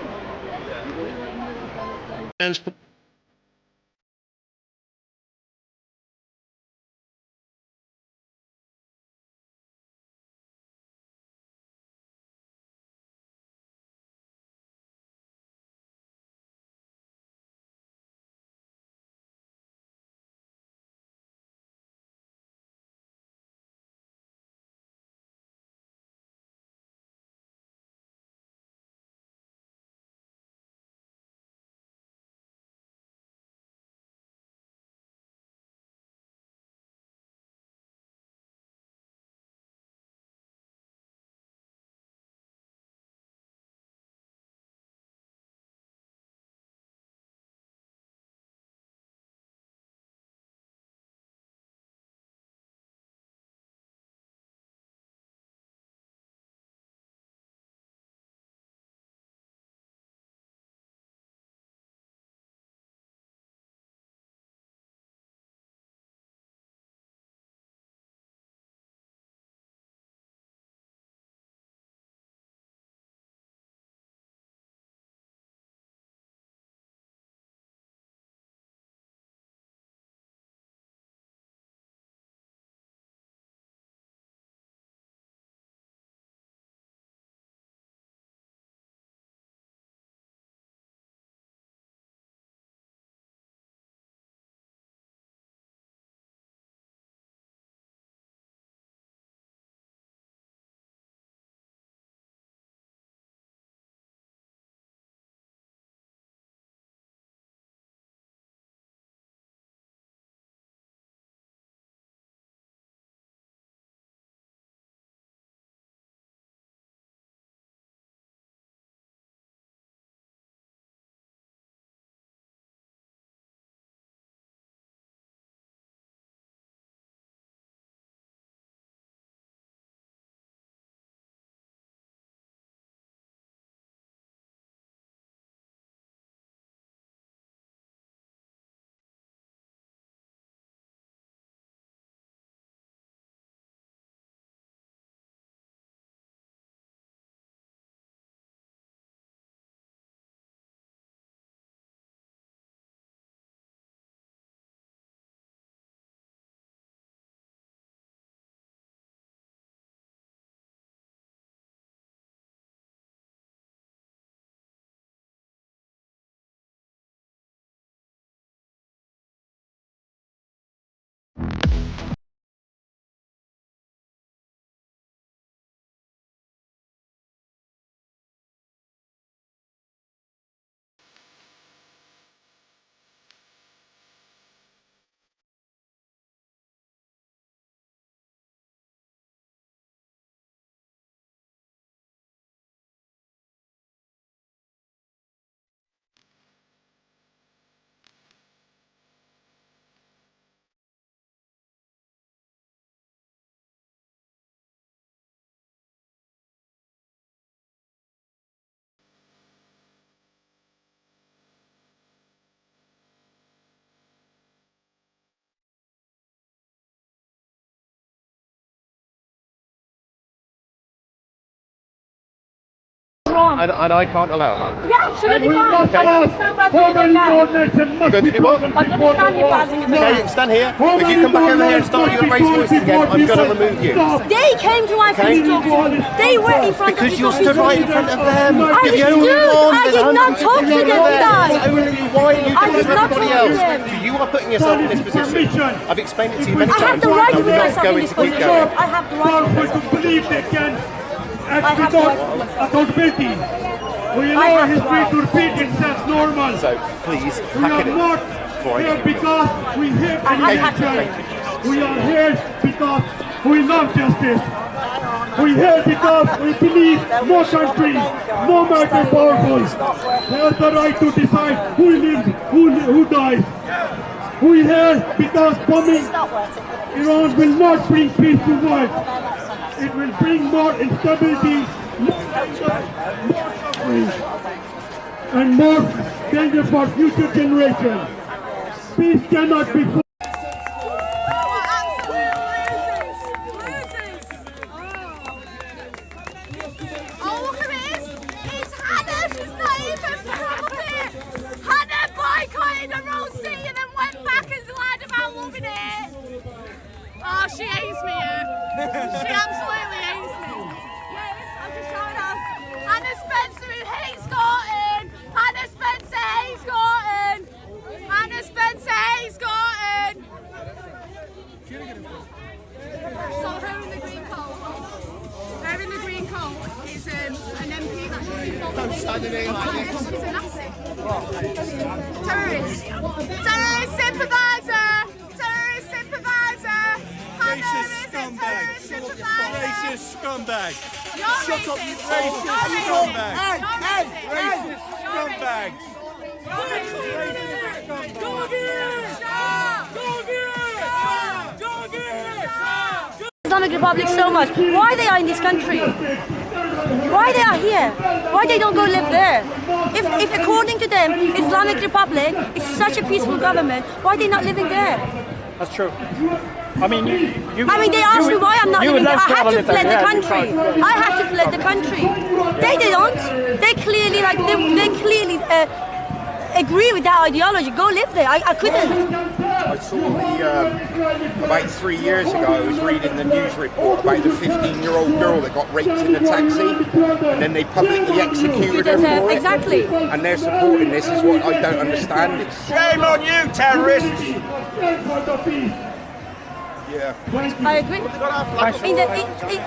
And I can't allow that. Yeah, absolutely fine. Okay, stand here. If you come back over here and start your race voices again, I'm going to remove you. They came to my face talk to me. They were in front of me. Because you stood right in front of them. I did not talk to them, did I? Why are you different from everybody else? You are putting yourself in this position. I've explained it to you many times. I have the right to I'm put not myself in going this to keep position. going. I have the right to put myself. believe they can I have the right to put myself. accountability. We allow history to repeat itself normal. So please, we are not here because we hate religion. We are here because we love justice. We here because we believe no country, no matter powerful, has the right to decide who lives, who dies. We here because bombing Iran will not bring peace to the world. It will bring more instability, more suffering, and more danger for future generations. Peace cannot be Oh, she hates me here. She absolutely hates me. Yes, I'm just showing off. Hannah Spencer who hates Gorton. Hannah Spencer hates Gorton. Hannah Spencer hates Gorton. So her in the green coat. Her in the green coat is an MP that should be fought. She's a Nazi. Terrorist. Terrorist sympathiser. Racist scumbag! Racist scumbag! Shut up, you racist scumbag! Racist scumbag! Islamic Republic so much. Why they are in this country? Why they are here? Why they don't go live there? If according to them, Islamic Republic is such a peaceful government, why are they not living there? That's true. I mean, they asked me why I'm not living there. I had to fled the country. I had to fled the country. They don't. They clearly agree with that ideology. Go live there. I couldn't. I saw about 3 years ago, I was reading the news report about the 15-year-old girl that got raped in a taxi, and then they publicly executed her for it. Exactly. And they're supporting this, is what I don't understand. Shame on you, terrorists! Yeah. I agree.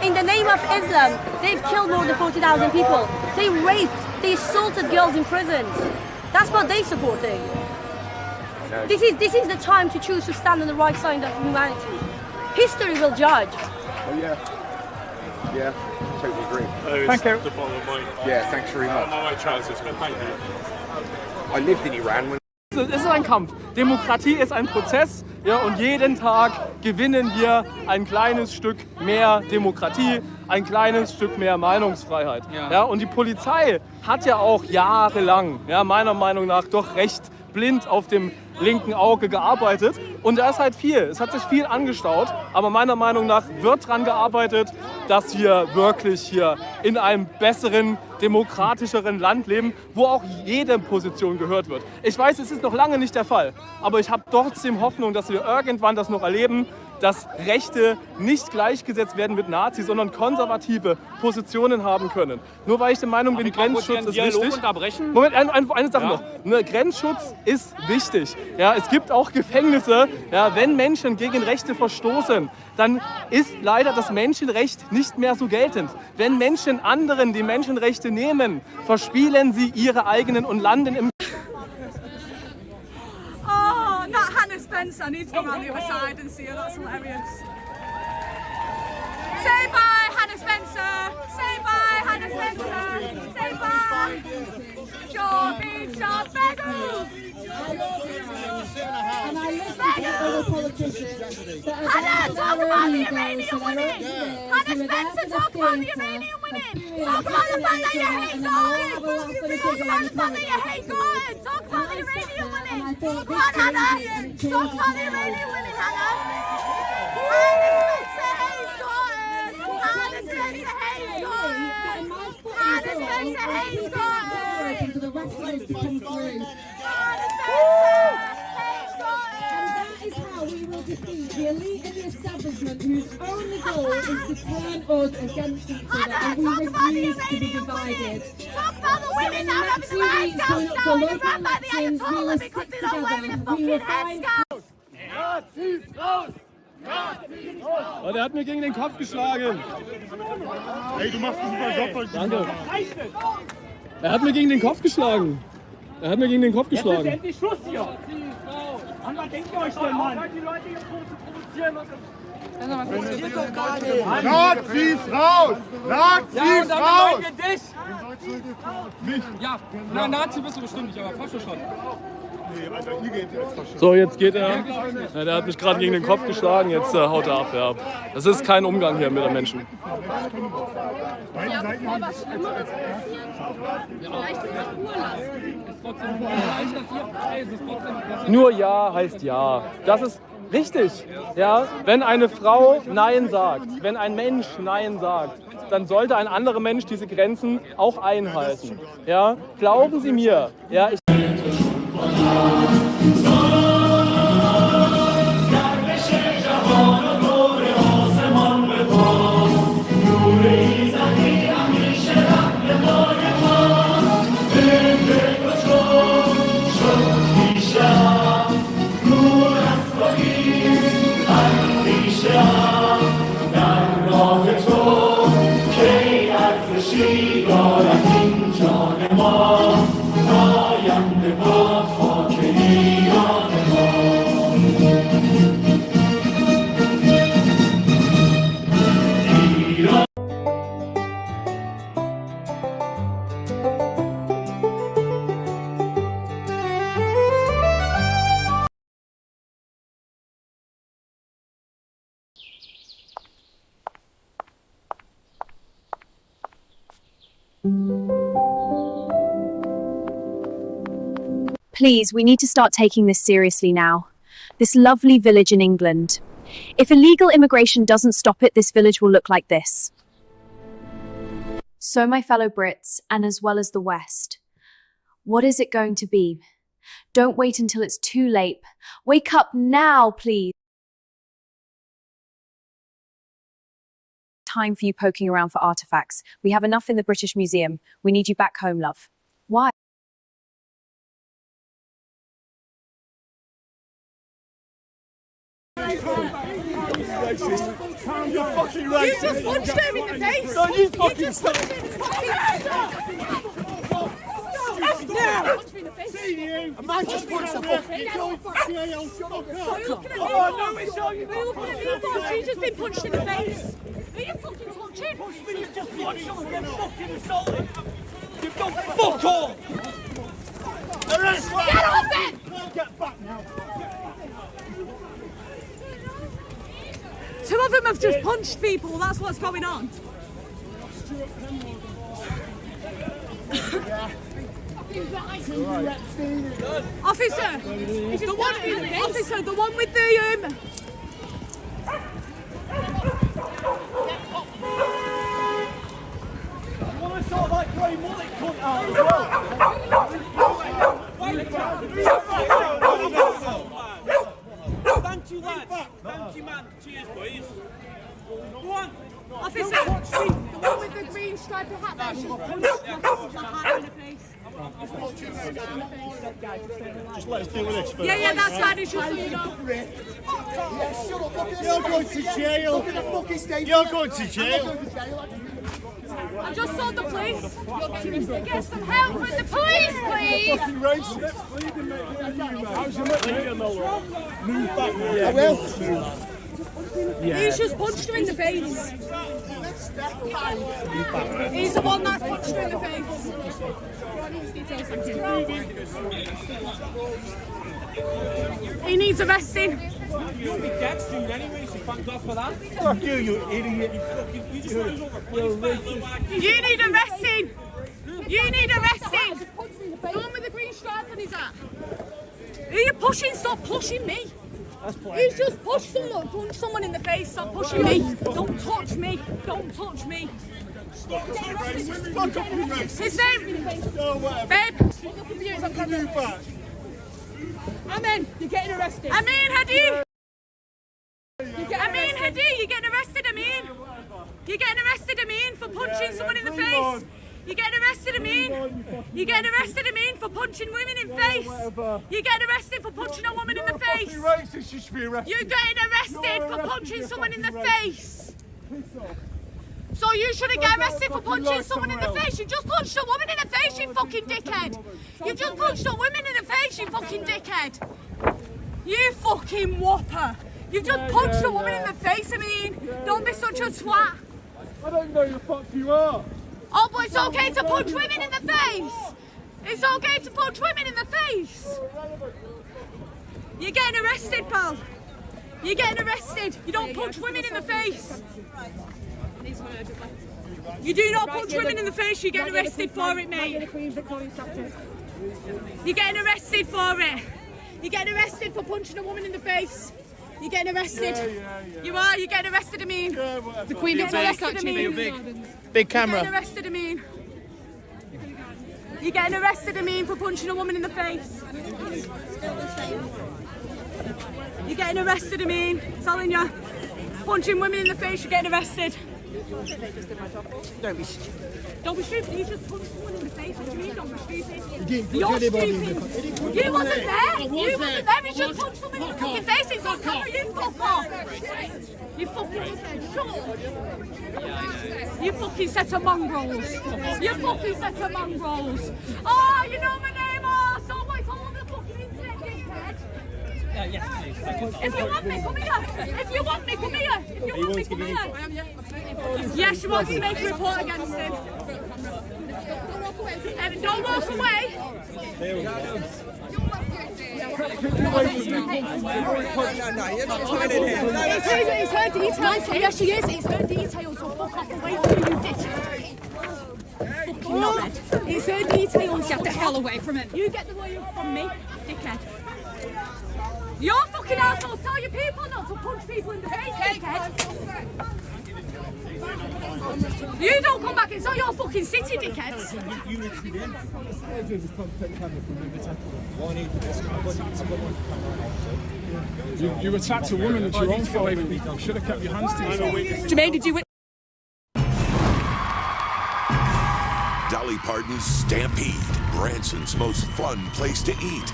In the name of Islam, they've killed more than 40,000 people. They raped, they assaulted girls in prisons. That's what they're supporting. This is the time to choose to stand on the right side of humanity. History will judge. Oh yeah. Yeah, totally agree. Thank you. Yeah, thanks very much. I lived in Iran when Es ist ein Kampf. Demokratie ist ein Prozess, ja, und jeden Tag gewinnen wir ein kleines Stück mehr Demokratie, ein kleines Stück mehr Meinungsfreiheit. Ja, und die Polizei hat ja auch jahrelang, ja, meiner Meinung nach, doch recht blind auf dem linken Auge gearbeitet. Und da ist halt viel. Es hat sich viel angestaut. Aber meiner Meinung nach wird daran gearbeitet, dass wir wirklich hier in einem besseren, demokratischeren Land leben, wo auch jede Position gehört wird. Ich weiß, es ist noch lange nicht der Fall. Aber ich habe trotzdem Hoffnung, dass wir irgendwann das noch erleben, dass Rechte nicht gleichgesetzt werden mit Nazis, sondern konservative Positionen haben können. Nur weil ich der Meinung bin, Grenzschutz ist wichtig. Moment, eine Sache noch. Grenzschutz ist wichtig. Ja, es gibt auch Gefängnisse, ja, wenn Menschen gegen Rechte verstoßen, dann ist leider das Menschenrecht nicht mehr so geltend. Wenn Menschen anderen die Menschenrechte nehmen, verspielen sie ihre eigenen und landen im... Oh, not Hannah Spencer. I need to come around the other side and see her. That's hilarious. Say bye, Hannah Spencer. Say bye, Hannah Spencer. Say bye. Georgie Beggars. Hannah, talk about the Iranian winning. Hannah Spencer, talk about the Iranian winning. Talk about the fact that you hate Gordon. Talk about the fact that you hate Gordon. Talk about the Iranian winning. Come on, Hannah. Talk about the Iranian winning, Hannah. Hannah Spencer hates Gordon. Hannah Spencer hates Gordon. Hannah Spencer hates whose only goal is to turn us against each other, and we refuse to be divided. Talk about the women that are having the right Going up to down local and by the elections, we will Ayatollah stick because they don't wear the together. We will fucking find Nazis raus! Nazis raus! Oh, der hat mir gegen den Kopf geschlagen. Ey, du machst einen super Job. Danke. Er hat mir gegen den Kopf geschlagen. Er hat mir gegen den Kopf geschlagen. Jetzt ist endlich Schluss hier. An was denkt ihr euch denn, Mann? Die Leute hier provozieren und Nazis raus! Nazis raus! Ja, na, Nazi bist du bestimmt nicht, aber Fascho schon. So, jetzt geht er. Ja, der hat mich gerade gegen den Kopf geschlagen, jetzt haut er ab. Ja. Das ist kein Umgang hier mit den Menschen. Ja, bevor was Schlimmeres passiert, vielleicht in Ruhe lassen. Nur Ja heißt Ja. Das ist richtig. Ja? Wenn eine Frau Nein sagt, wenn ein Mensch Nein sagt, dann sollte ein anderer Mensch diese Grenzen auch einhalten. Ja? Glauben Sie mir. Ja, Please, we need to start taking this seriously now. This lovely village in England. If illegal immigration doesn't stop it, this village will look like this. So, my fellow Brits, and as well as the West, what is it going to be? Don't wait until it's too late. Wake up now, please. Time for you poking around for artifacts. We have enough in the British Museum. We need you back home, love. Why? Racist. You're fucking racist. You just punched him in the face. No, you fucking punched him in the face. See you. A man just punched the fucking She's just been punched in the face. Are you fucking touching? You just punched someone and fucking assaulted. You've done fuck all. Arrest me. Get off it. Get back now. Two of them have just punched people, that's what's going on. Officer, the one with the You want to sort of like grey mullet cunt out as well? Thank you, lads. Thank you, man. Cheers, boys. Go on. officer, the one with the green striped hat there, she's punched the hat in the face. Just let us deal with this first. Yeah, that's fine, it's just so you know. You're going to jail. You're going to jail. I just saw the police. Get some help from the police, please. Fucking racist. How's your mate? Move back, man. I will. He's just punched her in the face. He's the one that's punched her in the face. He needs arresting. You'll be dead soon anyway, so thank God for that. Fuck you, you idiot. You just want to You need arresting. You need arresting. The one with the green stripe on his hat. Who are you pushing? Stop pushing me. He's just punched someone in the face. Stop pushing me. Don't touch me. Don't touch me. Stop being racist. Fuck off being racist. His name? No, whatever. Babe. You back. Amen. You're getting arrested. Amen, Hadi. Amen, Hadi. You're getting You're getting arrested, I mean, for punching someone in the face. You're getting arrested, I mean. You're getting arrested, I mean, for punching women in the face. You're getting arrested for punching a woman in the face. Racist, you should be arrested. You're getting arrested for punching someone in the face. So you shouldn't get arrested for punching someone in the face. You just punched a woman in the face, you fucking dickhead. You just punched a woman in the face, you fucking dickhead. You fucking whopper. You just punched a woman in the face, I mean. Don't be such a twat. I don't know who the fuck you are. Oh, but it's okay to punch women in the face. It's okay to punch women in the face. You're getting arrested, pal. You're getting arrested. You don't punch women in the face. You do not punch women in the face. You're getting arrested for it, mate. You're getting arrested for it. You're getting arrested for punching a woman in the face. You're getting arrested. You are. You're getting arrested, I mean. The Queen of arrested, I mean. Big camera. You're getting arrested, I mean. You're getting arrested, I mean, for punching a woman in the face. You're getting arrested, I mean. I'm telling you. Punching women in the face, you're getting arrested. Don't be stupid. You just punched someone in the face. What do you mean? Don't be stupid. You're stupid. You wasn't there. You wasn't there. You just punched someone in the fucking face. It's on camera. You fuck off. You fucking shut up. You fucking set of mongrels. You fucking set of mongrels. Oh, you know my name. Oh, so much all over the fucking internet, dickhead. Yes, please. If you want me, come here. If you want me, come here. If you want me, come here. Yes, she wants to make a report against him. Don't walk away. There we go. It's her details. Yes, she is. It's her details. So fuck off away from you, dickhead. Fucking knobhead. It's her details. Get the hell away from it. You get the way from me, dickhead. You're fucking assholes. Tell your people not to punch people in the face, dickhead. You don't come back. It's not your fucking city, dickheads. You need to be in. You attacked a woman at your own fault. You should have kept your hands to yourself. Jermaine, did you... Dolly Parton's Stampede, Branson's most fun place to eat.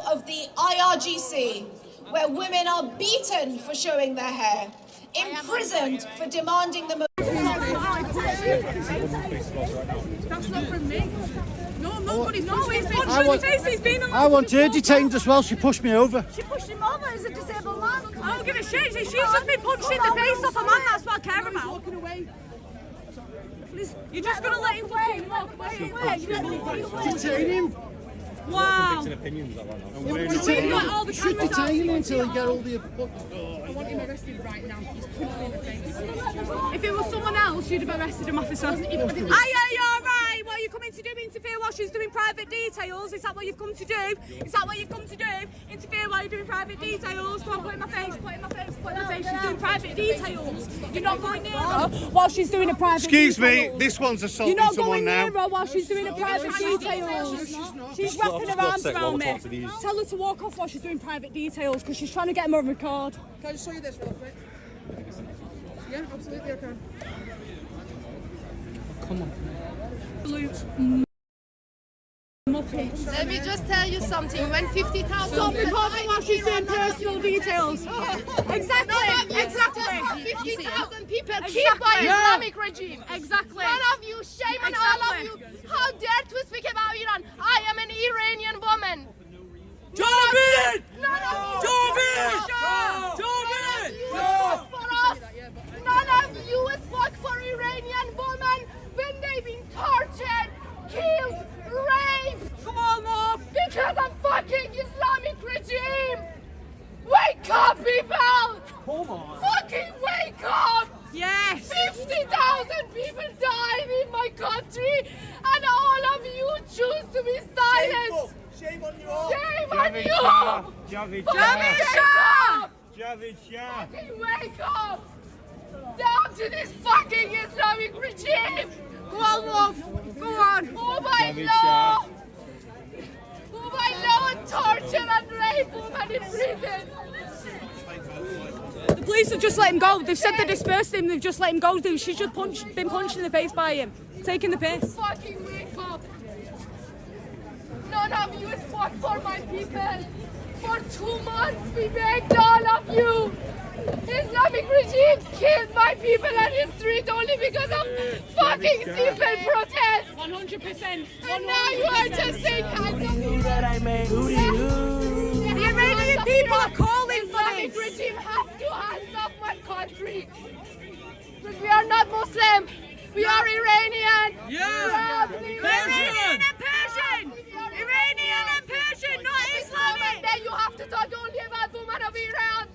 Of the IRGC, where women are beaten for showing their hair, imprisoned for demanding the most. That's not from me. No, nobody's been I want her detained as well. She pushed me over. She pushed him over as a disabled man. I don't give a shit. She's just been punched in the face off a man. That's what I care about. Walking away. You're just going to let him fucking walk away. Detain him. Wow. You should detain him until he get all the... I want him arrested right now. He's punched me in the face. If it was someone else, you'd have arrested him, officer. Aye, you're right. What are you coming to do? Interfere while she's doing private details? Is that what you've come to do? Is that what you've come to do? Interfere while you're doing private details? Go on, put in my face, put in my face, put in my face. She's doing private details. You're not going near her while she's doing a private Excuse details. me, this one's assaulting someone now. You're not going near her while she's doing a private details. She's wrapping her arms around me. Tell her to walk off while she's doing private details because she's trying to get him on record. Can I just show you this real quick? Yeah, absolutely, I can. Come on. Let me just tell you something. When 50,000 stop recording while she's doing personal details. Exactly. Exactly. 50,000 people killed by Islamic regime. Exactly. None of you, shame on all of you. How dare to speak about Iran? I am an Iranian woman. Javid! None of you. Javid! Javid! For us. None of you fought for Iranian women when they've been tortured, killed, raped. Come on, Mom. Because of fucking Islamic regime. Wake up, people! Come on. Fucking wake up! Yes! 50,000 people died in my country, and all of you choose to be silent. Shame on you all. Shame on you! Javid Shah! Javid Shah! Fucking wake up! Down to this fucking Islamic regime! Go on, love. Go on. Who by law? Who by law torture and rape women in prison? The police have just let him go. They've said they dispersed him. They've just let him go. She's just been punched in the face by him, taking the piss. Fucking wake up! None of you fought for my people. For 2 months we begged all of you. Islamic regime killed my people on the street only because of fucking simple protest. 100%. And now you are just saying The Iranian people are calling for Islamic this. regime has to hands off my country. Because we are not Muslim. We are Iranian. Yeah. Iranian and Persian. Iranian and Persian, not Islamic. Then you have to talk only about women of Iran.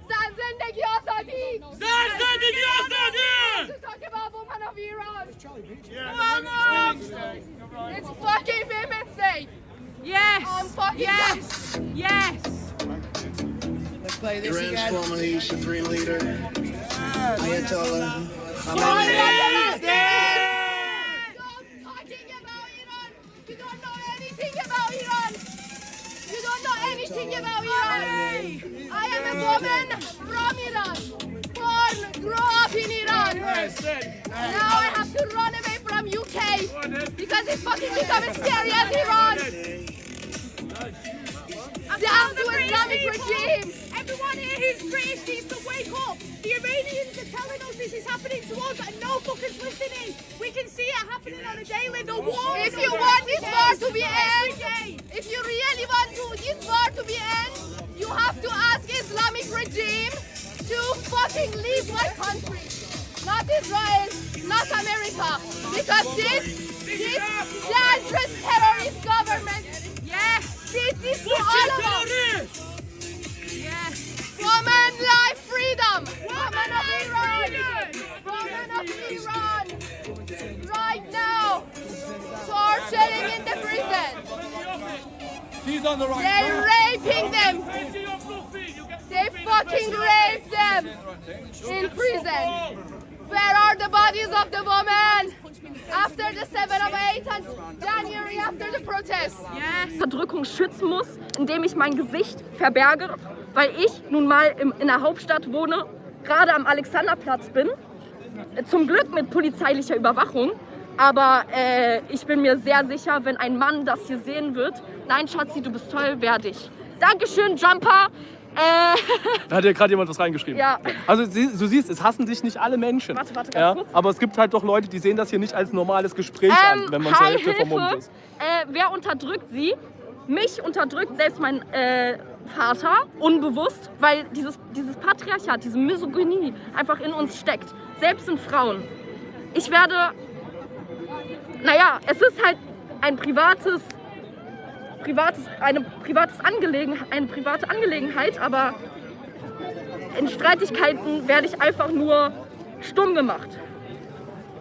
زن زندگی آزادی. زن زندگی آزادی. To talk about women of Iran. Vamos. It's fucking Women's Day. Yes. Yes. Yes. Let's play this Iran's again. Formerly supreme leader, Ayatollah. You don't know anything about Iran. You don't know anything about Iran. I am a woman from Iran. Born, grow up in Iran. Now I have to run away from UK because it's fucking becoming scary as Iran. Down to Islamic regime. Everyone here who's British needs to wake up. The Iranians are telling us this is happening to us and no fuckers listening. We can see it happening on a daily. The war. If you want this war to be end, if you really want this war to be end, you have to ask Islamic regime to fucking leave my country. Not Israel, not America. Because this dangerous terrorist government, did this to all of us. Yes. Woman, life, freedom. Woman of Iran. Woman of Iran. Right now, torturing in the prison. He's on the right. They're raping them. They fucking rape them in prison. Where are the bodies of the women? After the 7 of 8 and January after the protest. Verdrückung schützen muss, indem ich mein Gesicht verberge, weil ich nun mal in der Hauptstadt wohne, gerade am Alexanderplatz bin. Zum Glück mit polizeilicher Überwachung, aber ich bin mir sehr sicher, wenn ein Mann das hier sehen wird, nein Schatzi, du bist toll, werde ich. Dankeschön, Jumper. Da hat ja gerade jemand was reingeschrieben. Ja. Also du siehst, es hassen dich nicht alle Menschen. Warte, ganz kurz. Aber es gibt halt doch Leute, die sehen das hier nicht als normales Gespräch an, wenn man zur Hälfte vermummt ist. Wer unterdrückt sie? Mich unterdrückt selbst mein Vater, unbewusst, weil dieses Patriarchat, diese Misogynie einfach in uns steckt. Selbst in Frauen. Ich werde, naja, es ist halt eine private Angelegenheit, aber in Streitigkeiten werde ich einfach nur stumm gemacht.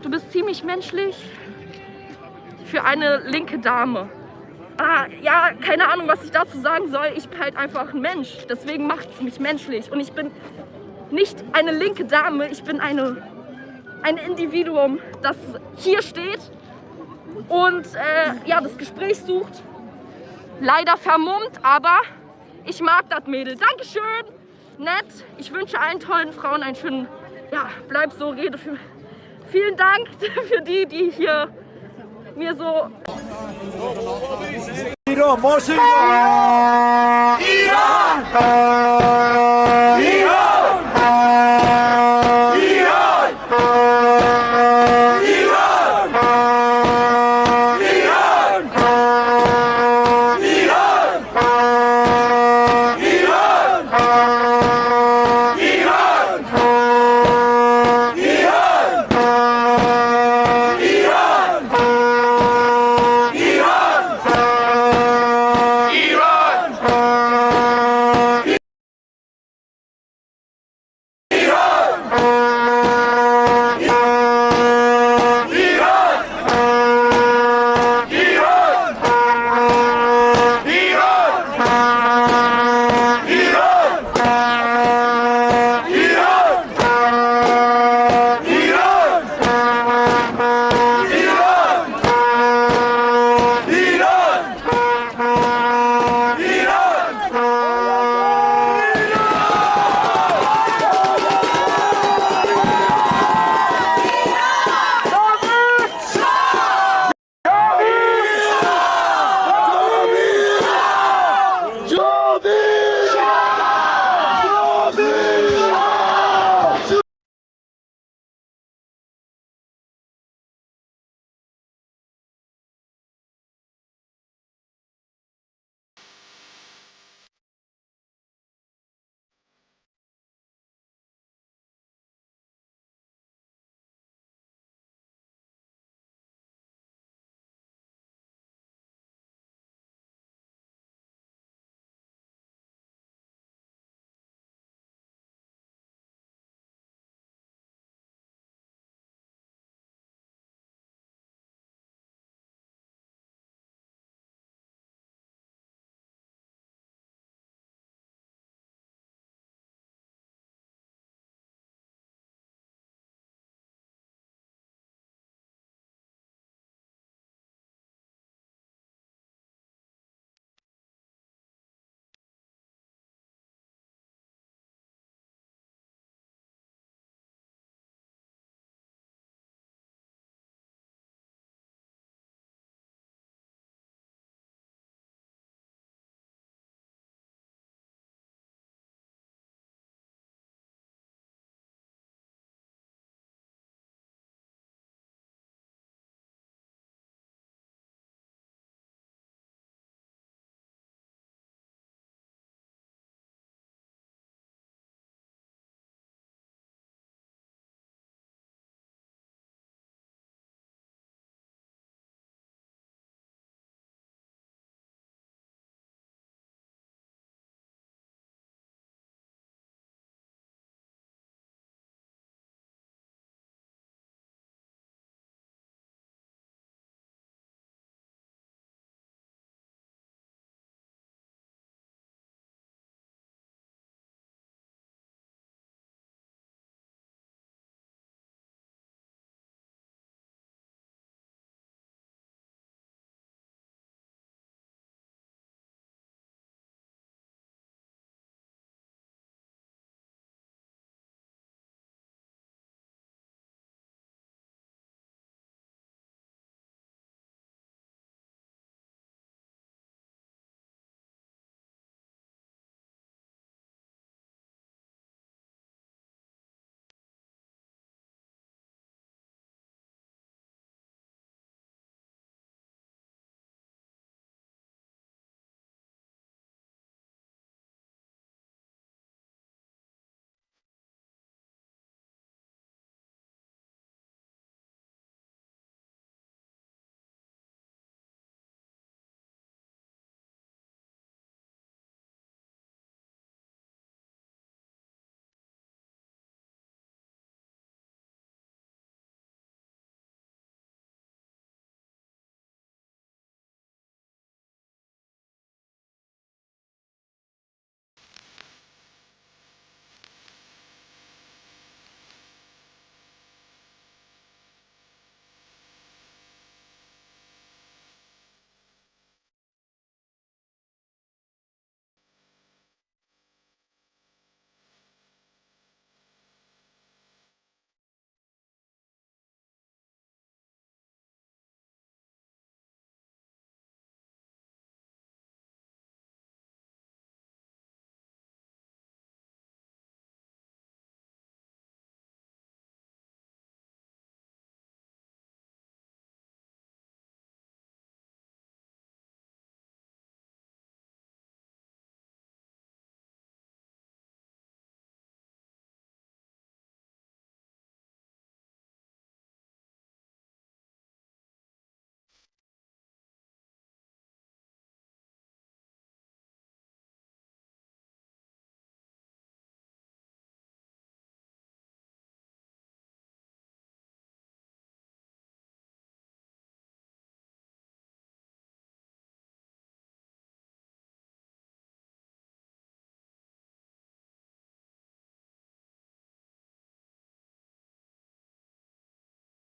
Du bist ziemlich menschlich für eine linke Dame. Ja, keine Ahnung, was ich dazu sagen soll. Ich bin halt einfach ein Mensch, deswegen macht es mich menschlich. Und ich bin nicht eine linke Dame, ich bin ein Individuum, das hier steht und ja, das Gespräch sucht. Leider vermummt, aber ich mag das Mädel. Dankeschön, nett. Ich wünsche allen tollen Frauen einen schönen, ja, bleib so, rede für. Vielen Dank für die hier mir so.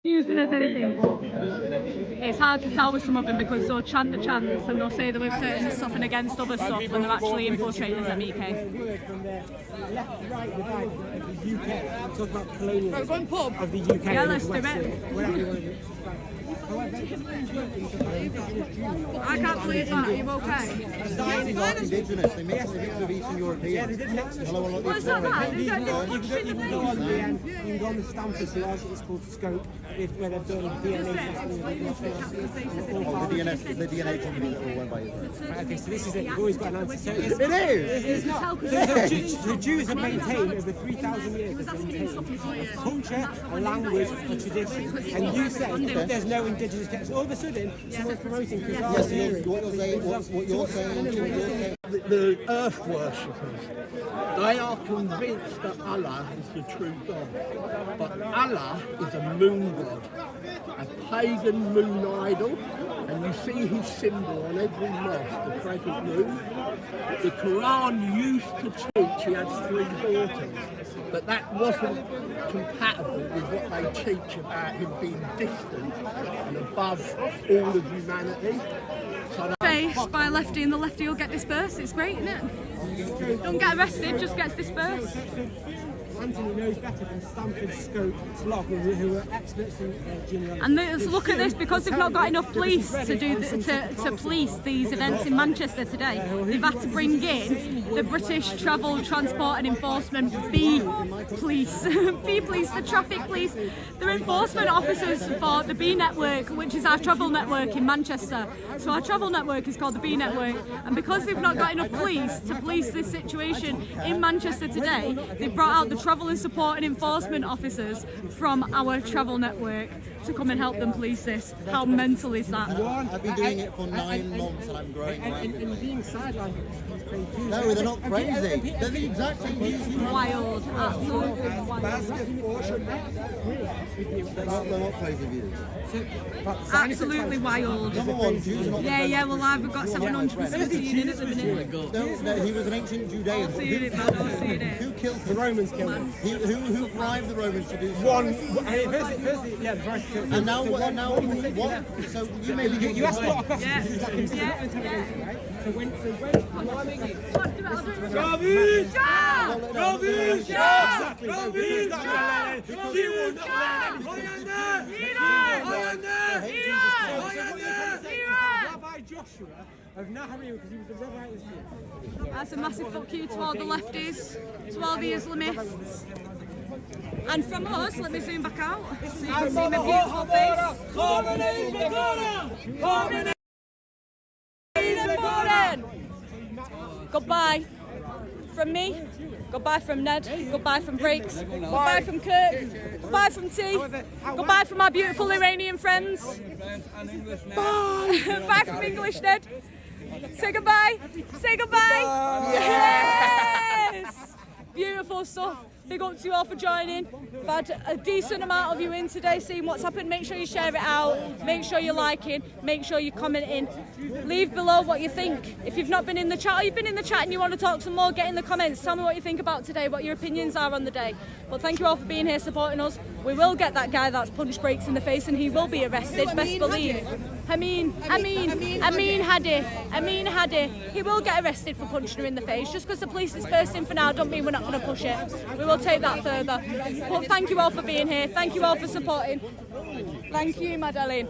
using as anything. It's hard to tell with some of them because they'll chant the chants and they'll say they're certain stuff and against other stuff when they're actually infiltrating the MEK. Talk about colonialism of the UK. Yeah, let's do it. I can't believe that. Are you okay? Indigenous. They mix with Eastern Europeans. What is that? You can go on the Stanford, it's called Scope, where they've done DNA testing. The DNA company that all went by Israel. Okay, so this is it. We've always got an answer. It is! It's not. The Jews have maintained over 3,000 years culture, a language, a tradition. And you say that there's no indigenous culture. All of a sudden, someone's promoting what you're saying. The earth worshippers, they are convinced that Allah is the true God. But Allah is a moon god, a pagan moon idol, and you see his symbol on every mosque, the crescent moon. The Quran used to teach he had 3 daughters, but that wasn't compatible with what they teach about him being distant and above all of humanity. Face by a lefty and the lefty will get dispersed. It's great, isn't it? Don't get arrested, just gets dispersed. Anthony knows better than Stanford, Scope, Log, who are experts in genealogy. And look at this, because they've not got enough police to police these events in Manchester today. They've had to bring in the British Travel, Transport and Enforcement B police, the traffic police. They're enforcement officers for the B network, which is our travel network in Manchester. So our travel network is called the B network, and because they've not got enough police to police this situation in Manchester today, they've brought out the travel and support and enforcement officers from our travel network to come and help them police this. How mental is that? I've been doing it for 9 months and I'm growing. And being sidelined. No, they're not crazy. They're the exact same views. Wild, absolutely wild. They're not crazy views. Absolutely wild. Yeah, well I've got 700% unit at the minute. No, he was an ancient Judean. I'll see it, man, I'll see it. Who killed him? The Romans killed him. Who bribed the Romans to do so? And now what? So you maybe you asked a lot of questions. So when Joshua of Nahariya, because he was the rabbi of Israel. That's a massive fuck you to all the lefties, to all the Islamists. And from us, let me zoom back out so you can see my beautiful face. Goodbye from me, goodbye from Ned, goodbye from Breaks, goodbye from Kirk, goodbye from T, goodbye from our beautiful Iranian friends. Bye! Bye from English Ned. Say goodbye! Say goodbye! Yes! Beautiful stuff. Big up to you all for joining. We've had a decent amount of you in today seeing what's happened. Make sure you share it out. Make sure you're liking. Make sure you're commenting. Leave below what you think. If you've not been in the chat or you've been in the chat and you want to talk some more, get in the comments. Tell me what you think about today, what your opinions are on the day. But thank you all for being here supporting us. We will get that guy that's punched Breaks in the face and he will be arrested, best believe. Amin Hadi. He will get arrested for punching her in the face. Just because the police is bursting for now don't mean we're not going to push it. We will take that further. But thank you all for being here. Thank you all for supporting. Thank you, Madeleine.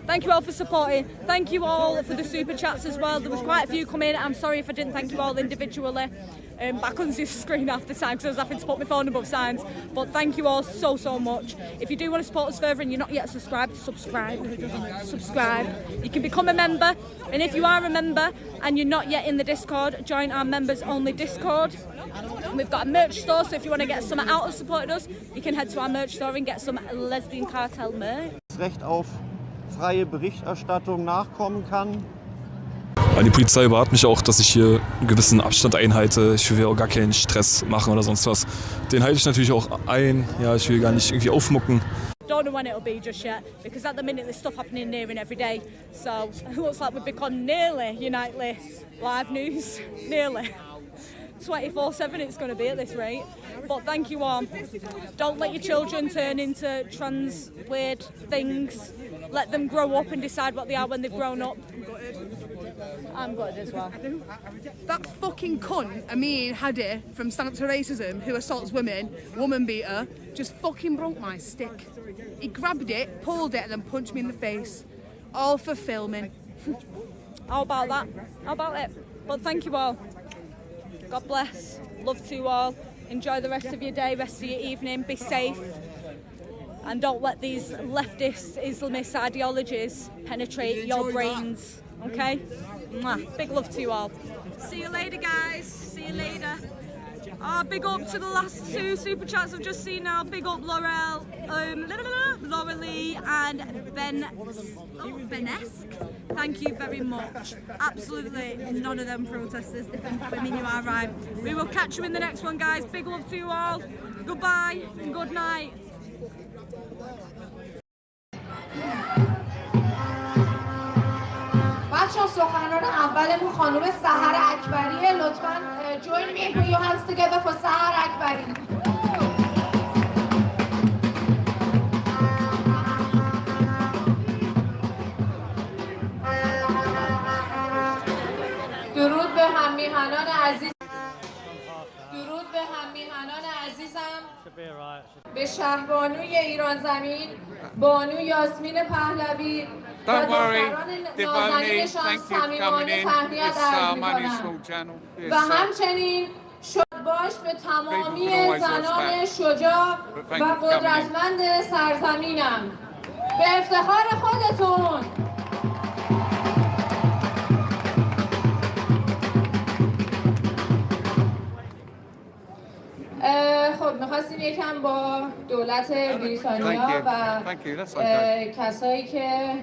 Thank you all for supporting. Thank you all for the super chats as well. There was quite a few come in. I'm sorry if I didn't thank you all individually. But I couldn't see the screen half the time because I was having to put my phone above signs. But thank you all so much. If you do want to support us further and you're not yet subscribed, subscribe. You can become a member. And if you are a member and you're not yet in the Discord, join our members only Discord. We've got a merch store, so if you want to get some out of supporting us, you can head to our merch store and get some Lesbian Cartel merch. Recht auf freie Berichterstattung nachkommen kann. Die Polizei bat mich auch, dass ich hier einen gewissen Abstand einhalte. Ich will auch gar keinen Stress machen oder sonst was. Den halte ich natürlich auch ein. Ja, ich will gar nicht irgendwie aufmucken. Don't know when it'll be just yet, because at the minute there's stuff happening near and every day. So it looks like we've become nearly your nightly live news. Nearly. 24/7 it's going to be at this rate. But thank you all. Don't let your children turn into trans weird things. Let them grow up and decide what they are when they've grown up. I'm gutted as well. That fucking cunt, Amin Hadi from Stand Up to Racism, who assaults women, woman beater, just fucking broke my stick. He grabbed it, pulled it, and then punched me in the face. All for filming. How about that? How about it? But thank you all. God bless. Love to you all. Enjoy the rest of your day, rest of your evening. Be safe. And don't let these leftist Islamist ideologies penetrate your brains. Okay? Mwah. Big love to you all. See you later, guys. See you later. Big up to the last 2 super chats I've just seen now. Big up Laurel, Laura Lee and Benesque. Thank you very much. Absolutely none of them protesters defend women, you are right. We will catch you in the next one, guys. Big love to you all. Goodbye and good night. بچه‌ها سخنران اولمون خانم سحر اکبریه. لطفاً join me and put your hands together for سحر اکبری. درود به هم‌میهنان عزیز. درود به هم‌میهنان عزیزم. به شهربانوی ایران زمین، بانو یاسمین پهلوی و دختران نازنینشان صمیمانه تهنیت عرض می‌کنم و همچنین شادباش به تمامی زنان شجاع و قدرتمند سرزمینم. به افتخار خودتون. خب میخواستیم یکم با دولت بریتانیا و کسایی که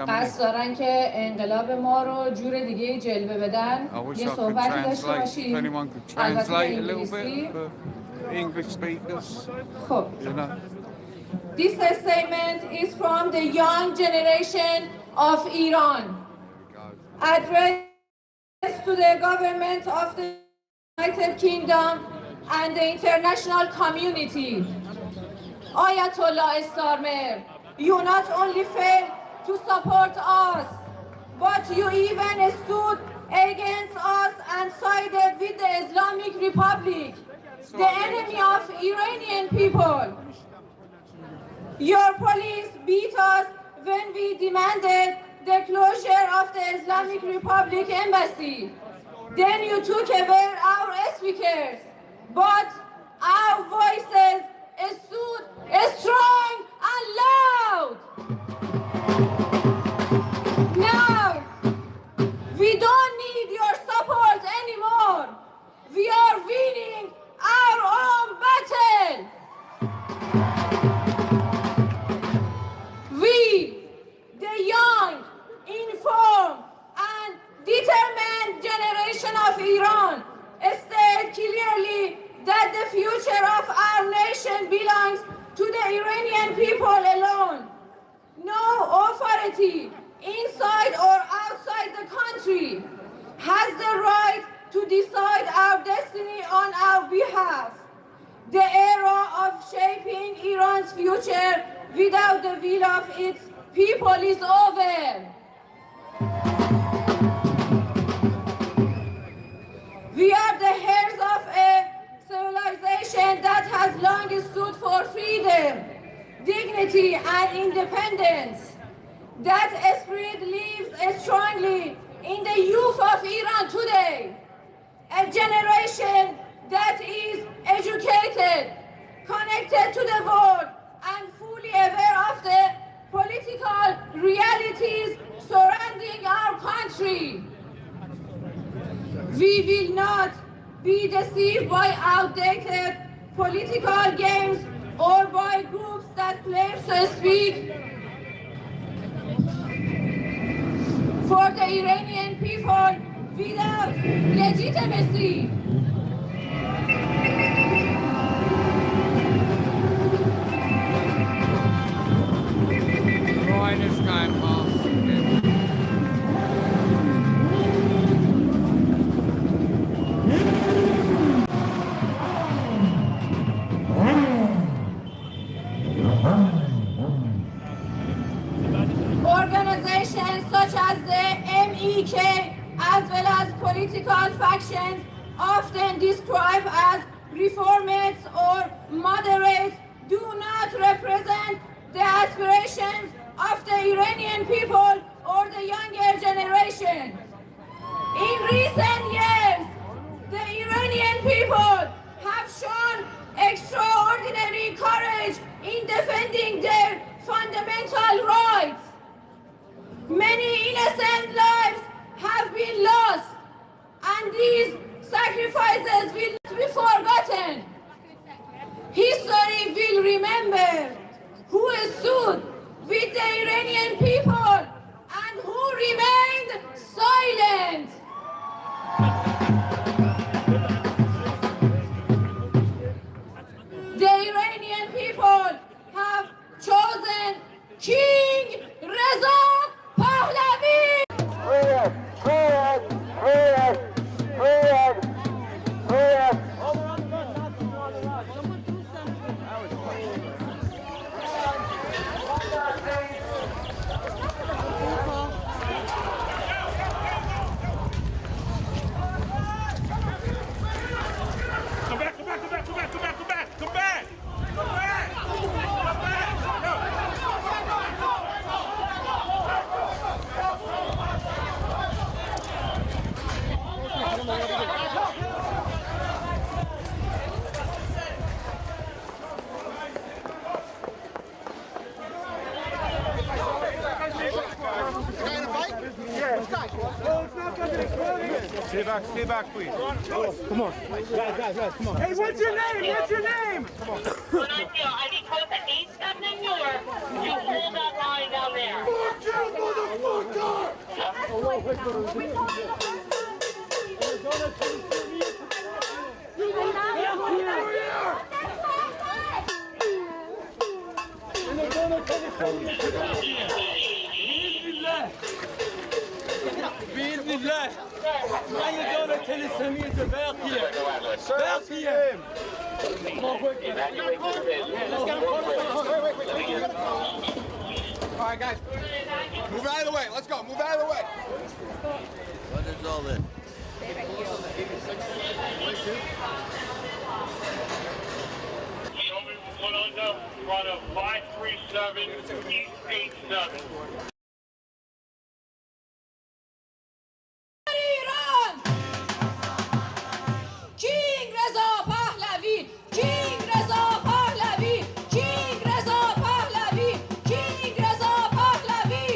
قصد دارن که انقلاب ما رو جور دیگه جلوه بدن یه صحبتی داشته باشیم. البته انگلیسی. خب This statement is from the young generation of Iran. Addressed to the government of the United Kingdom and the international community. Ayatollah Istarmer, you not only failed to support us, but you even stood against us and sided with the Islamic Republic, the enemy of Iranian people. Your police beat us when we demanded the closure of the Islamic Republic embassy. Then you took away our speakers. But our voices stood strong and loud. Now, we don't need your support anymore. We are winning our own battle. We, the young, informed, and determined generation of Iran, state clearly that the future of our nation belongs to the Iranian people alone. No authority inside or outside the country has the right to decide our destiny on our behalf. The era of shaping Iran's future without the will of its people is over. We are the heirs of a civilization that has long stood for freedom, dignity, and independence. That spirit lives strongly in the youth of Iran today. A generation that is educated, connected to the world, and fully aware of the political realities surrounding our country. We will not be deceived by outdated political games or by groups that claim to speak for the Iranian people without legitimacy. MEK as well as political factions often described as reformists or moderates do not represent the aspirations of the Iranian people or the younger generation. In recent years, the Iranian people have shown extraordinary courage in defending their fundamental rights. Many innocent lives have been lost, and these sacrifices will not be forgotten. History will remember who stood with the Iranian people and who remained silent. The Iranian people have chosen King Reza Pahlavi. Stay back, please. Come on. Guys, come on. Hey, what's your name? What's your name? When I need close at 8-7 in Newark, you hold that line down there. بإذن الله معي دولة الإسلامية باقية باقية. All right, guys, move out of the way. Let's go. Move out of the way. What is all this? Show me one on the front of 537 East 87. Iran! King Reza Pahlavi! King Reza Pahlavi! King Reza Pahlavi! King Reza Pahlavi!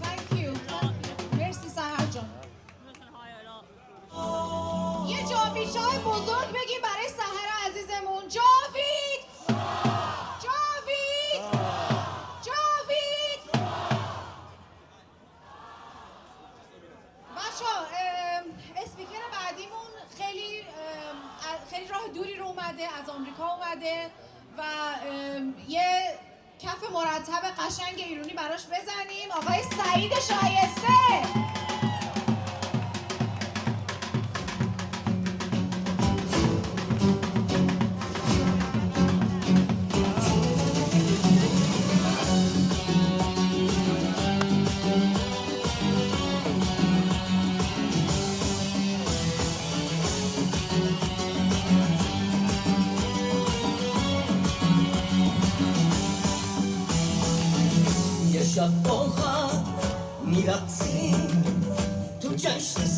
Thank you. مرسی سهر جان. یه جاویدشاه بزرگ بگیم برای سهر عزیزمون. جاوید! جاوید! جاوید! بچه‌ها اسپیکر بعدیمون خیلی راه دوری رو اومده، از آمریکا اومده و یه کف مرتب قشنگ ایرانی براش بزنیم. آقای سعید شایسته.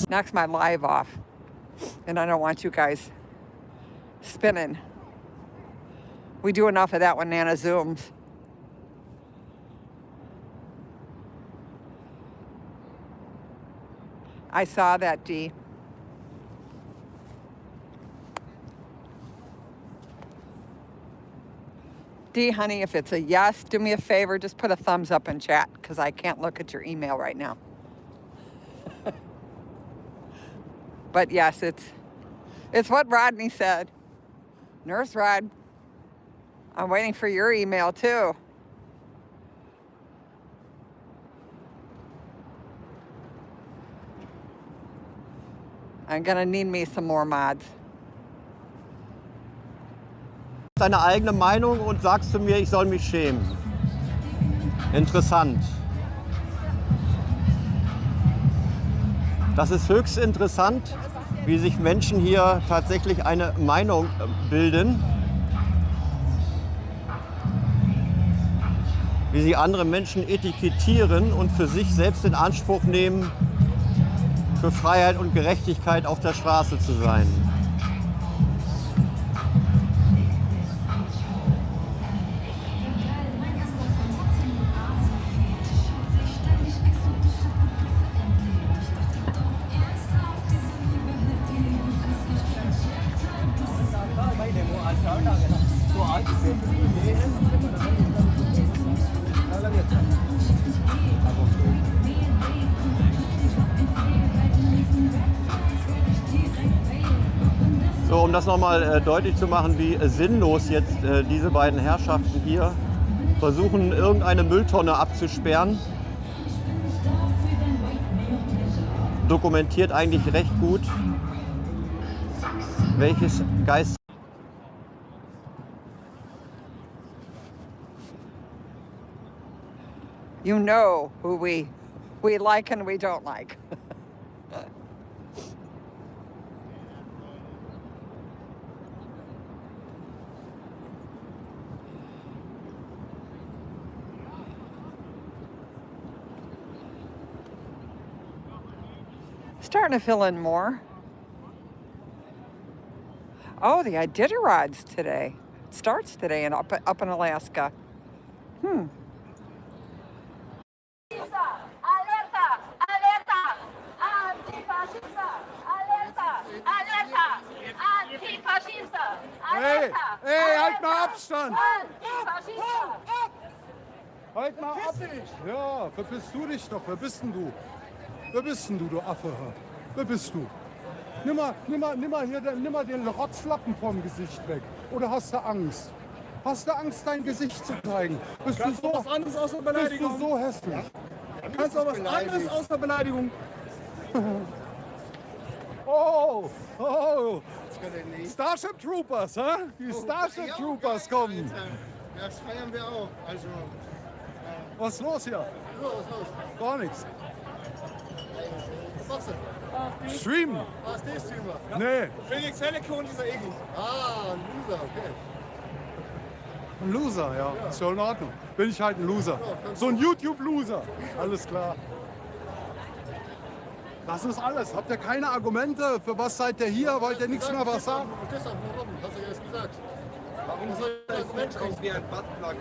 Knocks my live off, and I don't want you guys spinning. We do enough of that when Nana zooms. I saw that, Dee. Dee, honey, if it's a yes, do me a favor, just put a thumbs up in chat, because I can't look at your email right now. But yes, it's what Rodney said. Nurse Rod, I'm waiting for your email too. I'm gonna need me some more mods. hast deine eigene Meinung und sagst zu mir, ich soll mich schämen. Interessant. Das ist höchst interessant, wie sich Menschen hier tatsächlich eine Meinung bilden. Wie sie andere Menschen etikettieren und für sich selbst in Anspruch nehmen, für Freiheit und Gerechtigkeit auf der Straße zu sein. So, um das nochmal deutlich zu machen, wie sinnlos jetzt diese beiden Herrschaften hier versuchen, irgendeine Mülltonne abzusperren, dokumentiert eigentlich recht gut, welches Geist. You know who we like and we don't like. Starting to fill in more. Oh, the Iditarod's today. It starts today and up in Alaska. Alerta! Alerta! Antifascista! Alerta! Alerta! Antifascista! Alerta! Hey, halt mal Abstand! Antifascista! Halt mal ab! Ja, verpiss du dich doch. Wer bist denn du? Wer bist denn du Affe? Wer bist du? Nimm mal den Rotzlappen vom Gesicht weg. Oder hast du Angst? Hast du Angst, dein Gesicht zu zeigen? Bist du so, was anderes außer Beleidigung? Bist du so hässlich? Kannst du auch was anderes außer Beleidigung? Oh! Starship Troopers, hä? Die Starship Troopers kommen. Das feiern wir auch. Also, was ist los hier? los. Gar nichts. Was machst du? Streamen? AfD-Streamer? Nee. Felix Hellecke und dieser Ego. Ah, ein Loser, okay. Ein Loser, ja. Ist ja in Ordnung. Bin ich halt ein Loser. So ein YouTube-Loser. Alles klar. Das ist alles. Habt ihr keine Argumente? Für was seid ihr hier? Wollt ihr nichts mehr was sagen? Warum? Hast du ja erst gesagt. Warum soll das Patch aus wie ein Buttplug,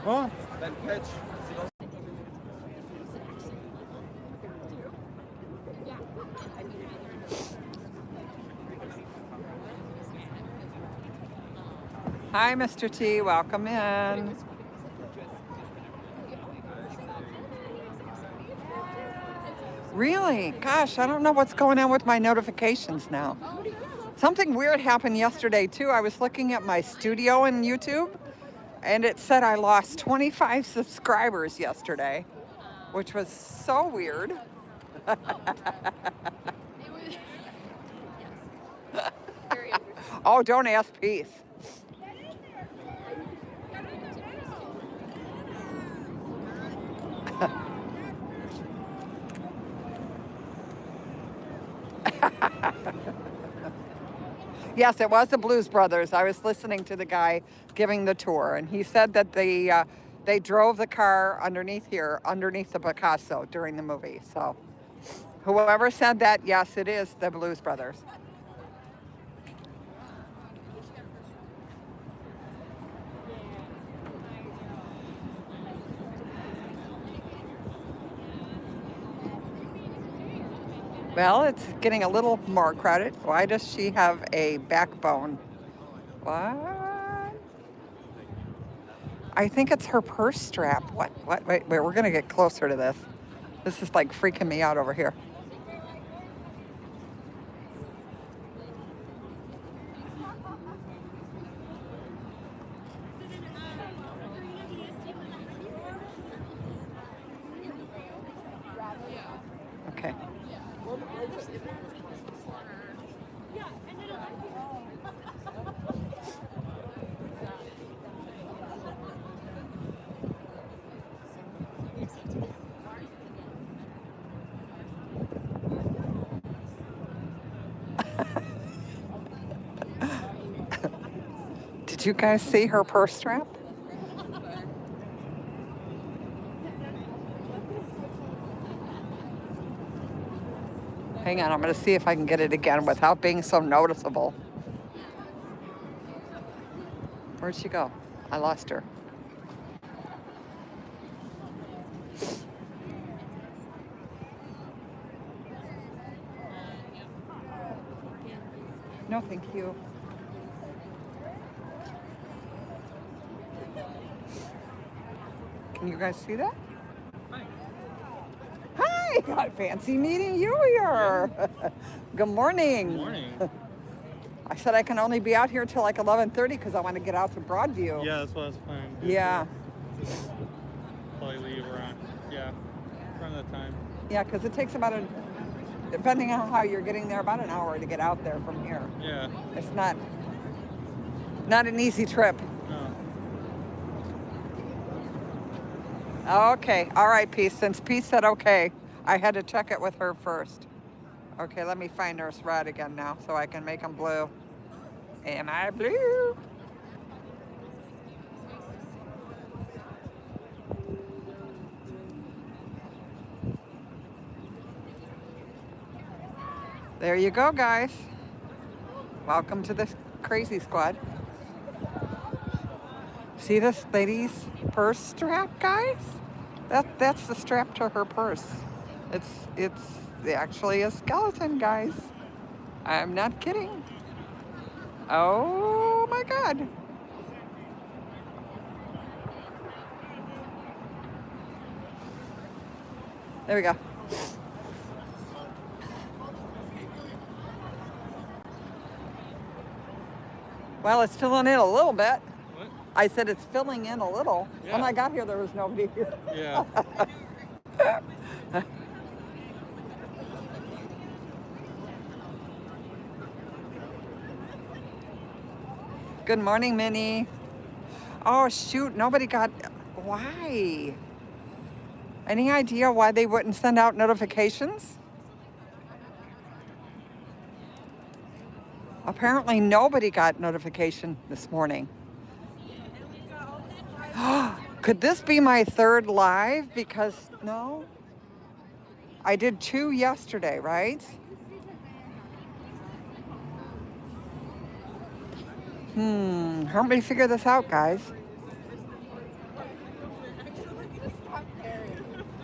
Alter? Dein Patch sieht aus. Hi, Mr. T. Welcome in. Really? Gosh, I don't know what's going on with my notifications now. Something weird happened yesterday, too. I was looking at my studio in YouTube, and it said I lost 25 subscribers yesterday, which was so weird. Oh, don't ask Peace. Yes, it was the Blues Brothers. I was listening to the guy giving the tour, and he said that they drove the car underneath the Picasso during the movie. So whoever said that, yes, it is the Blues Brothers. Well, it's getting a little more credit. Why does she have a backbone? What? I think it's her purse strap. What? Wait, we're going to get closer to this. This is like freaking me out over here. Okay. Did you guys see her purse strap? Hang on, I'm going to see if I can get it again without being so noticeable. Where'd she go? I lost her. No, thank you. Can you guys see that? Hi! Fancy meeting you here. Good morning. Good morning. I said I can only be out here till like 11:30 because I want to get out to Broadview. Yeah, that's what I was planning. Yeah. Probably leave around that time. Yeah, because it takes about depending on how you're getting there, about an hour to get out there from here. Yeah. It's not an easy trip. No. Okay, all right, Peace. Since Peace said okay, I had to check it with her first. Okay, let me find Nurse Red again now so I can make them blue. Am I blue? There you go, guys. Welcome to the crazy squad. See this lady's purse strap, guys? That's the strap to her purse. It's actually a skeleton, guys. I'm not kidding. Oh my God. There we go. Well, it's filling in a little bit. What? I said it's filling in a little. Yeah. When I got here, there was nobody here. Yeah. Good morning, Minnie. Oh, shoot. Nobody got... Why? Any idea why they wouldn't send out notifications? Apparently nobody got notification this morning. Could this be my third live? Because, no? I did 2 yesterday, right? Help me figure this out, guys.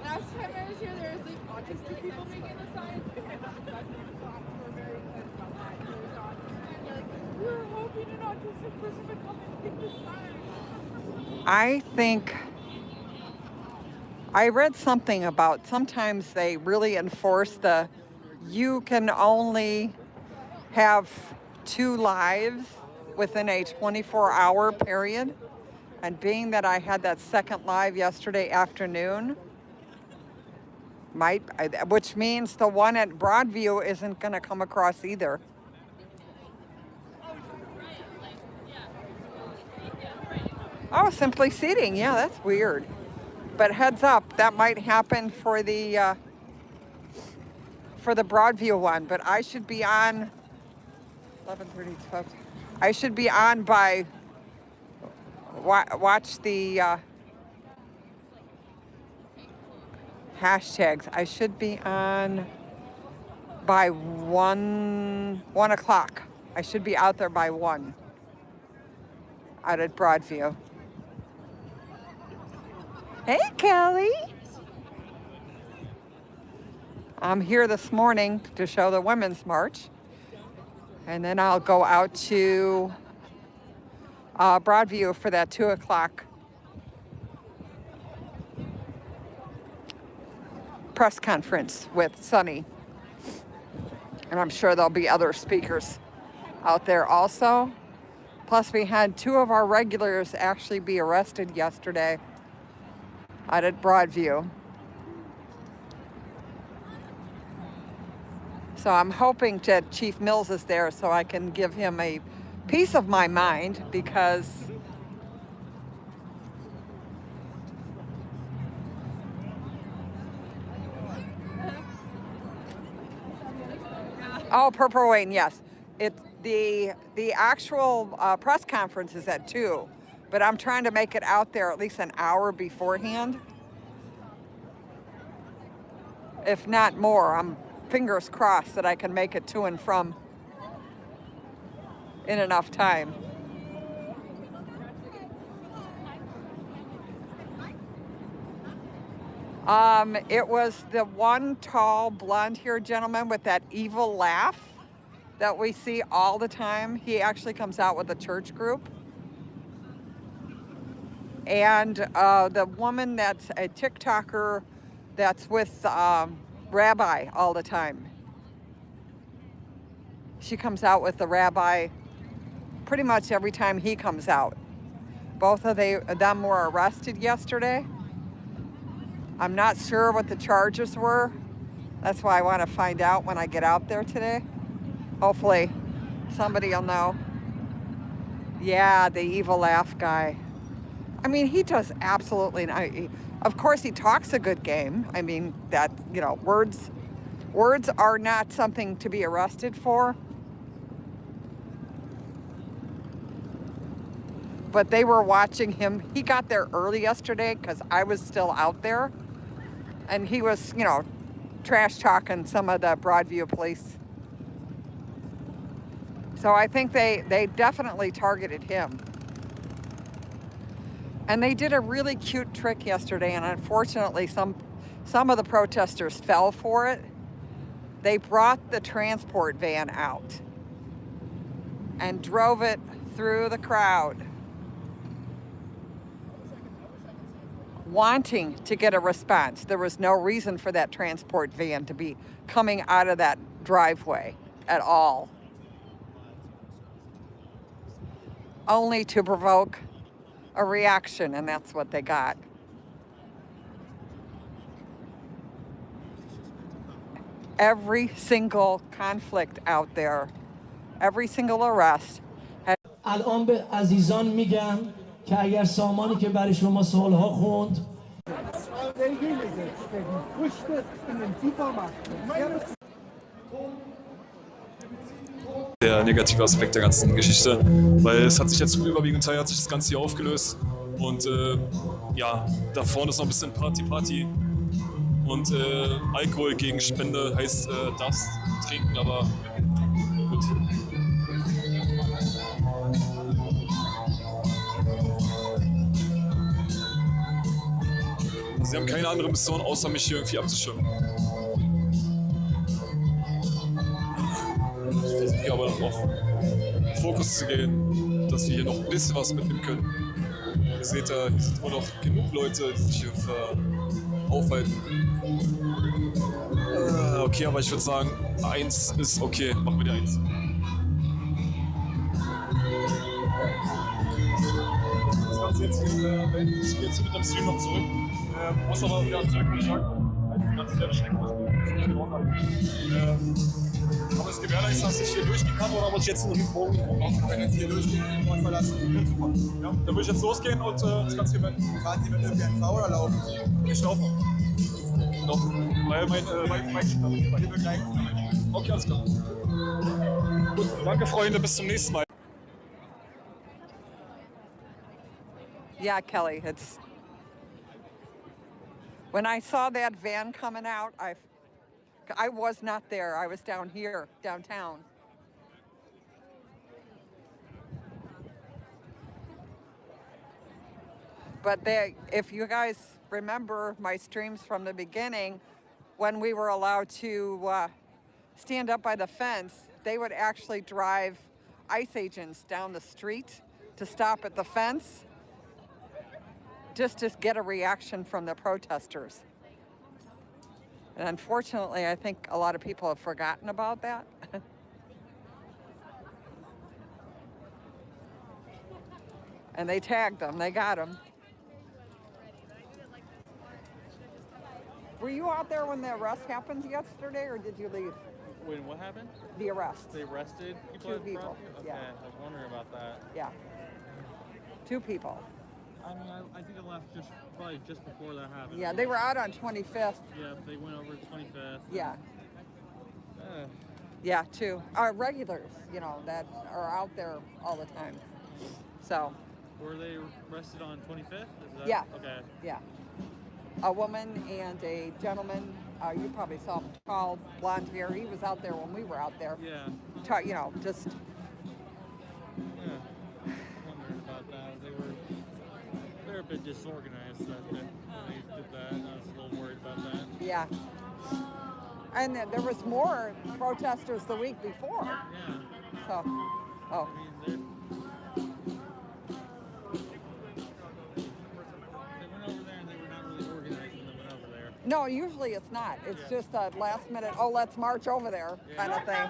Last time I was here, there was like autistic people making the signs. We were hoping an autistic person would come and make the sign. I think I read something about sometimes they really enforce you can only have 2 lives within a 24-hour period. And being that I had that second live yesterday afternoon, which means the one at Broadview isn't going to come across either. Oh, simply seating. Yeah, that's weird. But heads up, that might happen for the Broadview one. But I should be on 11:30, 12. I should be on by watch the hashtags. I should be on by 1 o'clock. I should be out there by 1 out at Broadview. Hey, Kelly. I'm here this morning to show the Women's March. And then I'll go out to Broadview for that 2 o'clock press conference with Sunny. And I'm sure there'll be other speakers out there also. Plus, we had 2 of our regulars actually be arrested yesterday out at Broadview. So I'm hoping that Chief Mills is there so I can give him a piece of my mind, because Oh, Purple Rain, yes. It's the actual press conference is at 2, but I'm trying to make it out there at least an hour beforehand. If not more, I'm fingers crossed that I can make it to and from in enough time. It was the one tall blonde-haired gentleman with that evil laugh that we see all the time. He actually comes out with a church group. And the woman that's a TikToker that's with Rabbi all the time. She comes out with the Rabbi pretty much every time he comes out. Both of them were arrested yesterday. I'm not sure what the charges were. That's why I want to find out when I get out there today. Hopefully somebody will know. Yeah, the evil laugh guy. I mean, he does absolutely not. Of course, he talks a good game. I mean, that, you know, words are not something to be arrested for. But they were watching him. He got there early yesterday because I was still out there. And he was, you know, trash talking some of the Broadview police. So I think they definitely targeted him. And they did a really cute trick yesterday, and unfortunately some of the protesters fell for it. They brought the transport van out and drove it through the crowd, wanting to get a response. There was no reason for that transport van to be coming out of that driveway at all. Only to provoke a reaction, and that's what they got. Every single conflict out there, every single arrest. الان به عزیزان میگم که اگر سامانی که برای شما سالها خوند Der negative Aspekt der ganzen Geschichte, weil es hat sich jetzt zum überwiegenden Teil hat sich das Ganze hier aufgelöst und ja, da vorne ist noch ein bisschen Party und Alkohol gegen Spende heißt das trinken, aber gut. Sie haben keine andere Mission, außer mich hier irgendwie abzuschirmen. Ich versuche hier aber noch auf Fokus zu gehen, dass wir hier noch ein bisschen was mitnehmen können. Ihr seht da, hier sind immer noch genug Leute, die sich hier aufhalten. Okay, aber ich würde sagen, 1 ist okay. Machen wir die 1. Das Ganze jetzt beende ich gehe jetzt mit dem Stream noch zurück. Muss aber wieder zurück in die Jacke. Das ist ja schlecht, was aber es gewährleistet, dass ich hier durchgehen kann, oder muss ich jetzt einen Riesenbogen machen? Wenn ich hier durchgehen und verlassen, ja, dann würde ich jetzt losgehen und das Ganze hier beenden. Fahren Sie mit dem ÖPNV oder laufen Sie? Ich laufe. Weil mein Bike steht da hier begleiten. Okay, alles klar. Gut, danke Freunde, bis zum nächsten Mal. Yeah, Kelly, when I saw that van coming out, I was not there. I was down here, downtown. But if you guys remember my streams from the beginning, when we were allowed to stand up by the fence, they would actually drive ICE agents down the street to stop at the fence just to get a reaction from the protesters. And unfortunately, I think a lot of people have forgotten about that. And they tagged them, they got them. Were you out there when the arrest happened yesterday, or did you leave? When what happened? The arrest. They arrested people? 2 people, Okay, yeah. I was wondering about that. Yeah. 2 people. I mean, I think I left probably just before that happened. Yeah, they were out on 25th. Yeah, they went over to 25th. Yeah. Yeah, two. Regulars, you know, that are out there all the time. So. Were they arrested on 25th? Is that, Yeah. Okay. Yeah. A woman and a gentleman. You probably saw him, tall, blonde hair. He was out there when we were out there. Yeah. You know, just. Yeah. Wondering about that. They're a bit disorganized that when they did that. I was a little worried about that. Yeah. And then there was more protesters the week before. Yeah. So. Oh. I mean, they went over there and they were not really organized when they went over there. No, usually it's not. It's just a last minute, oh, let's march over there kind of thing.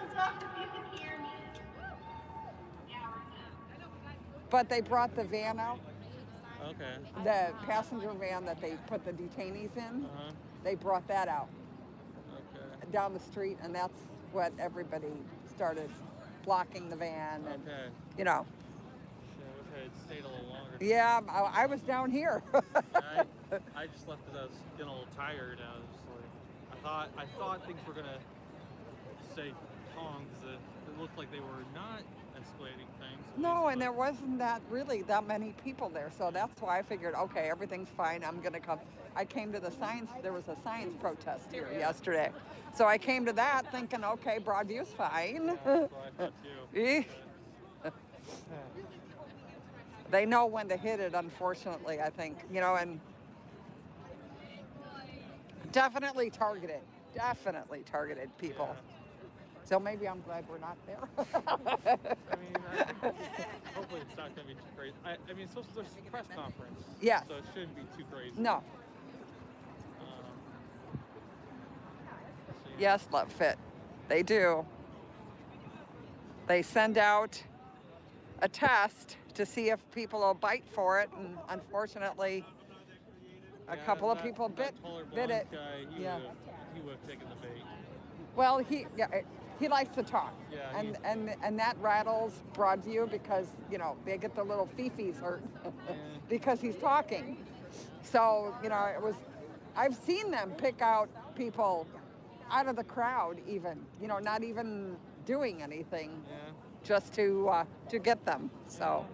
But they brought the van out. Okay. The passenger van that they put the detainees in, they brought that out. Okay. Down the street, and that's what everybody started blocking the van. And, you know. Yeah, I wish I had stayed a little longer. Yeah, I was down here. I just left because I was getting a little tired. I was just like, I thought things were gonna stay calm because it looked like they were not escalating things. No, and there wasn't that many people there, so that's why I figured, okay, everything's fine. I'm gonna come. I came to there was a science protest here yesterday, so I came to that thinking, okay, Broadview's fine. That's what I thought too. They know when to hit it, unfortunately, I think, you know, and definitely targeted people. Yeah. So maybe I'm glad we're not there. I mean, hopefully it's not going to be too crazy. I mean, it's supposed to be a press conference. Yes. So it shouldn't be too crazy. No. Yes, Love Fit. They do. They send out a test to see if people will bite for it, and unfortunately, a couple of people bit it. Guy, he would have taken the bait. Well, he likes to talk, Yeah, and that rattles Broadview because, you know, they get the little fifis hurt because he's talking. So, you know, I've seen them pick out people out of the crowd, even, you know, not even doing anything, just to get them. So.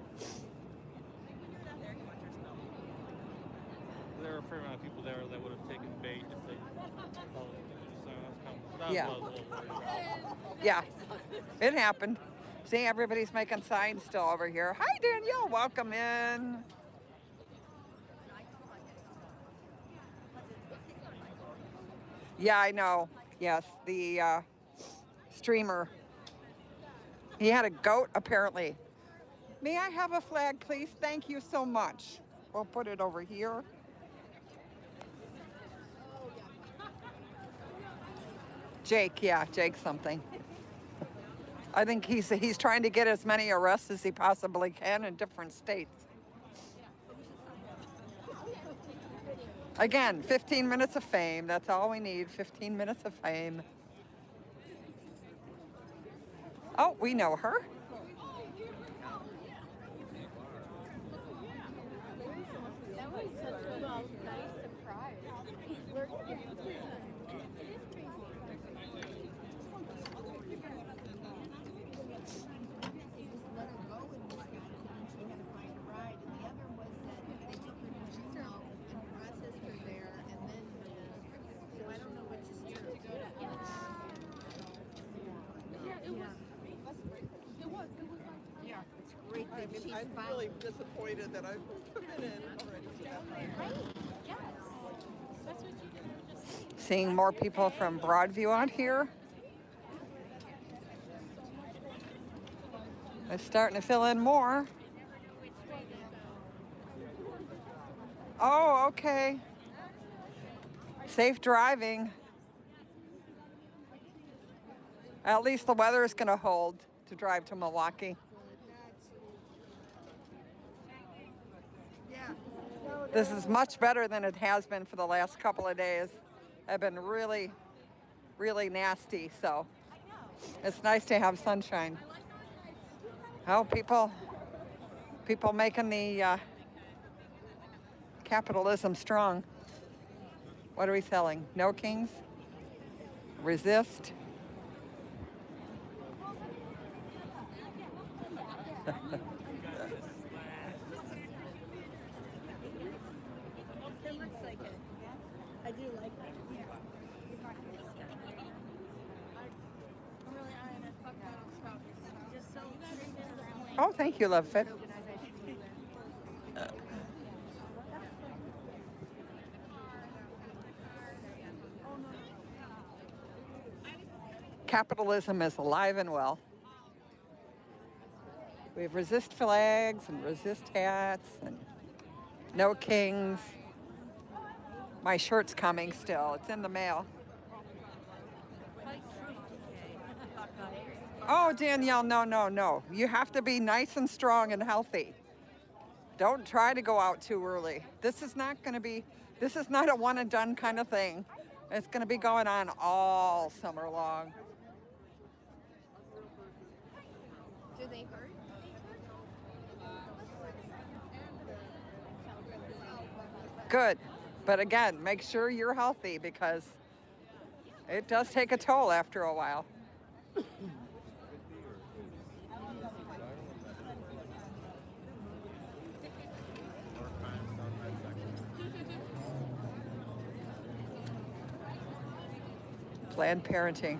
There were a fair amount of people there that would have taken bait if they followed. So that was what I was a little worried about. Yeah, it happened. See, everybody's making signs still over here. Hi, Danielle. Welcome in. Yeah, I know. Yes, the streamer. He had a goat, apparently. May I have a flag, please? Thank you so much. We'll put it over here. Jake, Jake something. I think he's trying to get as many arrests as he possibly can in different states. Again, 15 minutes of fame. That's all we need, 15 minutes of fame. Oh, we know her. That was such a nice surprise. It's great that she's I'm really disappointed that I've been in already to that point. Seeing more people from Broadview out here. They're starting to fill in more. Oh, okay. Safe driving. At least the weather is going to hold to drive to Milwaukee. This is much better than it has been for the last couple of days. I've been really, really nasty, so it's nice to have sunshine. Oh, people making the capitalism strong. What are we selling? No Kings? Resist? It looks like it. I do like that. Yeah. I'm really eyeing it. Fuck that. Just so Oh, thank you, Love Fit. Capitalism is alive and well. We have resist flags and resist hats and no kings. My shirt's coming still. It's in the mail. Oh, Danielle, no. You have to be nice and strong and healthy. Don't try to go out too early. This is not a one and done kind of thing. It's going to be going on all summer long. Do they hurt? Good. But again, make sure you're healthy because it does take a toll after a while. Planned Parenting.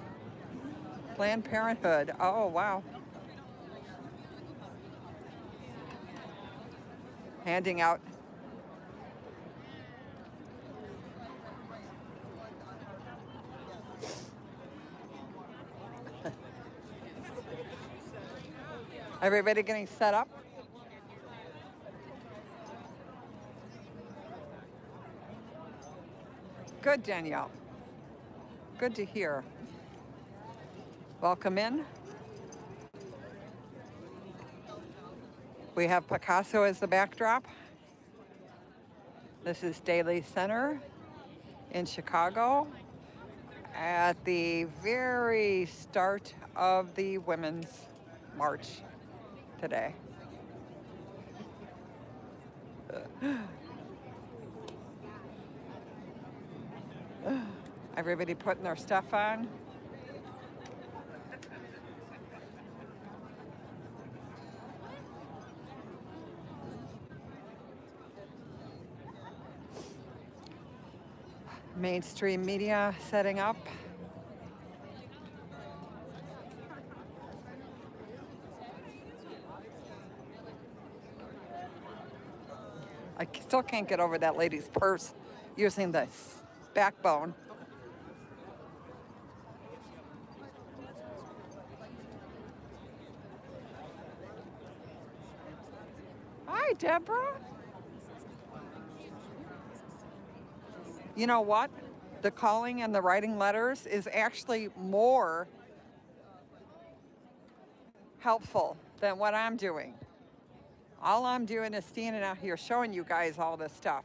Planned Parenthood. Oh, wow. Handing out everybody getting set up? Good, Danielle. Good to hear. Welcome in. We have Picasso as the backdrop. This is Daly Center in Chicago at the very start of the Women's March today. Everybody putting their stuff on. Mainstream media setting up. I still can't get over that lady's purse using this backbone. Hi, Deborah. You know what? The calling and the writing letters is actually more helpful than what I'm doing. All I'm doing is standing out here showing you guys all this stuff.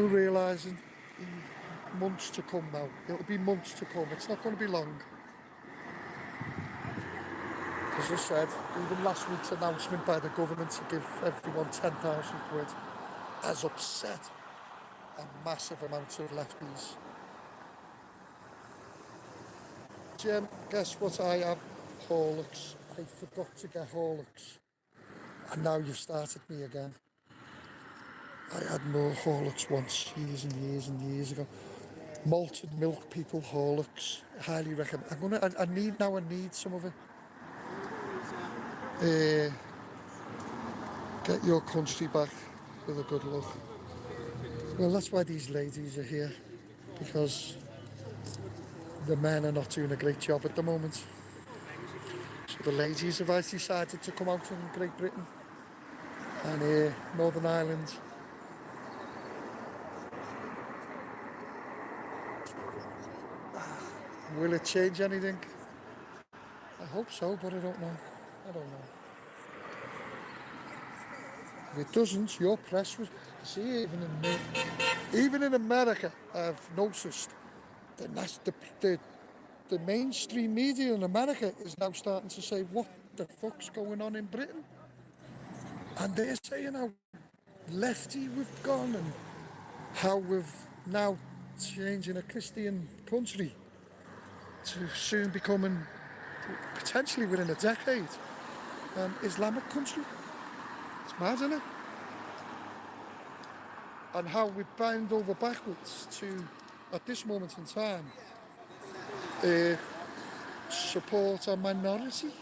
will realise in months to come now. It'll be months to come. It's not going to be long. As I said, even last week's announcement by the government to give everyone 10,000 quid has upset a massive amount of lefties. Jim, guess what I have? Horlicks. I forgot to get Horlicks. And now you've started me again. I had more Horlicks once, years and years and years ago. Malted milk people, Horlicks. Highly recommend. I need some of it. Get your country back with a good look. Well, that's why these ladies are here, because the men are not doing a great job at the moment. So the ladies have decided to come out from Great Britain and Northern Ireland. Will it change anything? I hope so, but I don't know. If it doesn't, your press will see. Even in America, I've noticed the mainstream media in America is now starting to say, what the fuck's going on in Britain? And they're saying how lefty we've gone and how we've now changing a Christian country to soon becoming, potentially within a decade, an Islamic country. It's mad, isn't it? And how we bound over backwards to, at this moment in time, support a minority.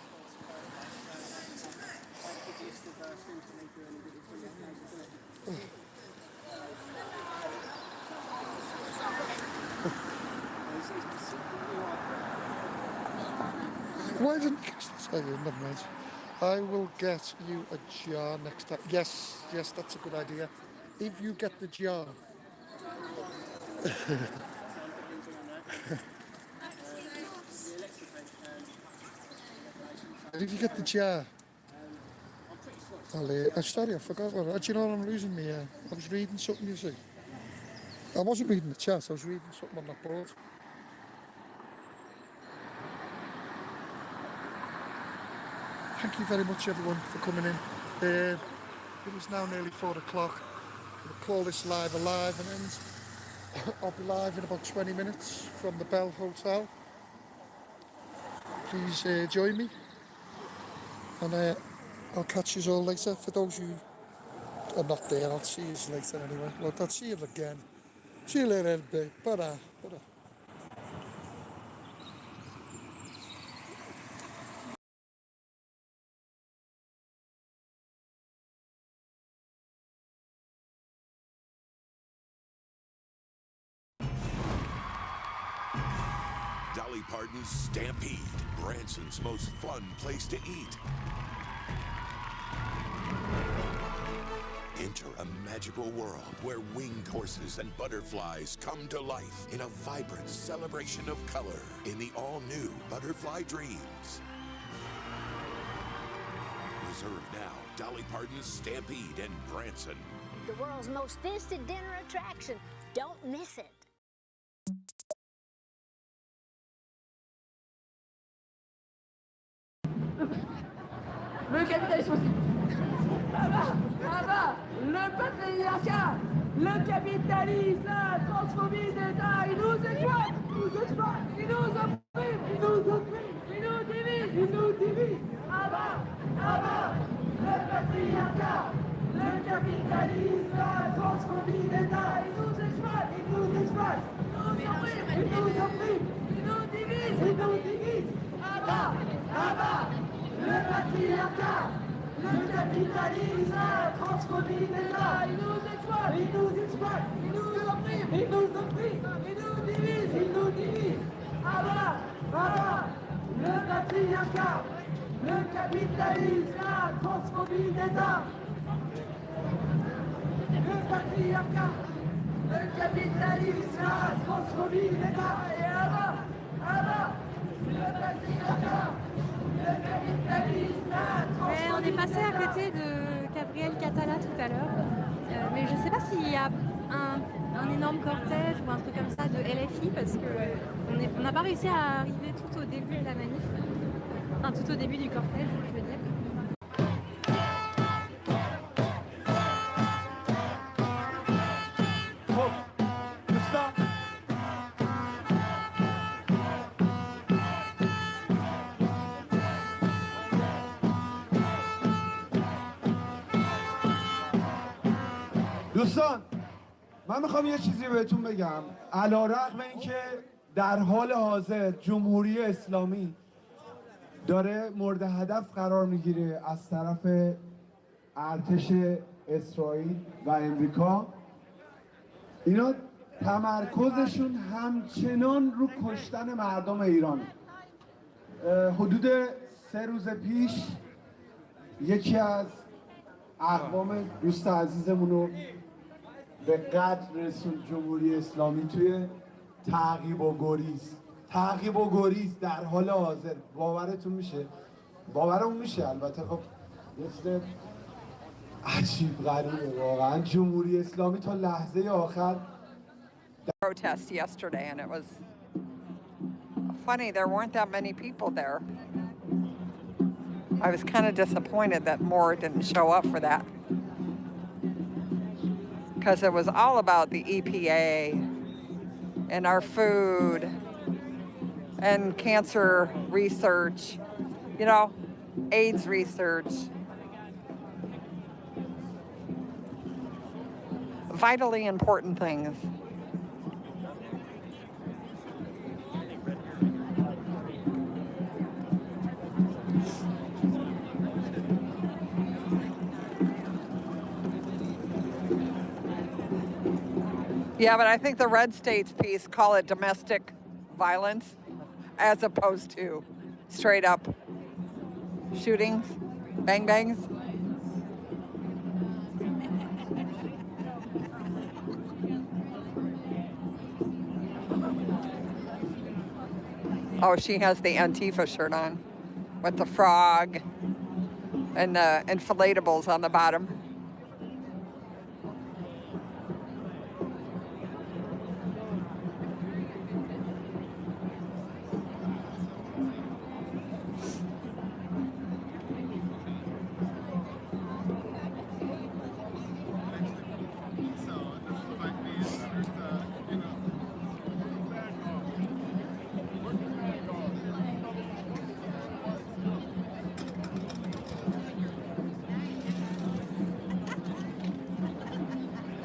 Why didn't never mind. I will get you a jar next time. Yes, that's a good idea. If you get the jar. If you get the jar. I'm sorry, I forgot. Do you know what I'm losing me here? I was reading something, you see. I wasn't reading the chat, I was reading something on that board. Thank you very much, everyone, for coming in. It is now nearly 4 o'clock. We'll call this live alive, and then I'll be live in about 20 minutes from the Bell Hotel. Please join me, and I'll catch you all later. For those who are not there, I'll see you later anyway. Look, I'll see you again. See you later, babe. Bye. Dolly Parton's Stampede, Branson's most fun place to eat. Enter a magical world where winged horses and butterflies come to life in a vibrant celebration of color in the all-new Butterfly Dreams. Reserve now, Dolly Parton's Stampede in Branson. The world's most instant dinner attraction. Don't miss it. Le capitalisme aussi. Le patriarcat, le capitalisme, la transphobie d'État, ils nous exploitent, ils nous oppriment, ils nous divisent, le patriarcat, le capitalisme, la transphobie d'État, ils nous exploitent, ils nous oppriment, ils nous divisent, le patriarcat, le capitalisme, la transphobie d'État, ils nous exploitent, ils nous oppriment, ils nous divisent, le patriarcat, le capitalisme, la transphobie d'État, le patriarcat, le capitalisme, la transphobie d'État, et le patriarcat. Ouais, on est passé à côté de Gabriel Catala tout à l'heure, mais je sais pas s'il y a un un énorme cortège ou un truc comme ça de LFI parce qu'on n'a pas réussi à arriver tout au début de la manif, enfin tout au début du cortège, je veux dire. دوستان من میخوام یه چیزی بهتون بگم. علیرغم اینکه در حال حاضر جمهوری اسلامی داره مورد هدف قرار میگیره از طرف ارتش اسرائیل و امریکا، اینا تمرکزشون همچنان رو کشتن مردم ایرانه. حدود 3 روز پیش یکی از اقوام دوست عزیزمون رو به قتل رسوند جمهوری اسلامی توی تعقیب و گریز در حال حاضر. باورتون میشه؟ باورمون میشه البته. خب یه چیز عجیب غریبه واقعا. جمهوری اسلامی تا لحظه آخر protest yesterday, and it was funny, there weren't that many people there. I was kind of disappointed that more didn't show up for that, because it was all about the EPA and our food and cancer research, you know, AIDS research. Vitally important things. Yeah, but I think the red states piece call it domestic violence as opposed to straight up shootings, bang bangs. Oh, she has the Antifa shirt on with the frog and the inflatables on the bottom.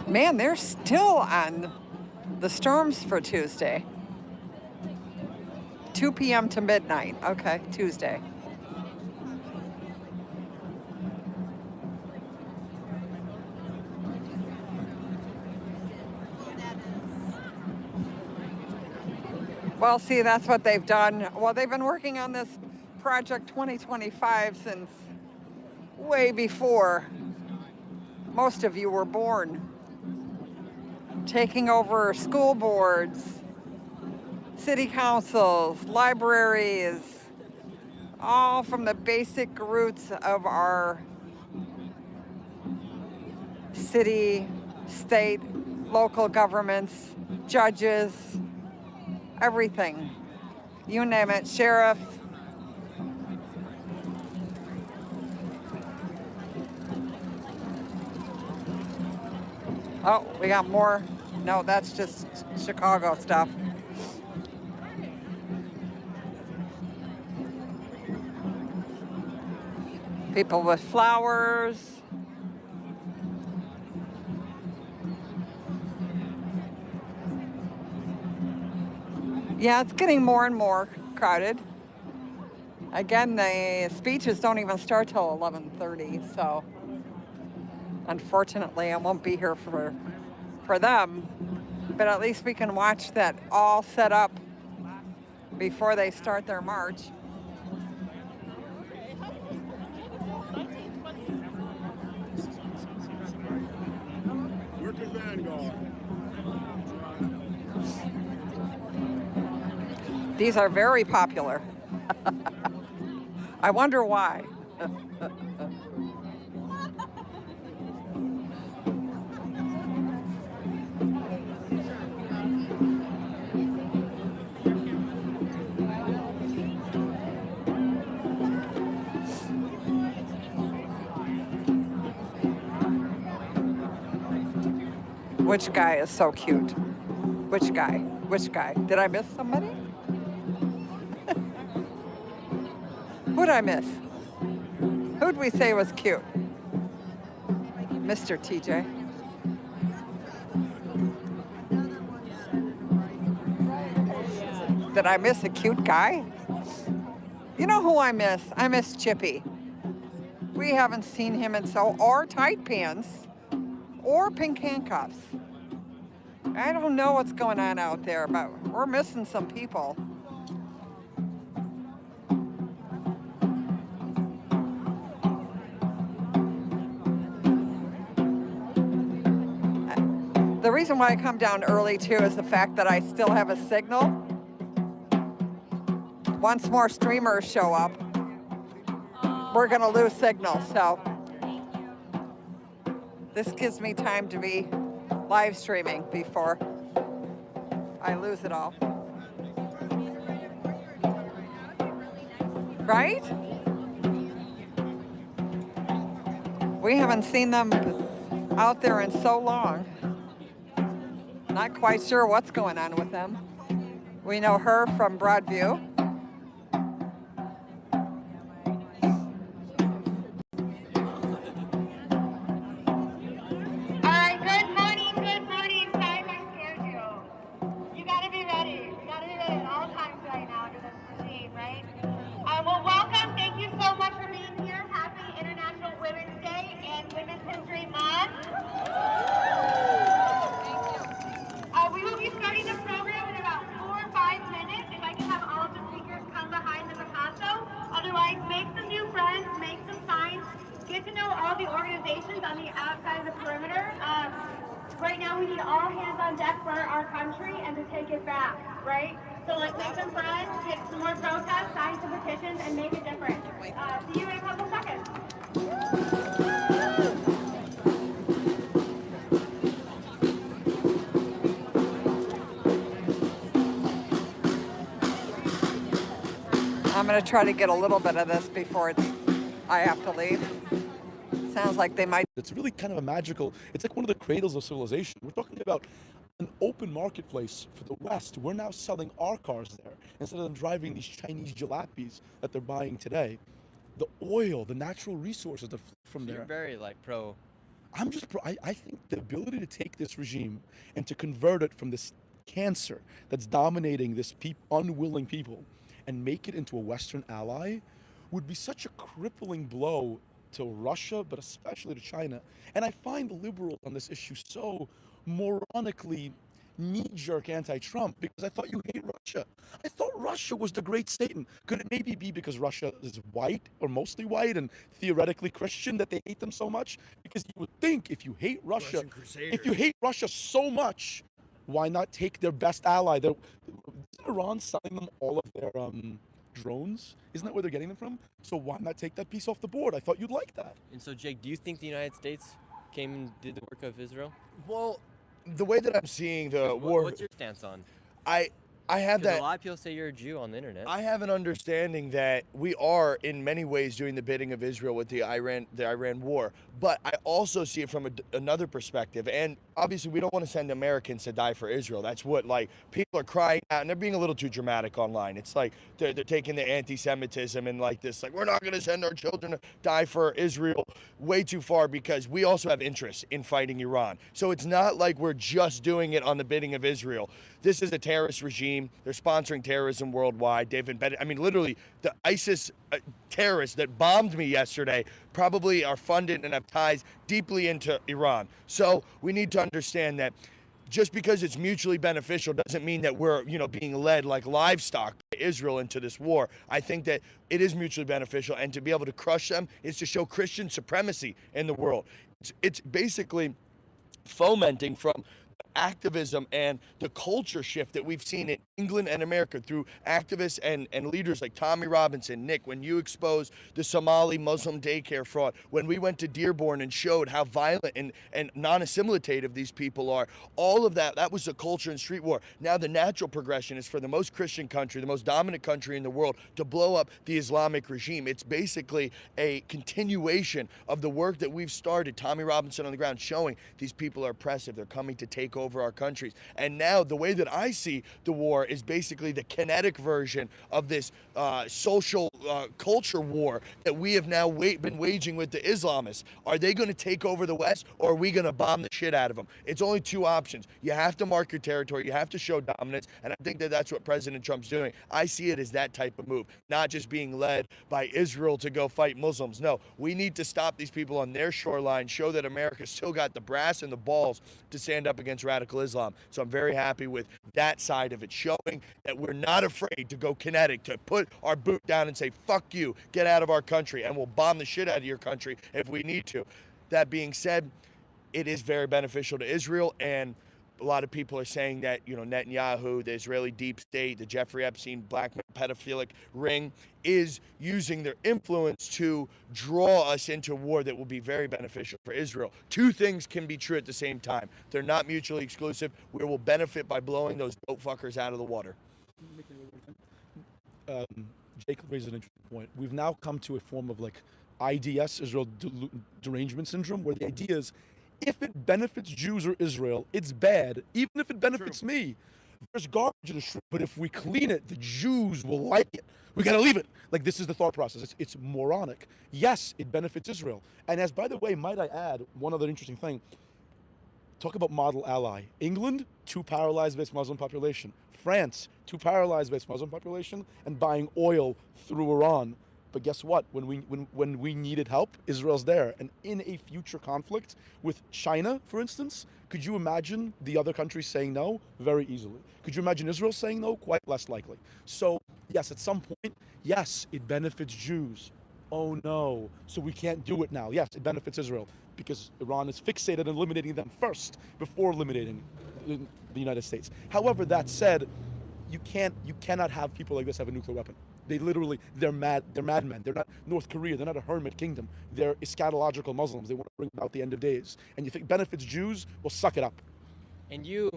Man, they're still on the storms for Tuesday. 2 p.m. to midnight. Okay, Tuesday. Well, see, that's what they've done. Well, they've been working on this Project 2025 since way before most of you were born. Taking over school boards, city councils, libraries, all from the basic roots of our city, state, local governments, judges, everything. You name it, sheriff. Oh, we got more. No, that's just Chicago stuff. People with flowers. Yeah, it's getting more and more crowded. Again, the speeches don't even start till 11:30, so unfortunately I won't be here for them. But at least we can watch that all set up before they start their march. These are very popular. I wonder why. Which guy is so cute? Which guy? Which guy? Did I miss somebody? Who'd I miss? Who'd we say was cute? Mr. TJ. Did I miss a cute guy? You know who I miss? I miss Chippy. We haven't seen him in or tight pants, or pink handcuffs. I don't know what's going on out there, but we're missing some people. The reason why I come down early too is the fact that I still have a signal. Once more streamers show up, we're gonna lose signal, so this gives me time to be live streaming before I lose it all. Right? We haven't seen them out there in so long. Not quite sure what's going on with them. We know her from Broadview. Right now we need all hands on deck for our country and to take it back, right? So let's make some friends, get some more protests, sign some petitions, and make a difference. See you in a couple seconds. I'm going to try to get a little bit of this before I have to leave. Sounds like they might. It's really kind of a magical, it's like one of the cradles of civilization. We're talking about an open marketplace for the West. We're now selling our cars there instead of them driving these Chinese jalapenos that they're buying today. The oil, the natural resources that flow from there. You're very pro. I'm just pro. I think the ability to take this regime and to convert it from this cancer that's dominating this unwilling people and make it into a Western ally would be such a crippling blow to Russia, but especially to China. And I find the liberals on this issue so moronically knee-jerk anti-Trump because I thought you hate Russia. I thought Russia was the great Satan. Could it maybe be because Russia is white or mostly white and theoretically Christian that they hate them so much? Because you would think if you hate Russia, so much, why not take their best ally? Isn't Iran selling them all of their drones? Isn't that where they're getting them from? So why not take that piece off the board? I thought you'd like that. And so, Jake, do you think the United States came and did the work of Israel? Well, the way that I'm seeing the war... What's your stance on? I have that. A lot of people say you're a Jew on the internet. I have an understanding that we are, in many ways, doing the bidding of Israel with the Iran war. But I also see it from another perspective. And obviously, we don't want to send Americans to die for Israel. That's what people are crying out, and they're being a little too dramatic online. It's like they're taking the anti-Semitism and we're not going to send our children to die for Israel way too far because we also have interests in fighting Iran. So it's not like we're just doing it on the bidding of Israel. This is a terrorist regime. They're sponsoring terrorism worldwide. They've embedded, literally, the ISIS terrorists that bombed me yesterday probably are funded and have ties deeply into Iran. So we need to understand that just because it's mutually beneficial doesn't mean that we're, being led like livestock by Israel into this war. I think that it is mutually beneficial, and to be able to crush them is to show Christian supremacy in the world. It's basically fomenting from activism and the culture shift that we've seen in England and America through activists and leaders like Tommy Robinson. Nick, when you exposed the Somali Muslim daycare fraud, when we went to Dearborn and showed how violent and non-assimilative these people are, all of that was the culture and street war. Now the natural progression is for the most Christian country, the most dominant country in the world, to blow up the Islamic regime. It's basically a continuation of the work that we've started, Tommy Robinson on the ground, showing these people are oppressive. They're coming to take take over our countries. And now the way that I see the war is basically the kinetic version of this social culture war that we have now been waging with the Islamists. Are they going to take over the West, or are we going to bomb the shit out of them? It's only two options. You have to mark your territory. You have to show dominance. And I think that that's what President Trump's doing. I see it as that type of move, not just being led by Israel to go fight Muslims. No, we need to stop these people on their shoreline, show that America still got the brass and the balls to stand up against radical Islam. So I'm very happy with that side of it, showing that we're not afraid to go kinetic, to put our boot down and say, fuck you, get out of our country, and we'll bomb the shit out of your country if we need to. That being said, it is very beneficial to Israel, and a lot of people are saying that, you know, Netanyahu, the Israeli deep state, the Jeffrey Epstein black pedophilic ring is using their influence to draw us into war that will be very beneficial for Israel. Two things can be true at the same time. They're not mutually exclusive. We will benefit by blowing those boat fuckers out of the water. Jacob raised an interesting point. We've now come to a form of like IDS, Israel derangement syndrome, where the idea is if it benefits Jews or Israel, it's bad, even if it benefits me. There's garbage in the street, but if we clean it, the Jews will like it. We gotta leave it. Like, this is the thought process. It's moronic. Yes, it benefits Israel. And as, by the way, might I add one other interesting thing. Talk about model ally. England, 2 paralyzed based Muslim population. France, 2 paralyzed based Muslim population, and buying oil through Iran. But guess what? When we needed help, Israel's there. And in a future conflict with China, for instance, could you imagine the other countries saying no? Very easily. Could you imagine Israel saying no? Quite less likely. So yes, at some point, yes, it benefits Jews. Oh no, so we can't do it now. Yes, it benefits Israel because Iran is fixated on eliminating them first before eliminating the United States. However, that said, you cannot have people like this have a nuclear weapon. They're madmen. They're not North Korea. They're not a hermit kingdom. They're eschatological Muslims. They want to bring about the end of days. And you think benefits Jews? Well, suck it up. And you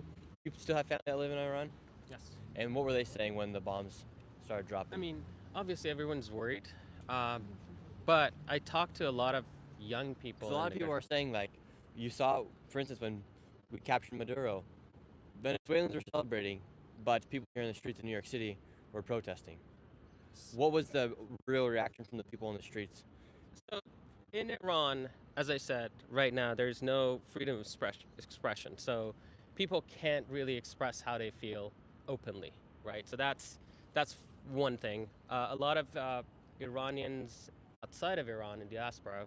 still have family that live in Iran? Yes. And what were they saying when the bombs started dropping? I mean, obviously everyone's worried, but I talked to a lot of young people. So a lot of people are saying, like, you saw, for instance, when we captured Maduro, Venezuelans were celebrating, but people here in the streets of New York City were protesting. What was the real reaction from the people on the streets? So in Iran, as I said, right now there's no freedom of expression. So people can't really express how they feel openly, right? So that's one thing. A lot of Iranians outside of Iran in diaspora,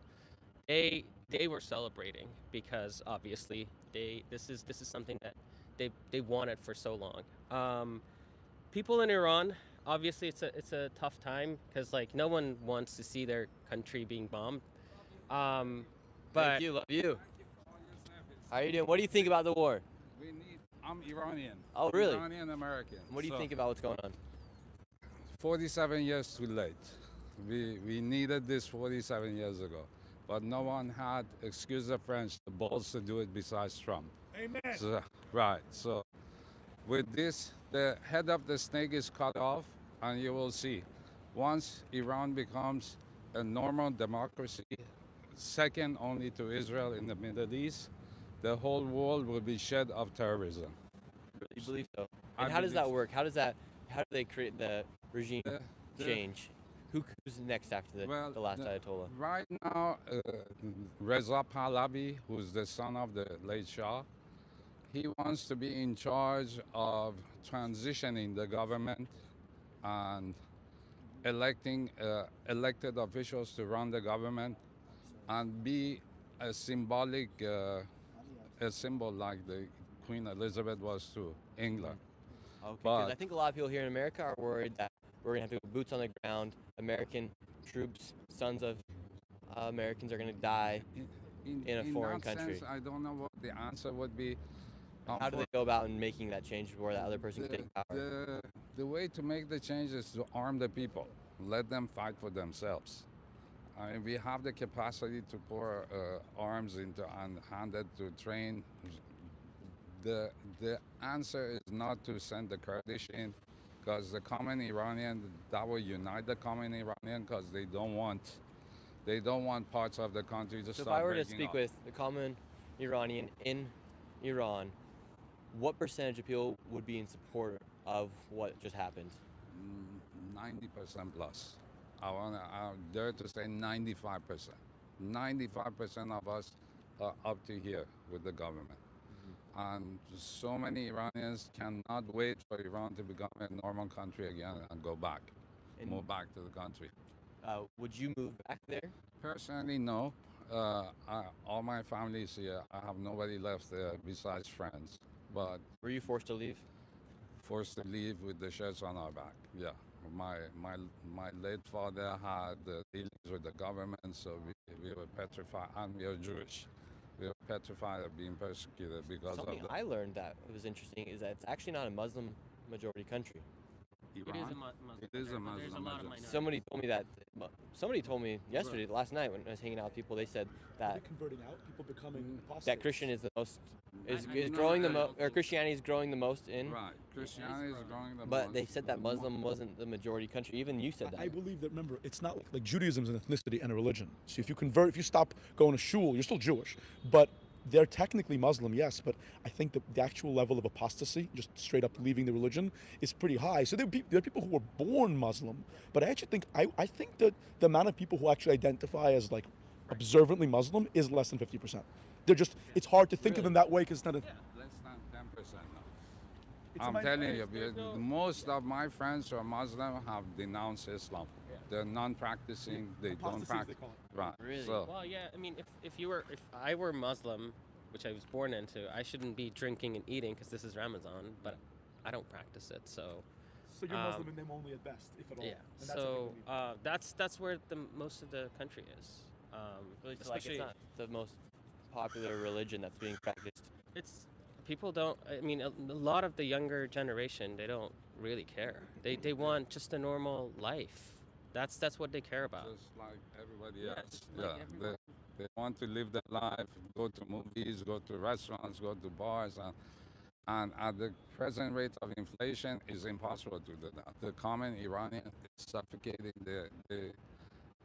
they were celebrating because obviously this is something that they wanted for so long. People in Iran, obviously it's a tough time because like no one wants to see their country being bombed. But Thank you, love you. How are you doing? What do you think about the war? I'm Iranian. Oh, really? Iranian American. What do you think about what's going on? 47 years too late. We needed this 47 years ago, but no one had, excuse the French, the balls to do it besides Trump. Amen. So, right. So with this, the head of the snake is cut off, and you will see. Once Iran becomes a normal democracy, second only to Israel in the Middle East, the whole world will be shed of terrorism. You believe so? And how does that work? How do they create the regime change? Who's next after the last Ayatollah? Right now, Reza Pahlavi, who's the son of the late Shah, he wants to be in charge of transitioning the government and electing elected officials to run the government and be a symbolic, a symbol like the Queen Elizabeth was to England. Okay, because I think a lot of people here in America are worried that we're going to have to put boots on the ground. American troops, sons of Americans are going to die in a foreign country. Sense, I don't know what the answer would be. How do they go about in making that change before that other person can take power? The way to make the change is to arm the people. Let them fight for themselves. I mean, we have the capacity to pour arms into and hand it to train. The answer is not to send the Kurdish in, because the common Iranian, that will unite the common Iranian, because they don't want parts of the country to So start if I were to breaking speak up. with the common Iranian in Iran, what percentage of people would be in support of what just happened? 90% plus. I dare to say 95%. 95% of us are up to here with the government. And so many Iranians cannot wait for Iran to become a normal country again and go back, move back to the country. Would you move back there? Personally, no. All my family is here. I have nobody left there besides friends. But were you forced to leave? Forced to leave with the shirts on our back. Yeah. My late father had dealings with the government, so we were petrified, and we are Jewish. We were petrified of being persecuted because Something of I learned that was interesting is that it's actually not a Muslim majority country. Iran. It is a Muslim. It is a Muslim. There's a lot of minorities. Somebody told me that. Somebody told me yesterday, last night when I was hanging out with people, they said that converting out, people becoming apostates. that Christian is the most is growing the most, or Christianity is growing the most in. Right, Christianity is growing the most. But they said that Muslim wasn't the majority country. Even you said that. I believe that. Remember, it's not like Judaism is an ethnicity and a religion. So if you stop going to shul, you're still Jewish. But they're technically Muslim, yes, but I think the actual level of apostasy, just straight up leaving the religion, is pretty high. So there are people who were born Muslim, but I actually think I think that the amount of people who actually identify as like observantly Muslim is less than 50%. They're just, it's hard to think of them that way because it's not a... Less than 10% now. I'm telling you, most of my friends who are Muslim have denounced Islam. They're non-practicing. They don't practice. Right. Really? So, Well, yeah. I mean, if I were Muslim, which I was born into, I shouldn't be drinking and eating because this is Ramadan. But I don't practice it, so. So you're Muslim in name only at best, if at all. Yeah. And that's So that's where the most of the country is. Really, so Especially, like it's not the most popular religion that's being practiced. it's people don't. I mean, a lot of the younger generation, they don't really care. They want just a normal life. That's what they care about. just like everybody Yeah, else. just like everyone. They want to live their life, go to movies, go to restaurants, go to bars, and at the present rate of inflation, it's impossible to do that. The common Iranian is suffocating. They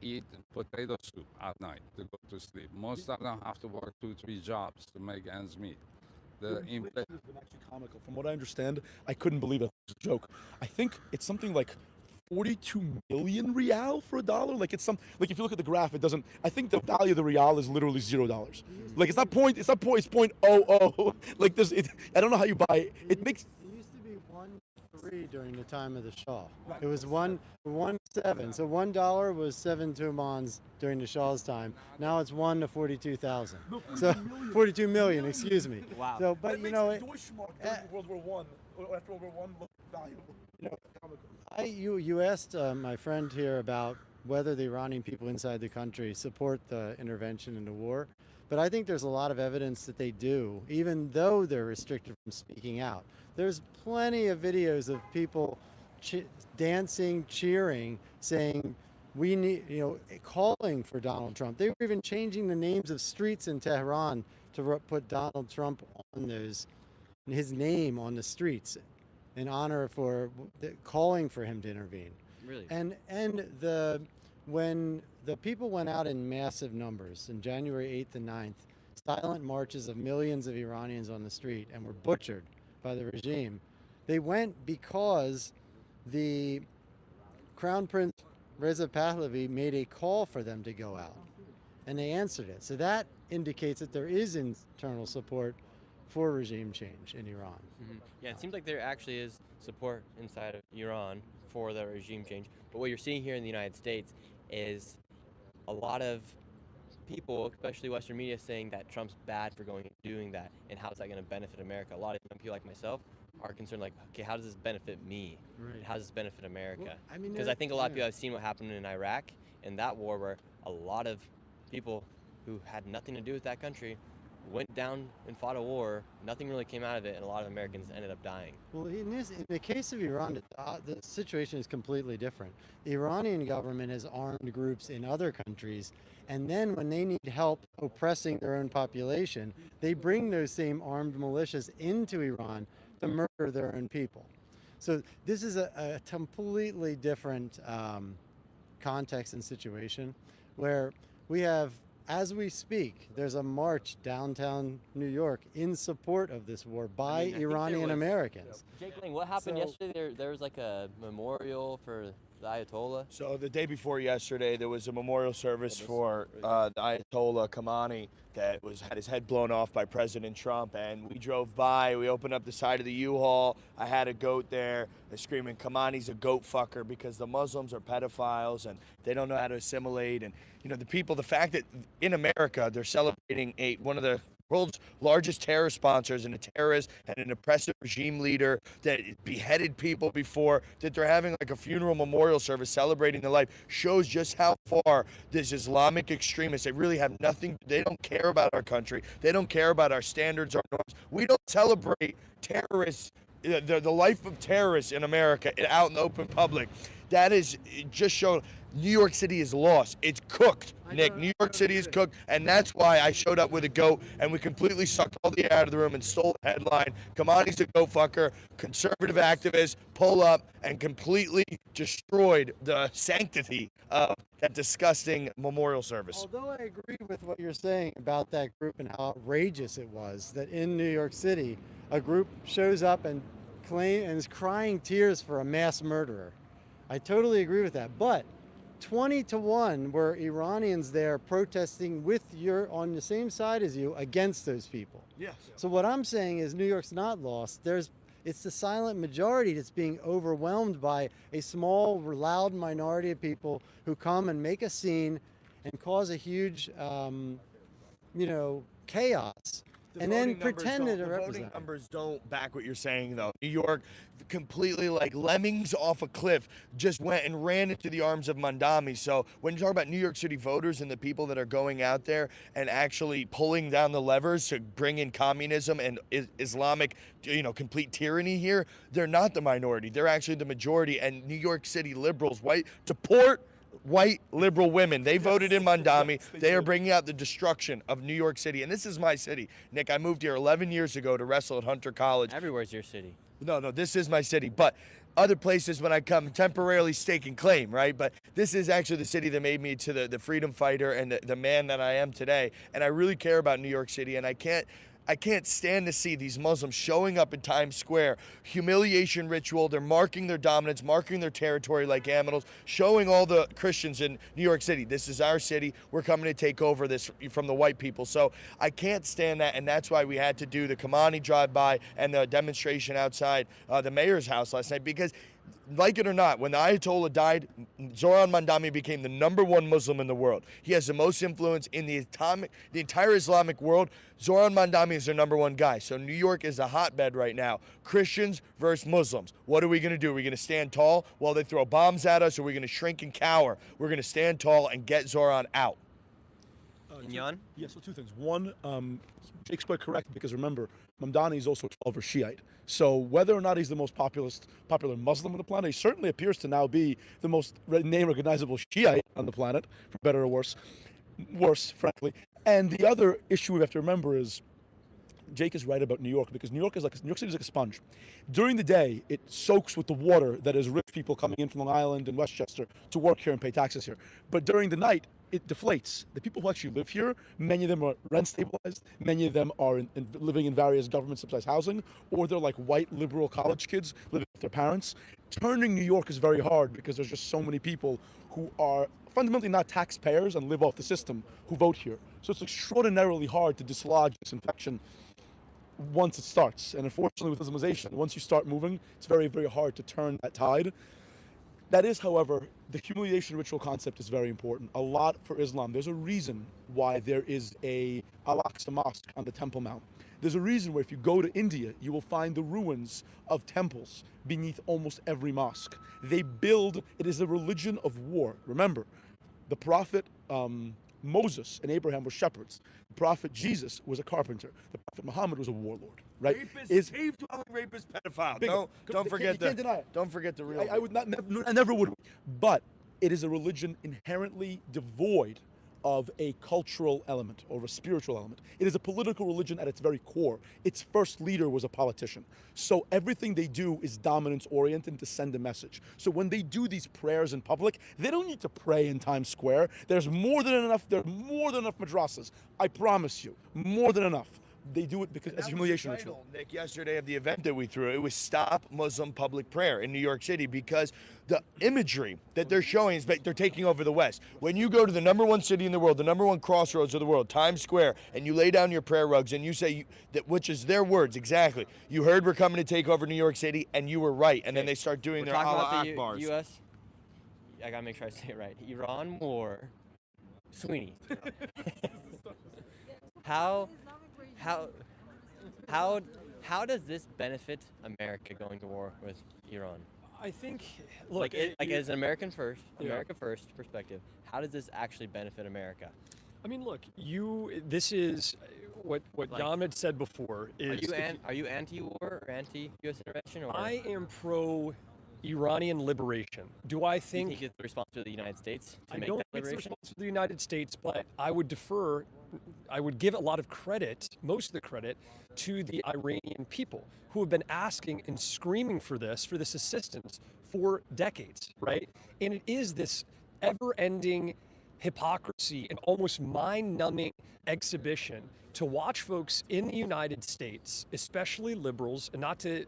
eat potato soup at night to go to sleep. Most of them have to work 2-3 jobs to make ends meet. The inflation has been actually comical. From what I understand, I couldn't believe it. It's a joke. I think it's something like 42 million rial for $1. Like if you look at the graph, it doesn't. I think the value of the rial is literally $0. Like it's 0.00. Like this. I don't know how you buy it. It makes. It used to be 1.3 during the time of the Shah. It was 1.7. So $1 was 7 tumans during the Shah's time. Now it's 1 to 42,000. So 42 million. Excuse me. Wow. So, but you know, Deutschmark during World War I, after World War I, looked valuable. You know, comical. You asked my friend here about whether the Iranian people inside the country support the intervention in the war, but I think there's a lot of evidence that they do, even though they're restricted from speaking out. There's plenty of videos of people dancing, cheering, saying we need, calling for Donald Trump. They were even changing the names of streets in Tehran to put Donald Trump on his name on the streets in honor for calling for him to intervene. Really? And when the people went out in massive numbers in January 8th and 9th, silent marches of millions of Iranians on the street and were butchered by the regime, they went because the Crown Prince Reza Pahlavi made a call for them to go out, and they answered it. So that indicates that there is internal support for regime change in Iran. Mm-hmm. Yeah, it seems like there actually is support inside of Iran for the regime change. But what you're seeing here in the United States is a lot of people, especially Western media, saying that Trump's bad for going and doing that, and how is that going to benefit America? A lot of young people like myself are concerned, like, okay, how does this benefit me? Right. How does this benefit America? Well, I mean, because I think a lot of people have seen what happened in Iraq and that war, where a lot of people who had nothing to do with that country went down and fought a war. Nothing really came out of it, and a lot of Americans ended up dying. Well, in the case of Iran, the situation is completely different. The Iranian government has armed groups in other countries, and then when they need help oppressing their own population, they bring those same armed militias into Iran to murder their own people. So this is a completely different context and situation, where we have as we speak, there's a march downtown New York in support of this war by Iranian Americans. Jake Lang, what happened yesterday? There was like a memorial for the Ayatollah. So the day before yesterday, there was a memorial service for the Ayatollah Khamenei that had his head blown off by President Trump, and we drove by. We opened up the side of the U-Haul. I had a goat there. They're screaming, "Khamenei's a goat fucker," because the Muslims are pedophiles and they don't know how to assimilate. And you know, the fact that in America they're celebrating one of the world's largest terror sponsors and a terrorist and an oppressive regime leader that beheaded people before, that they're having like a funeral memorial service celebrating their life, shows just how far this Islamic extremists, they really have nothing, they don't care about our country, they don't care about our standards, our norms. We don't celebrate terrorists, the life of terrorists in America out in the open public. That is just shown. New York City is lost. It's cooked, Nick. New York City is cooked, and that's why I showed up with a goat, and we completely sucked all the air out of the room and stole the headline. Khamenei's a goat fucker. Conservative activists pull up and completely destroyed the sanctity of that disgusting memorial service. Although I agree with what you're saying about that group and how outrageous it was that in New York City, a group shows up and is crying tears for a mass murderer. I totally agree with that, but 20-1 were Iranians there protesting on the same side as you against those people. Yes. So what I'm saying is New York's not lost. It's the silent majority that's being overwhelmed by a small, loud minority of people who come and make a scene and cause a huge, chaos. And then pretend to represent. The voting numbers don't back what you're saying, though. New York, completely like lemmings off a cliff, just went and ran into the arms of Mandami. So when you talk about New York City voters and the people that are going out there and actually pulling down the levers to bring in communism and Islamic, complete tyranny here, they're not the minority. They're actually the majority. And New York City liberals, white liberal women, they voted in Mandami. They are bringing out the destruction of New York City. And this is my city. Nick, I moved here 11 years ago to wrestle at Hunter College. Everywhere's your city. No, this is my city. But other places when I come, temporarily stake and claim, right? But this is actually the city that made me to the freedom fighter and the man that I am today. And I really care about New York City, and I can't stand to see these Muslims showing up in Times Square, humiliation ritual. They're marking their dominance, marking their territory like animals, showing all the Christians in New York City, this is our city. We're coming to take over this from the white people. So I can't stand that, and that's why we had to do the Khamenei drive-by and the demonstration outside the mayor's house last night, because like it or not, when the Ayatollah died, Zoran Mandami became the #1 Muslim in the world. He has the most influence in the entire Islamic world. Zoran Mandami is their #1 guy. So New York is a hotbed right now. Christians versus Muslims. What are we going to do? Are we going to stand tall while they throw bombs at us, or are we going to shrink and cower? We're going to stand tall and get Zoran out. Jan? Yeah, so two things. One, Jake's quite correct, because remember, Mamdani is also a 12er Shiite. So whether or not he's the most popular Muslim on the planet, he certainly appears to now be the most name recognizable Shiite on the planet, for better or worse. Worse, frankly. And the other issue we have to remember is, Jake is right about New York, because New York City is like a sponge. During the day, it soaks with the water that is rich people coming in from Long Island and Westchester to work here and pay taxes here. But during the night, it deflates. The people who actually live here, many of them are rent stabilized, many of them are living in various government subsidized housing, or they're like white liberal college kids living with their parents. Turning New York is very hard, because there's just so many people who are fundamentally not taxpayers and live off the system who vote here. So it's extraordinarily hard to dislodge this infection once it starts. And unfortunately with Islamization, once you start moving, it's very, very hard to turn that tide. That is, however, the humiliation ritual concept is very important. A lot for Islam. There's a reason why there is a Al-Aqsa Mosque on the Temple Mount. There's a reason where if you go to India, you will find the ruins of temples beneath almost every mosque. It is a religion of war. Remember, the prophet Moses and Abraham were shepherds. The prophet Jesus was a carpenter. The prophet Muhammad was a warlord, right? Cave-dwelling rapist, pedophile. Don't forget that. You can't deny it. Don't forget the real. I would not. I never would. But it is a religion inherently devoid of a cultural element or a spiritual element. It is a political religion at its very core. Its first leader was a politician. So everything they do is dominance oriented to send a message. So when they do these prayers in public, they don't need to pray in Times Square. There's more than enough madrasas. I promise you, more than enough. They do it because as a humiliation ritual. Nick, yesterday of the event that we threw, it was Stop Muslim Public Prayer in New York City, because the imagery that they're showing is that they're taking over the West. When you go to the #1 city in the world, the #1 crossroads of the world, Times Square, and you lay down your prayer rugs and you say that, which is their words exactly, you heard we're coming to take over New York City, and you were right. And then they start doing their Allah Akbars. U.S. I gotta make sure I say it right. Iran war. Sweeney. How does this benefit America going to war with Iran? I think, look, as an America first perspective, how does this actually benefit America? I mean, look, this is what Jan had said before. Are you anti-war or anti-U.S. intervention? Or? I am pro-Iranian liberation. Do I think? Do you think it's the responsibility of the United States to make that liberation? I don't think it's the responsibility of the United States, but I would give a lot of credit, most of the credit, to the Iranian people who have been asking and screaming for this assistance for decades, right? And it is this ever-ending hypocrisy and almost mind-numbing exhibition to watch folks in the United States, especially liberals, and not to,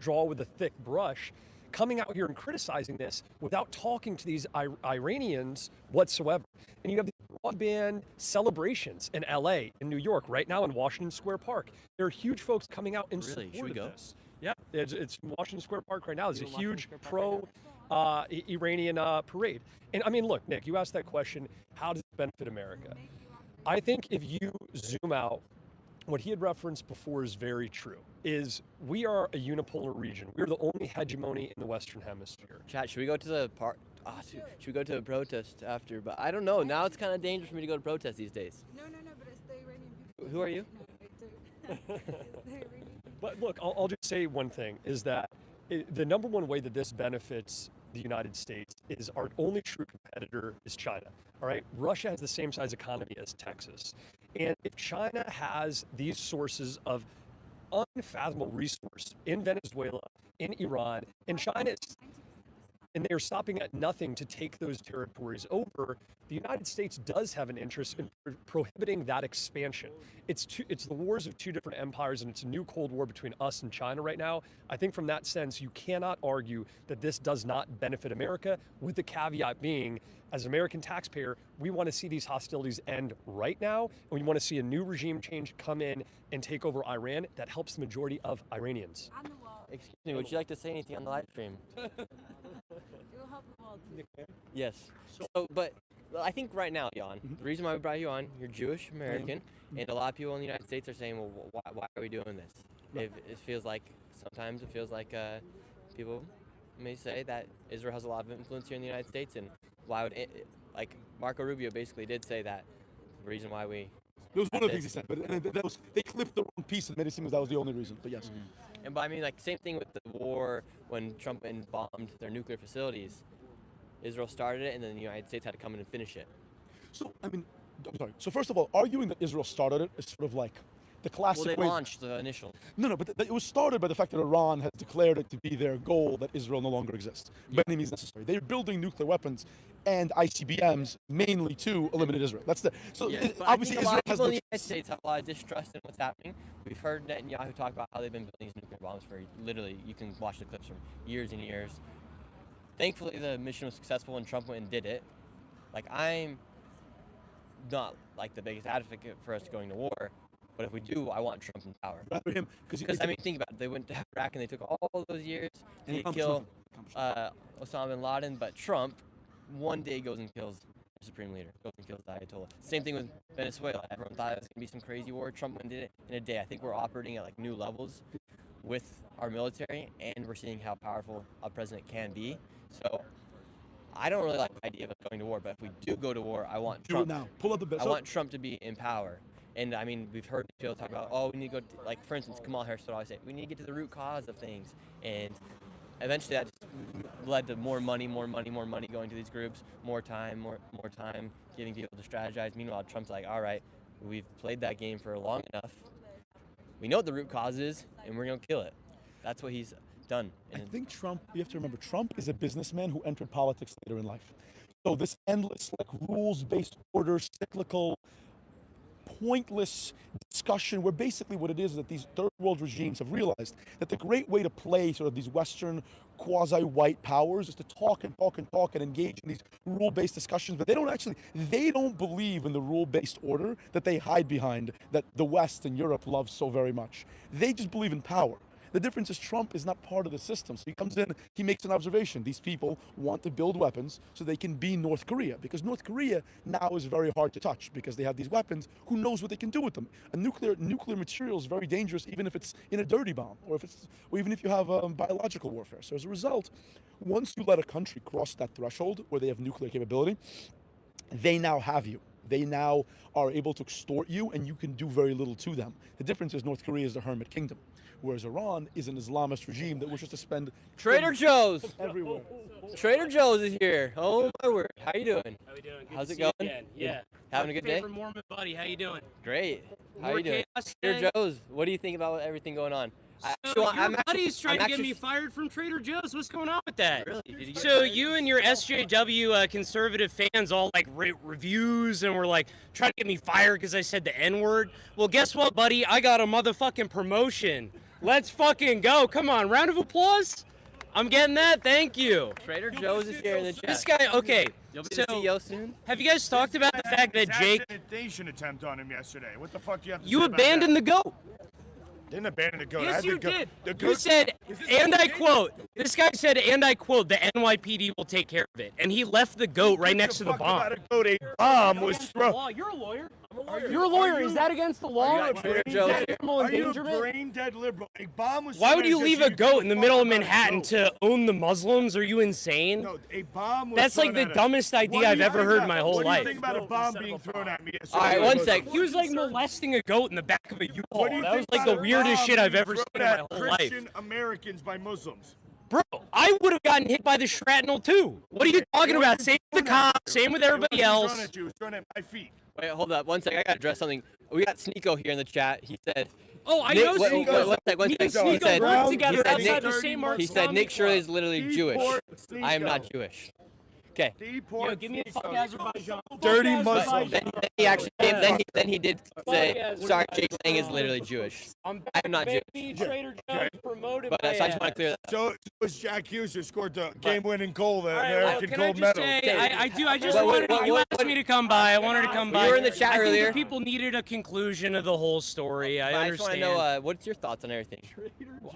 draw with a thick brush, coming out here and criticizing this without talking to these Iranians whatsoever. And you have these broadband celebrations in LA, in New York, right now in Washington Square Park. There are huge folks coming out in support Should we go? of this. Yeah, it's Washington Square Park right now. There's a huge pro-Iranian parade. And I mean, look, Nick, you asked that question, how does it benefit America? I think if you zoom out, what he had referenced before is very true, is we are a unipolar region. We're the only hegemony in the Western Hemisphere. Chat, should we go to the park? Should we go to a protest after? But I don't know. Now it's kind of dangerous for me to go to protest these days. No, but it's the Iranian people. Who are you? No, it's the Iranian people. But look, I'll just say one thing, is that the number one way that this benefits the United States is our only true competitor is China. All right, Russia has the same size economy as Texas. And if China has these sources of unfathomable resource in Venezuela, in Iran, and and they're stopping at nothing to take those territories over, the United States does have an interest in prohibiting that expansion. It's the wars of two different empires, and it's a new Cold War between us and China right now. I think from that sense, you cannot argue that this does not benefit America, with the caveat being, as an American taxpayer, we want to see these hostilities end right now, and we want to see a new regime change come in and take over Iran that helps the majority of Iranians. Excuse me, would you like to say anything on the live stream? It'll help the world. Yes. But I think right now, Jan, the reason why we brought you on, you're Jewish American, and a lot of people in the United States are saying, well, why are we doing this? Sometimes it feels like people may say that Israel has a lot of influence here in the United States, and why would like Marco Rubio basically did say that the reason why we. That was one of the things he said, but they clipped the wrong piece and made it seem as that was the only reason. But yes. And but I mean, like, same thing with the war when Trump bombed their nuclear facilities. Israel started it, and then the United States had to come in and finish it. So I mean, I'm sorry. So first of all, arguing that Israel started it is sort of like the classic Well, they way. launched the initial. No, but it was started by the fact that Iran has declared it to be their goal that Israel no longer exists by any means necessary. They're building nuclear weapons and ICBMs mainly to eliminate Israel. That's obviously Israel has in no the United States have a lot of distrust in what's happening. We've heard Netanyahu talk about how they've been building these nuclear bombs for literally, you can watch the clips from years and years. Thankfully, the mission was successful and Trump went and did it. Like, I'm not like the biggest advocate for us going to war, but if we do, I want Trump in power. Because I mean, think about it. They went to Iraq and they took all those years to kill Osama bin Laden, but Trump one day goes and kills the supreme leader, goes and kills the Ayatollah. Same thing with Venezuela. Everyone thought it was going to be some crazy war. Trump went and did it in a day. I think we're operating at like new levels with our military, and we're seeing how powerful a president can be. So I don't really like the idea of going to war, but if we do go to war, I want Trump. Do it now. Pull up the best. I want Trump to be in power. And I mean, we've heard people talk about, we need to go, like, for instance, Kamala Harris would always say, we need to get to the root cause of things. And eventually that just led to more money going to these groups, more time giving people to strategize. Meanwhile, Trump's like, all right, we've played that game for long enough. We know what the root cause is, and we're going to kill it. That's what he's done. I think Trump, you have to remember, Trump is a businessman who entered politics later in life. So this endless, like, rules-based order, cyclical, pointless discussion, where basically what it is that these third world regimes have realized that the great way to play sort of these Western quasi-white powers is to talk and engage in these rule-based discussions, but they don't believe in the rule-based order that they hide behind, that the West and Europe love so very much. They just believe in power. The difference is Trump is not part of the system. So he comes in, he makes an observation. These people want to build weapons so they can be North Korea, because North Korea now is very hard to touch because they have these weapons. Who knows what they can do with them? A nuclear material is very dangerous, even if it's in a dirty bomb, or even if you have biological warfare. So as a result, once you let a country cross that threshold where they have nuclear capability, they now have you. They now are able to extort you, and you can do very little to them. The difference is North Korea is the hermit kingdom, whereas Iran is an Islamist regime that wishes to spend Trader Joe's everywhere. Trader Joe's is here. Oh my word! How you doing? How we doing? Good How's to it see you going? again. Yeah. Having a good day? Favorite Mormon buddy, how you doing? Great. How More you doing? chaos Trader today? Joe's. What do you think about everything going on? Your buddy's trying to get me fired from Trader Joe's. What's going on with that? Really? Did you get So fired? you and your SJW conservative fans all like write reviews and were like trying to get me fired because I said the N-word. Well, guess what, buddy? I got a motherfucking promotion. Let's fucking go. Come on, round of applause. I'm getting that. Thank you. Trader Joe's is here in the chat. This guy, okay. You'll be So, the CEO soon? have you guys talked about the fact that Jake, Assassination attempt on him yesterday. What the fuck do you have to you say about abandoned the goat? Didn't abandon the goat. I Yes, had you the goat. did. The You goat said, and I quote, this guy said, and I quote, the NYPD will take care of it. And he left the goat right next to the bomb. about a goat. A bomb was thrown. You're a lawyer. You're a lawyer. Is that against the law? Are you a brain dead liberal? A bomb was Why thrown would at you us leave so a you goat give in the fuck middle of about a Manhattan goat? to own the Muslims? Are you insane? No, a bomb was That's like thrown the at us. dumbest idea What do I've you ever think heard in about- my whole what do life. you think about a bomb being thrown at me? All right, one sec. He was like What molesting a goat in the back of a U-Haul. do you That was think like the about a weirdest bomb shit I've being ever seen in thrown my at whole life. Christian Americans by Muslims. Bro, I would have gotten hit by the shrapnel too. What are you talking about? Same with the cops, same with everybody It wasn't else. thrown at you. It was thrown at my feet. Wait, hold up. 1 second. I gotta address something. We got Sneeko here in the chat. He said. Oh, I Nick, know wait, Sneeko. One sec. Me and He Sneeko said, worked together he said outside Nick, the same March he said Nick Shirley is literally Jewish. Deport I am not Sneeko. Jewish. Okay. Yo, give me a fuck Azerbaijan. Dirty Fuck Muslim. Azerbaijan. Then he actually then he did say, Azerbaijan. sorry, Jake Lang is literally Jewish. I'm not Jewish. baby, Trader Joe's promoted But my so I just want to ass. clear that. So it was Jack Hughes who scored the game-winning goal, the All right, well, American can I gold just medal. say, I just What- wanted what- you what- asked me to come by. I wanted to come by. You were in the chat I think earlier. the people needed a conclusion of the whole story. I But I just want understand. to know what's your thoughts on everything.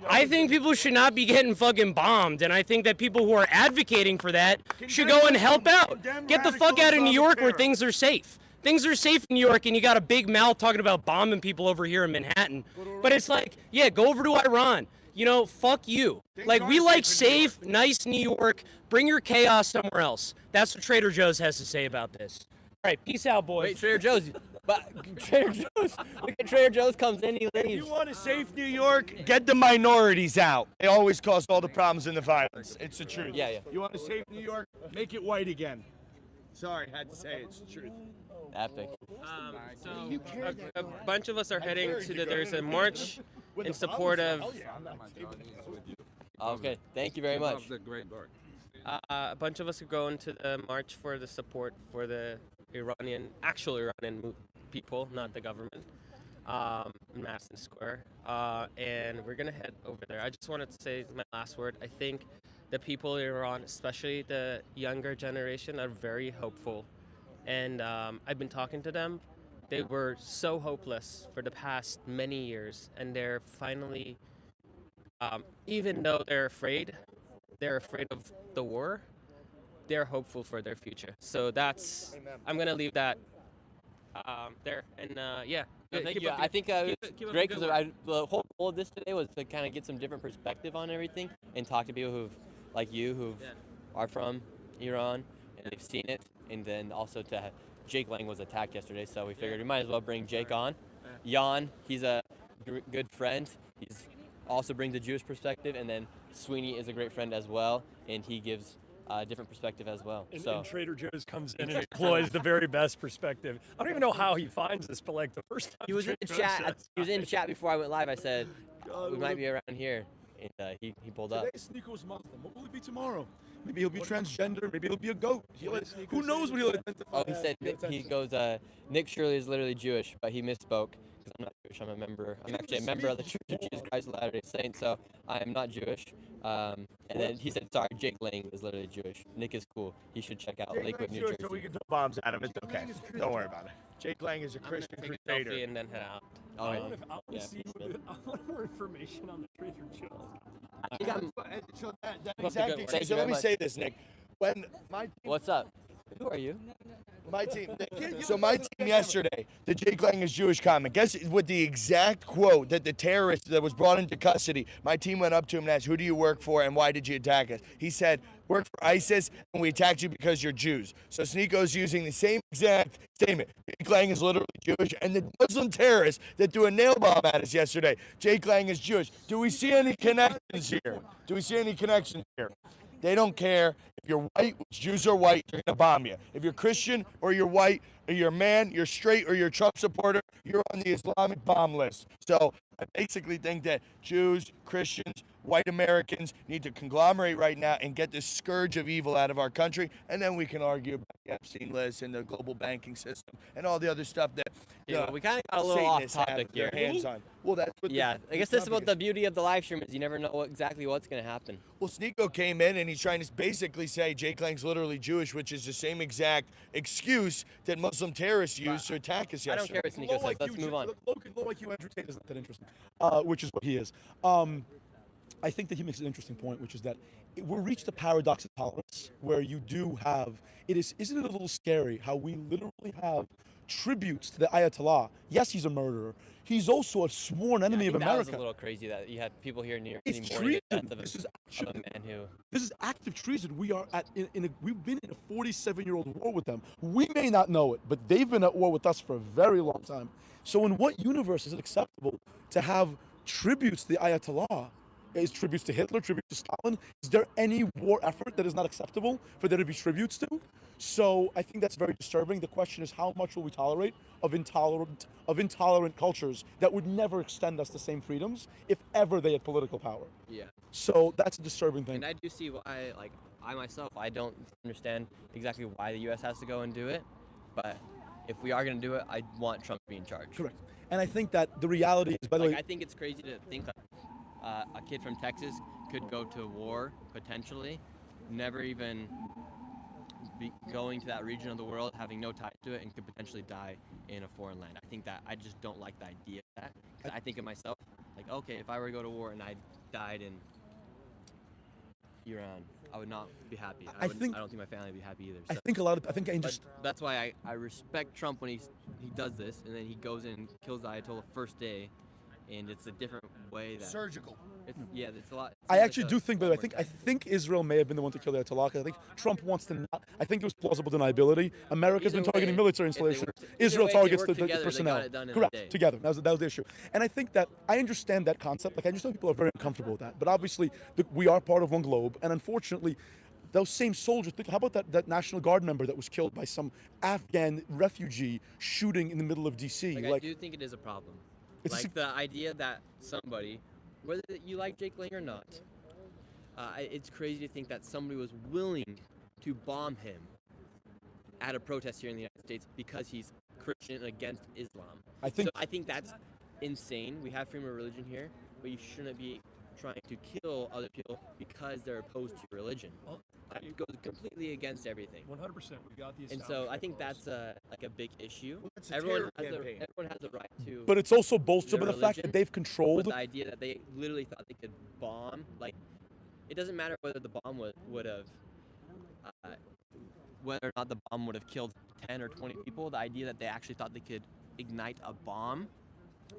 I think people should not be getting fucking bombed, and I think that people who are advocating for that should go and help out. Get the fuck out of New York where things are safe. Things are safe in New York, and you got a big mouth talking about bombing people over here in Manhattan. But it's like, yeah, go over to Iran. You know, fuck you. Like, we like safe, nice New York. Bring your chaos somewhere else. That's what Trader Joe's has to say about this. All right, peace out, boys. Wait, Trader Joe's. But Trader Joe's. Look at Trader Joe's comes in, he If leaves. you want a safe New York, get the minorities out. They always cause all the problems and the violence. It's the truth. Yeah, yeah. You want a safe New York? Make it white again. Sorry, had to say it. It's the truth. Epic. So a bunch of us are heading to there's a march in support of Okay, thank you very much. a bunch of us are going to the march for the support for the actual Iranian people, not the government, in Madison Square. And we're gonna head over there. I just wanted to say my last word. I think the people in Iran, especially the younger generation, are very hopeful. And I've been talking to them. They were so hopeless for the past many years, and they're finally, even though they're afraid of the war, they're hopeful for their future. So I'm gonna leave that there. And yeah. No, thank keep you. up I think keep it's up the great good because work. the whole goal of this today was to kind of get some different perspective on everything and talk to people who are from Iran and they've seen it, and then also Jake Lang was attacked yesterday, so we figured we might as well bring Jake on. Jan, he's a good friend. He's also brings a Jewish perspective, and then Sweeney is a great friend as well. and he gives a different perspective as well. And Trader Joe's comes in and employs the very best perspective. I don't even know how he finds this, but like the first time He was in the chat. He was in the chat before I went live. I said we might be around here, and he pulled up. Today, Sneako's Muslim. What will he be tomorrow? Maybe he'll be transgender. Maybe he'll be a goat. Who knows what he'll identify Oh, he as. said he goes. Nick Shirley is literally Jewish, but he misspoke because I'm not Jewish. I'm a member. I'm actually a member of the Church of Jesus Christ of Latter-day Saints, so I am not Jewish. And then he said, "Sorry, Jake Lang is literally Jewish. Nick is cool. He should check out Lakewood, New Jersey." So we can throw bombs at him. It's okay. Don't worry about it. Jake Lang is a Christian Take a crusader. selfie and then head out. Oh, I yeah. want Yeah, I want more information on the Trader Joe's. I think I'm. So that Must be exactly. good. Thank So you let very me much. say this, Nick. When my What's up? Who are you? My team. So my team yesterday, the Jake Lang is Jewish comment. Guess with the exact quote that the terrorist that was brought into custody, my team went up to him and asked, "Who do you work for and why did you attack us?" He said, "Work for ISIS and we attacked you because you're Jews." So Sneako's using the same exact statement. Jake Lang is literally Jewish, and the Muslim terrorist that threw a nail bomb at us yesterday, Jake Lang is Jewish. Do we see any connections here? Do we see any connections here? They don't care if you're white, which Jews are white, they're gonna bomb you. If you're Christian or you're white, or you're a man, you're straight, or you're a Trump supporter, you're on the Islamic bomb list. So I basically think that Jews, Christians, white Americans need to conglomerate right now and get this scourge of evil out of our country, and then we can argue about the Epstein list and the global banking system and all the other stuff that Yeah, we kind of got a little off Satanists have topic their here. hands on. Well, that's what. Yeah, I guess that's about the beauty of the live stream is you never know exactly what's gonna happen. Well, Sneeko came in and he's trying to basically say Jake Lang's literally Jewish, which is the same exact excuse that Muslim terrorists used to attack us yesterday. I don't care what Sneeko says. Let's move on. Low IQ Andrew Tate is not that interesting, which is what he is. I think that he makes an interesting point, which is that we've reached a paradox of tolerance where you do have, isn't it a little scary how we literally have tributes to the Ayatollah? Yes, he's a murderer. He's also a sworn enemy of That was America. a little crazy that you had people here in New York It's City mourning the treason. death of a man who. This is active treason. We are we've been in a 47-year-old war with them. We may not know it, but they've been at war with us for a very long time. So in what universe is it acceptable to have tributes to the Ayatollah? Is tributes to Hitler, tributes to Stalin? Is there any war effort that is not acceptable for there to be tributes to? So I think that's very disturbing. The question is, how much will we tolerate of intolerant cultures that would never extend us the same freedoms if ever they had political power? Yeah. So that's a disturbing thing. And I do see why, like, I myself, I don't understand exactly why the U.S. has to go and do it, but if we are going to do it, I want Trump to be in charge. Correct. And I think that the reality is, by the Like, way, I think it's crazy to think a kid from Texas could go to war, potentially, never even be going to that region of the world, having no tie to it, and could potentially die in a foreign land. I think that I just don't like the idea of that. 'Cause I think of myself, like, okay, if I were to go to war and I died in Iran, I would not be happy. I don't think my family would be happy either. I So- think a lot of, I think but just, that's why I respect Trump when he does this, and then he goes in and kills the Ayatollah first day, and it's a different way that surgical. Yeah, it's a lot. I actually do think, but I think Israel may have been the one to kill the Ayatollah. I think Trump wants to not. I think it was plausible deniability. America's been Either targeting way, military if they installations. work- Israel either way, if they targets work the together, they personnel. got it done in a Correct. day. Together. That was the issue. And I think that I understand that concept. Like I understand people are very uncomfortable with that. But obviously, we are part of one globe, and unfortunately, those same soldiers. How about that National Guard member that was killed by some Afghan refugee shooting in the middle of D.C.? I do think it is a problem. It's Like the idea that somebody, whether you like Jake Lang or not, it's crazy to think that somebody was willing to bomb him at a protest here in the United States because he's Christian and against Islam. I think that's insane. We have freedom of religion here, but you shouldn't be trying to kill other people because they're opposed to your religion. That goes completely against everything. 100%. We got the And so I think that's like a big issue. it's a Everyone terror has, campaign. everyone has the right to. But it's also bolstered their by the fact that religion, they've controlled. But the idea that they literally thought they could bomb, like, it doesn't matter whether the bomb would have, whether or not the bomb would have killed 10 or 20 people. The idea that they actually thought they could ignite a bomb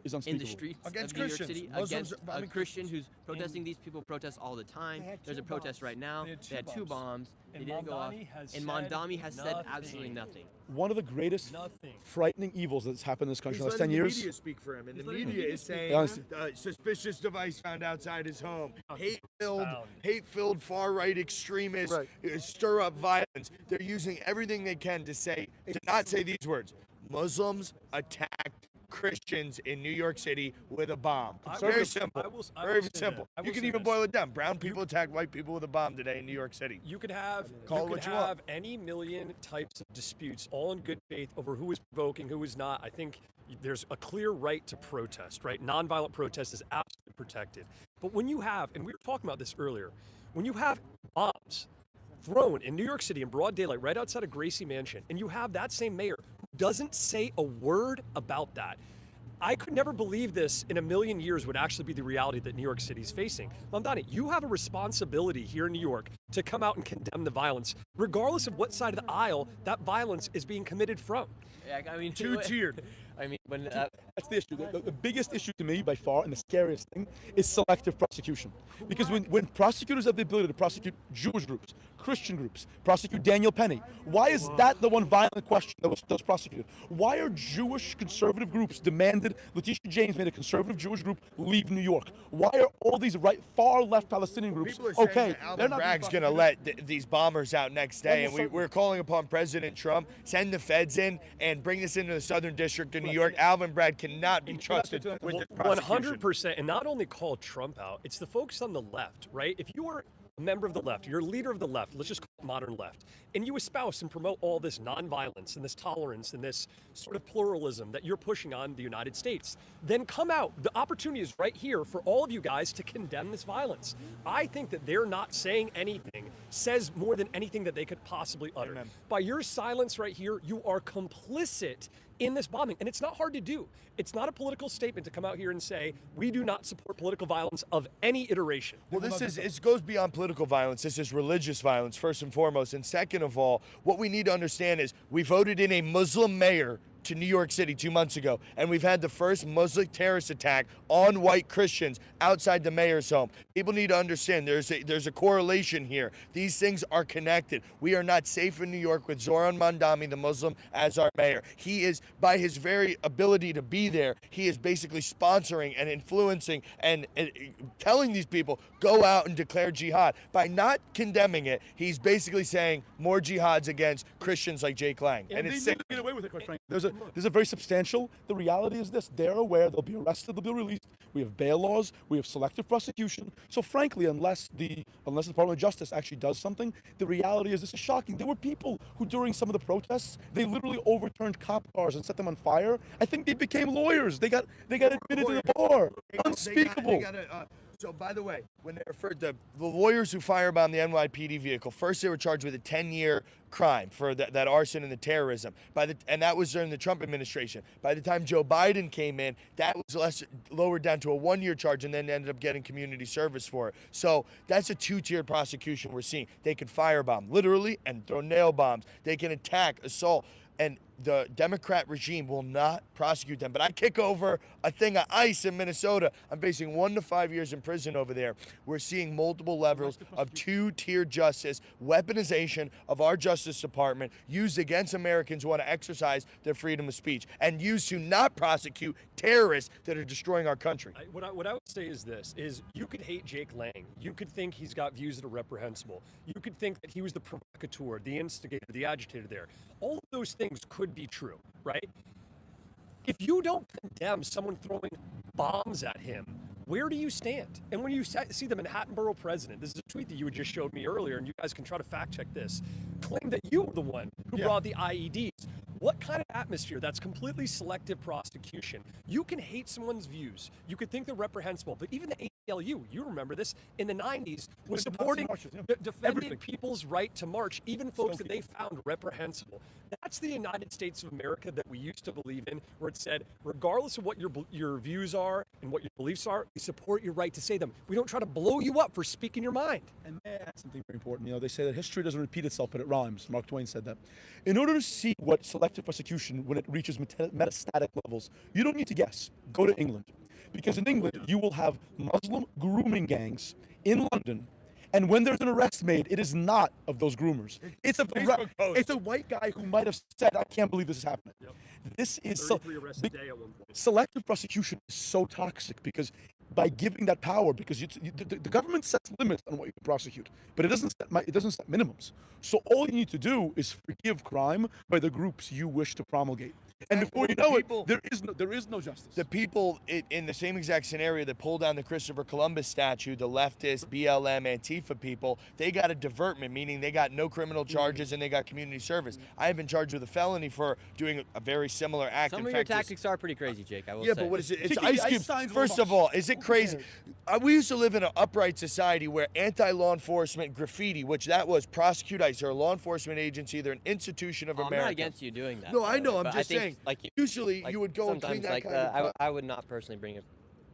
is in unspeakable. the streets Against of New York Christians. City Muslims against are- I a mean, Christian who's protesting. These people protest all the time. There's a protest right now. They had two bombs. They didn't go off. And Mondani has said absolutely nothing. One of the greatest frightening evils that's happened in this country He's in the last letting 10 the years. media speak for him, and the media is saying Yeah, honestly. suspicious device found outside his home, hate-filled far-right extremists stir up violence. They're using everything they can to not say these words. Muslims attacked Christians in New York City with a bomb. Very simple. Very simple. You can even boil it down. Brown people attacked white people with a bomb today in New York City. You could have you want. any million types of disputes, all in good faith, over who is provoking, who is not. I think there's a clear right to protest, right? Nonviolent protest is absolutely protected. But when you have, and we were talking about this earlier, when you have bombs thrown in New York City in broad daylight right outside of Gracie Mansion, and you have that same mayor who doesn't say a word about that. I could never believe this in a million years would actually be the reality that New York City is facing. Mamdani, you have a responsibility here in New York to come out and condemn the violence, regardless of what side of the aisle that violence is being committed from. Yeah, I mean, Two-tiered. I mean, when that's the issue. The biggest issue to me by far, and the scariest thing, is selective prosecution. Because when prosecutors have the ability to prosecute Jewish groups, Christian groups, prosecute Daniel Penny, why is that the one violent question that was prosecuted? Why are Jewish conservative groups demanded Letitia James made a conservative Jewish group leave New York? Why are all these far left Palestinian groups People are saying okay? that Alvin Bragg's going to let these bombers out next day, and we're calling upon President Trump, send the feds in and bring this into the Southern District of New York. Alvin Bragg cannot be trusted with this prosecution. 100%, and not only call Trump out, it's the folks on the left, right? If you are a member of the left, you're a leader of the left, let's just call it modern left, and you espouse and promote all this nonviolence and this tolerance and this sort of pluralism that you're pushing on the United States, then come out. The opportunity is right here for all of you guys to condemn this violence. I think that they're not saying anything says more than anything that they could possibly utter. Amen. By your silence right here, you are complicit in this bombing, and it's not hard to do. It's not a political statement to come out here and say, we do not support political violence of any iteration. Well, it goes beyond political violence. This is religious violence, first and foremost. And second of all, what we need to understand is we voted in a Muslim mayor to New York City 2 months ago, and we've had the first Muslim terrorist attack on white Christians outside the mayor's home. People need to understand there's a correlation here. These things are connected. We are not safe in New York with Zoran Mandami, the Muslim, as our mayor. He is, by his very ability to be there, he is basically sponsoring and influencing and telling these people, go out and declare jihad. By not condemning it, he's basically saying more jihads against Christians like Jake Lang. And it's sick. Get away with it, quite frankly. There's a very substantial. The reality is this: they're aware they'll be arrested, they'll be released. We have bail laws, we have selective prosecution. So frankly, unless the Department of Justice actually does something, the reality is this is shocking. There were people who, during some of the protests, they literally overturned cop cars and set them on fire. I think they became lawyers. They got admitted to the bar. Unspeakable. So, by the way, when they referred to the lawyers who firebombed the NYPD vehicle, first they were charged with a 10-year crime for that arson and the terrorism. And that was during the Trump administration. By the time Joe Biden came in, that was lowered down to a 1-year charge, and then ended up getting community service for it. So that's a 2-tiered prosecution we're seeing. They can firebomb, literally, and throw nail bombs. They can attack, assault, and the Democrat regime will not prosecute them. But I kick over a thing of ice in Minnesota. I'm facing 1 to 5 years in prison over there. We're seeing multiple levels of 2-tiered justice, weaponization of our Justice Department used against Americans who want to exercise their freedom of speech, and used to not prosecute terrorists that are destroying our country. What I would say is this, is you could hate Jake Lang. You could think he's got views that are reprehensible. You could think that he was the provocateur, the instigator, the agitator there. All of those things could be true, right? If you don't condemn someone throwing bombs at him, where do you stand? And when you see the Manhattan Borough president, this is a tweet that you had just showed me earlier, and you guys can try to fact check this, claim that you were the one who brought the IEDs. What kind of atmosphere? That's completely selective prosecution. You can hate someone's views. You could think they're reprehensible, but even the ACLU, you remember this, in the 90s, was supporting, defending people's right to march, even folks that they found reprehensible. That's the United States of America that we used to believe in, where it said, regardless of what your views are and what your beliefs are, we support your right to say them. We don't try to blow you up for speaking your mind. And may I add something very important? You know, they say that history doesn't repeat itself, but it rhymes. Mark Twain said that. In order to see what selective persecution, when it reaches metastatic levels, you don't need to guess. Go to England. Because in England, you will have Muslim grooming gangs in London, and when there's an arrest made, it is not of those groomers. It's a white guy who might have said, I can't believe this is happening. Yep. This is 33 arrests a day at one point. Selective prosecution is so toxic because by giving that power, because the government sets limits on what you can prosecute, but it doesn't set minimums. So all you need to do is forgive crime by the groups you wish to promulgate. And before you know it, there is no justice. The people in the same exact scenario that pulled down the Christopher Columbus statue, the leftist, BLM, Antifa people, they got a divertment, meaning they got no criminal charges and they got community service. I have been charged with a felony for doing a very similar act. Some of your tactics are pretty crazy, Jake, I will say. Yeah, but what is it? It's ice cubes. First of all, is it crazy? We used to live in an upright society where anti-law enforcement graffiti, which that was prosecute ICE, or a law enforcement agency, they're an institution of America. I'm not against you doing that. No, I know. But I'm just saying. Usually, you would go and clean that kind of. I would not personally bring a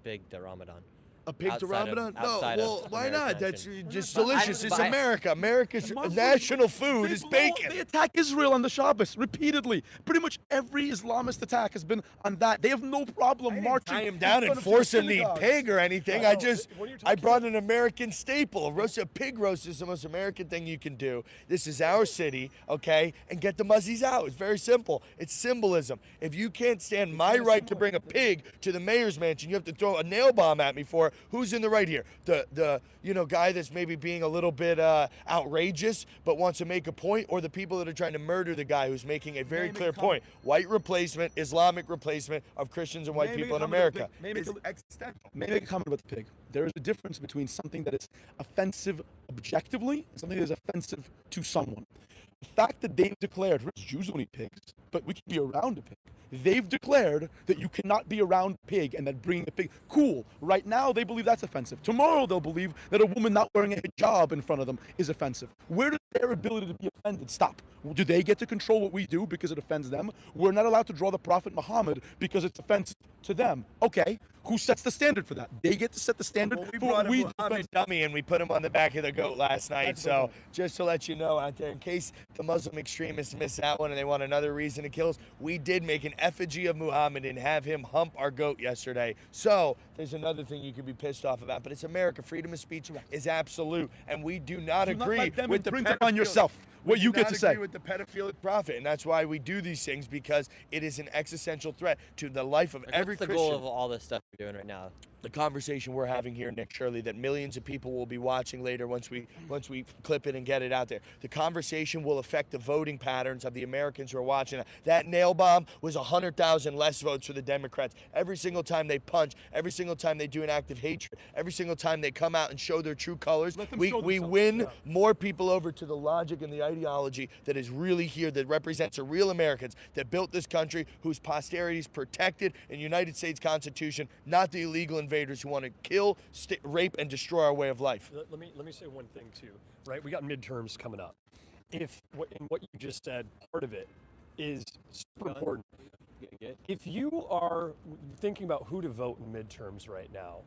pig to Ramadan. A pig to Ramadan? No, well, why not? That's just But delicious. It's America. America's national food is bacon. They attack Israel on the Shabbos repeatedly. Pretty much every Islamist attack has been on that. They have no problem marching. Tie him down and force him to eat pig or anything. I brought an American staple. A pig roast is the most American thing you can do. This is our city, okay? And get the muzzies out. It's very simple. It's symbolism. If you can't stand my right to bring a pig to the mayor's mansion, you have to throw a nail bomb at me for it. Who's in the right here? The guy that's maybe being a little bit outrageous but wants to make a point, or the people that are trying to murder the guy who's making a very clear point? White replacement, Islamic replacement of Christians and white people in America. Maybe make a comment about the pig. There is a difference between something that is offensive objectively and something that is offensive to someone. The fact that they've declared Jews don't eat pigs, but we can be around a pig. They've declared that you cannot be around a pig and that bringing a pig, cool. Right now they believe that's offensive. Tomorrow they'll believe that a woman not wearing a hijab in front of them is offensive. Where does their ability to be offended stop? Do they get to control what we do because it offends them? We're not allowed to draw the Prophet Muhammad because it's offensive to them. Okay, who sets the standard for that? They get to set the standard for what we Muhammad dummy, and we put him on the back of the goat last night. So just to let you know out there, in case the Muslim extremists miss that one and they want another reason to kill us, we did make an effigy of Muhammad and have him hump our goat yesterday. So there's another thing you could be pissed off about, but it's America. Freedom of speech is absolute, and we do not agree with the print on yourself what you get to say. With the pedophilic prophet, and that's why we do these things, because it is an existential threat to the life of every Christian. What's the goal of all this stuff you're doing right now? The conversation we're having here, Nick Shirley, that millions of people will be watching later once we clip it and get it out there. The conversation will affect the voting patterns of the Americans who are watching it. That nail bomb was 100,000 less votes for the Democrats. Every single time they punch, every single time they do an act of hatred, every single time they come out and show their true colors, we win more people over to the logic and the ideology that is really here, that represents the real Americans that built this country, whose posterity is protected in the United States Constitution, not the illegal invaders who want to kill, rape, and destroy our way of life. Let me say one thing too, right? We got midterms coming up. If in what you just said, part of it is super important. If you are thinking about who to vote in midterms right now,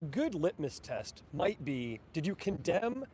good litmus test might be: did you condemn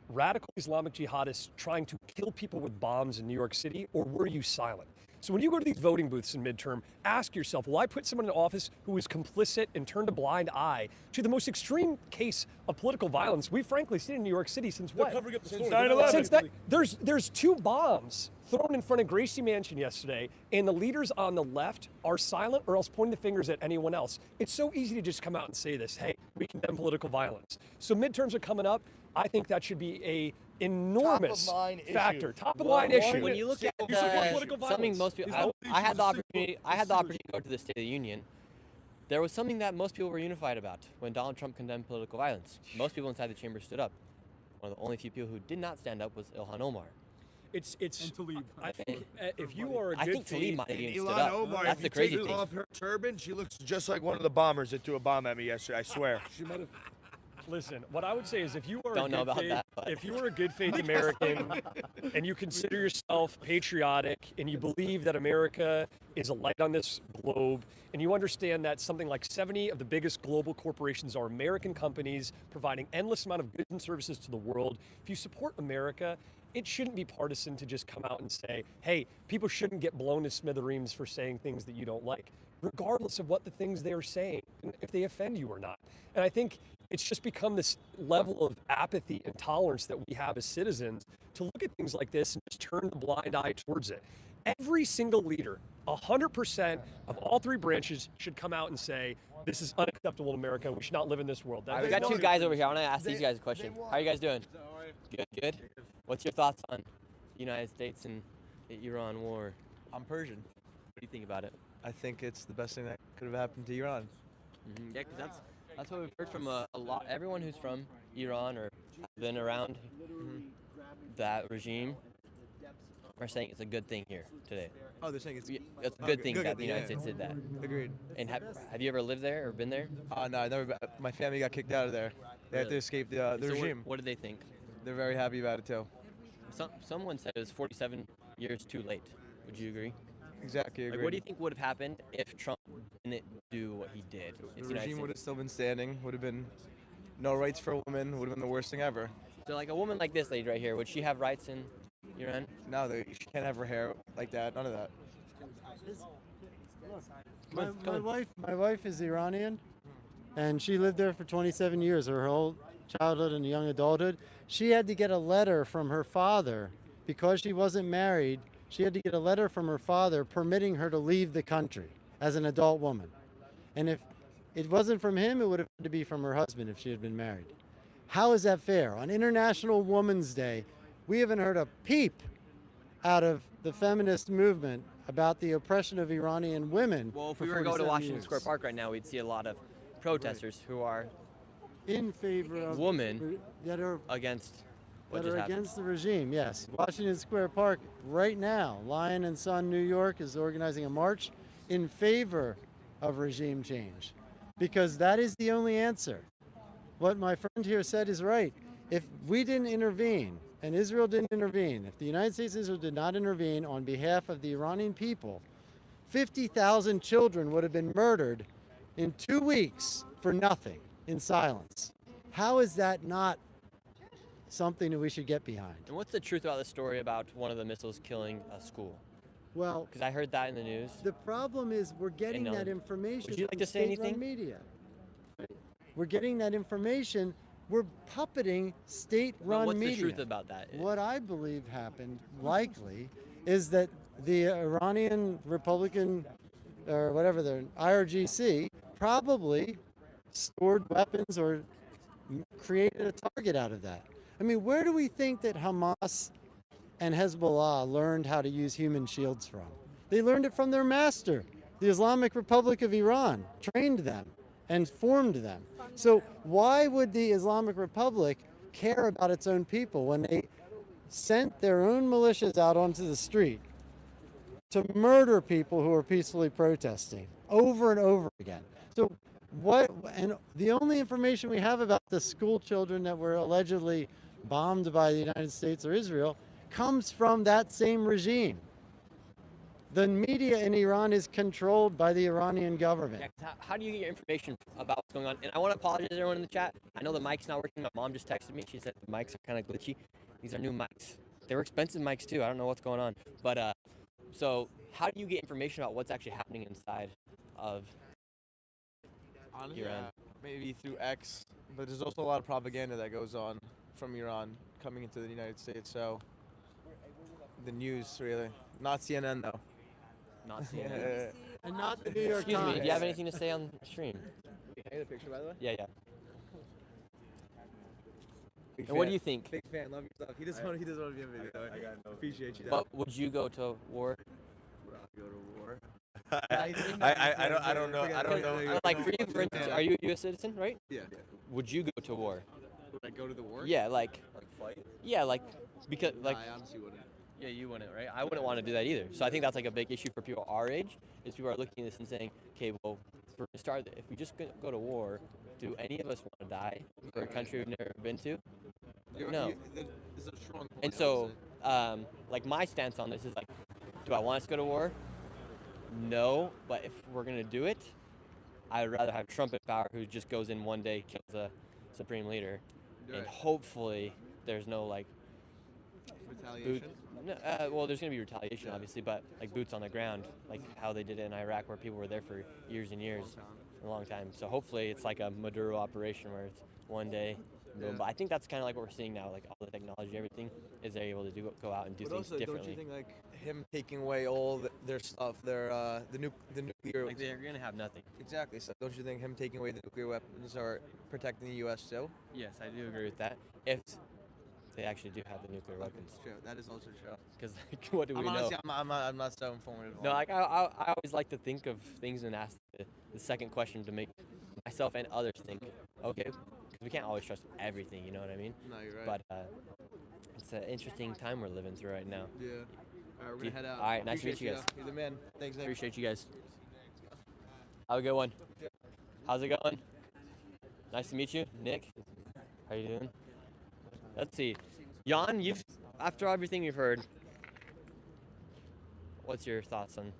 radical Islamic jihadists trying to kill people with bombs in New York City, or were you silent? So when you go to these voting booths in midterm, ask yourself, will I put someone in office who is complicit and turned a blind eye to the most extreme case of political violence we've frankly seen in New York City since what? Since 9/11. Since that, there's 2 bombs thrown in front of Gracie Mansion yesterday, and the leaders on the left are silent or else pointing the fingers at anyone else. It's so easy to just come out and say this, hey, we condemn political violence. So midterms are coming up. I think that should be a enormous factor, top of the line issue. When you look at something most people, I had the opportunity to go to the State of the Union. There was something that most people were unified about when Donald Trump condemned political violence. Most people inside the chamber stood up. One of the only few people who did not stand up was Ilhan Omar. It's And to leave. I think if you are a I good think Talib faith, might have even stood Elon up. Omar, That's if the you crazy take thing. off her turban, she looks just like one of the bombers that threw a bomb at me yesterday. I swear. She might have. listen, what I would say is if you are Don't a know good about faith, that, but- if you are a good faith American and you consider yourself patriotic and you believe that America is a light on this globe and you understand that something like 70 of the biggest global corporations are American companies providing endless amount of goods and services to the world, if you support America, it shouldn't be partisan to just come out and say, hey, people shouldn't get blown to smithereens for saying things that you don't like, regardless of what the things they are saying, and if they offend you or not. And I think it's just become this level of apathy and tolerance that we have as citizens to look at things like this and just turn the blind eye towards it. Every single leader, 100% of all three branches should come out and say, this is unacceptable in America. We should not live in this world. All right, we got two guys over here. I want to ask these guys a question. How are you guys doing? Good, good. What's your thoughts on the United States and the Iran war? I'm Persian. What do you think about it? I think it's the best thing that could have happened to Iran. Yeah, because that's what we've heard from a lot. Everyone who's from Iran or been around that regime are saying it's a good thing here today. Oh, they're saying it's a good thing that the United States did that. Agreed. And have you ever lived there or been there? No, I never. My family got kicked out of there. They had to escape the So regime. What did they think? They're very happy about it too. Someone said it was 47 years too late. Would you agree? Exactly. Like, Agreed. what do you think would have happened if Trump didn't do what he did? The regime would have still been standing. Would have been no rights for women. Would have been the worst thing ever. So, like a woman like this lady right here, would she have rights in Iran? No, she can't have her hair like that. None of that. My wife is Iranian, and she lived there for 27 years, her whole childhood and young adulthood. She had to get a letter from her father because she wasn't married. She had to get a letter from her father permitting her to leave the country as an adult woman. And if it wasn't from him, it would have had to be from her husband if she had been married. How is that fair? On International Women's Day, we haven't heard a peep out of the feminist movement about the oppression of Iranian women. Well, if for we were to go to 47 Washington years. Square Park right now, we'd see a lot of protesters who are in favor of women that are against what that just are happened. against the regime. Yes, Washington Square Park right now, Lion and Son New York is organizing a march in favor of regime change, because that is the only answer. What my friend here said is right. If we didn't intervene and Israel didn't intervene, if the United States and Israel did not intervene on behalf of the Iranian people, 50,000 children would have been murdered in 2 weeks for nothing, in silence. How is that not something that we should get behind? And what's the truth about the story about one of the missiles killing a school? Well, because I heard that in the news. The problem is we're getting And, that information would you like from to say state-run anything? media. We're getting that information. We're puppeting state-run what's media. the truth about that? What I believe happened, likely, is that the Iranian Republican, or whatever the IRGC, probably stored weapons or created a target out of that. I mean, where do we think that Hamas and Hezbollah learned how to use human shields from? They learned it from their master, the Islamic Republic of Iran, trained them and formed them. So why would the Islamic Republic care about its own people when they sent their own militias out onto the street to murder people who are peacefully protesting over and over again? So what, and the only information we have about the school children that were allegedly bombed by the United States or Israel comes from that same regime. The media in Iran is controlled by the Iranian government. Yeah, 'cause how do you get your information about what's going on? And I want to apologize to everyone in the chat. I know the mic's not working. My mom just texted me. She said the mics are kind of glitchy. These are new mics. They were expensive mics too. I don't know what's going on. But so how do you get information about what's actually happening inside of Iran? Maybe through X, but there's also a lot of propaganda that goes on from Iran coming into the United States. So the news, really, not CNN though. Not CNN. And not the New York Excuse Times. me. Do you have anything to say on the stream? Hey, the picture, by the way. Yeah, yeah. Big And what fan. do you think? Big fan. Love your stuff. He doesn't want to be in video. I got no. Appreciate you. But would you go to war? Would I go to war? I don't know. Like for you, for instance, are you a U.S. citizen, right? Yeah. Would you go to war? Would I go to the war? Yeah, like fight? Yeah, like because like. I honestly wouldn't. Yeah, you wouldn't, right? I wouldn't want to do that either. So I think that's like a big issue for people our age, is people are looking at this and saying, okay, well, for a start, if we just go to war, do any of us want to die for a country we've never been to? No. It's a strong point, And so, like, my stance on this is like, do I want us to go to war? No, but if we're going to do it, I'd rather have Trump in power, who just goes in one day, kills a supreme leader, and hopefully there's no, like, Retaliation? well, there's going to be retaliation, obviously, but like boots on the ground, like how they did it in Iraq, where people were there for years and years, a long time. So hopefully it's like a Maduro operation where it's one day, boom. But I think that's kind of like what we're seeing now, like all the technology, everything, is they're able to go out and do But things also, differently. don't you think like him taking away all their stuff, the nuclear, Like they're going to have nothing. Exactly. So don't you think him taking away the nuclear weapons are protecting the U.S. too? Yes, I do agree with that. If they actually do have the nuclear weapons. True. That is also true. Because like, what do we know? Honestly, I'm not so informed at all. No, like I always like to think of things and ask the second question to make myself and others think, okay, because we can't always trust everything, you know what I mean? No, you're right. But it's an interesting time we're living through right now. Yeah. All right, we're gonna head out. All right, nice to meet Appreciate you guys. You're the man. Thanks, Nick. Appreciate you guys. Have a good one. How's it going? Nice to meet you, Nick. How you doing? Let's see. Jan, after everything you've heard, what's your thoughts on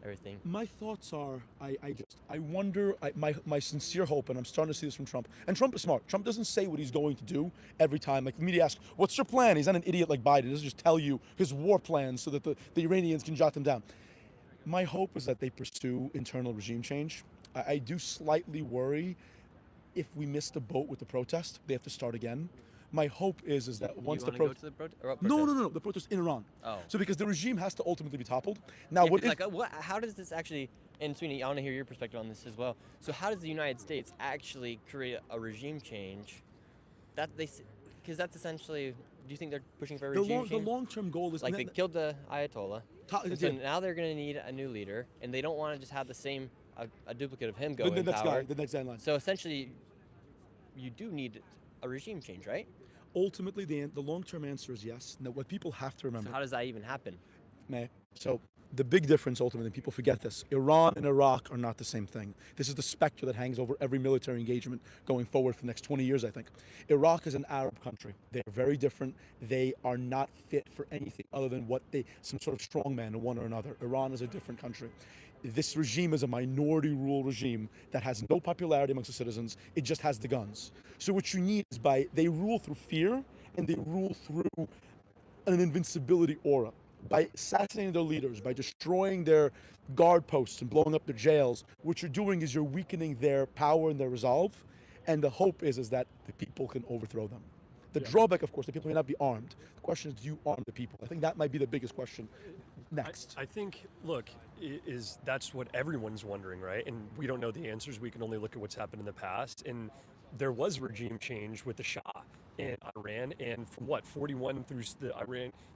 everything? My thoughts are, I wonder, my sincere hope, and I'm starting to see this from Trump, and Trump is smart. Trump doesn't say what he's going to do every time. Like the media asks, what's your plan? He's not an idiot like Biden. He doesn't just tell you his war plans so that the Iranians can jot them down. My hope is that they pursue internal regime change. I do slightly worry if we miss the boat with the protest, they have to start again. My hope is that once the protest? Go to the protest? No, the protest in Iran. Oh. So because the regime has to ultimately be toppled. Now, Yeah, how does this actually? And Sweeney, I want to hear your perspective on this as well. So how does the United States actually create a regime change? Because that's essentially. Do you think they're pushing for a regime change? The long-term goal is like they killed the Ayatollah. So now they're going to need a new leader, and they don't want to just have the same a duplicate of him going in power. The next guy in line. So essentially, you do need a regime change, right? Ultimately, the long-term answer is yes. Now, what people have to remember. So how does that even happen? So the big difference, ultimately, people forget this. Iran and Iraq are not the same thing. This is the specter that hangs over every military engagement going forward for the next 20 years, I think. Iraq is an Arab country. They are very different. They are not fit for anything other than some sort of strongman in one or another. Iran is a different country. This regime is a minority rule regime that has no popularity amongst the citizens. It just has the guns. So what you need is they rule through fear and they rule through an invincibility aura. By assassinating their leaders, by destroying their guard posts and blowing up their jails, what you're doing is you're weakening their power and their resolve. And the hope is that the people can overthrow them. The drawback, of course, the people may not be armed. The question is, do you arm the people? I think that might be the biggest question next. I think, look, that's what everyone's wondering, right? And we don't know the answers. We can only look at what's happened in the past. And there was regime change with the Shah in Iran, and from 41 through the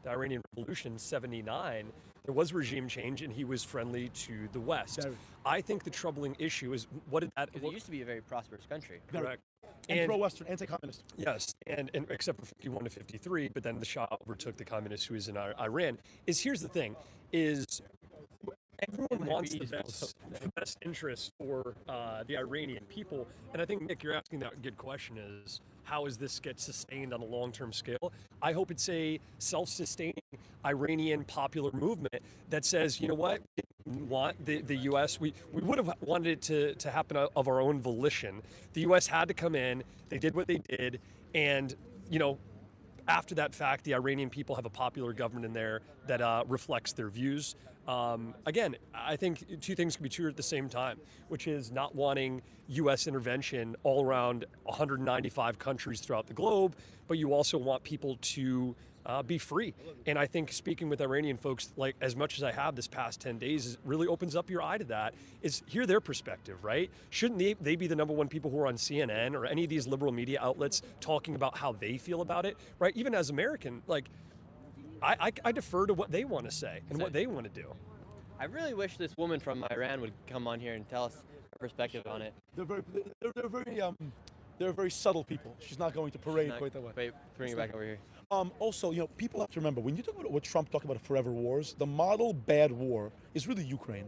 Iranian Revolution, 79, there was regime change, and he was friendly to the West. I think the troubling issue is what did that? Because it used to be a very prosperous country. Correct. And pro-Western, anti-communist. Yes, and except for 51 to 53, but then the Shah overtook the communist who was in Iran. Here's the thing, is everyone wants the best interest for the Iranian people, and I think, Nick, you're asking that good question is, how does this get sustained on a long-term scale? I hope it's a self-sustaining Iranian popular movement that says, you know what, we want the U.S., we would have wanted it to happen of our own volition. The U.S. had to come in, they did what they did, and, you know, after that fact, the Iranian people have a popular government in there that reflects their views. Again, I think two things can be true at the same time, which is not wanting U.S. intervention all around 195 countries throughout the globe, but you also want people to be free. And I think speaking with Iranian folks, like as much as I have this past 10 days, it really opens up your eye to that, is hear their perspective, right? Shouldn't they be the number one people who are on CNN or any of these liberal media outlets talking about how they feel about it, right? Even as American, like, I defer to what they want to say and what they want to do. I really wish this woman from Iran would come on here and tell us her perspective on it. They're very subtle people. She's not going to parade quite that way. Wait, bring it back over here. Also, people have to remember, when you talk about what Trump talked about forever wars, the model bad war is really Ukraine.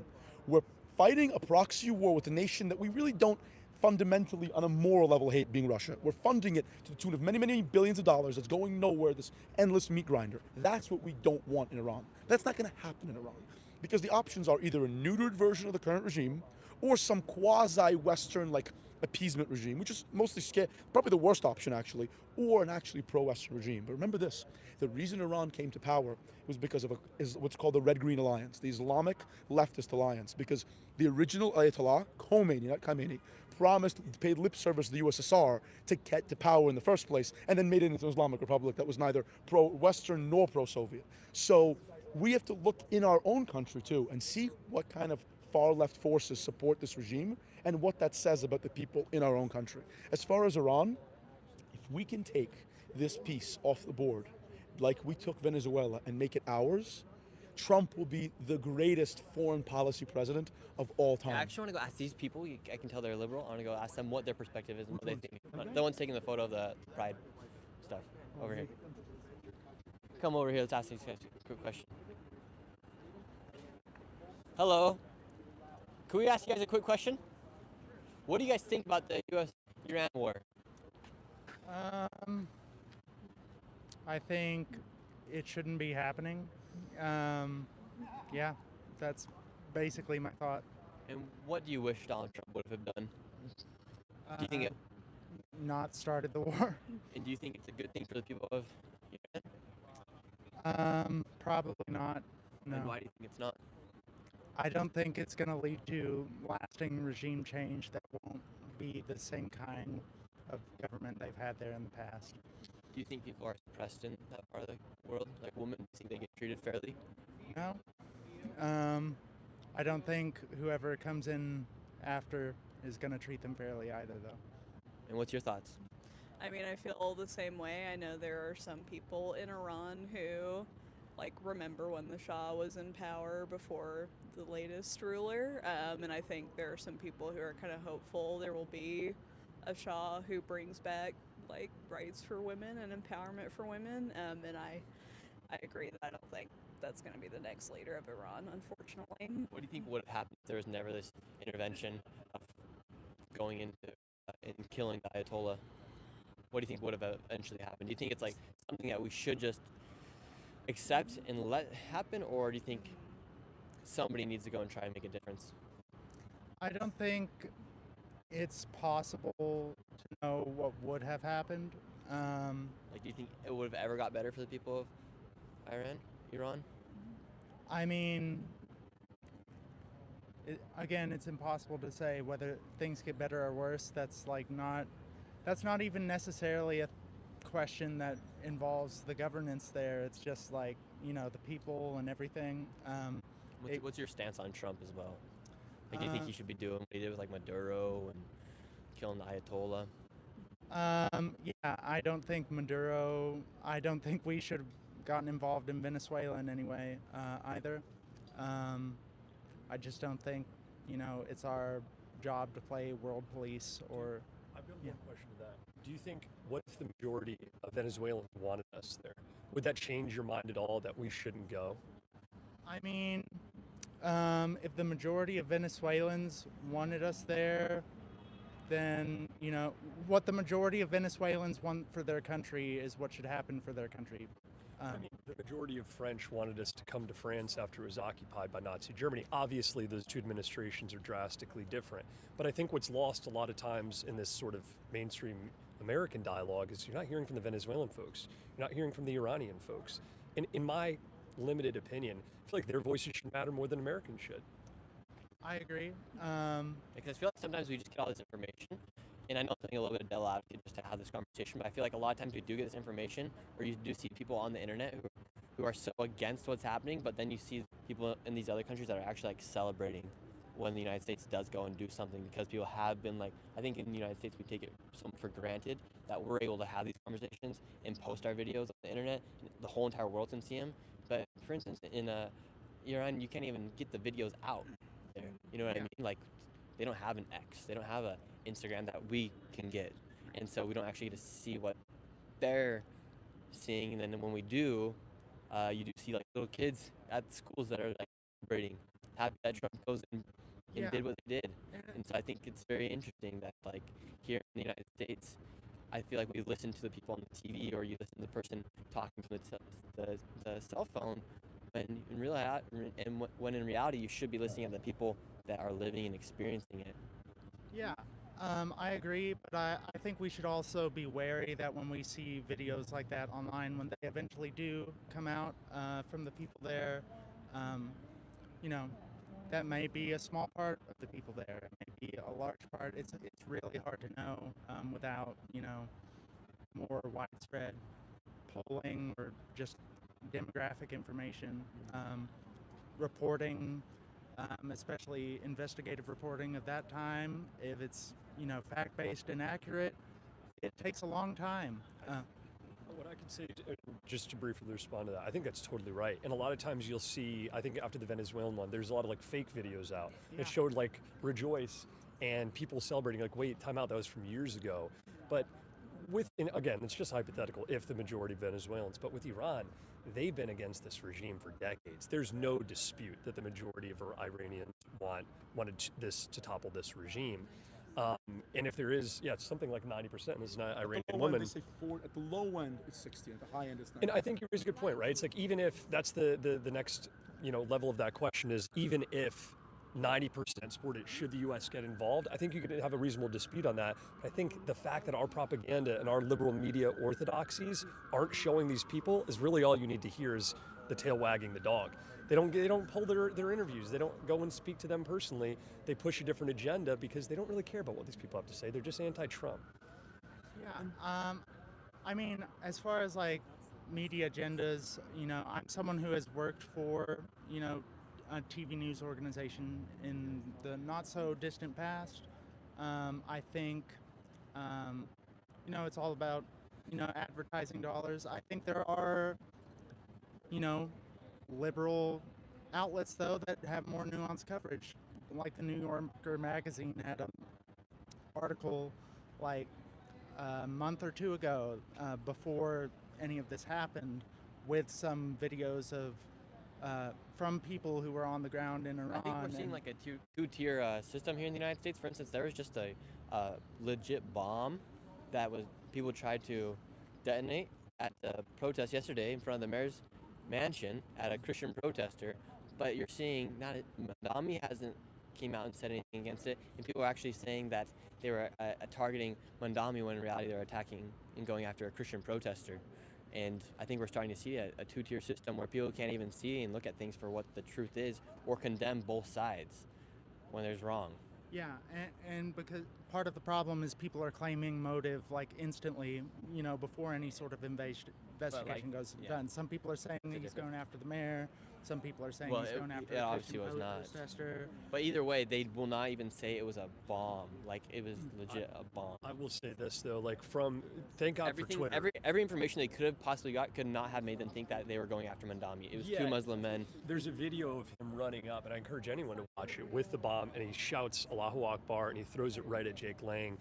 We're fighting a proxy war with a nation that we really don't fundamentally, on a moral level, hate, being Russia. We're funding it to the tune of many, many billions of dollars. That's going nowhere, this endless meat grinder. That's what we don't want in Iran. That's not going to happen in Iran. Because the options are either a neutered version of the current regime or some quasi-Western, appeasement regime, which is mostly probably the worst option, actually, or an actually pro-Western regime. But remember this, the reason Iran came to power was because of what's called the Red-Green Alliance, the Islamic leftist alliance, because the original Ayatollah, Khomeini, not Khamenei, paid lip service to the USSR to get to power in the first place, and then made it into an Islamic republic that was neither pro-Western nor pro-Soviet. So we have to look in our own country, too, and see what kind of far-left forces support this regime and what that says about the people in our own country. As far as Iran, if we can take this piece off the board, like we took Venezuela, and make it ours, Trump will be the greatest foreign policy president of all time. I actually want to go ask these people, I can tell they're liberal, I want to go ask them what their perspective is and what they think. The one's taking the photo of the pride stuff over here. Come over here, let's ask these guys a quick question. Hello. Can we ask you guys a quick question? What do you guys think about the U.S.-Iran war? I think it shouldn't be happening. Yeah, that's basically my thought. And what do you wish Donald Trump would have done? Do you think it? Not started the war. And do you think it's a good thing for the people of Iran? Probably not. No. And why do you think it's not? I don't think it's going to lead to lasting regime change that won't be the same kind of government they've had there in the past. Do you think people are suppressed in that part of the world? Like women, do you think they get treated fairly? No. I don't think whoever comes in after is going to treat them fairly either, though. And what's your thoughts? I mean, I feel the same way. I know there are some people in Iran who remember when the Shah was in power before the latest ruler, and I think there are some people who are kind of hopeful there will be a Shah who brings back rights for women and empowerment for women, and I agree that I don't think that's going to be the next leader of Iran, unfortunately. What do you think would have happened if there was never this intervention of going into and killing the Ayatollah? What do you think would have eventually happened? Do you think it's something that we should just accept and let happen, or do you think somebody needs to go and try and make a difference? I don't think it's possible to know what would have happened. Do you think it would have ever got better for the people of Iran? I mean, again, it's impossible to say whether things get better or worse. That's not even necessarily a question that involves the governance there. It's just the people and everything. What's your stance on Trump as well? Do you think he should be doing what he did with Maduro and killing the Ayatollah? Yeah, I don't think we should have gotten involved in Venezuela in any way either. I just don't think, it's our job to play world police or... I've got one question to that. Do you think, what if the majority of Venezuelans wanted us there? Would that change your mind at all that we shouldn't go? I mean, if the majority of Venezuelans wanted us there, then, what the majority of Venezuelans want for their country is what should happen for their country. The majority of French wanted us to come to France after it was occupied by Nazi Germany. Obviously, those two administrations are drastically different. But I think what's lost a lot of times in this sort of mainstream American dialogue is you're not hearing from the Venezuelan folks. You're not hearing from the Iranian folks. And in my limited opinion, I feel like their voices should matter more than Americans should. I agree. Because I feel like sometimes we just get all this information, and I know I'm taking a little bit of devil advocate just to have this conversation, but I feel like a lot of times we do get this information, or you do see people on the internet who are so against what's happening, but then you see people in these other countries that are actually celebrating when the United States does go and do something, because people have been I think in the United States we take it for granted that we're able to have these conversations and post our videos on the internet, and the whole entire world can see them. But for instance, in Iran, you can't even get the videos out there. You know what I mean? They don't have an X, they don't have a Instagram that we can get, and so we don't actually get to see what their seeing. And then when we do, you do see like little kids at schools that are like celebrating, happy that Trump goes and did what they did. And so I think it's very interesting that like here in the United States, I feel like we listen to the people on the TV, or you listen to the person talking from the cell phone, when in reality you should be listening to the people that are living and experiencing it. Yeah, I agree, but I think we should also be wary that when we see videos like that online, when they eventually do come out from the people there, you know, that may be a small part of the people there. It may be a large part. It's really hard to know without, you know, more widespread polling or just demographic information, reporting, especially investigative reporting of that time. If it's, you know, fact-based and accurate, it takes a long time. What I could say, just to briefly respond to that, I think that's totally right. And a lot of times you'll see, I think after the Venezuelan one, there's a lot of like fake videos out. It showed like Rejoice and people celebrating, like, wait, time out, that was from years ago. But and again, it's just hypothetical if the majority of Venezuelans, but with Iran, they've been against this regime for decades. There's no dispute that the majority of Iranians wanted this to topple this regime. And if there is, it's something like 90%, and it's an Iranian woman. They say at the low end it's 60, at the high end it's 90. And I think you raise a good point, right? It's like, even if that's the next, you know, level of that question is, even if 90% support it, should the U.S. get involved? I think you could have a reasonable dispute on that. I think the fact that our propaganda and our liberal media orthodoxies aren't showing these people is really all you need to hear is the tail wagging the dog. They don't pull their interviews. They don't go and speak to them personally. They push a different agenda because they don't really care about what these people have to say. They're just anti-Trump. Yeah. I mean, as far as like media agendas, you know, I'm someone who has worked for, you know, a TV news organization in the not so distant past. I think, you know, it's all about, you know, advertising dollars. I think there are, you know, liberal outlets though that have more nuanced coverage, like the New Yorker magazine had an article like a month or two ago before any of this happened, with some videos of from people who were on the ground in Iran. I think we're seeing like a two-tier system here in the United States. For instance, there was just a legit bomb that people tried to detonate at the protest yesterday in front of the mayor's mansion at a Christian protester, but you're seeing Mandami hasn't came out and said anything against it, and people are actually saying that they were targeting Mandami when in reality they're attacking and going after a Christian protester. And I think we're starting to see a two-tier system where people can't even see and look at things for what the truth is, or condemn both sides when there's wrong. Yeah, and because part of the problem is people are claiming motive like instantly, you know, before any sort of investigation goes done. Some people are saying he's going after the mayor. Some people are saying he's going after a Christian protester. But either way, they will not even say it was a bomb. Like, it was legit a bomb. I will say this though, like, thank God for Twitter. Every information they could have possibly got could not have made them think that they were going after Mandami. It was two Muslim men. There's a video of him running up, and I encourage anyone to watch it, with the bomb, and he shouts Allahu Akbar, and he throws it right at Jake Lang.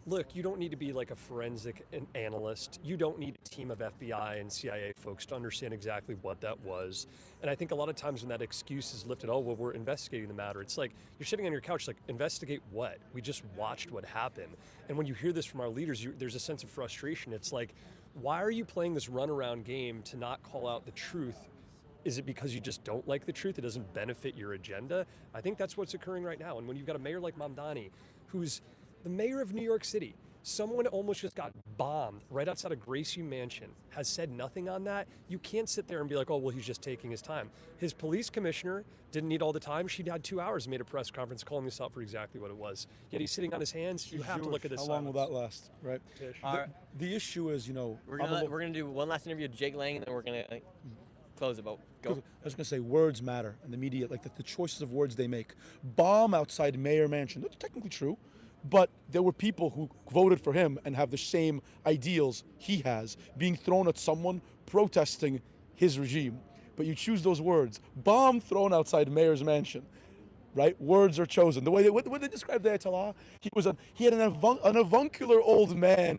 Look, you don't need to be like a forensic analyst. You don't need a team of FBI and CIA folks to understand exactly what that was. And I think a lot of times when that excuse is lifted, oh, well, we're investigating the matter. It's like, you're sitting on your couch, like, investigate what? We just watched what happened. And when you hear this from our leaders, there's a sense of frustration. It's like, why are you playing this runaround game to not call out the truth? Is it because you just don't like the truth? It doesn't benefit your agenda? I think that's what's occurring right now. And when you've got a mayor like Mamdani, who's the mayor of New York City, someone almost just got bombed right outside of Gracie Mansion, has said nothing on that. You can't sit there and be like, oh, well, he's just taking his time. His police commissioner didn't need all the time. She had 2 hours and made a press conference calling this out for exactly what it was. Yet he's sitting on his hands. You have to look at this. How long will that last, right? The issue is, you know, we're gonna do one last interview with Jake Lang, and then we're gonna close it. Go. I was gonna say, words matter, and the media, like the choices of words they make. Bomb outside Mayor Mansion. That's technically true. But there were people who voted for him and have the same ideals he has, being thrown at someone protesting his regime. But you choose those words. Bomb thrown outside mayor's mansion. right? Words are chosen. The way when they describe the Ayatollah, he had an avuncular old man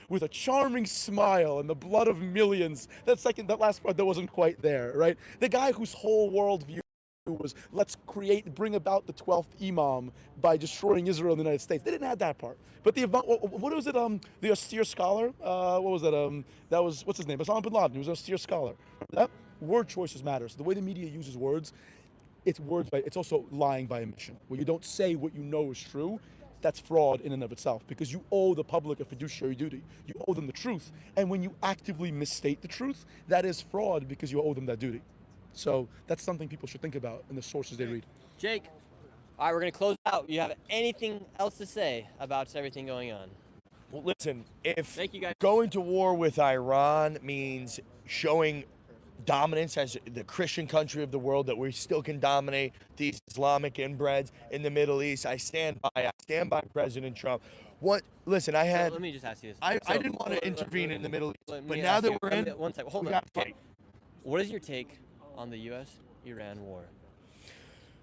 with a charming smile and the blood of millions. That last part that wasn't quite there, right? The guy whose whole worldview was bring about the 12th Imam by destroying Israel and the United States. They didn't have that part. But what was it? The austere scholar. What was that? That was, what's his name? Osama bin Laden. He was an austere scholar. That word choices matters. The way the media uses words, it's also lying by omission. When you don't say what you know is true, that's fraud in and of itself, because you owe the public a fiduciary duty. You owe them the truth. And when you actively misstate the truth, that is fraud because you owe them that duty. So that's something people should think about in the sources they read. Jake, all right, we're going to close out. You have anything else to say about everything going on? Well, listen, if Thank you, guys. Going to war with Iran means showing dominance as the Christian country of the world, that we still can dominate these Islamic inbreds in the Middle East, I stand by President Trump. Listen, let me just ask you this. I didn't want to intervene in the Middle East, but now that we're in, one second, hold we on. got to fight. What is your take on the U.S.-Iran war?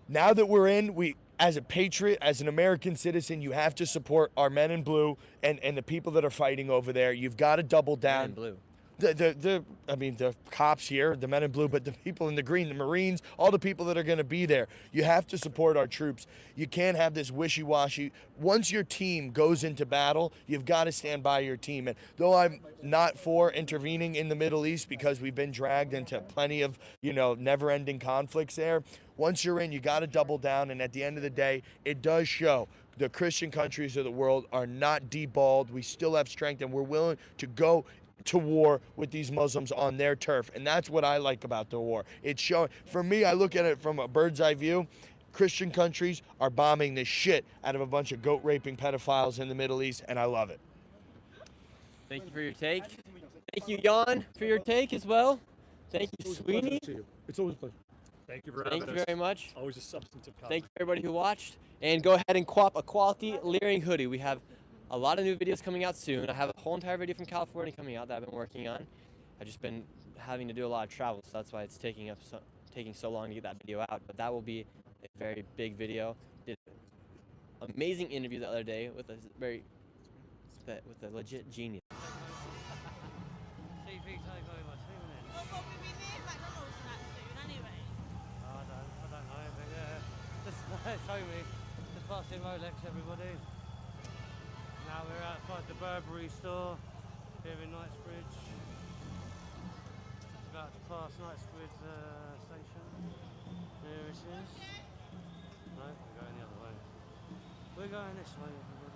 Now that we're in, as a patriot, as an American citizen, you have to support our men in blue and the people that are fighting over there. You've got to double down. Men in blue. The cops here, the men in blue, but the people in the green, the Marines, all the people that are going to be there. You have to support our troops. You can't have this wishy-washy. Once your team goes into battle, you've got to stand by your team. And though I'm not for intervening in the Middle East because we've been dragged into plenty of, never-ending conflicts there, once you're in, you got to double down. And at the end of the day, it does show the Christian countries of the world are not deballed. We still have strength, and we're willing to go to war with these Muslims on their turf. And that's what I like about the war. It's showing, for me, I look at it from a bird's eye view. Christian countries are bombing the shit out of a bunch of goat raping pedophiles in the Middle East, and I love it. Thank you for your take. Thank you, Jan, for your take as well. Thank you, Sweeney. It's always a pleasure. Thank you for having us. Thank you very much. Always a substantive comment. Thank you, everybody who watched. And go ahead and co-op a quality layering hoodie. We have a lot of new videos coming out soon. I have a whole entire video from California coming out that I've been working on. I've just been having to do a lot of travel, so that's why it's taking so long to get that video out. But that will be a very big video. Did an amazing interview the other day with a legit genius. Show me. Just passing Rolex, everybody. Now we're outside the Burberry store here in Knightsbridge. Just about to pass Knightsbridge station. There it is. No, we're going the other way. We're going this way, everybody.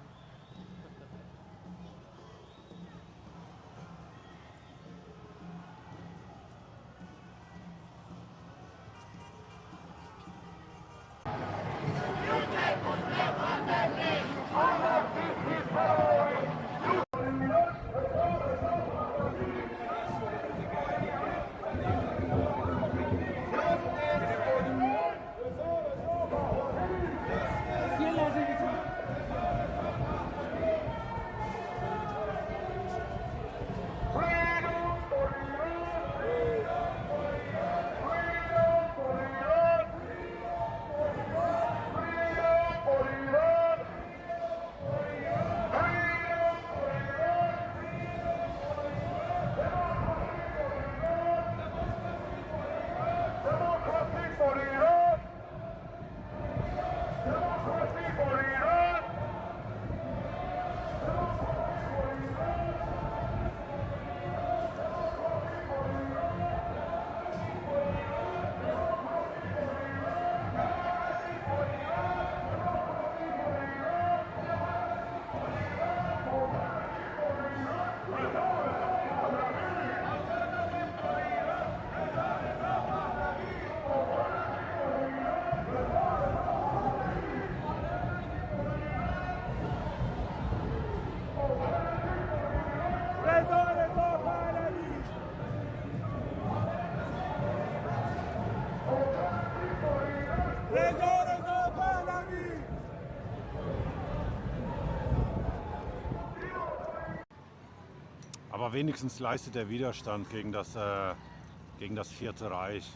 Aber wenigstens leistet der Widerstand gegen das Vierte Reich,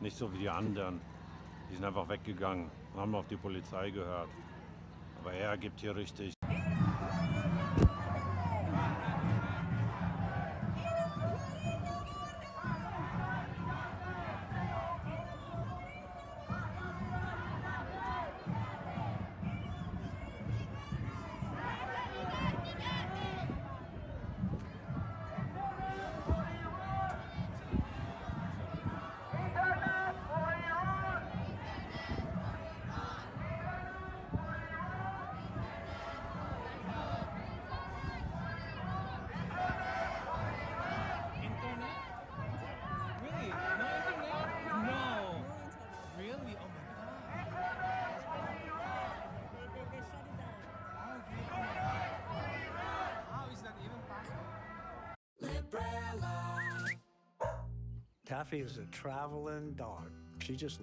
nicht so wie die anderen. Die sind einfach weggegangen und haben auf die Polizei gehört. Aber er gibt hier richtig. Taffy is a traveling dog. She just.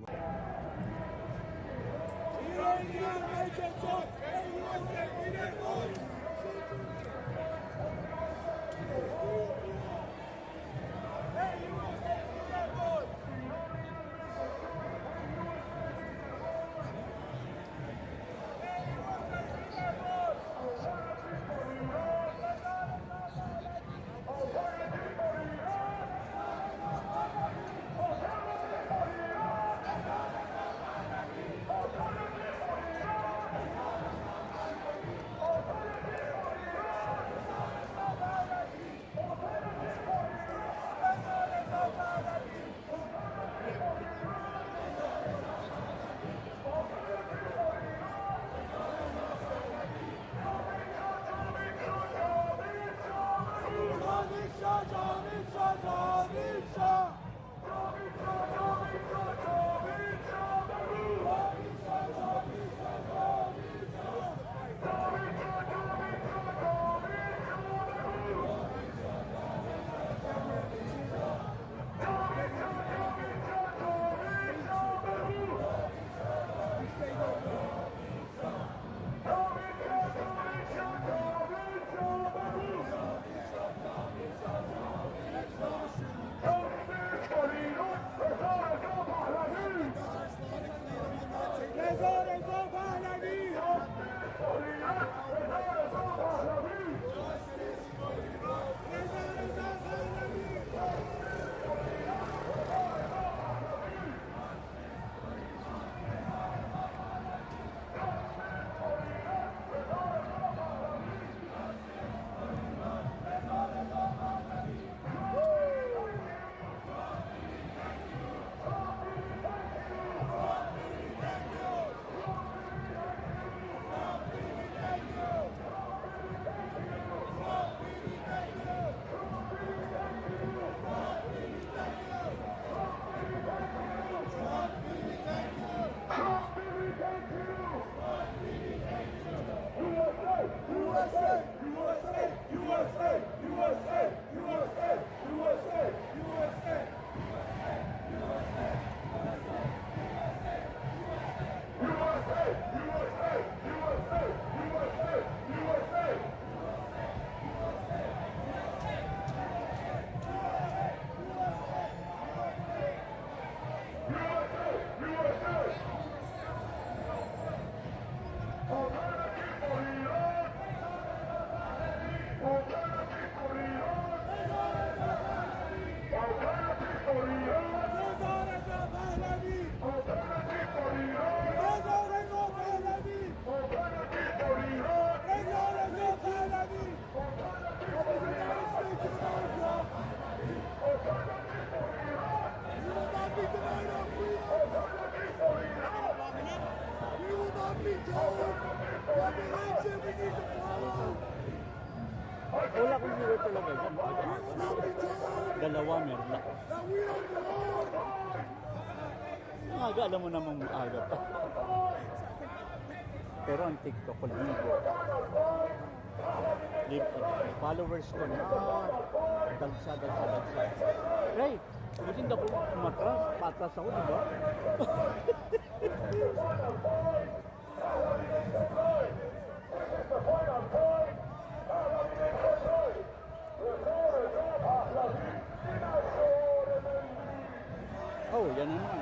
Wala kong hero talaga. Dalawa meron lang. Aga, alam mo namang aga pa. Pero ang TikTok ko libo. Followers ko na dagsa. Ray, buti hindi ako umatras. Patras ako, di ba? Oh, yan naman.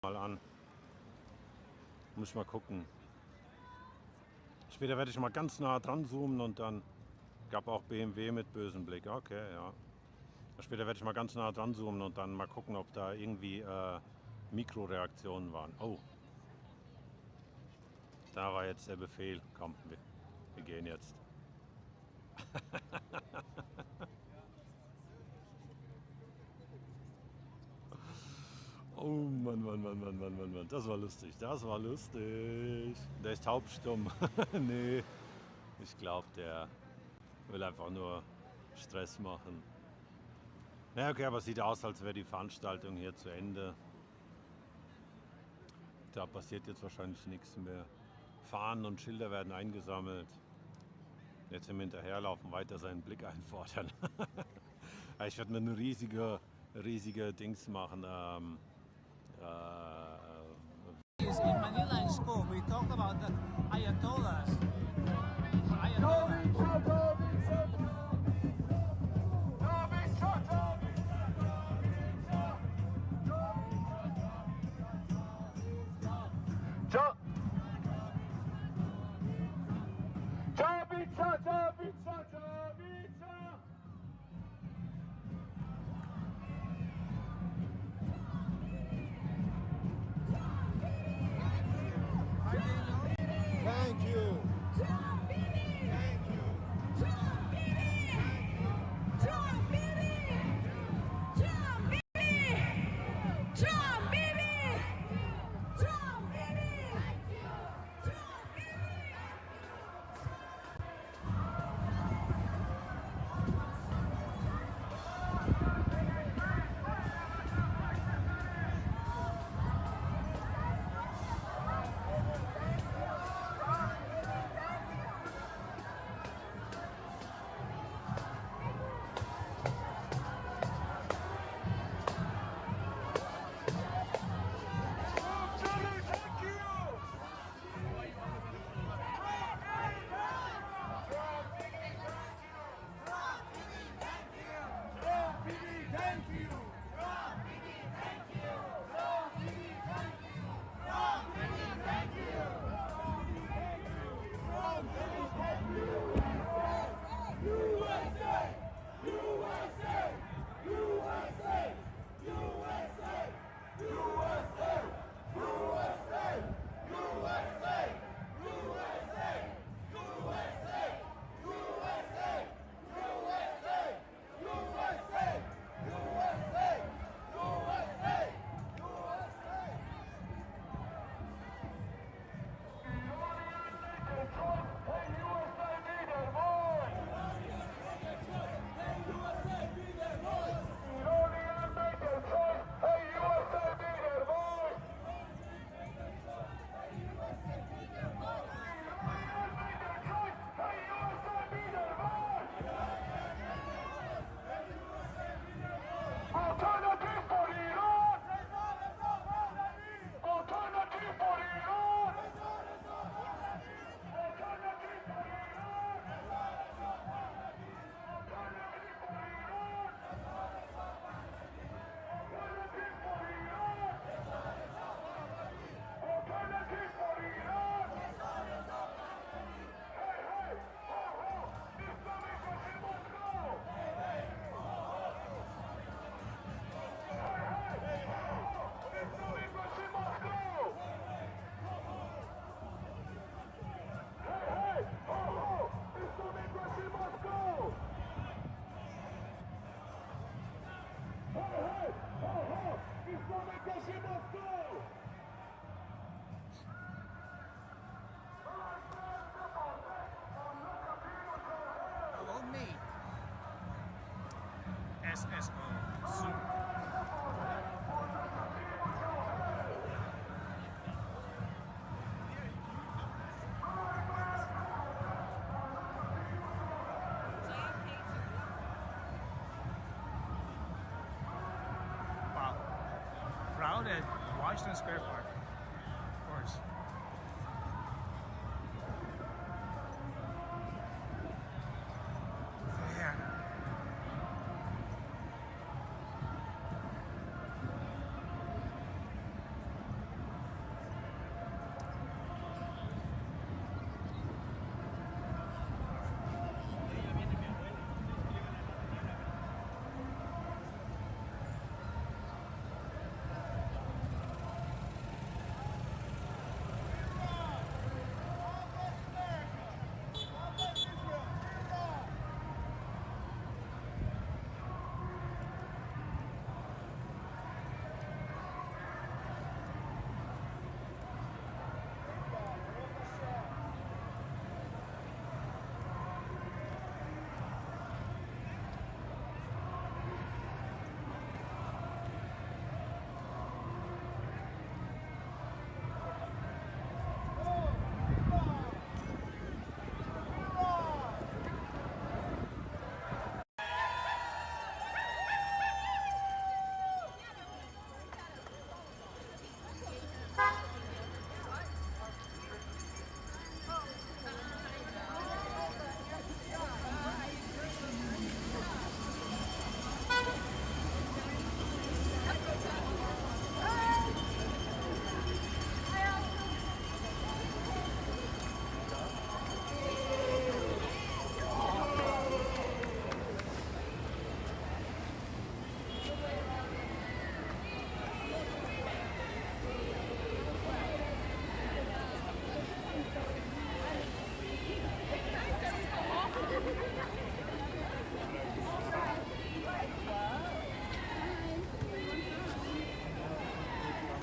Mal an. Muss ich mal gucken. Später werde ich mal ganz nah dran zoomen und dann gab auch BMW mit bösem Blick. Okay, ja. Später werde ich mal ganz nah dran zoomen und dann mal gucken, ob da irgendwie Mikroreaktionen waren. Oh. Da war jetzt der Befehl. Komm, wir gehen jetzt. Oh Mann. Das war lustig. Der ist taubstumm. Nee, ich glaube, der will einfach nur Stress machen. Na okay, aber es sieht aus, als wäre die Veranstaltung hier zu Ende. Da passiert jetzt wahrscheinlich nichts mehr. Fahnen und Schilder werden eingesammelt. Jetzt im Hinterherlaufen weiter seinen Blick einfordern. Ich werde mir eine riesige Dings machen. In Manila in school, we talked about the Ayatollahs. Thank you. Thank you. at Washington Square Park, of course. Yeah.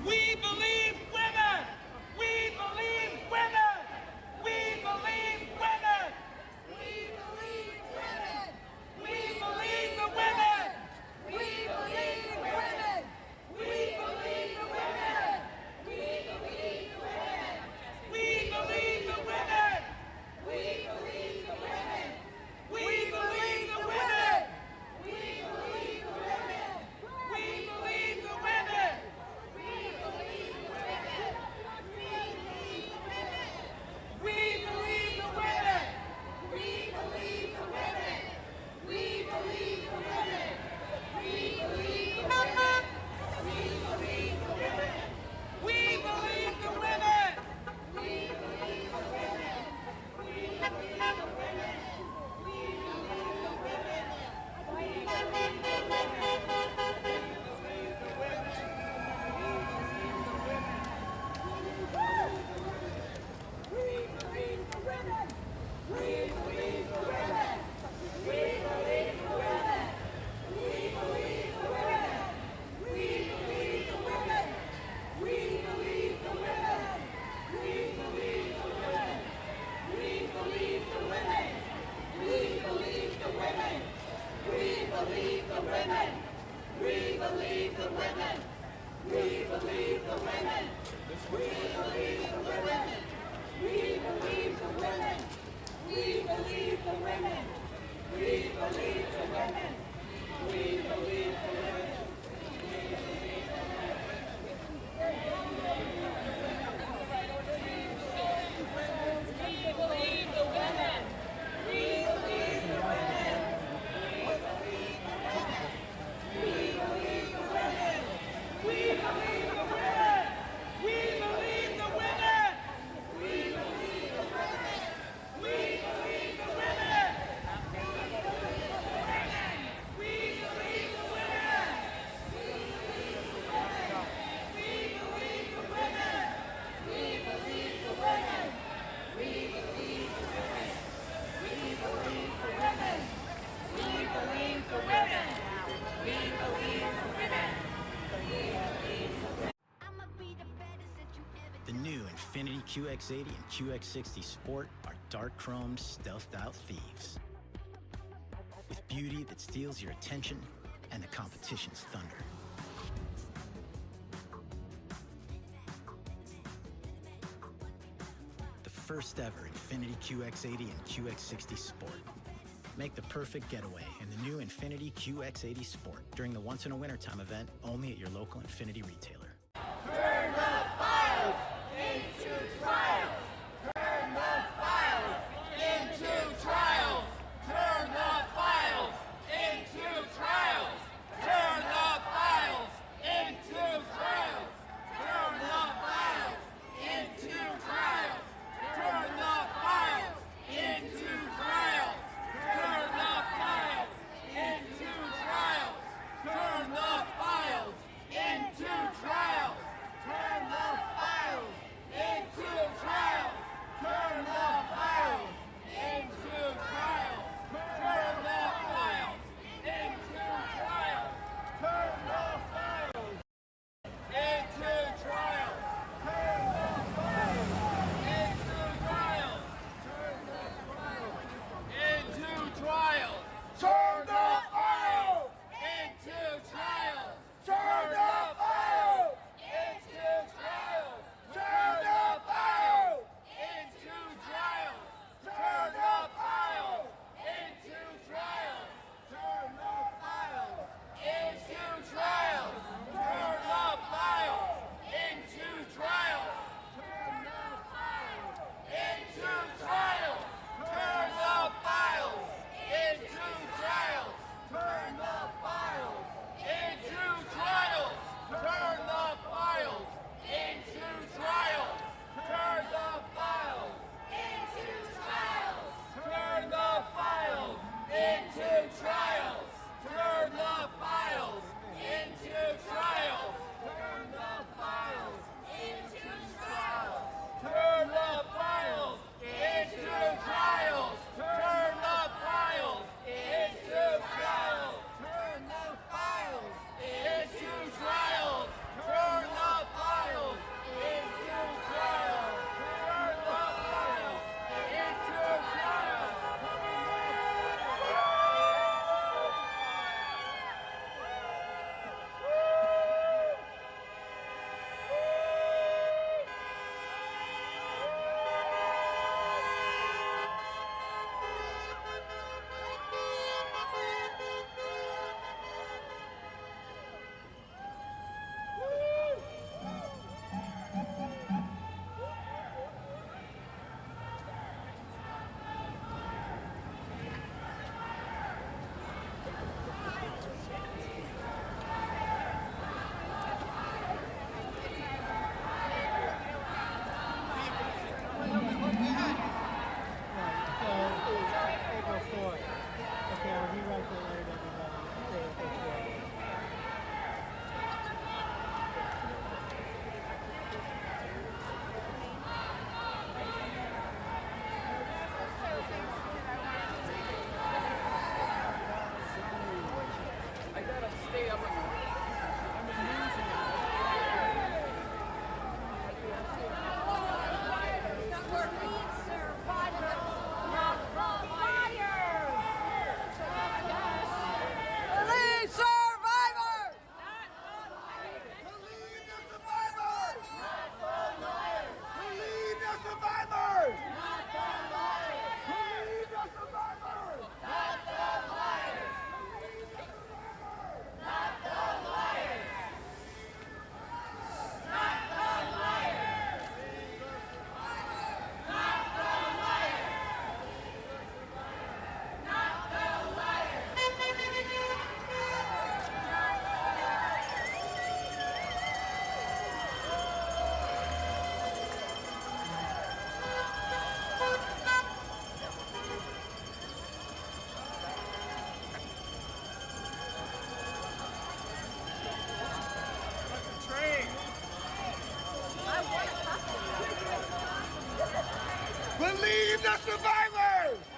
We believe women! We believe women! We believe women! We believe women! We believe the women! We believe women! We believe the women! We believe the women! We believe the women! We believe the women! We believe the women! We believe the women! We believe the women! We believe the women! We believe the women! We believe the women! We believe the women! We believe the women! We believe the women! We believe the women! We believe the women! We believe the women! We believe the women! We believe the The new Infiniti QX80 and QX60 Sport are dark chrome, stealthed out thieves. With beauty that steals your attention and the competition's thunder. The first ever Infiniti QX80 and QX60 Sport. Make the perfect getaway in the new Infiniti QX80 Sport during the Once in a Wintertime event only at your local Infiniti retailer. the survivors!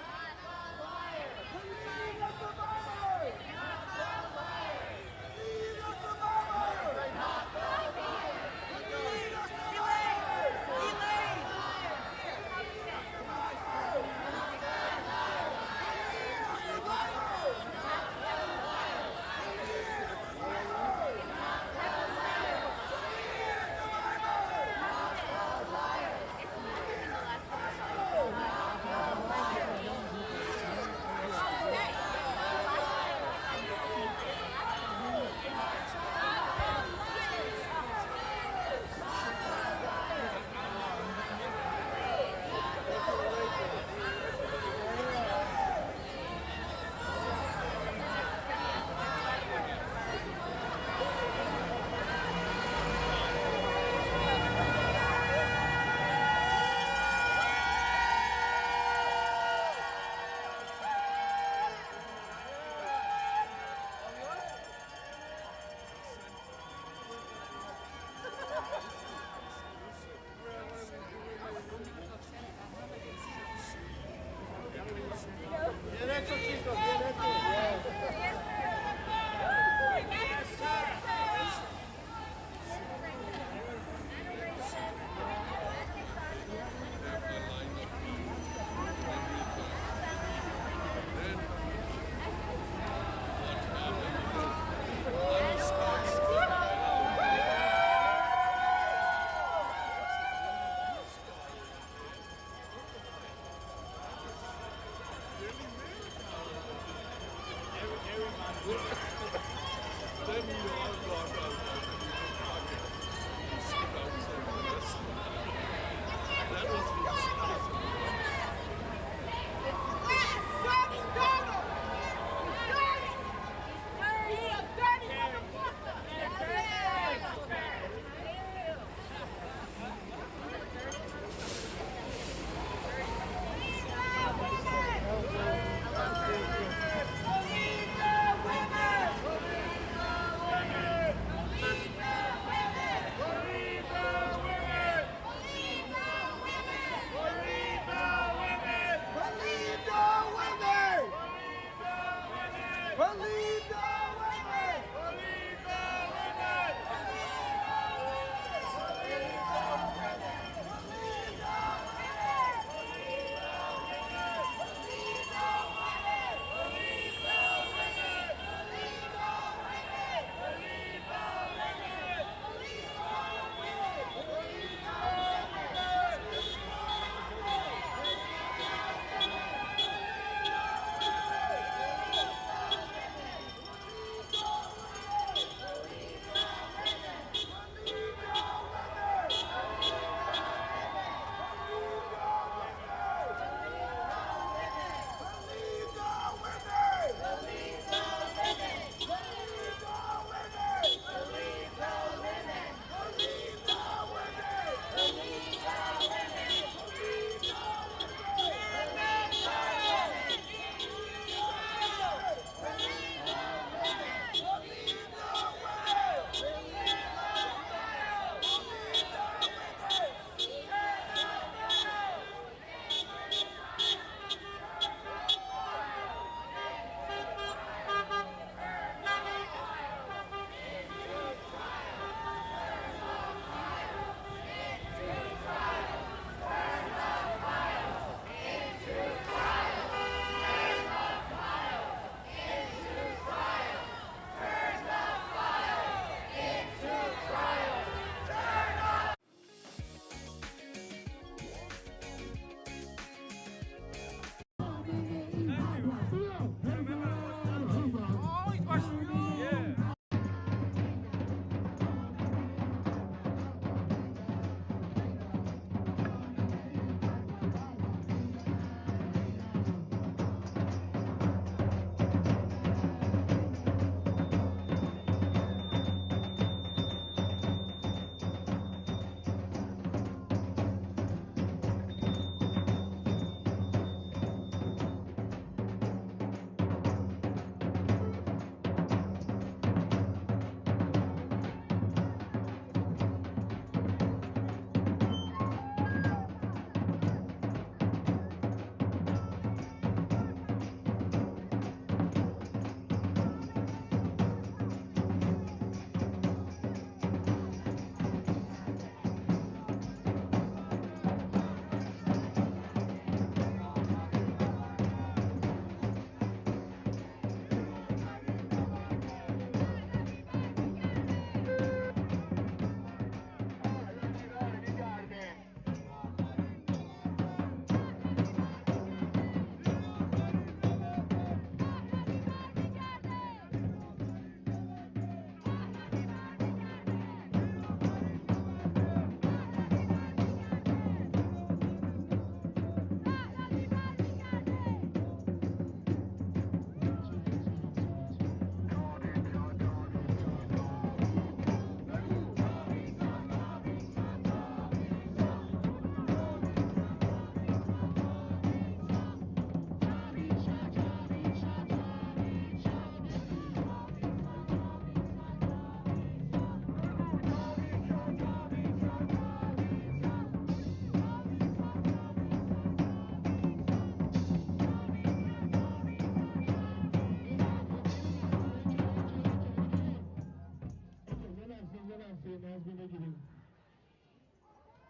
تضمین بگیریم.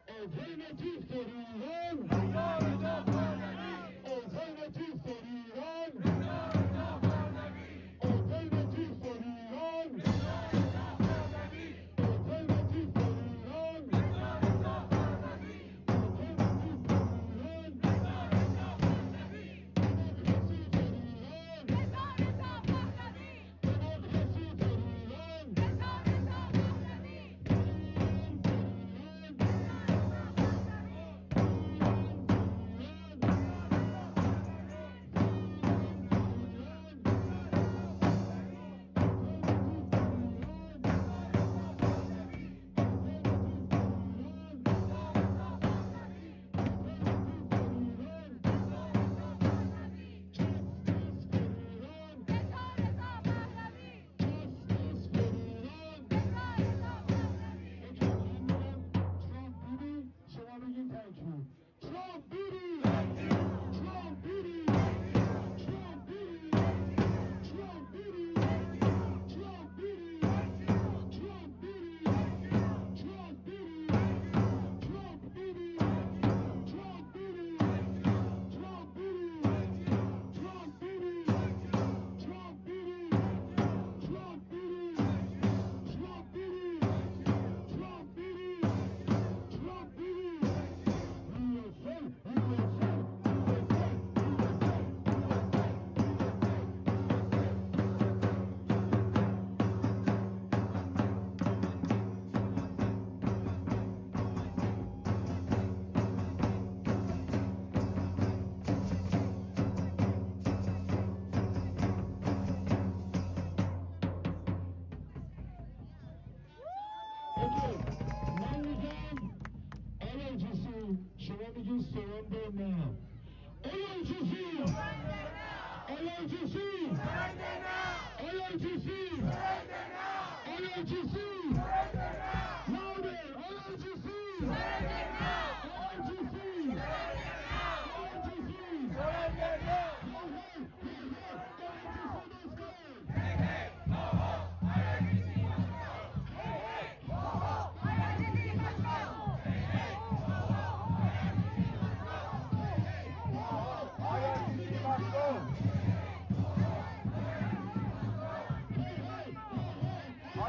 اوضاع لطیف در ایران، اوضاع لطیف در ایران، اوضاع لطیف در ایران، اوضاع لطیف در ایران.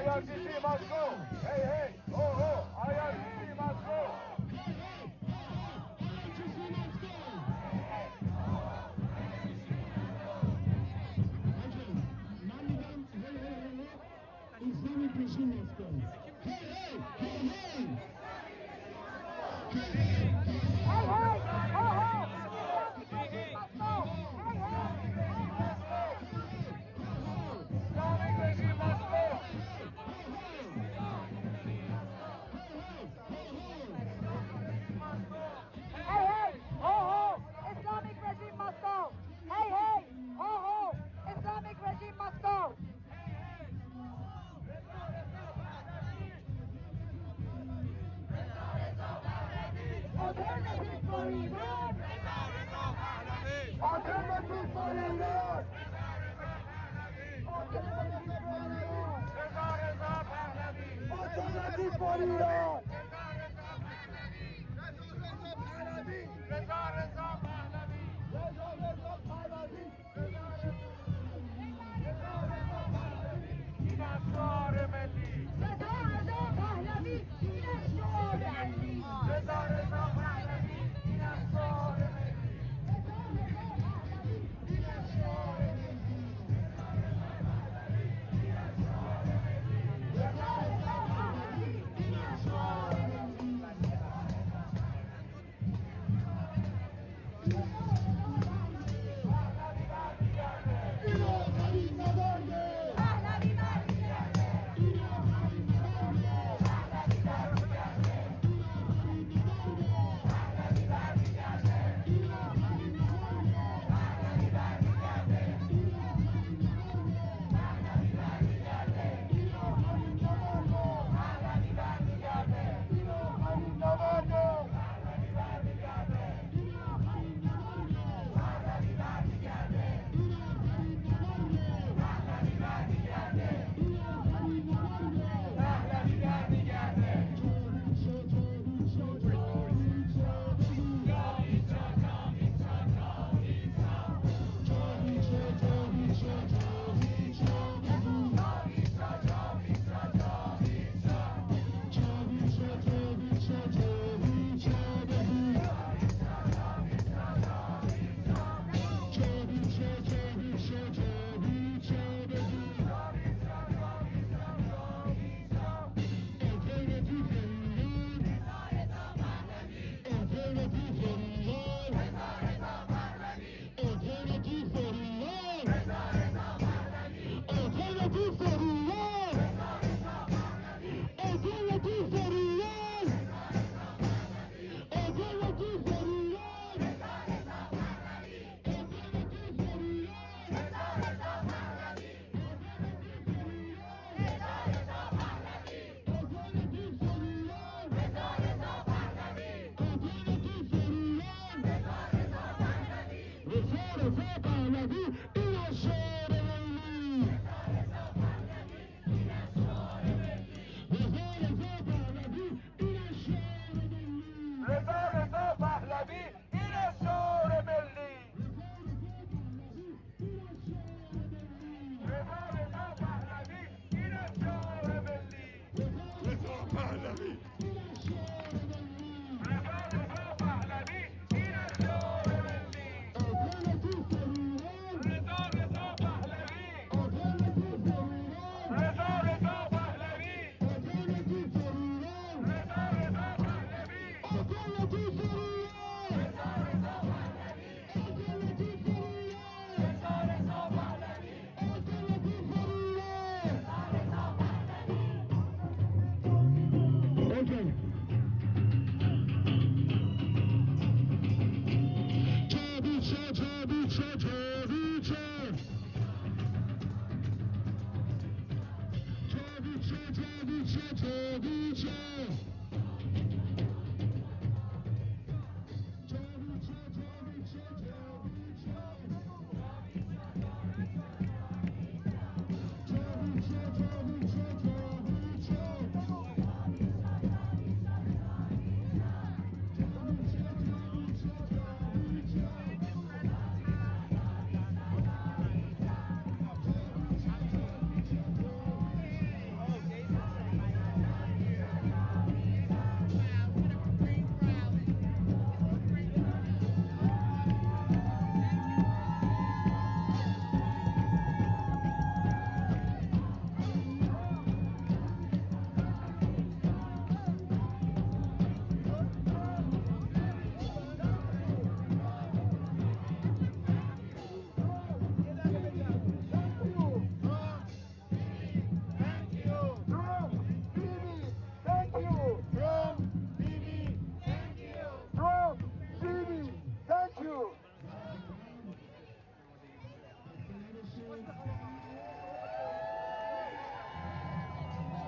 IRGC must go! Hey, hey! Oh, oh! IRGC must go! Islamic regime must go! Hey, hey! Hey, hey! Hey, hey! Hey, hey! Islamic regime must go! Hey, hey, ho, ho, Islamic regime must go. Hey, hey, ho, ho, Islamic regime must go. Alternative for Iran. Alternative for Iran. Alternative for Iran. Thank you.